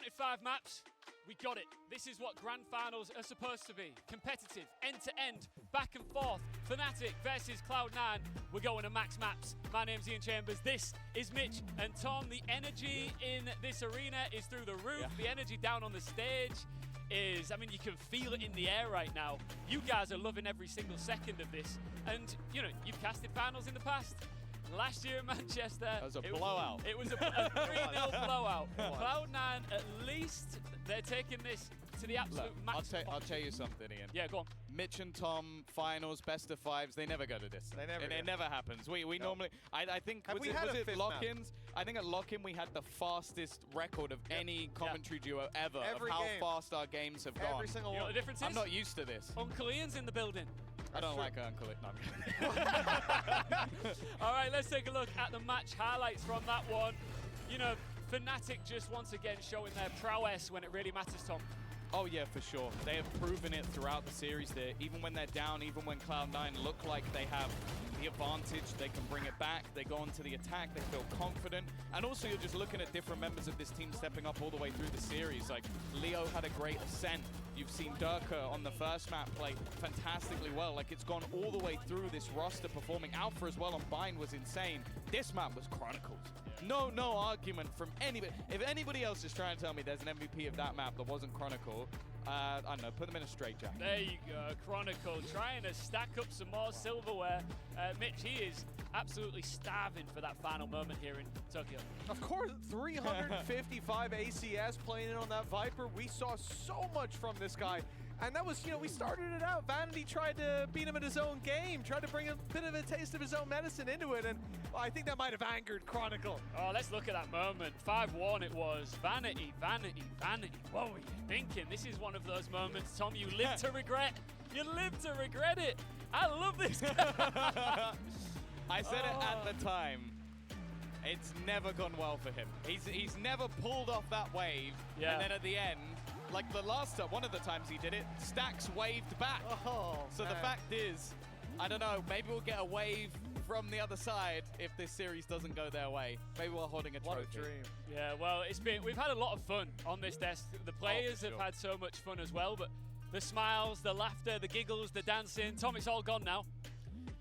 wanted 5 maps. We got it. This is what grand finals are supposed to be. Competitive, end to end, back and forth. FNATIC versus Cloud9. We're going to max maps. My name's Ian Chambers. This is Mitch and Tom. The energy in this arena is through the roof. The energy down on the stage is, I mean, you can feel it in the air right now. You guys are loving every single second of this. And, you know, you've casted finals in the past. Last year in Manchester, that was a blowout. It was a 3-0 blowout. Cloud9, at least they're taking this to the absolute max. I'll tell you something, Ian. Yeah, go on. Mitch and Tom finals, best of 5s. They never go to this. It never happens. We normally. I think was it lock-ins? I think at lock-in we had the fastest record of any commentary duo ever. Every of how game. fast our games have gone. Every single You know one. what the difference is? I'm not used to this. Uncle Ian's in the building. I don't like Uncle Ian. No, I'm kidding. All right, let's take a look at the match highlights from that one. You know, FNATIC just once again showing their prowess when it really matters, Tom. Oh yeah, for sure. They have proven it throughout the series. Even when they're down, even when Cloud9 look like they have the advantage, they can bring it back. They go onto the attack. They feel confident. And also, you're just looking at different members of this team stepping up all the way through the series. Like, Leo had a great ascent. You've seen Durka on the first map play fantastically well. Like, it's gone all the way through this roster performing. Alpha as well on Bind was insane. This map was Chronicles. No argument from anybody. If anybody else is trying to tell me there's an MVP of that map that wasn't Chronicle, I don't know, put them in a straitjacket. There you go, Chronicle trying to stack up some more silverware. Mitch, he is absolutely starving for that final moment here in Tokyo. Of course, 355 ACS playing in on that Viper. We saw so much from this guy. And that was, you know, we started it out. Vanity tried to beat him in his own game, tried to bring a bit of a taste of his own medicine into it, and well, I think that might have angered Chronicle. Oh, let's look at that moment. 5-1 it was. Vanity, vanity, vanity. What were you thinking? This is one of those moments, Tom, you live to regret. You live to regret it. I love this guy. I said it at the time. It's never gone well for him. He's never pulled off that wave, and then at the end, like the last time, one of the times he did it, Stacks waved back. Oh, so the fact is, I don't know, maybe we'll get a wave from the other side if this series doesn't go their way. Maybe we're holding a trophy. What a dream. Yeah, well, we've had a lot of fun on this desk. The players have had so much fun as well, but the smiles, the laughter, the giggles, the dancing, Tom, it's all gone now.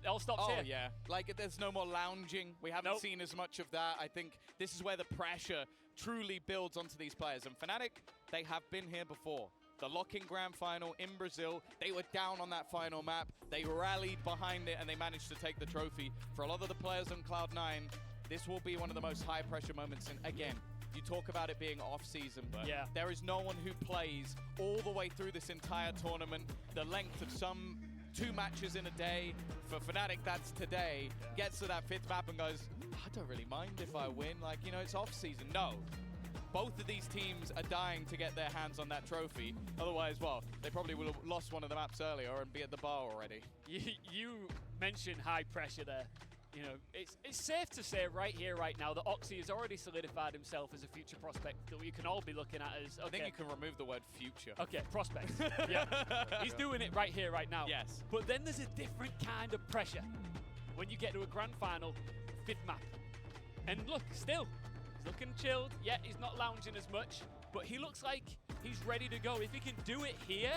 It all stops here. Oh, yeah. Like, there's no more lounging. We haven't seen as much of that. I think this is where the pressure truly builds onto these players. And FNATIC, they have been here before. The lock-in grand final in Brazil, they were down on that final map. They rallied behind it, and they managed to take the trophy. For a lot of the players on Cloud9, this will be one of the most high-pressure moments. And again, you talk about it being off-season, but there is no one who plays all the way through this entire tournament, the length of some 2 matches in a day. For FNATIC, that's today. Gets to that 5th map and goes, I don't really mind if I win. Like, you know, it's off-season. No. Both of these teams are dying to get their hands on that trophy. Otherwise, well, they probably would have lost one of the maps earlier and be at the bar already. You mentioned high pressure there. You know, it's safe to say right here, right now, that Oxy has already solidified himself as a future prospect that we can all be looking at as, okay. I think you can remove the word future. Okay, prospect. Yeah. He's doing it right here, right now. Yes. But then there's a different kind of pressure when you get to a grand final, 5th map. And look, still, he's looking chilled. Yeah, he's not lounging as much, but he looks like he's ready to go. If he can do it here,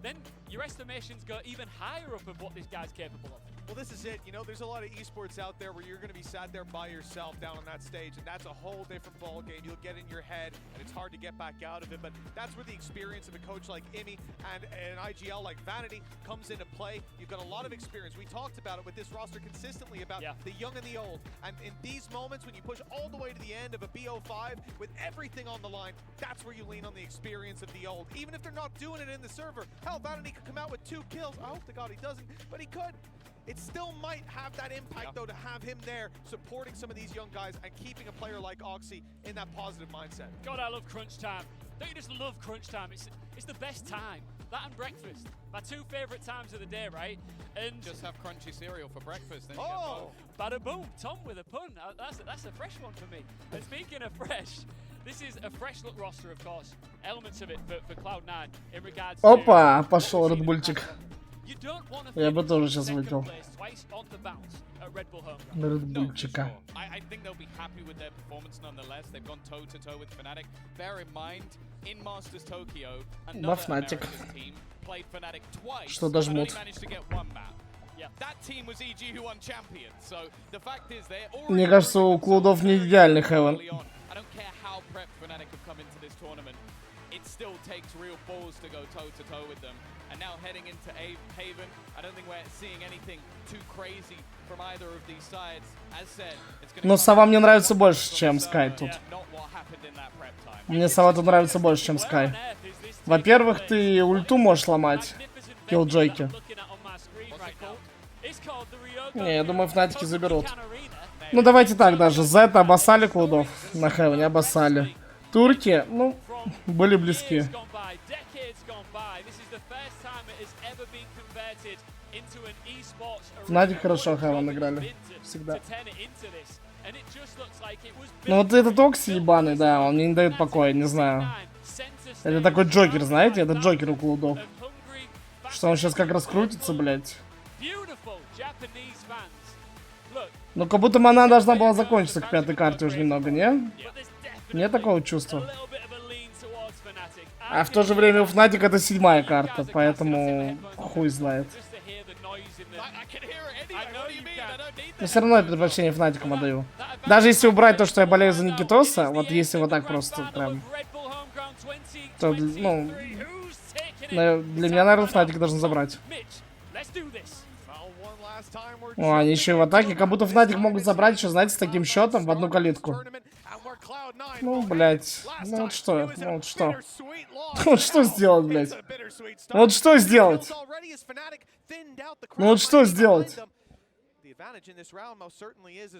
then your estimations go even higher up of what this guy's capable of. Well, this is it. You know, there's a lot of esports out there where you're going to be sat there by yourself down on that stage, and that's a whole different ball game. You'll get in your head, and it's hard to get back out of it. But that's where the experience of a coach like Imi and an IGL like Vanity comes into play. You've got a lot of experience. We talked about it with this roster consistently about the young and the old. And in these moments, when you push all the way to the end of a BO5 with everything on the line, that's where you lean on the experience of the old. Even if they're not doing it in the server. Hell, Vanity could come out with 2 kills. I hope to God he doesn't, but he could. It still might have that impact, though, to have him there supporting some of these young guys and keeping a player like Oxy in that positive mindset. God, I love crunch time. Don't you just love crunch time? It's the best time. That and breakfast. My 2 favorite times of the day, right? And just have crunchy cereal for breakfast. Then bada boom. Tom with a pun. That's a fresh one for me. And speaking of fresh, this is a fresh look roster, of course. Elements of it for Cloud9 in regards Опа, пошел Red Bullчик. Я бы тоже сейчас вылетел. Редбульчика. Да, FNATIC. Что дожмут. Мне кажется, у Cloud9 не идеальный Heaven. It still takes real balls to go toe-to-toe with them. And now heading into Haven, I don't think we're seeing anything too crazy from either of these sides. As said, it's going to... Но Сова мне нравится больше, чем Sky тут. Мне Сова тут нравится больше, чем Sky. Во-первых, ты ульту можешь ломать. Киллджойки. Не, я думаю, FNATIC заберут. Ну, давайте так даже. За это обоссали Cloud9 на Heaven, обоссали. Турки, ну, были близки. FNATIC хорошо Heaven играли. Всегда. Ну вот этот Окси ебаный, да, он мне не дает покоя, не знаю. Это такой Джокер, знаете? Это Джокер у Cloud9. Что он сейчас как раскрутится, блядь. Ну как будто она должна была закончиться к пятой карте уже немного, не? Нет такого чувства. А в то же время у FNATIC это 7-я карта, поэтому хуй знает. Но все равно я предпочтение FNATIC отдаю. Даже если убрать то, что я болею за Никитоса, вот если вот так просто прям, то, ну, для меня, наверное, FNATIC должен забрать. О, они еще и в атаке, как будто FNATIC могут забрать еще, знаете, с таким счетом в одну калитку. Ну, блядь, ну вот что, ну вот что. Ну вот что сделать, блядь? Ну вот что сделать? Ну вот что сделать?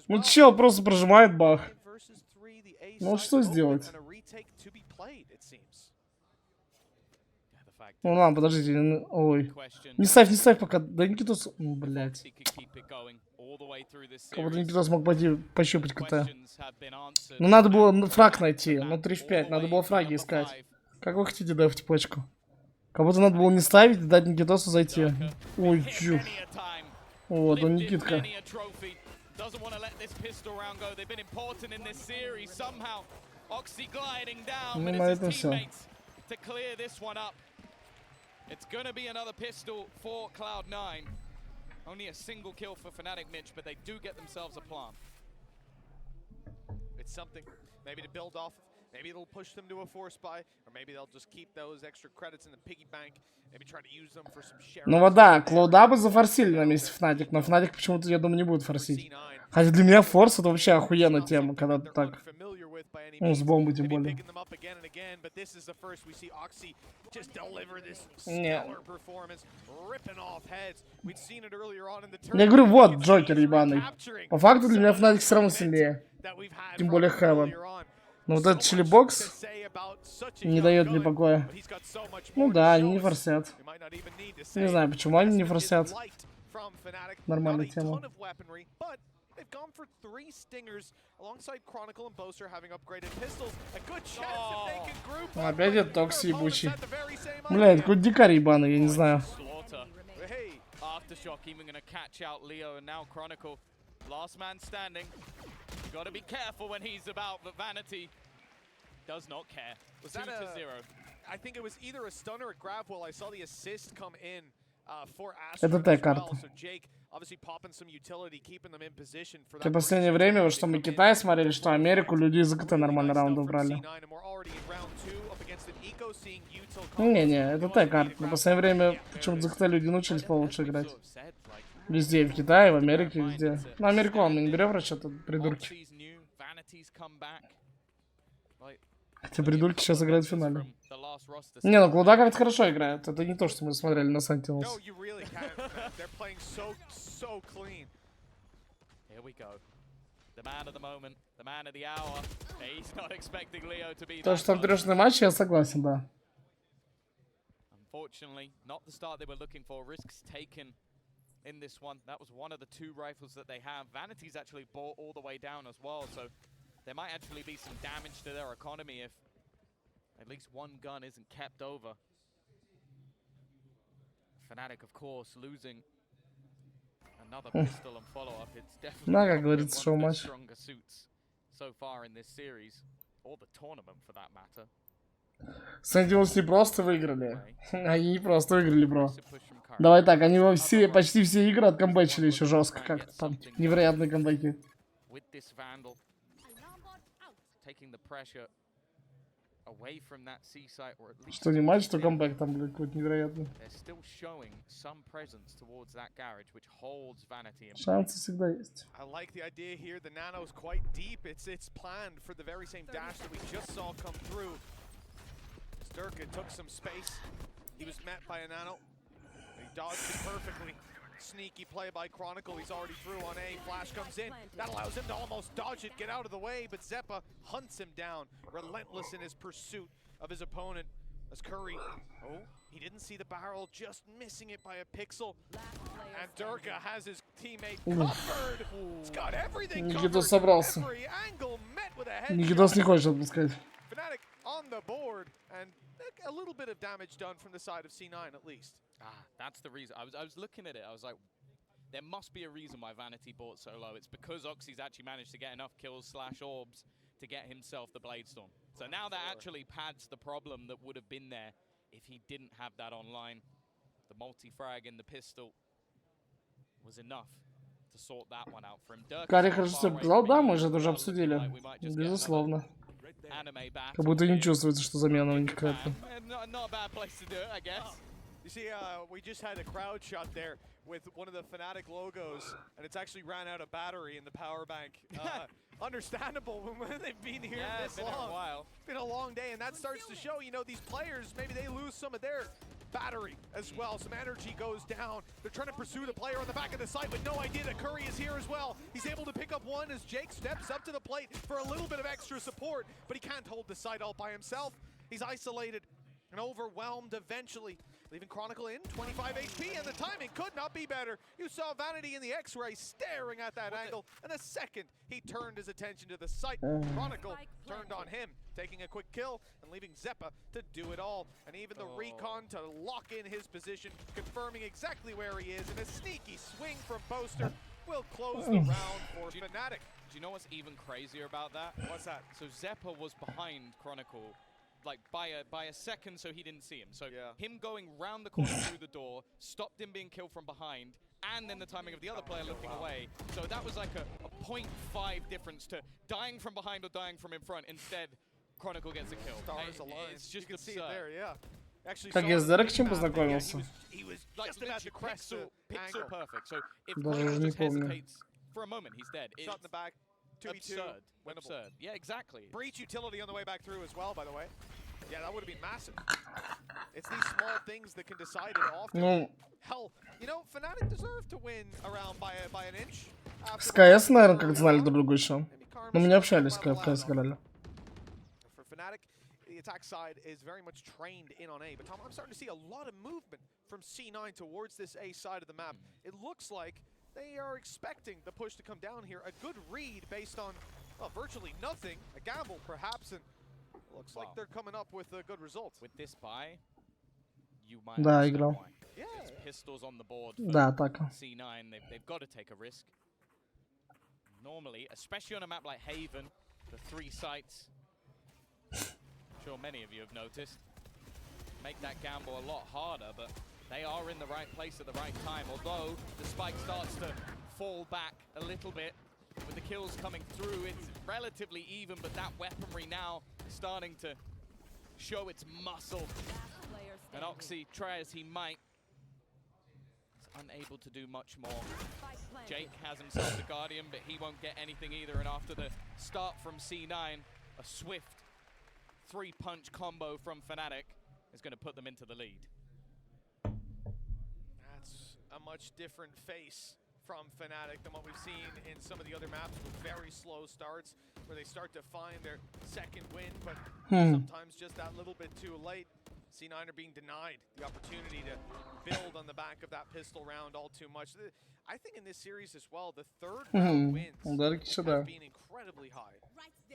Ну чел просто прожимает бах. Ну вот что сделать? Ну ладно, подождите. Ой. Не ставь пока. Да Никитос... Блядь. Кого-то Никитос мог пойти пощупать КТ. Ну надо было фраг найти. Ну 3 в 5. Надо было фраги искать. Как вы хотите дефать почку? Как будто надо было не ставить и дать Никитосу зайти. Ой, чух. Вот, он Никитка. Ну на этом все. It's gonna be another pistol for Cloud9. Only a single kill for FNATIC, Mitch, but they do get themselves a plant. It's something maybe to build off of. Maybe it'll push them to a force buy, or maybe they'll just keep those extra credits in the piggy bank. Maybe try to use them for some share. Ну вот да, Cloud9 бы зафорсили на месте FNATIC, но FNATIC почему-то, я думаю, не будет форсить. Хотя для меня форс это вообще охуенная тема, когда ты так. Ну, с бомбой тем более. Не. Я говорю, вот Джокер ебаный. По факту для меня FNATIC все равно сильнее. Тем более Heaven. Но вот этот чилибокс не дает мне покоя. Ну да, они не форсят. Не знаю, почему они не форсят. Нормальная тема. They've gone for 3 stingers alongside Chronicle and Boaster having upgraded pistols. A good chance if they can group up. Опять этот Токси ебучий. Бля, это какой-то дикарь ебаный, я не знаю. Aftershock even gonna catch out Leo and now Chronicle. Last man standing. You gotta be careful when he's about, but Vanity does not care. Was that 2-0? I think it was either a stun or a grab while I saw the assist come in for Astro as well. So Jake obviously popping some utility, keeping them in position for that. В последнее время, вот что мы Китай смотрели, что Америку, люди из КТ нормально раунды брали. Не-не, это Т-карт. В последнее время почему-то за КТ люди научились получше играть. Везде, в Китае, в Америке, везде. Ну, Америку мы не берем в расчет, это придурки. Хотя придурки сейчас играют в финале. Не, ну Cloud9 как-то хорошо играет. Это не то, что мы смотрели на Sentinels. То, что там трешный матч, я согласен, да. In this one, that was one of the 2 rifles that they have. Vanity's actually bought all the way down as well, so there might actually be some damage to their economy if at least one gun isn't kept over. FNATIC, of course, losing another pistol and follow-up. It's definitely one of the stronger suits so far in this series, or the tournament for that matter. Сентинелс не просто выиграли. Они не просто выиграли, бро. Давай так, они во все, почти все игры откомбэчили еще жестко как-то там. Невероятные камбэки. Что не матч, то камбэк там, блядь, какой-то невероятный. Шансы всегда есть. Durka took some space. He was met by a nano. He dodged it perfectly. Sneaky play by Chronicle. He's already through on A. Flash comes in. That allows him to almost dodge it, get out of the way, but Zeppa hunts him down, relentless in his pursuit of his opponent. As Curry, he didn't see the barrel, just missing it by a pixel. And Durka has his teammate covered. He's got everything covered. Every angle met with a headshot. FNATIC on the board, and a little bit of damage done from the side of C9 at least. That's the reason. I was looking at it, I was like, there must be a reason why Vanity bought so low. It's because Oxy's actually managed to get enough kills / orbs to get himself the Bladestorm. So now that actually pads the problem that would have been there if he didn't have that online. The multi-frag in the pistol was enough to sort that one out for him. Карри хорошо себя показал, да, мы же это уже обсудили. Безусловно. Как будто не чувствуется, что замена у них какая-то. You see, we just had a crowd shot there with one of the FNATIC logos, and it's actually ran out of battery in the power bank. Understandable when they've been here this long. It's been a long day, and that starts to show, you know, these players, maybe they lose some of their battery as well. Some energy goes down. They're trying to pursue the player on the back of the site with no idea that Curry is here as well. He's able to pick up one as Jake steps up to the plate for a little bit of extra support, but he can't hold the site all by himself. He's isolated and overwhelmed eventually, leaving Chronicle in 25 HP, and the timing could not be better. You saw Vanity in the X-ray staring at that angle, and the second he turned his attention to the site, Chronicle turned on him, taking a quick kill and leaving Zeppa to do it all, and even the recon to lock in his position, confirming exactly where he is, and a sneaky swing from Poster will close the round for FNATIC. Do you know what's even crazier about that? What's that? So Zeppa was behind Chronicle like by a second, so he didn't see him. So him going round the corner through the door stopped him being killed from behind, and then the timing of the other player looking away. So that was like a 0.5 difference to dying from behind or dying from in front. Instead, Chronicle gets a kill. Stars aligned. It's just you can see it there, yeah. Actually, как я с Дерекчем познакомился? He was just about to crest the pixel perfect. So if Даже не помню. for a moment, he's dead. Shot in the back. 2v2. Absurd. Yeah, exactly. Breach utility on the way back through as well, by the way. Yeah, that would have been massive. It's these small things that can decide it often. Hell, you know, FNATIC deserve to win around by an inch. С КС, наверное, как знали друг друга еще. Но мы не общались, как в КС играли. For FNATIC, the attack side is very much trained in on A. But Tom, I'm starting to see a lot of movement from C9 towards this A side of the map. It looks like they are expecting the push to come down here. A good read based on, well, virtually nothing. A gamble, perhaps, and looks like they're coming up with a good result. With this buy, you might Да, играл. It's pistols on the board Да, атака. C9. They've got to take a risk. Normally, especially on a map like Haven, the 3 sites, I'm sure many of you have noticed, make that gamble a lot harder, but they are in the right place at the right time, although the spike starts to fall back a little bit. With the kills coming through, it's relatively even, but that weaponry now starting to show its muscle. And Oxy, try as he might, is unable to do much more. Jake has himself the Guardian, but he won't get anything either, and after the start from C9, a swift 3-punch combo from FNATIC is going to put them into the lead. That's a much different face from FNATIC than what we've seen in some of the other maps with very slow starts, where they start to find their second win, but sometimes just that little bit too late. C9 are being denied the opportunity to build on the back of that pistol round all too much. I think in this series as well, the third round wins have been incredibly high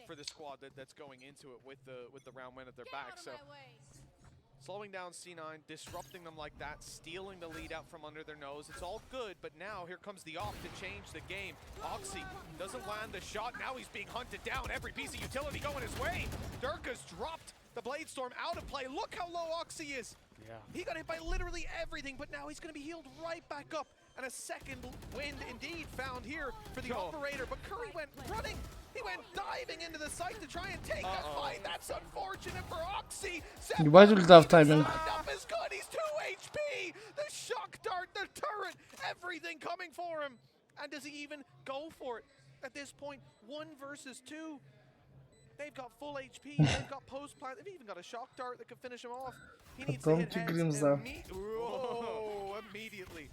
for the squad that's going into it with the round win at their back. So Slowing down C9, disrupting them like that, stealing the lead out from under their nose. It's all good, but now here comes the off to change the game. Oxy doesn't land the shot. Now he's being hunted down. Every piece of utility going his way. Durka's dropped the Blade Storm out of play. Look how low Oxy is. Yeah. He got hit by literally everything, but now he's going to be healed right back up. And a second wind indeed found here for the operator, but Curry went running. He went diving into the site to try and take that fight. That's unfortunate for Oxy. Ебать ульта в тайминг. Is good. He's 2 HP. The shock dart, the turret, everything coming for him. And does he even go for it? At this point, 1 versus 2. They've got full HP. They've got post plant. They've even got a shock dart that could finish him off. He needs to hit heads immediately.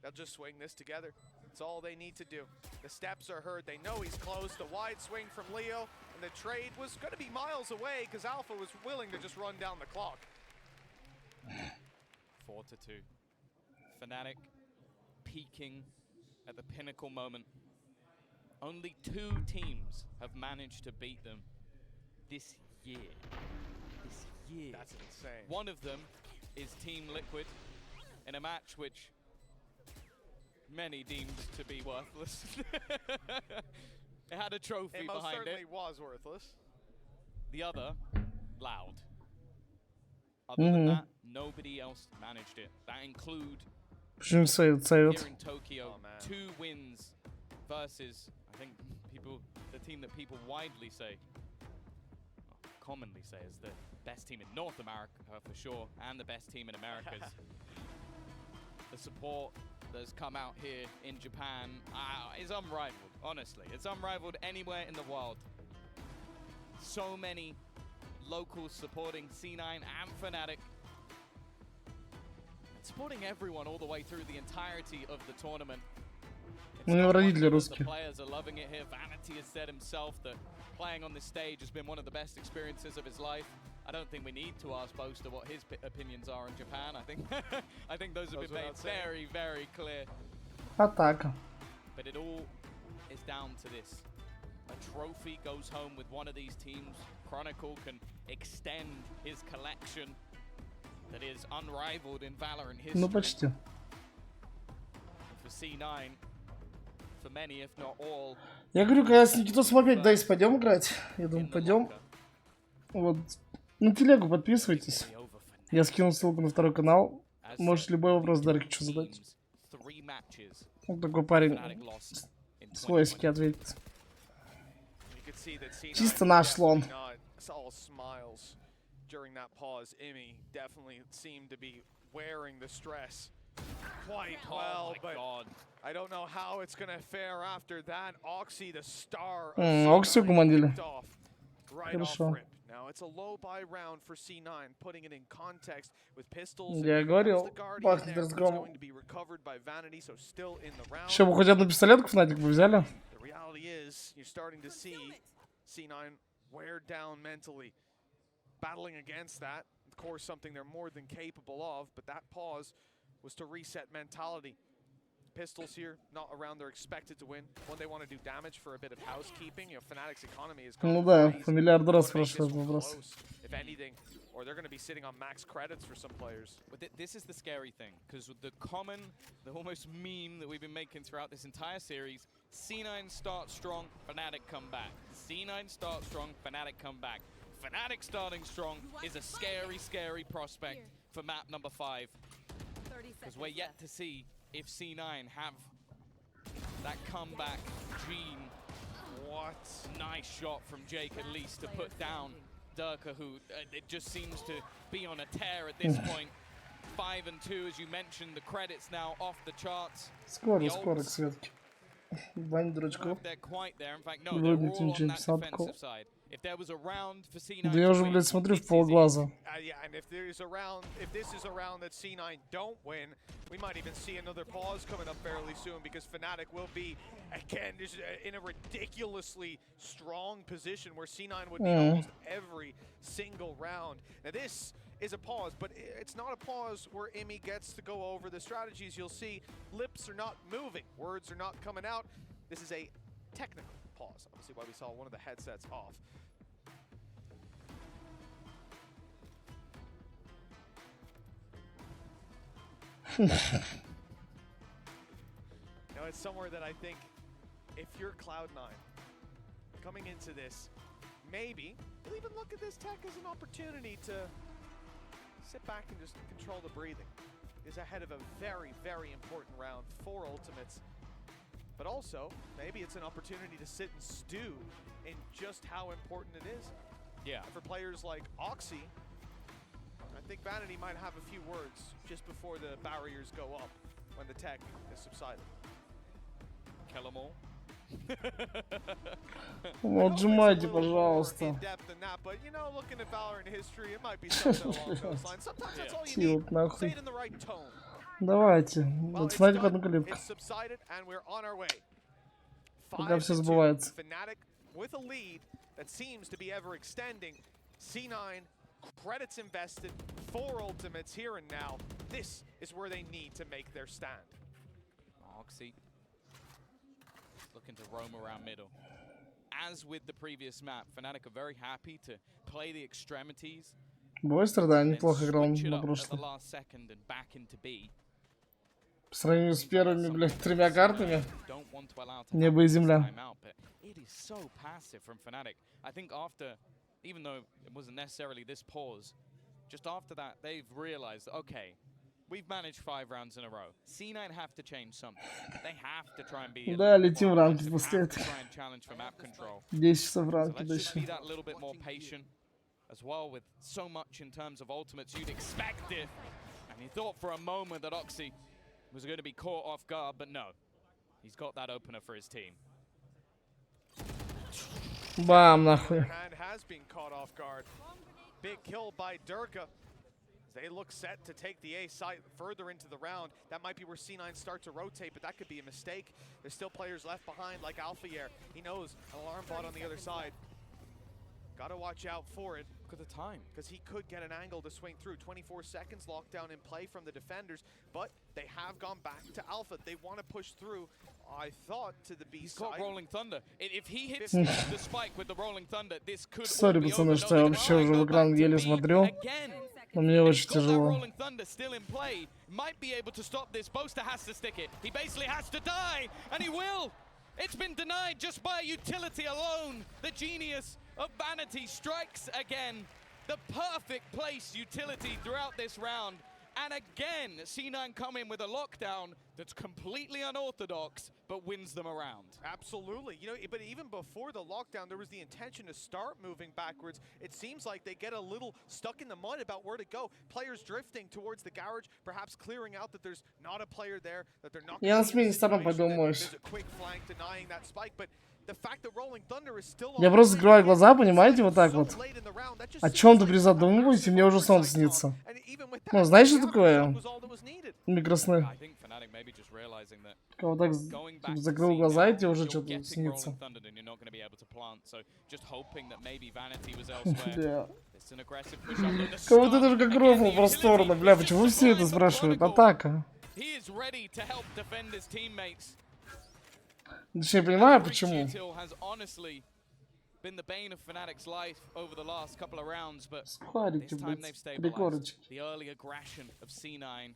They'll just swing this together. That's all they need to do. The steps are heard. They know he's close. The wide swing from Leo. And the trade was going to be miles away because Alpha was willing to just run down the clock. 4-2. FNATIC peaking at the pinnacle moment. Only 2 teams have managed to beat them this year. This year. That's insane. One of them is Team Liquid in a match which many deemed to be worthless. It had a trophy behind it. It most certainly was worthless. The other, Loud. Other than that, nobody else managed it. That include here in Tokyo, 2 wins versus, I think, the team that people widely say, commonly say, is the best team in North America for sure, and the best team in Americas. The support that's come out here in Japan is unrivaled, honestly. It's unrivaled anywhere in the world. So many locals supporting C9 and FNATIC. Supporting everyone all the way through the entirety of the tournament. The players are loving it here. Vanity has said himself that playing on this stage has been one of the best experiences of his life. I don't think we need to ask Boaster what his opinions are in Japan. I think those have been made very, very clear. Атака. But it all is down to this. A trophy goes home with one of these teams. Chronicle can extend his collection that is unrivaled in Valorant history. Ну почти. For C9, for many, if not all. Я говорю, когда с Никитосом опять Дайс пойдем играть. Я думаю, пойдем. Вот. На телегу подписывайтесь. Я скинул ссылку на второй канал. Можете любой вопрос Даркичу задать. Вот такой парень свойски ответит. Чисто наш слон. During that pause, Imi definitely seemed to be wearing the stress quite well, but I don't know how it's going to fare after that. Oxy, the star, Oxy командили. Right off rip. Now it's a low buy round for C9, putting it in context with pistols. Я говорил, пахнет разгромом. Going to be recovered by Vanity, so still in the round. Еще бы хоть одну пистолетку FNATIC бы взяли. The reality is, you're starting to see C9 wear down mentally. Battling against that, of course, something they're more than capable of, but that pause was to reset mentality. Pistols here, not around, they're expected to win. When they want to do damage for a bit of housekeeping, you know, FNATIC's economy is Ну да, по миллиарду раз прошел этот вопрос. If anything, or they're going to be sitting on max credits for some players. But this is the scary thing, because the common, the almost meme that we've been making throughout this entire series, C9 starts strong, FNATIC come back. C9 starts strong, FNATIC come back. FNATIC starting strong is a scary, scary prospect for map number 5. Because we're yet to see if C9 have that comeback gene. What? Nice shot from Jake at least to put down Durka, who it just seems to be on a tear at this point. 5 and 2, as you mentioned, the credits now off the charts. Скоро к Светке. Бань дурачков. They're quite there. In fact, no, they're all on that defensive side. If there was a round for C9, да я уже, блядь, смотрю в полглаза. Yeah, and if this is a round that C9 don't win, we might even see another pause coming up fairly soon, because FNATIC will be, again, just in a ridiculously strong position where C9 would be almost every single round. Now this is a pause, but it's not a pause where Imi gets to go over the strategies. You'll see lips are not moving, words are not coming out. This is a technical pause. Obviously why we saw one of the headsets off. You know, it's somewhere that I think if you're Cloud9 coming into this, maybe you'll even look at this tech as an opportunity to sit back and just control the breathing. Is ahead of a very, very important round, 4 ultimates. But also, maybe it's an opportunity to sit and stew in just how important it is. Yeah. For players like Oxy, I think Vanity might have a few words just before the barriers go up when the tech is subsided. Kill them all. Отжимайте, пожалуйста. But you know, looking at Valorant history, it might be something along those lines. Sometimes that's all you need. Say it in the right tone. Давайте. Вот FNATIC одну клипку. Пока все сбывается. FNATIC with a lead that seems to be ever extending. C9 credits invested, 4 ultimates here and now. This is where they need to make their stand. Oxy looking to roam around middle. As with the previous map, FNATIC are very happy to play the extremities. Бойстер, да, неплохо играл на прошлом. По сравнению с первыми, блядь, 3 картами, небо и земля. Even though it wasn't necessarily this pause, just after that, they've realized, okay, we've managed 5 rounds in a row. C9 have to change something. They have to try and be. Да, летим в рамки после этого. 10 часов в рамки дальше. Be that little bit more patient as well with so much in terms of ultimates. You'd expect it, and he thought for a moment that Oxy was going to be caught off guard, but no, he's got that opener for his team. Bam, нахуй. Has been caught off guard. Big kill by Durka. They look set to take the A site further into the round. That might be where C9 start to rotate, but that could be a mistake. There's still players left behind, like Alphayer. He knows an alarm bot on the other side. Gotta watch out for it. Look at the time. Because he could get an angle to swing through. 24 seconds lockdown in play from the defenders, but they have gone back to Alpha. They want to push through, I thought, to the B side. He's got Rolling Thunder. If he hits the spike with the Rolling Thunder, this could Sorry, пацаны, что я вообще уже в экран еле смотрю. Но мне очень тяжело. Might be able to stop this. Boaster has to stick it. He basically has to die, and he will. It's been denied just by utility alone. The genius of Vanity strikes again. The perfect place utility throughout this round. And again, C9 come in with a lockdown that's completely unorthodox, but wins them around. Absolutely. You know, but even before the lockdown, there was the intention to start moving backwards. It seems like they get a little stuck in the mud about where to go. Players drifting towards the garage, perhaps clearing out that there's not a player there, that they're not. Я на смене сторон пойду моюсь. There's a quick flank denying that spike, but the fact that Rolling Thunder is still on. Я просто закрываю глаза, понимаете, вот так вот. О чем-то призадумываюсь, и мне уже сон снится. Ну, знаешь, что такое? Микросны. Когда вот так закрыл глаза, и тебе уже что-то снится. Да. Кого-то это же как рофл просторно, бля, почему все это спрашивают? Атака. Я понимаю, почему. Been the bane of FNATIC's life over the last couple of rounds, but this time they've stabilized. The early aggression of C9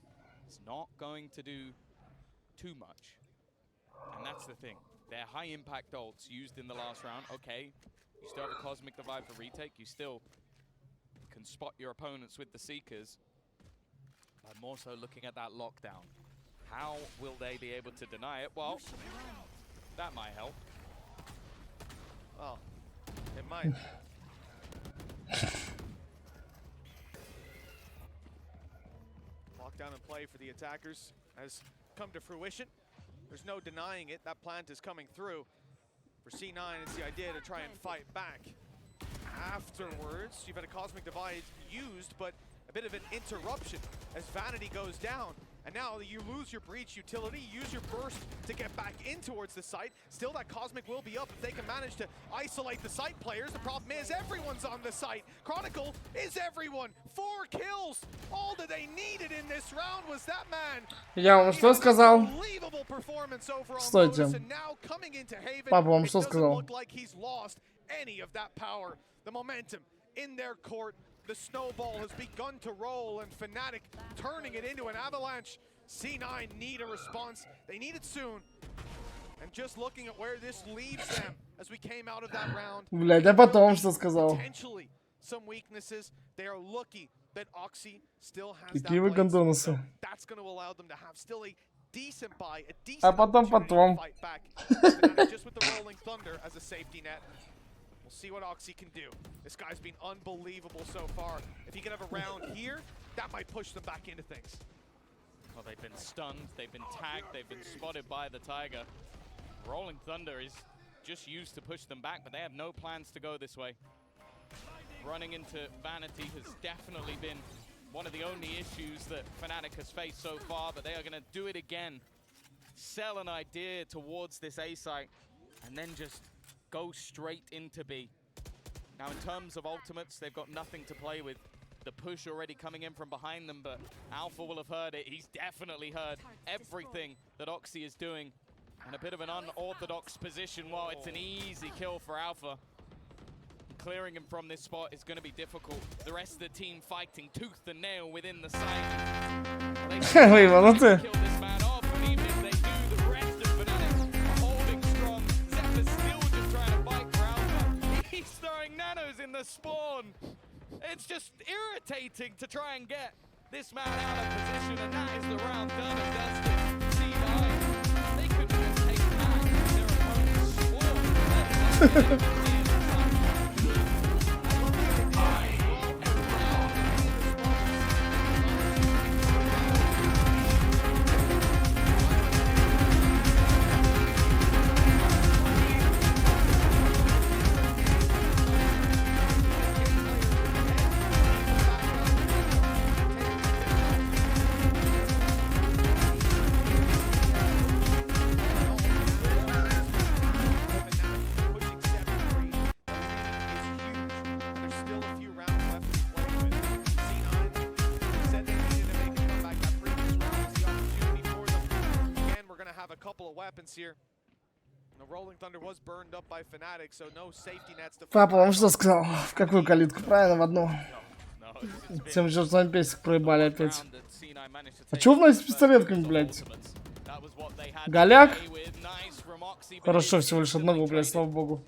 is not going to do too much. And that's the thing. They're high impact ults used in the last round. Okay, you still have a Cosmic Divide for retake. You still can spot your opponents with the Seekers. But more so looking at that lockdown. How will they be able to deny it? Well, that might help. Oh. It might. Lockdown in play for the attackers has come to fruition. There's no denying it. That plant is coming through. For C9, it's the idea to try and fight back. Afterwards, you've had a Cosmic Divide used, but a bit of an interruption as Vanity goes down. And now you lose your breach utility, use your burst to get back in towards the site. Still, that Cosmic will be up if they can manage to isolate the site players. The problem is everyone's on the site. Chronicle is everyone. 4 kills. All that they needed in this round was that man. Я вам что сказал? Стойте. Папа вам что сказал? Any of that power, the momentum in their court. The snowball has begun to roll, and FNATIC turning it into an avalanche. C9 need a response. They need it soon. And just looking at where this leaves them as we came out of that round. Блядь, а потом что сказал? Potentially some weaknesses. They are lucky that Oxy still has Какие вы гондонусы. That's going to allow them to have still a decent buy, a decent А потом. fight back. Just with the rolling thunder as a safety net. We'll see what Oxy can do. This guy's been unbelievable so far. If he can have a round here, that might push them back into things. Well, they've been stunned, they've been tagged, they've been spotted by the Tiger. Rolling Thunder is just used to push them back, but they have no plans to go this way. Running into Vanity has definitely been one of the only issues that FNATIC has faced so far, but they are going to do it again. Sell an idea towards this A site, and then just go straight into B. Now, in terms of ultimates, they've got nothing to play with. The push already coming in from behind them, but Alpha will have heard it. He's definitely heard everything that Oxy is doing. And a bit of an unorthodox position. Well, it's an easy kill for Alpha. Clearing him from this spot is going to be difficult. The rest of the team fighting tooth and nail within the site. They kill this man off, and even if they do, the rest of FNATIC are holding strong. Zephyr's still just trying to fight for Alpha. He's throwing nanos in the spawn. It's just irritating to try and get this man out of position, and that is the round done and dusted. C9, they couldn't even take back their opponent's spawn. Here. The rolling thunder was burned up by FNATIC, so no safety nets to. Папа, он что сказал? В какую калитку? Правильно, в одну. Тем же самым песик проебали опять. А чё в нас с пистолетками, блядь? Голяк? Хорошо, всего лишь одного, блядь, слава богу.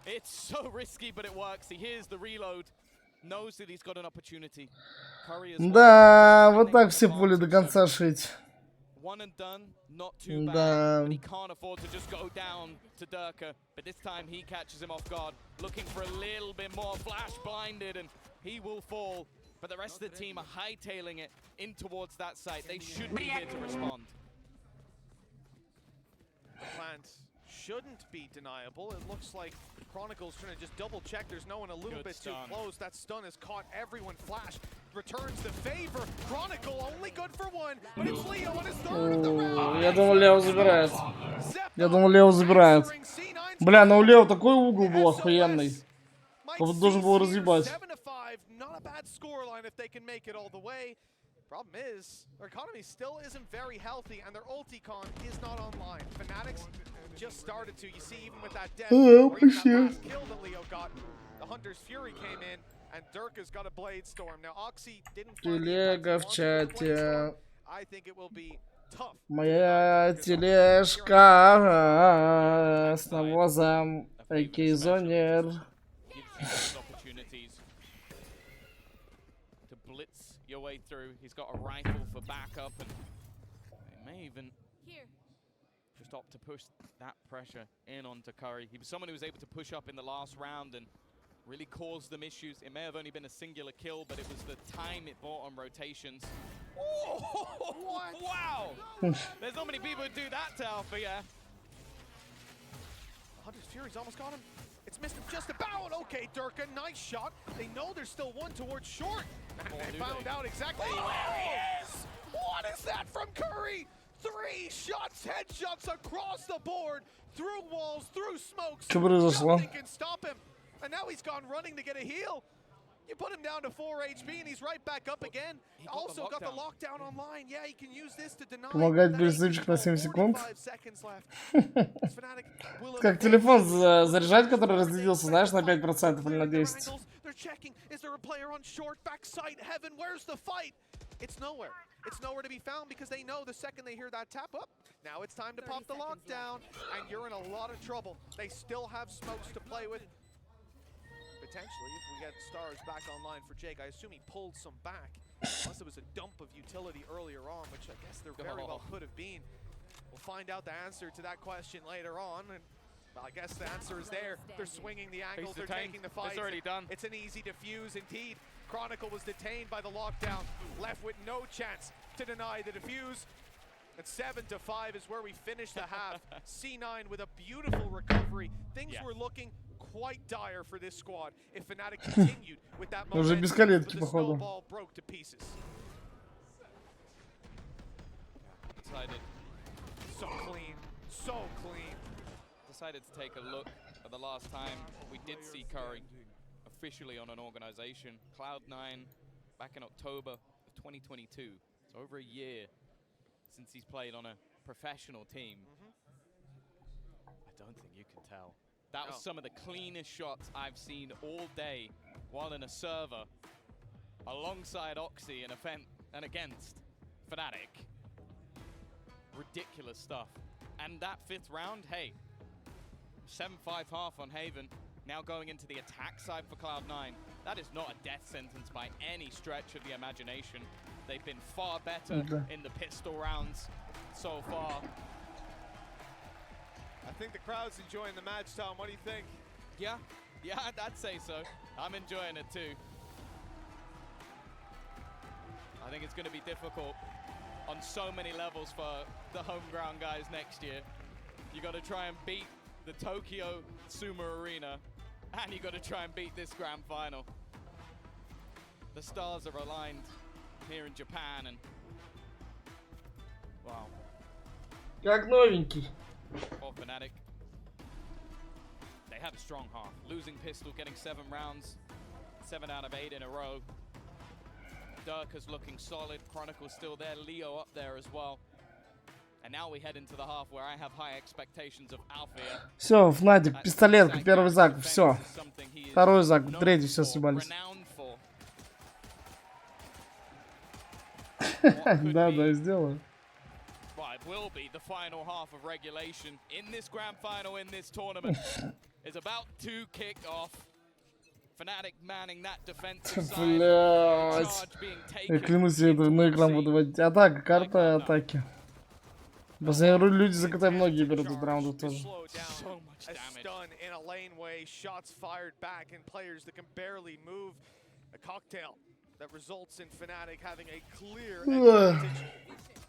It's so risky, but it works. He hears the reload, knows that he's got an opportunity. Да, вот так все пули до конца шить. One and done, not too bad, but he can't afford to just go down to Durka. But this time he catches him off guard, looking for a little bit more, flash blinded, and he will fall. But the rest of the team are hightailing it in towards that site. They should be here to respond. The plant shouldn't be deniable. It looks like Chronicle's trying to just double check there's no one a little bit too close. That stun has caught everyone. Flash returns the favor. Chronicle only good for one, but it's Leo on his third of the round. Я думал, Лео забирает. Я думал, Лео забирает. Бля, но у Лео такой угол был охуенный. Он должен был разъебать. Not a bad scoreline if they can make it all the way. Problem is, their economy still isn't very healthy, and their ulti-con is not online. FNATIC's just started to. You see, even with that death, or even that last kill that Leo got, the Hunter's Fury came in, and Durka's got a Blade Storm. Now, Oxy didn't find Телега в чате. I think it will be tough. Моя тележка с навозом, экизонер. Your way through. He's got a rifle for backup, and he may even just opt to push that pressure in onto Curry. He was someone who was able to push up in the last round and really caused them issues. It may have only been a singular kill, but it was the time it bought on rotations. Oh, wow! There's not many people who do that to Alpha, yeah. Hunter's Fury's almost got him. It's missed him just about. Okay, Durka, nice shot. They know there's still one towards short. And they found out exactly where he is. What is that from Curry? 3 shots, headshots across the board, through walls, through smokes. Nothing can stop him. And now he's gone running to get a heal. You put him down to 4 HP and he's right back up again. Also got the lockdown online. Yeah, he can use this to deny. Помогает перезарядчик на 7 секунд. Как телефон заряжать, который разрядился, знаешь, на 5% или на 10%. It's nowhere. It's nowhere to be found because they know the second they hear that tap up, now it's time to pop the lockdown, and you're in a lot of trouble. They still have smokes to play with. Potentially, if we get stars back online for Jake, I assume he pulled some back. Unless it was a dump of utility earlier on, which I guess there very well could have been. We'll find out the answer to that question later on. And well, I guess the answer is there. They're swinging the angles, they're taking the fight. It's already done. It's an easy defuse indeed. Chronicle was detained by the lockdown, left with no chance to deny the defuse. And 7-5 is where we finish the half. C9 with a beautiful recovery. Things were looking quite dire for this squad if FNATIC continued with that momentum, but the snowball broke to pieces. Decided so clean, so clean. Decided to take a look at the last time we did see Curry officially on an organization, Cloud9, back in October of 2022. It's over a year since he's played on a professional team. I don't think you can tell. That was some of the cleanest shots I've seen all day while in a server alongside Oxy and against FNATIC. Ridiculous stuff. And that 5th round, hey, 7-5 half on Haven. Now going into the attack side for Cloud9. That is not a death sentence by any stretch of the imagination. They've been far better in the pistol rounds so far. I think the crowd's enjoying the match, Tom. What do you think? Yeah, I'd say so. I'm enjoying it too. I think it's going to be difficult on so many levels for the home ground guys next year. You got to try and beat the Tokyo Sumo Arena, and you got to try and beat this grand final. The stars are aligned here in Japan, and wow. Как новенький. For FNATIC, they had a strong half. Losing pistol, getting 7 rounds, 7 out of 8 in a row. Durka's looking solid. Chronicle's still there. Leo up there as well. And now we head into the half where I have high expectations of Althea. Все, FNATIC, пистолетка, первый закуп, все. Второй закуп, третий, все съебались. Да, сделаю. Will be the final half of regulation in this grand final in this tournament is about to kick off. FNATIC manning that defensive side. Я клянусь, я на экран буду водить. Атака, карта атаки. В последнее люди за КТ многие берут этот раунд тоже. That results in FNATIC having a clear advantage.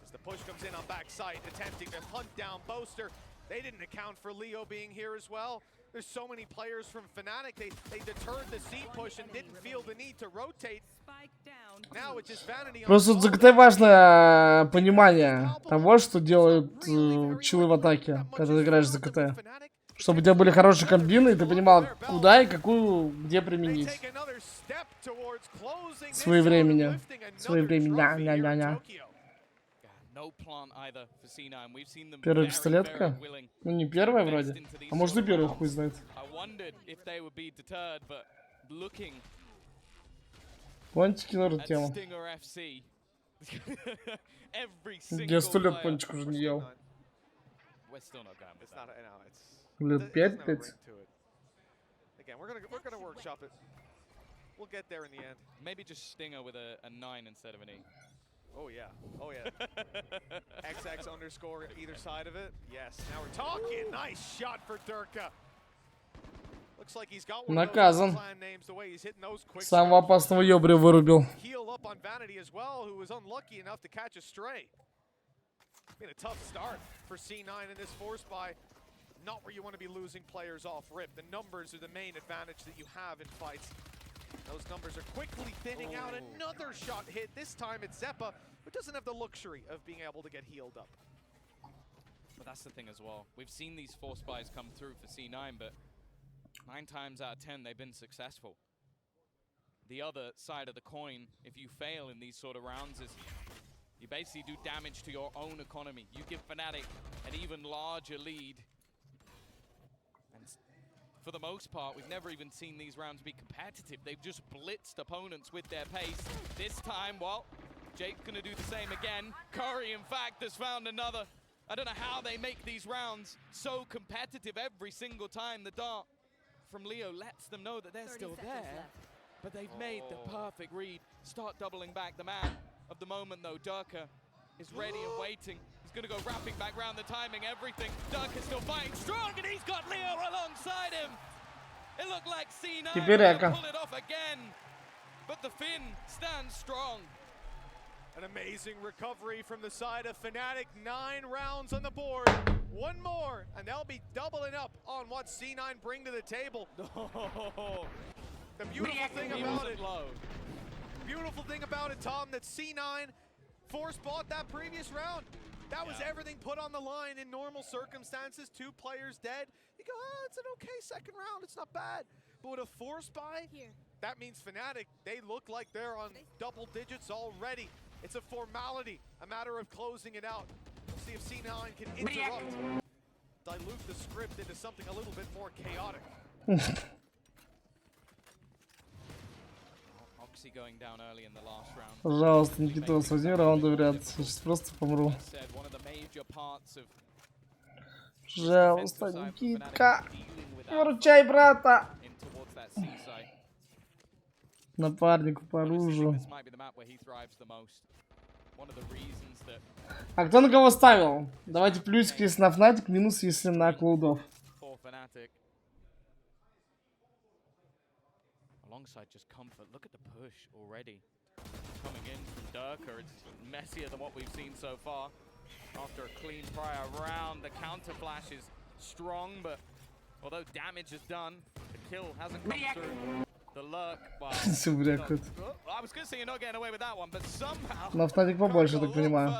As the push comes in on backside, attempting to hunt down Boaster. They didn't account for Leo being here as well. There's so many players from FNATIC. They deterred the C push and didn't feel the need to rotate. Now it's just vanity. Просто за КТ важно понимание того, что делают чилы в атаке, когда ты играешь за КТ. Чтобы у тебя были хорошие комбины, и ты понимал, куда и какую, где применить. Своевременно. Своевременно. Первая пистолетка? Ну не первая вроде. А может и первая, хуй знает. Пончики норм тема. Я 100 лет пончик уже не ел. Лет 5. We'll get there in the end. Maybe just Stinger with a 9 instead of an E. Oh yeah, oh yeah. XX underscore either side of it. Yes, now we're talking. Nice shot for Durka. Looks like he's got one of those clan names the way he's hitting those quick. Самого опасного ёбря вырубил. Heal up on Vanity as well, who was unlucky enough to catch a stray. Been a tough start for C9 in this force buy. Not where you want to be losing players off rip. The numbers are the main advantage that you have in fights. Those numbers are quickly thinning out. Another shot hit. This time it's Zeppa, who doesn't have the luxury of being able to get healed up. But that's the thing as well. We've seen these force buys come through for C9, but 9 times out of 10 they've been successful. the other side of the coin, if you fail in these sort of rounds, is you basically do damage to your own economy. You give FNATIC an even larger lead. And for the most part, we've never even seen these rounds be competitive. They've just blitzed opponents with their pace. This time, well, Jake's gonna do the same again. Curry, in fact, has found another. I don't know how they make these rounds so competitive every single time. The dart from Leo lets them know that they're still there, but they've made the perfect read. Start doubling back. The man of the moment, though, Durka, is ready and waiting. He's gonna go wrapping back round, the timing, everything. Durka's still fighting strong, and he's got Leo alongside him. It looked like C9 will pull it off again, but the Finn stands strong. An amazing recovery from the side of FNATIC. 9 rounds on the board. One more, and they'll be doubling up on what C9 bring to the table. The beautiful thing about it, Tom, that C9 force bought that previous round. That was everything put on the line in normal circumstances. 2 players dead. You go, oh, it's an okay second round. It's not bad. But with a force buy, that means FNATIC, they look like they're on double digits already. It's a formality, a matter of closing it out. We'll see if C9 can interrupt, dilute the script into something a little bit more chaotic. Oxy going down early in the last round. Пожалуйста, Никитос, возьми раунды в ряд. Сейчас просто помру. Пожалуйста, Никитка. Выручай брата. Напарнику по оружию. А кто на кого ставил? Давайте плюсик, если на FNATIC, минус, если на Cloud9. Alongside just comfort, look at the push already. Coming in from Durka, it's messier than what we've seen so far. After a clean prior round, the counter flash is strong, but although damage is done, the kill hasn't come through. The lurk, well, I was gonna say you're not getting away with that one, but somehow на FNATIC побольше, так понимаю.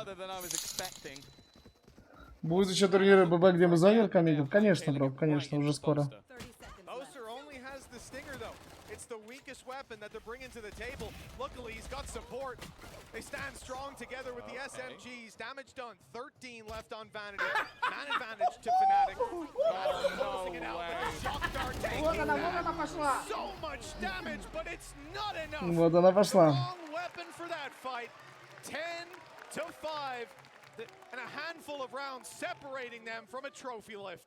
Будет еще турнир ББ, где мы зонер комитет? Конечно, бро, конечно, уже скоро. It's the weakest weapon that they're bringing to the table. Luckily, he's got support. They stand strong together with the SMGs. Damage done. 13 left on Vanity. Man advantage to FNATIC. Closing it out. Shock dart taking so much damage, but it's not enough. Вот она пошла. Strong weapon for that fight. 10-5, and a handful of rounds separating them from a trophy lift.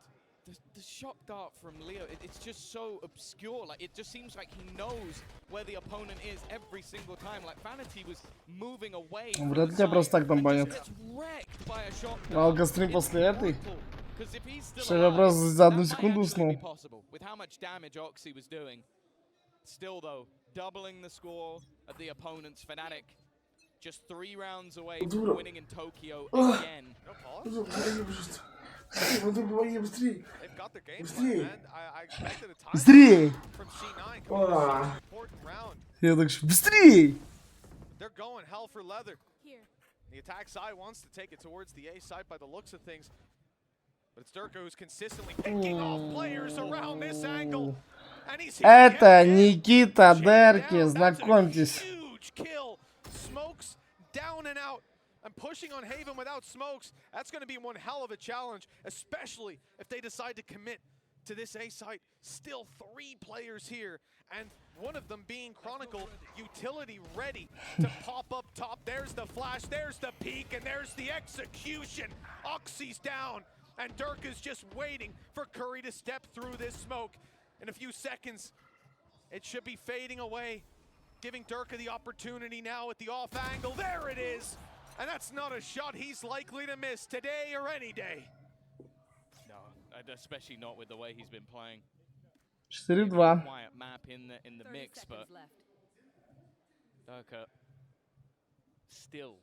The shock dart from Leo, it's just so obscure. Like, it just seems like he knows where the opponent is every single time. Like, Vanity was moving away. Вряд ли тебя просто так там банят. Алгострим после этой. Что я просто за 1 секунду уснул. With how much damage Oxy was doing. Still though, doubling the score of the opponent's FNATIC. Just 3 rounds away from winning in Tokyo again. No pause. Быстрее! They've got their game plan, man. I expected a time Быстрее! from C9 coming to an important round. Я так что быстрее! They're going hell for leather. The attack side wants to take it towards the A side by the looks of things. But it's Durka who's consistently picking off players around this angle. And he's Это Никита Дерки, знакомьтесь. Huge kill. Smokes down and out. And pushing on Haven without smokes, that's going to be one hell of a challenge, especially if they decide to commit to this A site. Still 3 players here, and one of them being Chronicle, utility ready to pop up top. There's the flash, there's the peek, and there's the execution. Oxy's down, and Durka's just waiting for Curry to step through this smoke. In a few seconds, it should be fading away, giving Durka the opportunity now at the off angle. There it is. And that's not a shot he's likely to miss today or any day. No, especially not with the way he's been playing. 4-2. Quiet map in the mix, but Durka still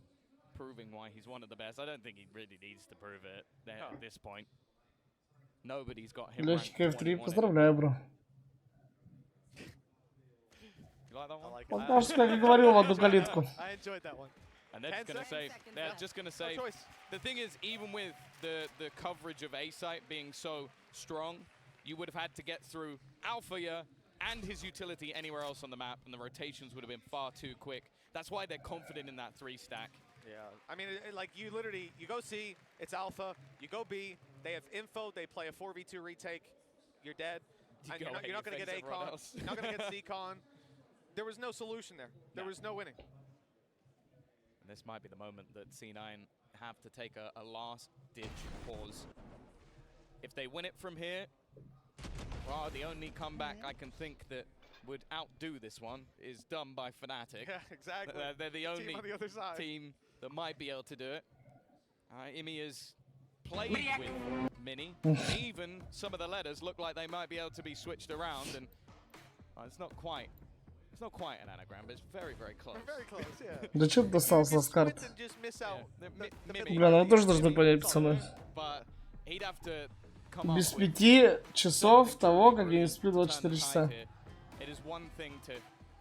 proving why he's one of the best. I don't think he really needs to prove it at this point. Nobody's got him. Лёшечка F3, поздравляю, бро. You like that one? Вот, как я говорил, в одну калитку. I enjoyed that one. And they're just gonna say, the thing is, even with the coverage of A site being so strong, you would have had to get through Alpha, and his utility anywhere else on the map, and the rotations would have been far too quick. That's why they're confident in that 3-stack. Yeah, I mean, like you literally, you go C, it's alpha, you go B, they have info, they play a 4v2 retake, you're dead. And you're not going to get A-Con, you're not going to get C-Con. There was no solution there. There was no winning. And this might be the moment that C9 have to take a last-ditch pause. If they win it from here, well, the only comeback I can think that would outdo this one is done by FNATIC. Yeah, exactly. They're the only team on the other side. Team that might be able to do it. Imi has played with Mini. Even some of the letters look like they might be able to be switched around, and it's not quite an anagram, but it's very, very close. Very close, yeah. Да чё ты достался с карт? Бля, ну вы тоже должны понять, пацаны. Без 5 часов того, как я не сплю 24 часа.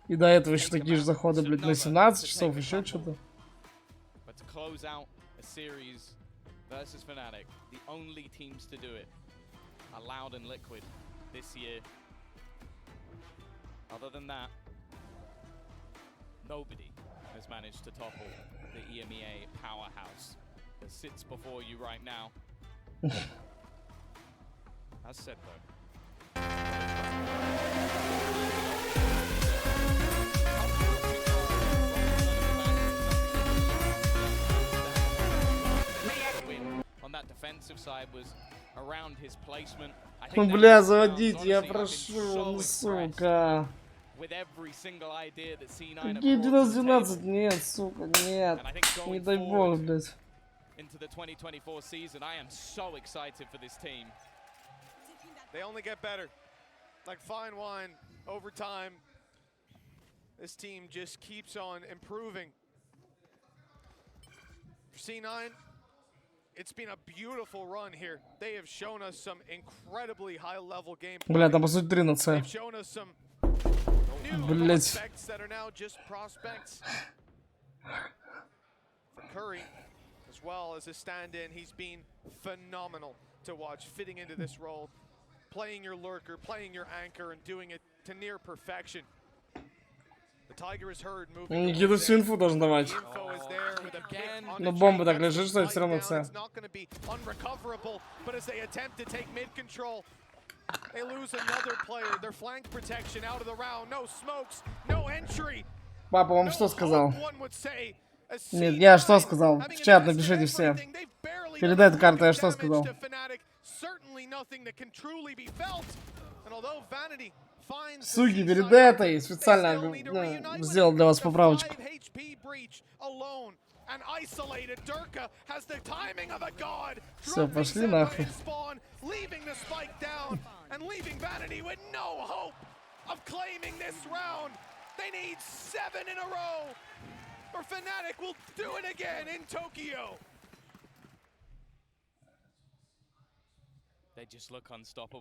И до этого еще такие же заходы, блядь, на 17 часов, еще что-то. Versus FNATIC, the only teams to do it are Loud and Liquid this year. Other than that, nobody has managed to topple the EMEA powerhouse that sits before you right now. As said though. On that defensive side was around his placement. Ну, бля, заводите, я прошу, сука. Какие 12-12? Нет, сука, нет. Не дай бог, блядь. Into the 2024 season, I am so excited for this team. They only get better. Like fine wine over time. This team just keeps on improving. For C9, it's been a beautiful run here. They have shown us some incredibly high-level gameplay. Бля, там по сути 3 на С. They've shown us some new prospects that are now just prospects. For Curry, as well as a stand-in, he's been phenomenal to watch, fitting into this role, playing your lurker, playing your anchor, and doing it to near perfection. The Tiger is heard moving. Никита всю инфу должен давать. Но бомба так лежит, что это все равно С. Папа вам что сказал? Нет, я что сказал? В чат напишите все. Передай эту карту, я что сказал? Суки, перед этой специально сделал для вас поправочку. Все, пошли нахуй.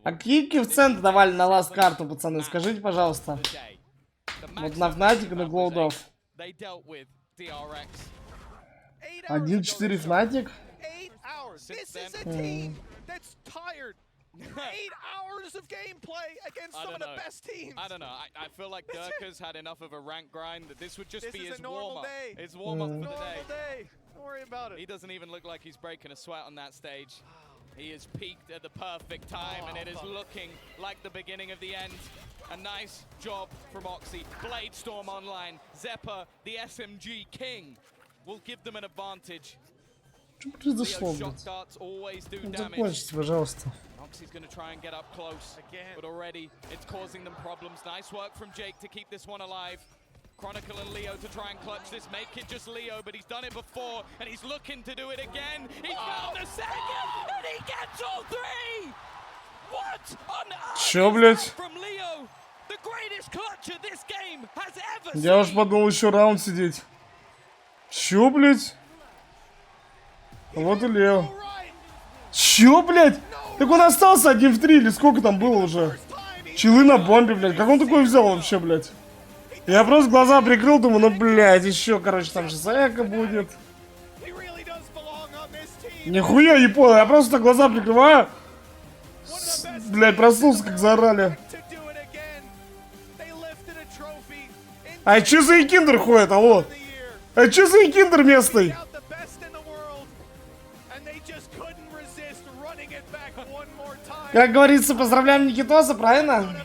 А какие коэффициенты давали на ласт карту, пацаны? Скажите, пожалуйста. Вот на FNATIC и на CLOUD9. 1-4 FNATIC. 8 hours of gameplay against some of the best teams. I don't know. I feel like Durka's had enough of a rank grind that this would just be his warm-up. His warm-up for the day. Don't worry about it. He doesn't even look like he's breaking a sweat on that stage. He is peaked at the perfect time, and it is looking like the beginning of the end. A nice job from Oxy. Blade Storm online. Zeppa, the SMG king, will give them an advantage. Что произошло, блядь? Закончите, пожалуйста. Oxy's going to try and get up close, but already it's causing them problems. Nice work from Jake to keep this one alive. Chronicle and Leo to try and clutch this. Make it just Leo, but he's done it before, and he's looking to do it again. He found the second, and he gets all three! What on earth from Leo? The greatest clutcher this game has ever seen. Я уж подумал еще раунд сидеть. Чё, блядь? Вот и Лео. Чё, блядь? Так он остался 1 в 3, или сколько там было уже? Чилы на бомбе, блядь. Как он такой взял вообще, блядь? Я просто глаза прикрыл, думаю, ну, блядь, еще, короче, там же эко будет. Нихуя не понял, я просто глаза прикрываю. Блядь, проснулся, как заорали. А чё за Киндер ходит, алло? А чё за Киндер местный? Как говорится, поздравляем Никитоса, правильно?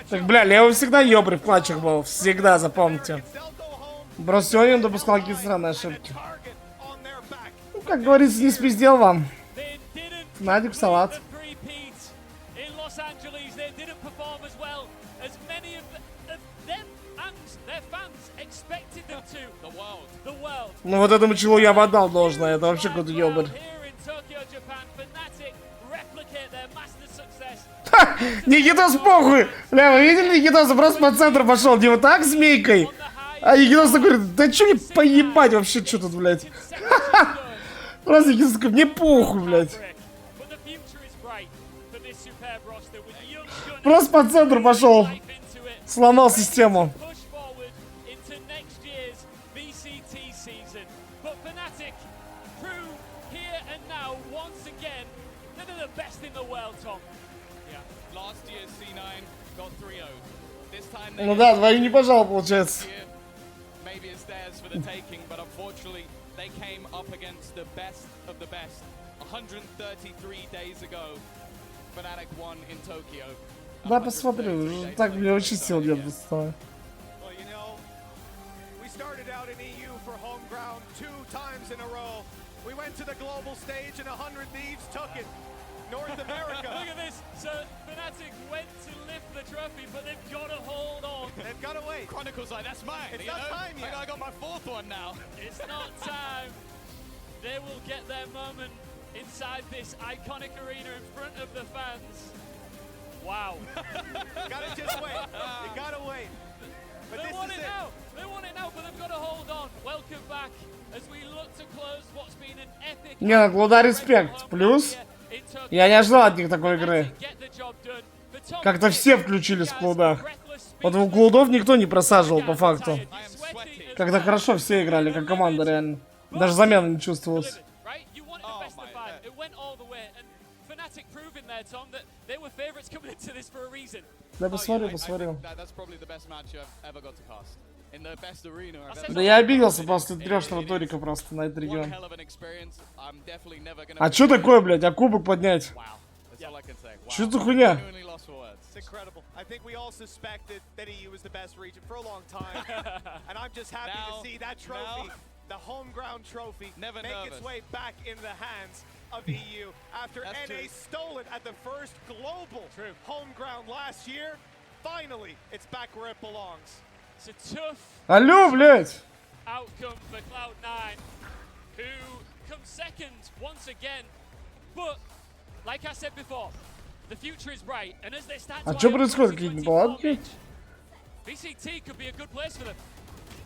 Так, бля, Лео всегда ёбрый в клатчах был. Всегда, запомните. Просто сегодня он допускал какие-то странные ошибки. Ну, как говорится, не спиздел вам. Надик, салат. Ну вот этому челу я бы отдал должное. Это вообще какой-то ёбарь. Никитос похуй! Бля, вы видели Никитоса? Просто по центру пошел. Не вот так змейкой. А Никитос такой, да чё мне поебать вообще, что тут, блядь? Просто Никитос такой, мне похуй, блядь. Просто по центру пошел. Сломал систему. Ну да, двоих не пожал, получается. Да, посмотрю. Так мне очень сил нет доставай. North America. Look at this. So FNATIC went to lift the trophy, but they've got to hold on. They've got to wait. Chronicle's like, that's mine. It's not time yet. I got my fourth one now. It's not time. They will get their moment inside this iconic arena in front of the fans. Wow. You gotta just wait. You gotta wait. But they want it now. They want it now, but they've got to hold on. Welcome back as we look to close what's been an epic. Не, на Клуда респект. Плюс. Я не ожидал от них такой игры. Как-то все включились в Клудах. Вот у Клудов никто не просаживал по факту. Когда хорошо все играли, как команда реально. Даже замена не чувствовалась. Да посмотрю. Да я обиделся после трешного турика просто на этот регион. А чё такое, блядь? А кубок поднять? Чё за хуйня? The home ground trophy make its way back into the hands of EU after NA stole it at the first global home ground last year. Finally, it's back where it belongs. It's a tough Алло, блядь! Outcome for Cloud9, who come second once again. But, like I said before, the future is bright, and as they start to чё происходит, какие-то неполадки? VCT could be a good place for them.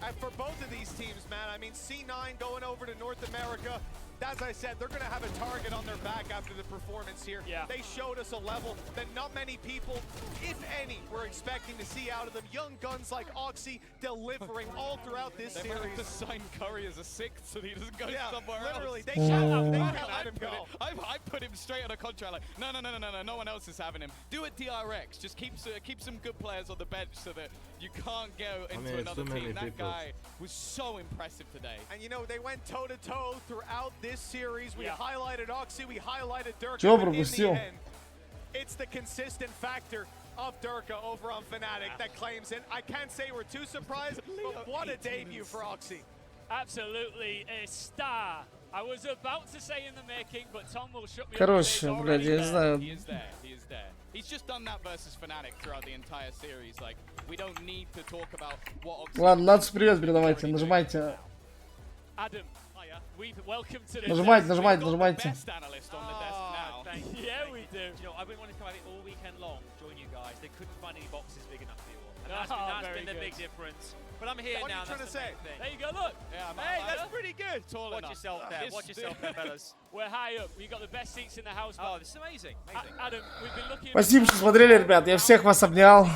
And for both of these teams, man, I mean, C9 going over to North America, as I said, they're going to have a target on their back after the performance here. Yeah. They showed us a level that not many people, if any, were expecting to see out of them. Young guns like Oxy delivering all throughout this series. They have to sign Curry as a sixth so he doesn't go somewhere literally, else. They can't let him go. I put him straight on a contract like, no one else is having him. Do it DRX. Just keep some good players on the bench so that you can't go into another team. That guy was so impressive today. And you know, they went toe-to-toe throughout this series. We highlighted Oxy, we highlighted Durka, Чё but in the пропустил? end, it's the consistent factor of Durka over on FNATIC that claims it. I can't say we're too surprised, but what a debut for Oxy. Absolutely a star. I was about to say in the making, but Tom will shut me up. Короче, блядь, я не знаю. He is there. He's just done that versus FNATIC throughout the entire series. Like, we don't need to talk about what Oxy. Ладно, Натс, привет передавайте, нажимайте. Adam, welcome to the Нажимайте. Best analyst on the desk now. Yeah, we do. You know, I've been wanting to come out all weekend long, join you guys. They couldn't find any boxes big enough for you all. And that's been the big difference. But I'm here What now. are you trying to say? There you go, look. Yeah, Hey, that's pretty good. Watch yourself there. Watch yourself there, fellas. We're high up. We got the best seats in the house. Oh, this is amazing. Adam, we've been looking. Спасибо, что смотрели, ребят. Я всех вас обнял.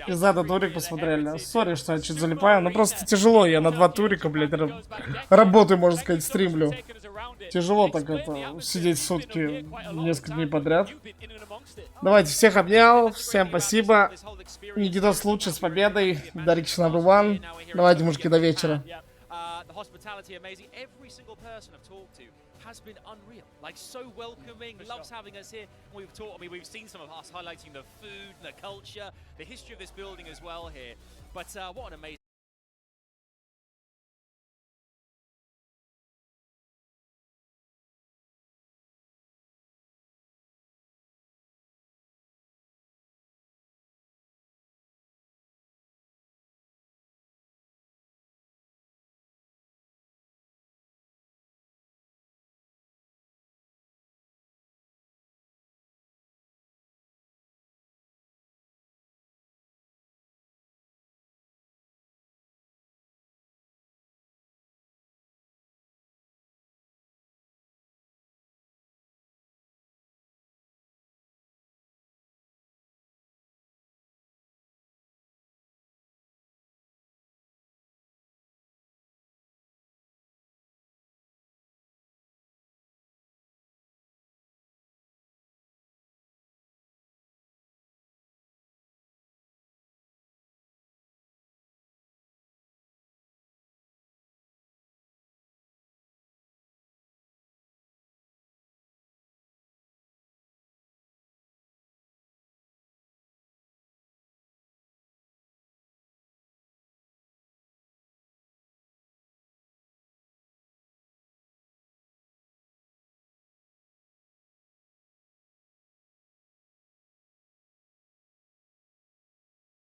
И за этот турик посмотрели. Сори, что я чуть залипаю. Но просто тяжело. Я на 2 турика, блядь, работаю, можно сказать, стримлю. Тяжело так это, сидеть сутки, несколько дней подряд. Давайте, всех обнял, всем спасибо. Никитос лучше, с победой. Direction #1. Давайте, мужики, до вечера. Has been unreal, like so welcoming, loves having us here. We've taught, I mean, we've seen some of us highlighting the food, the culture, the history of this building as well here. But what an amazing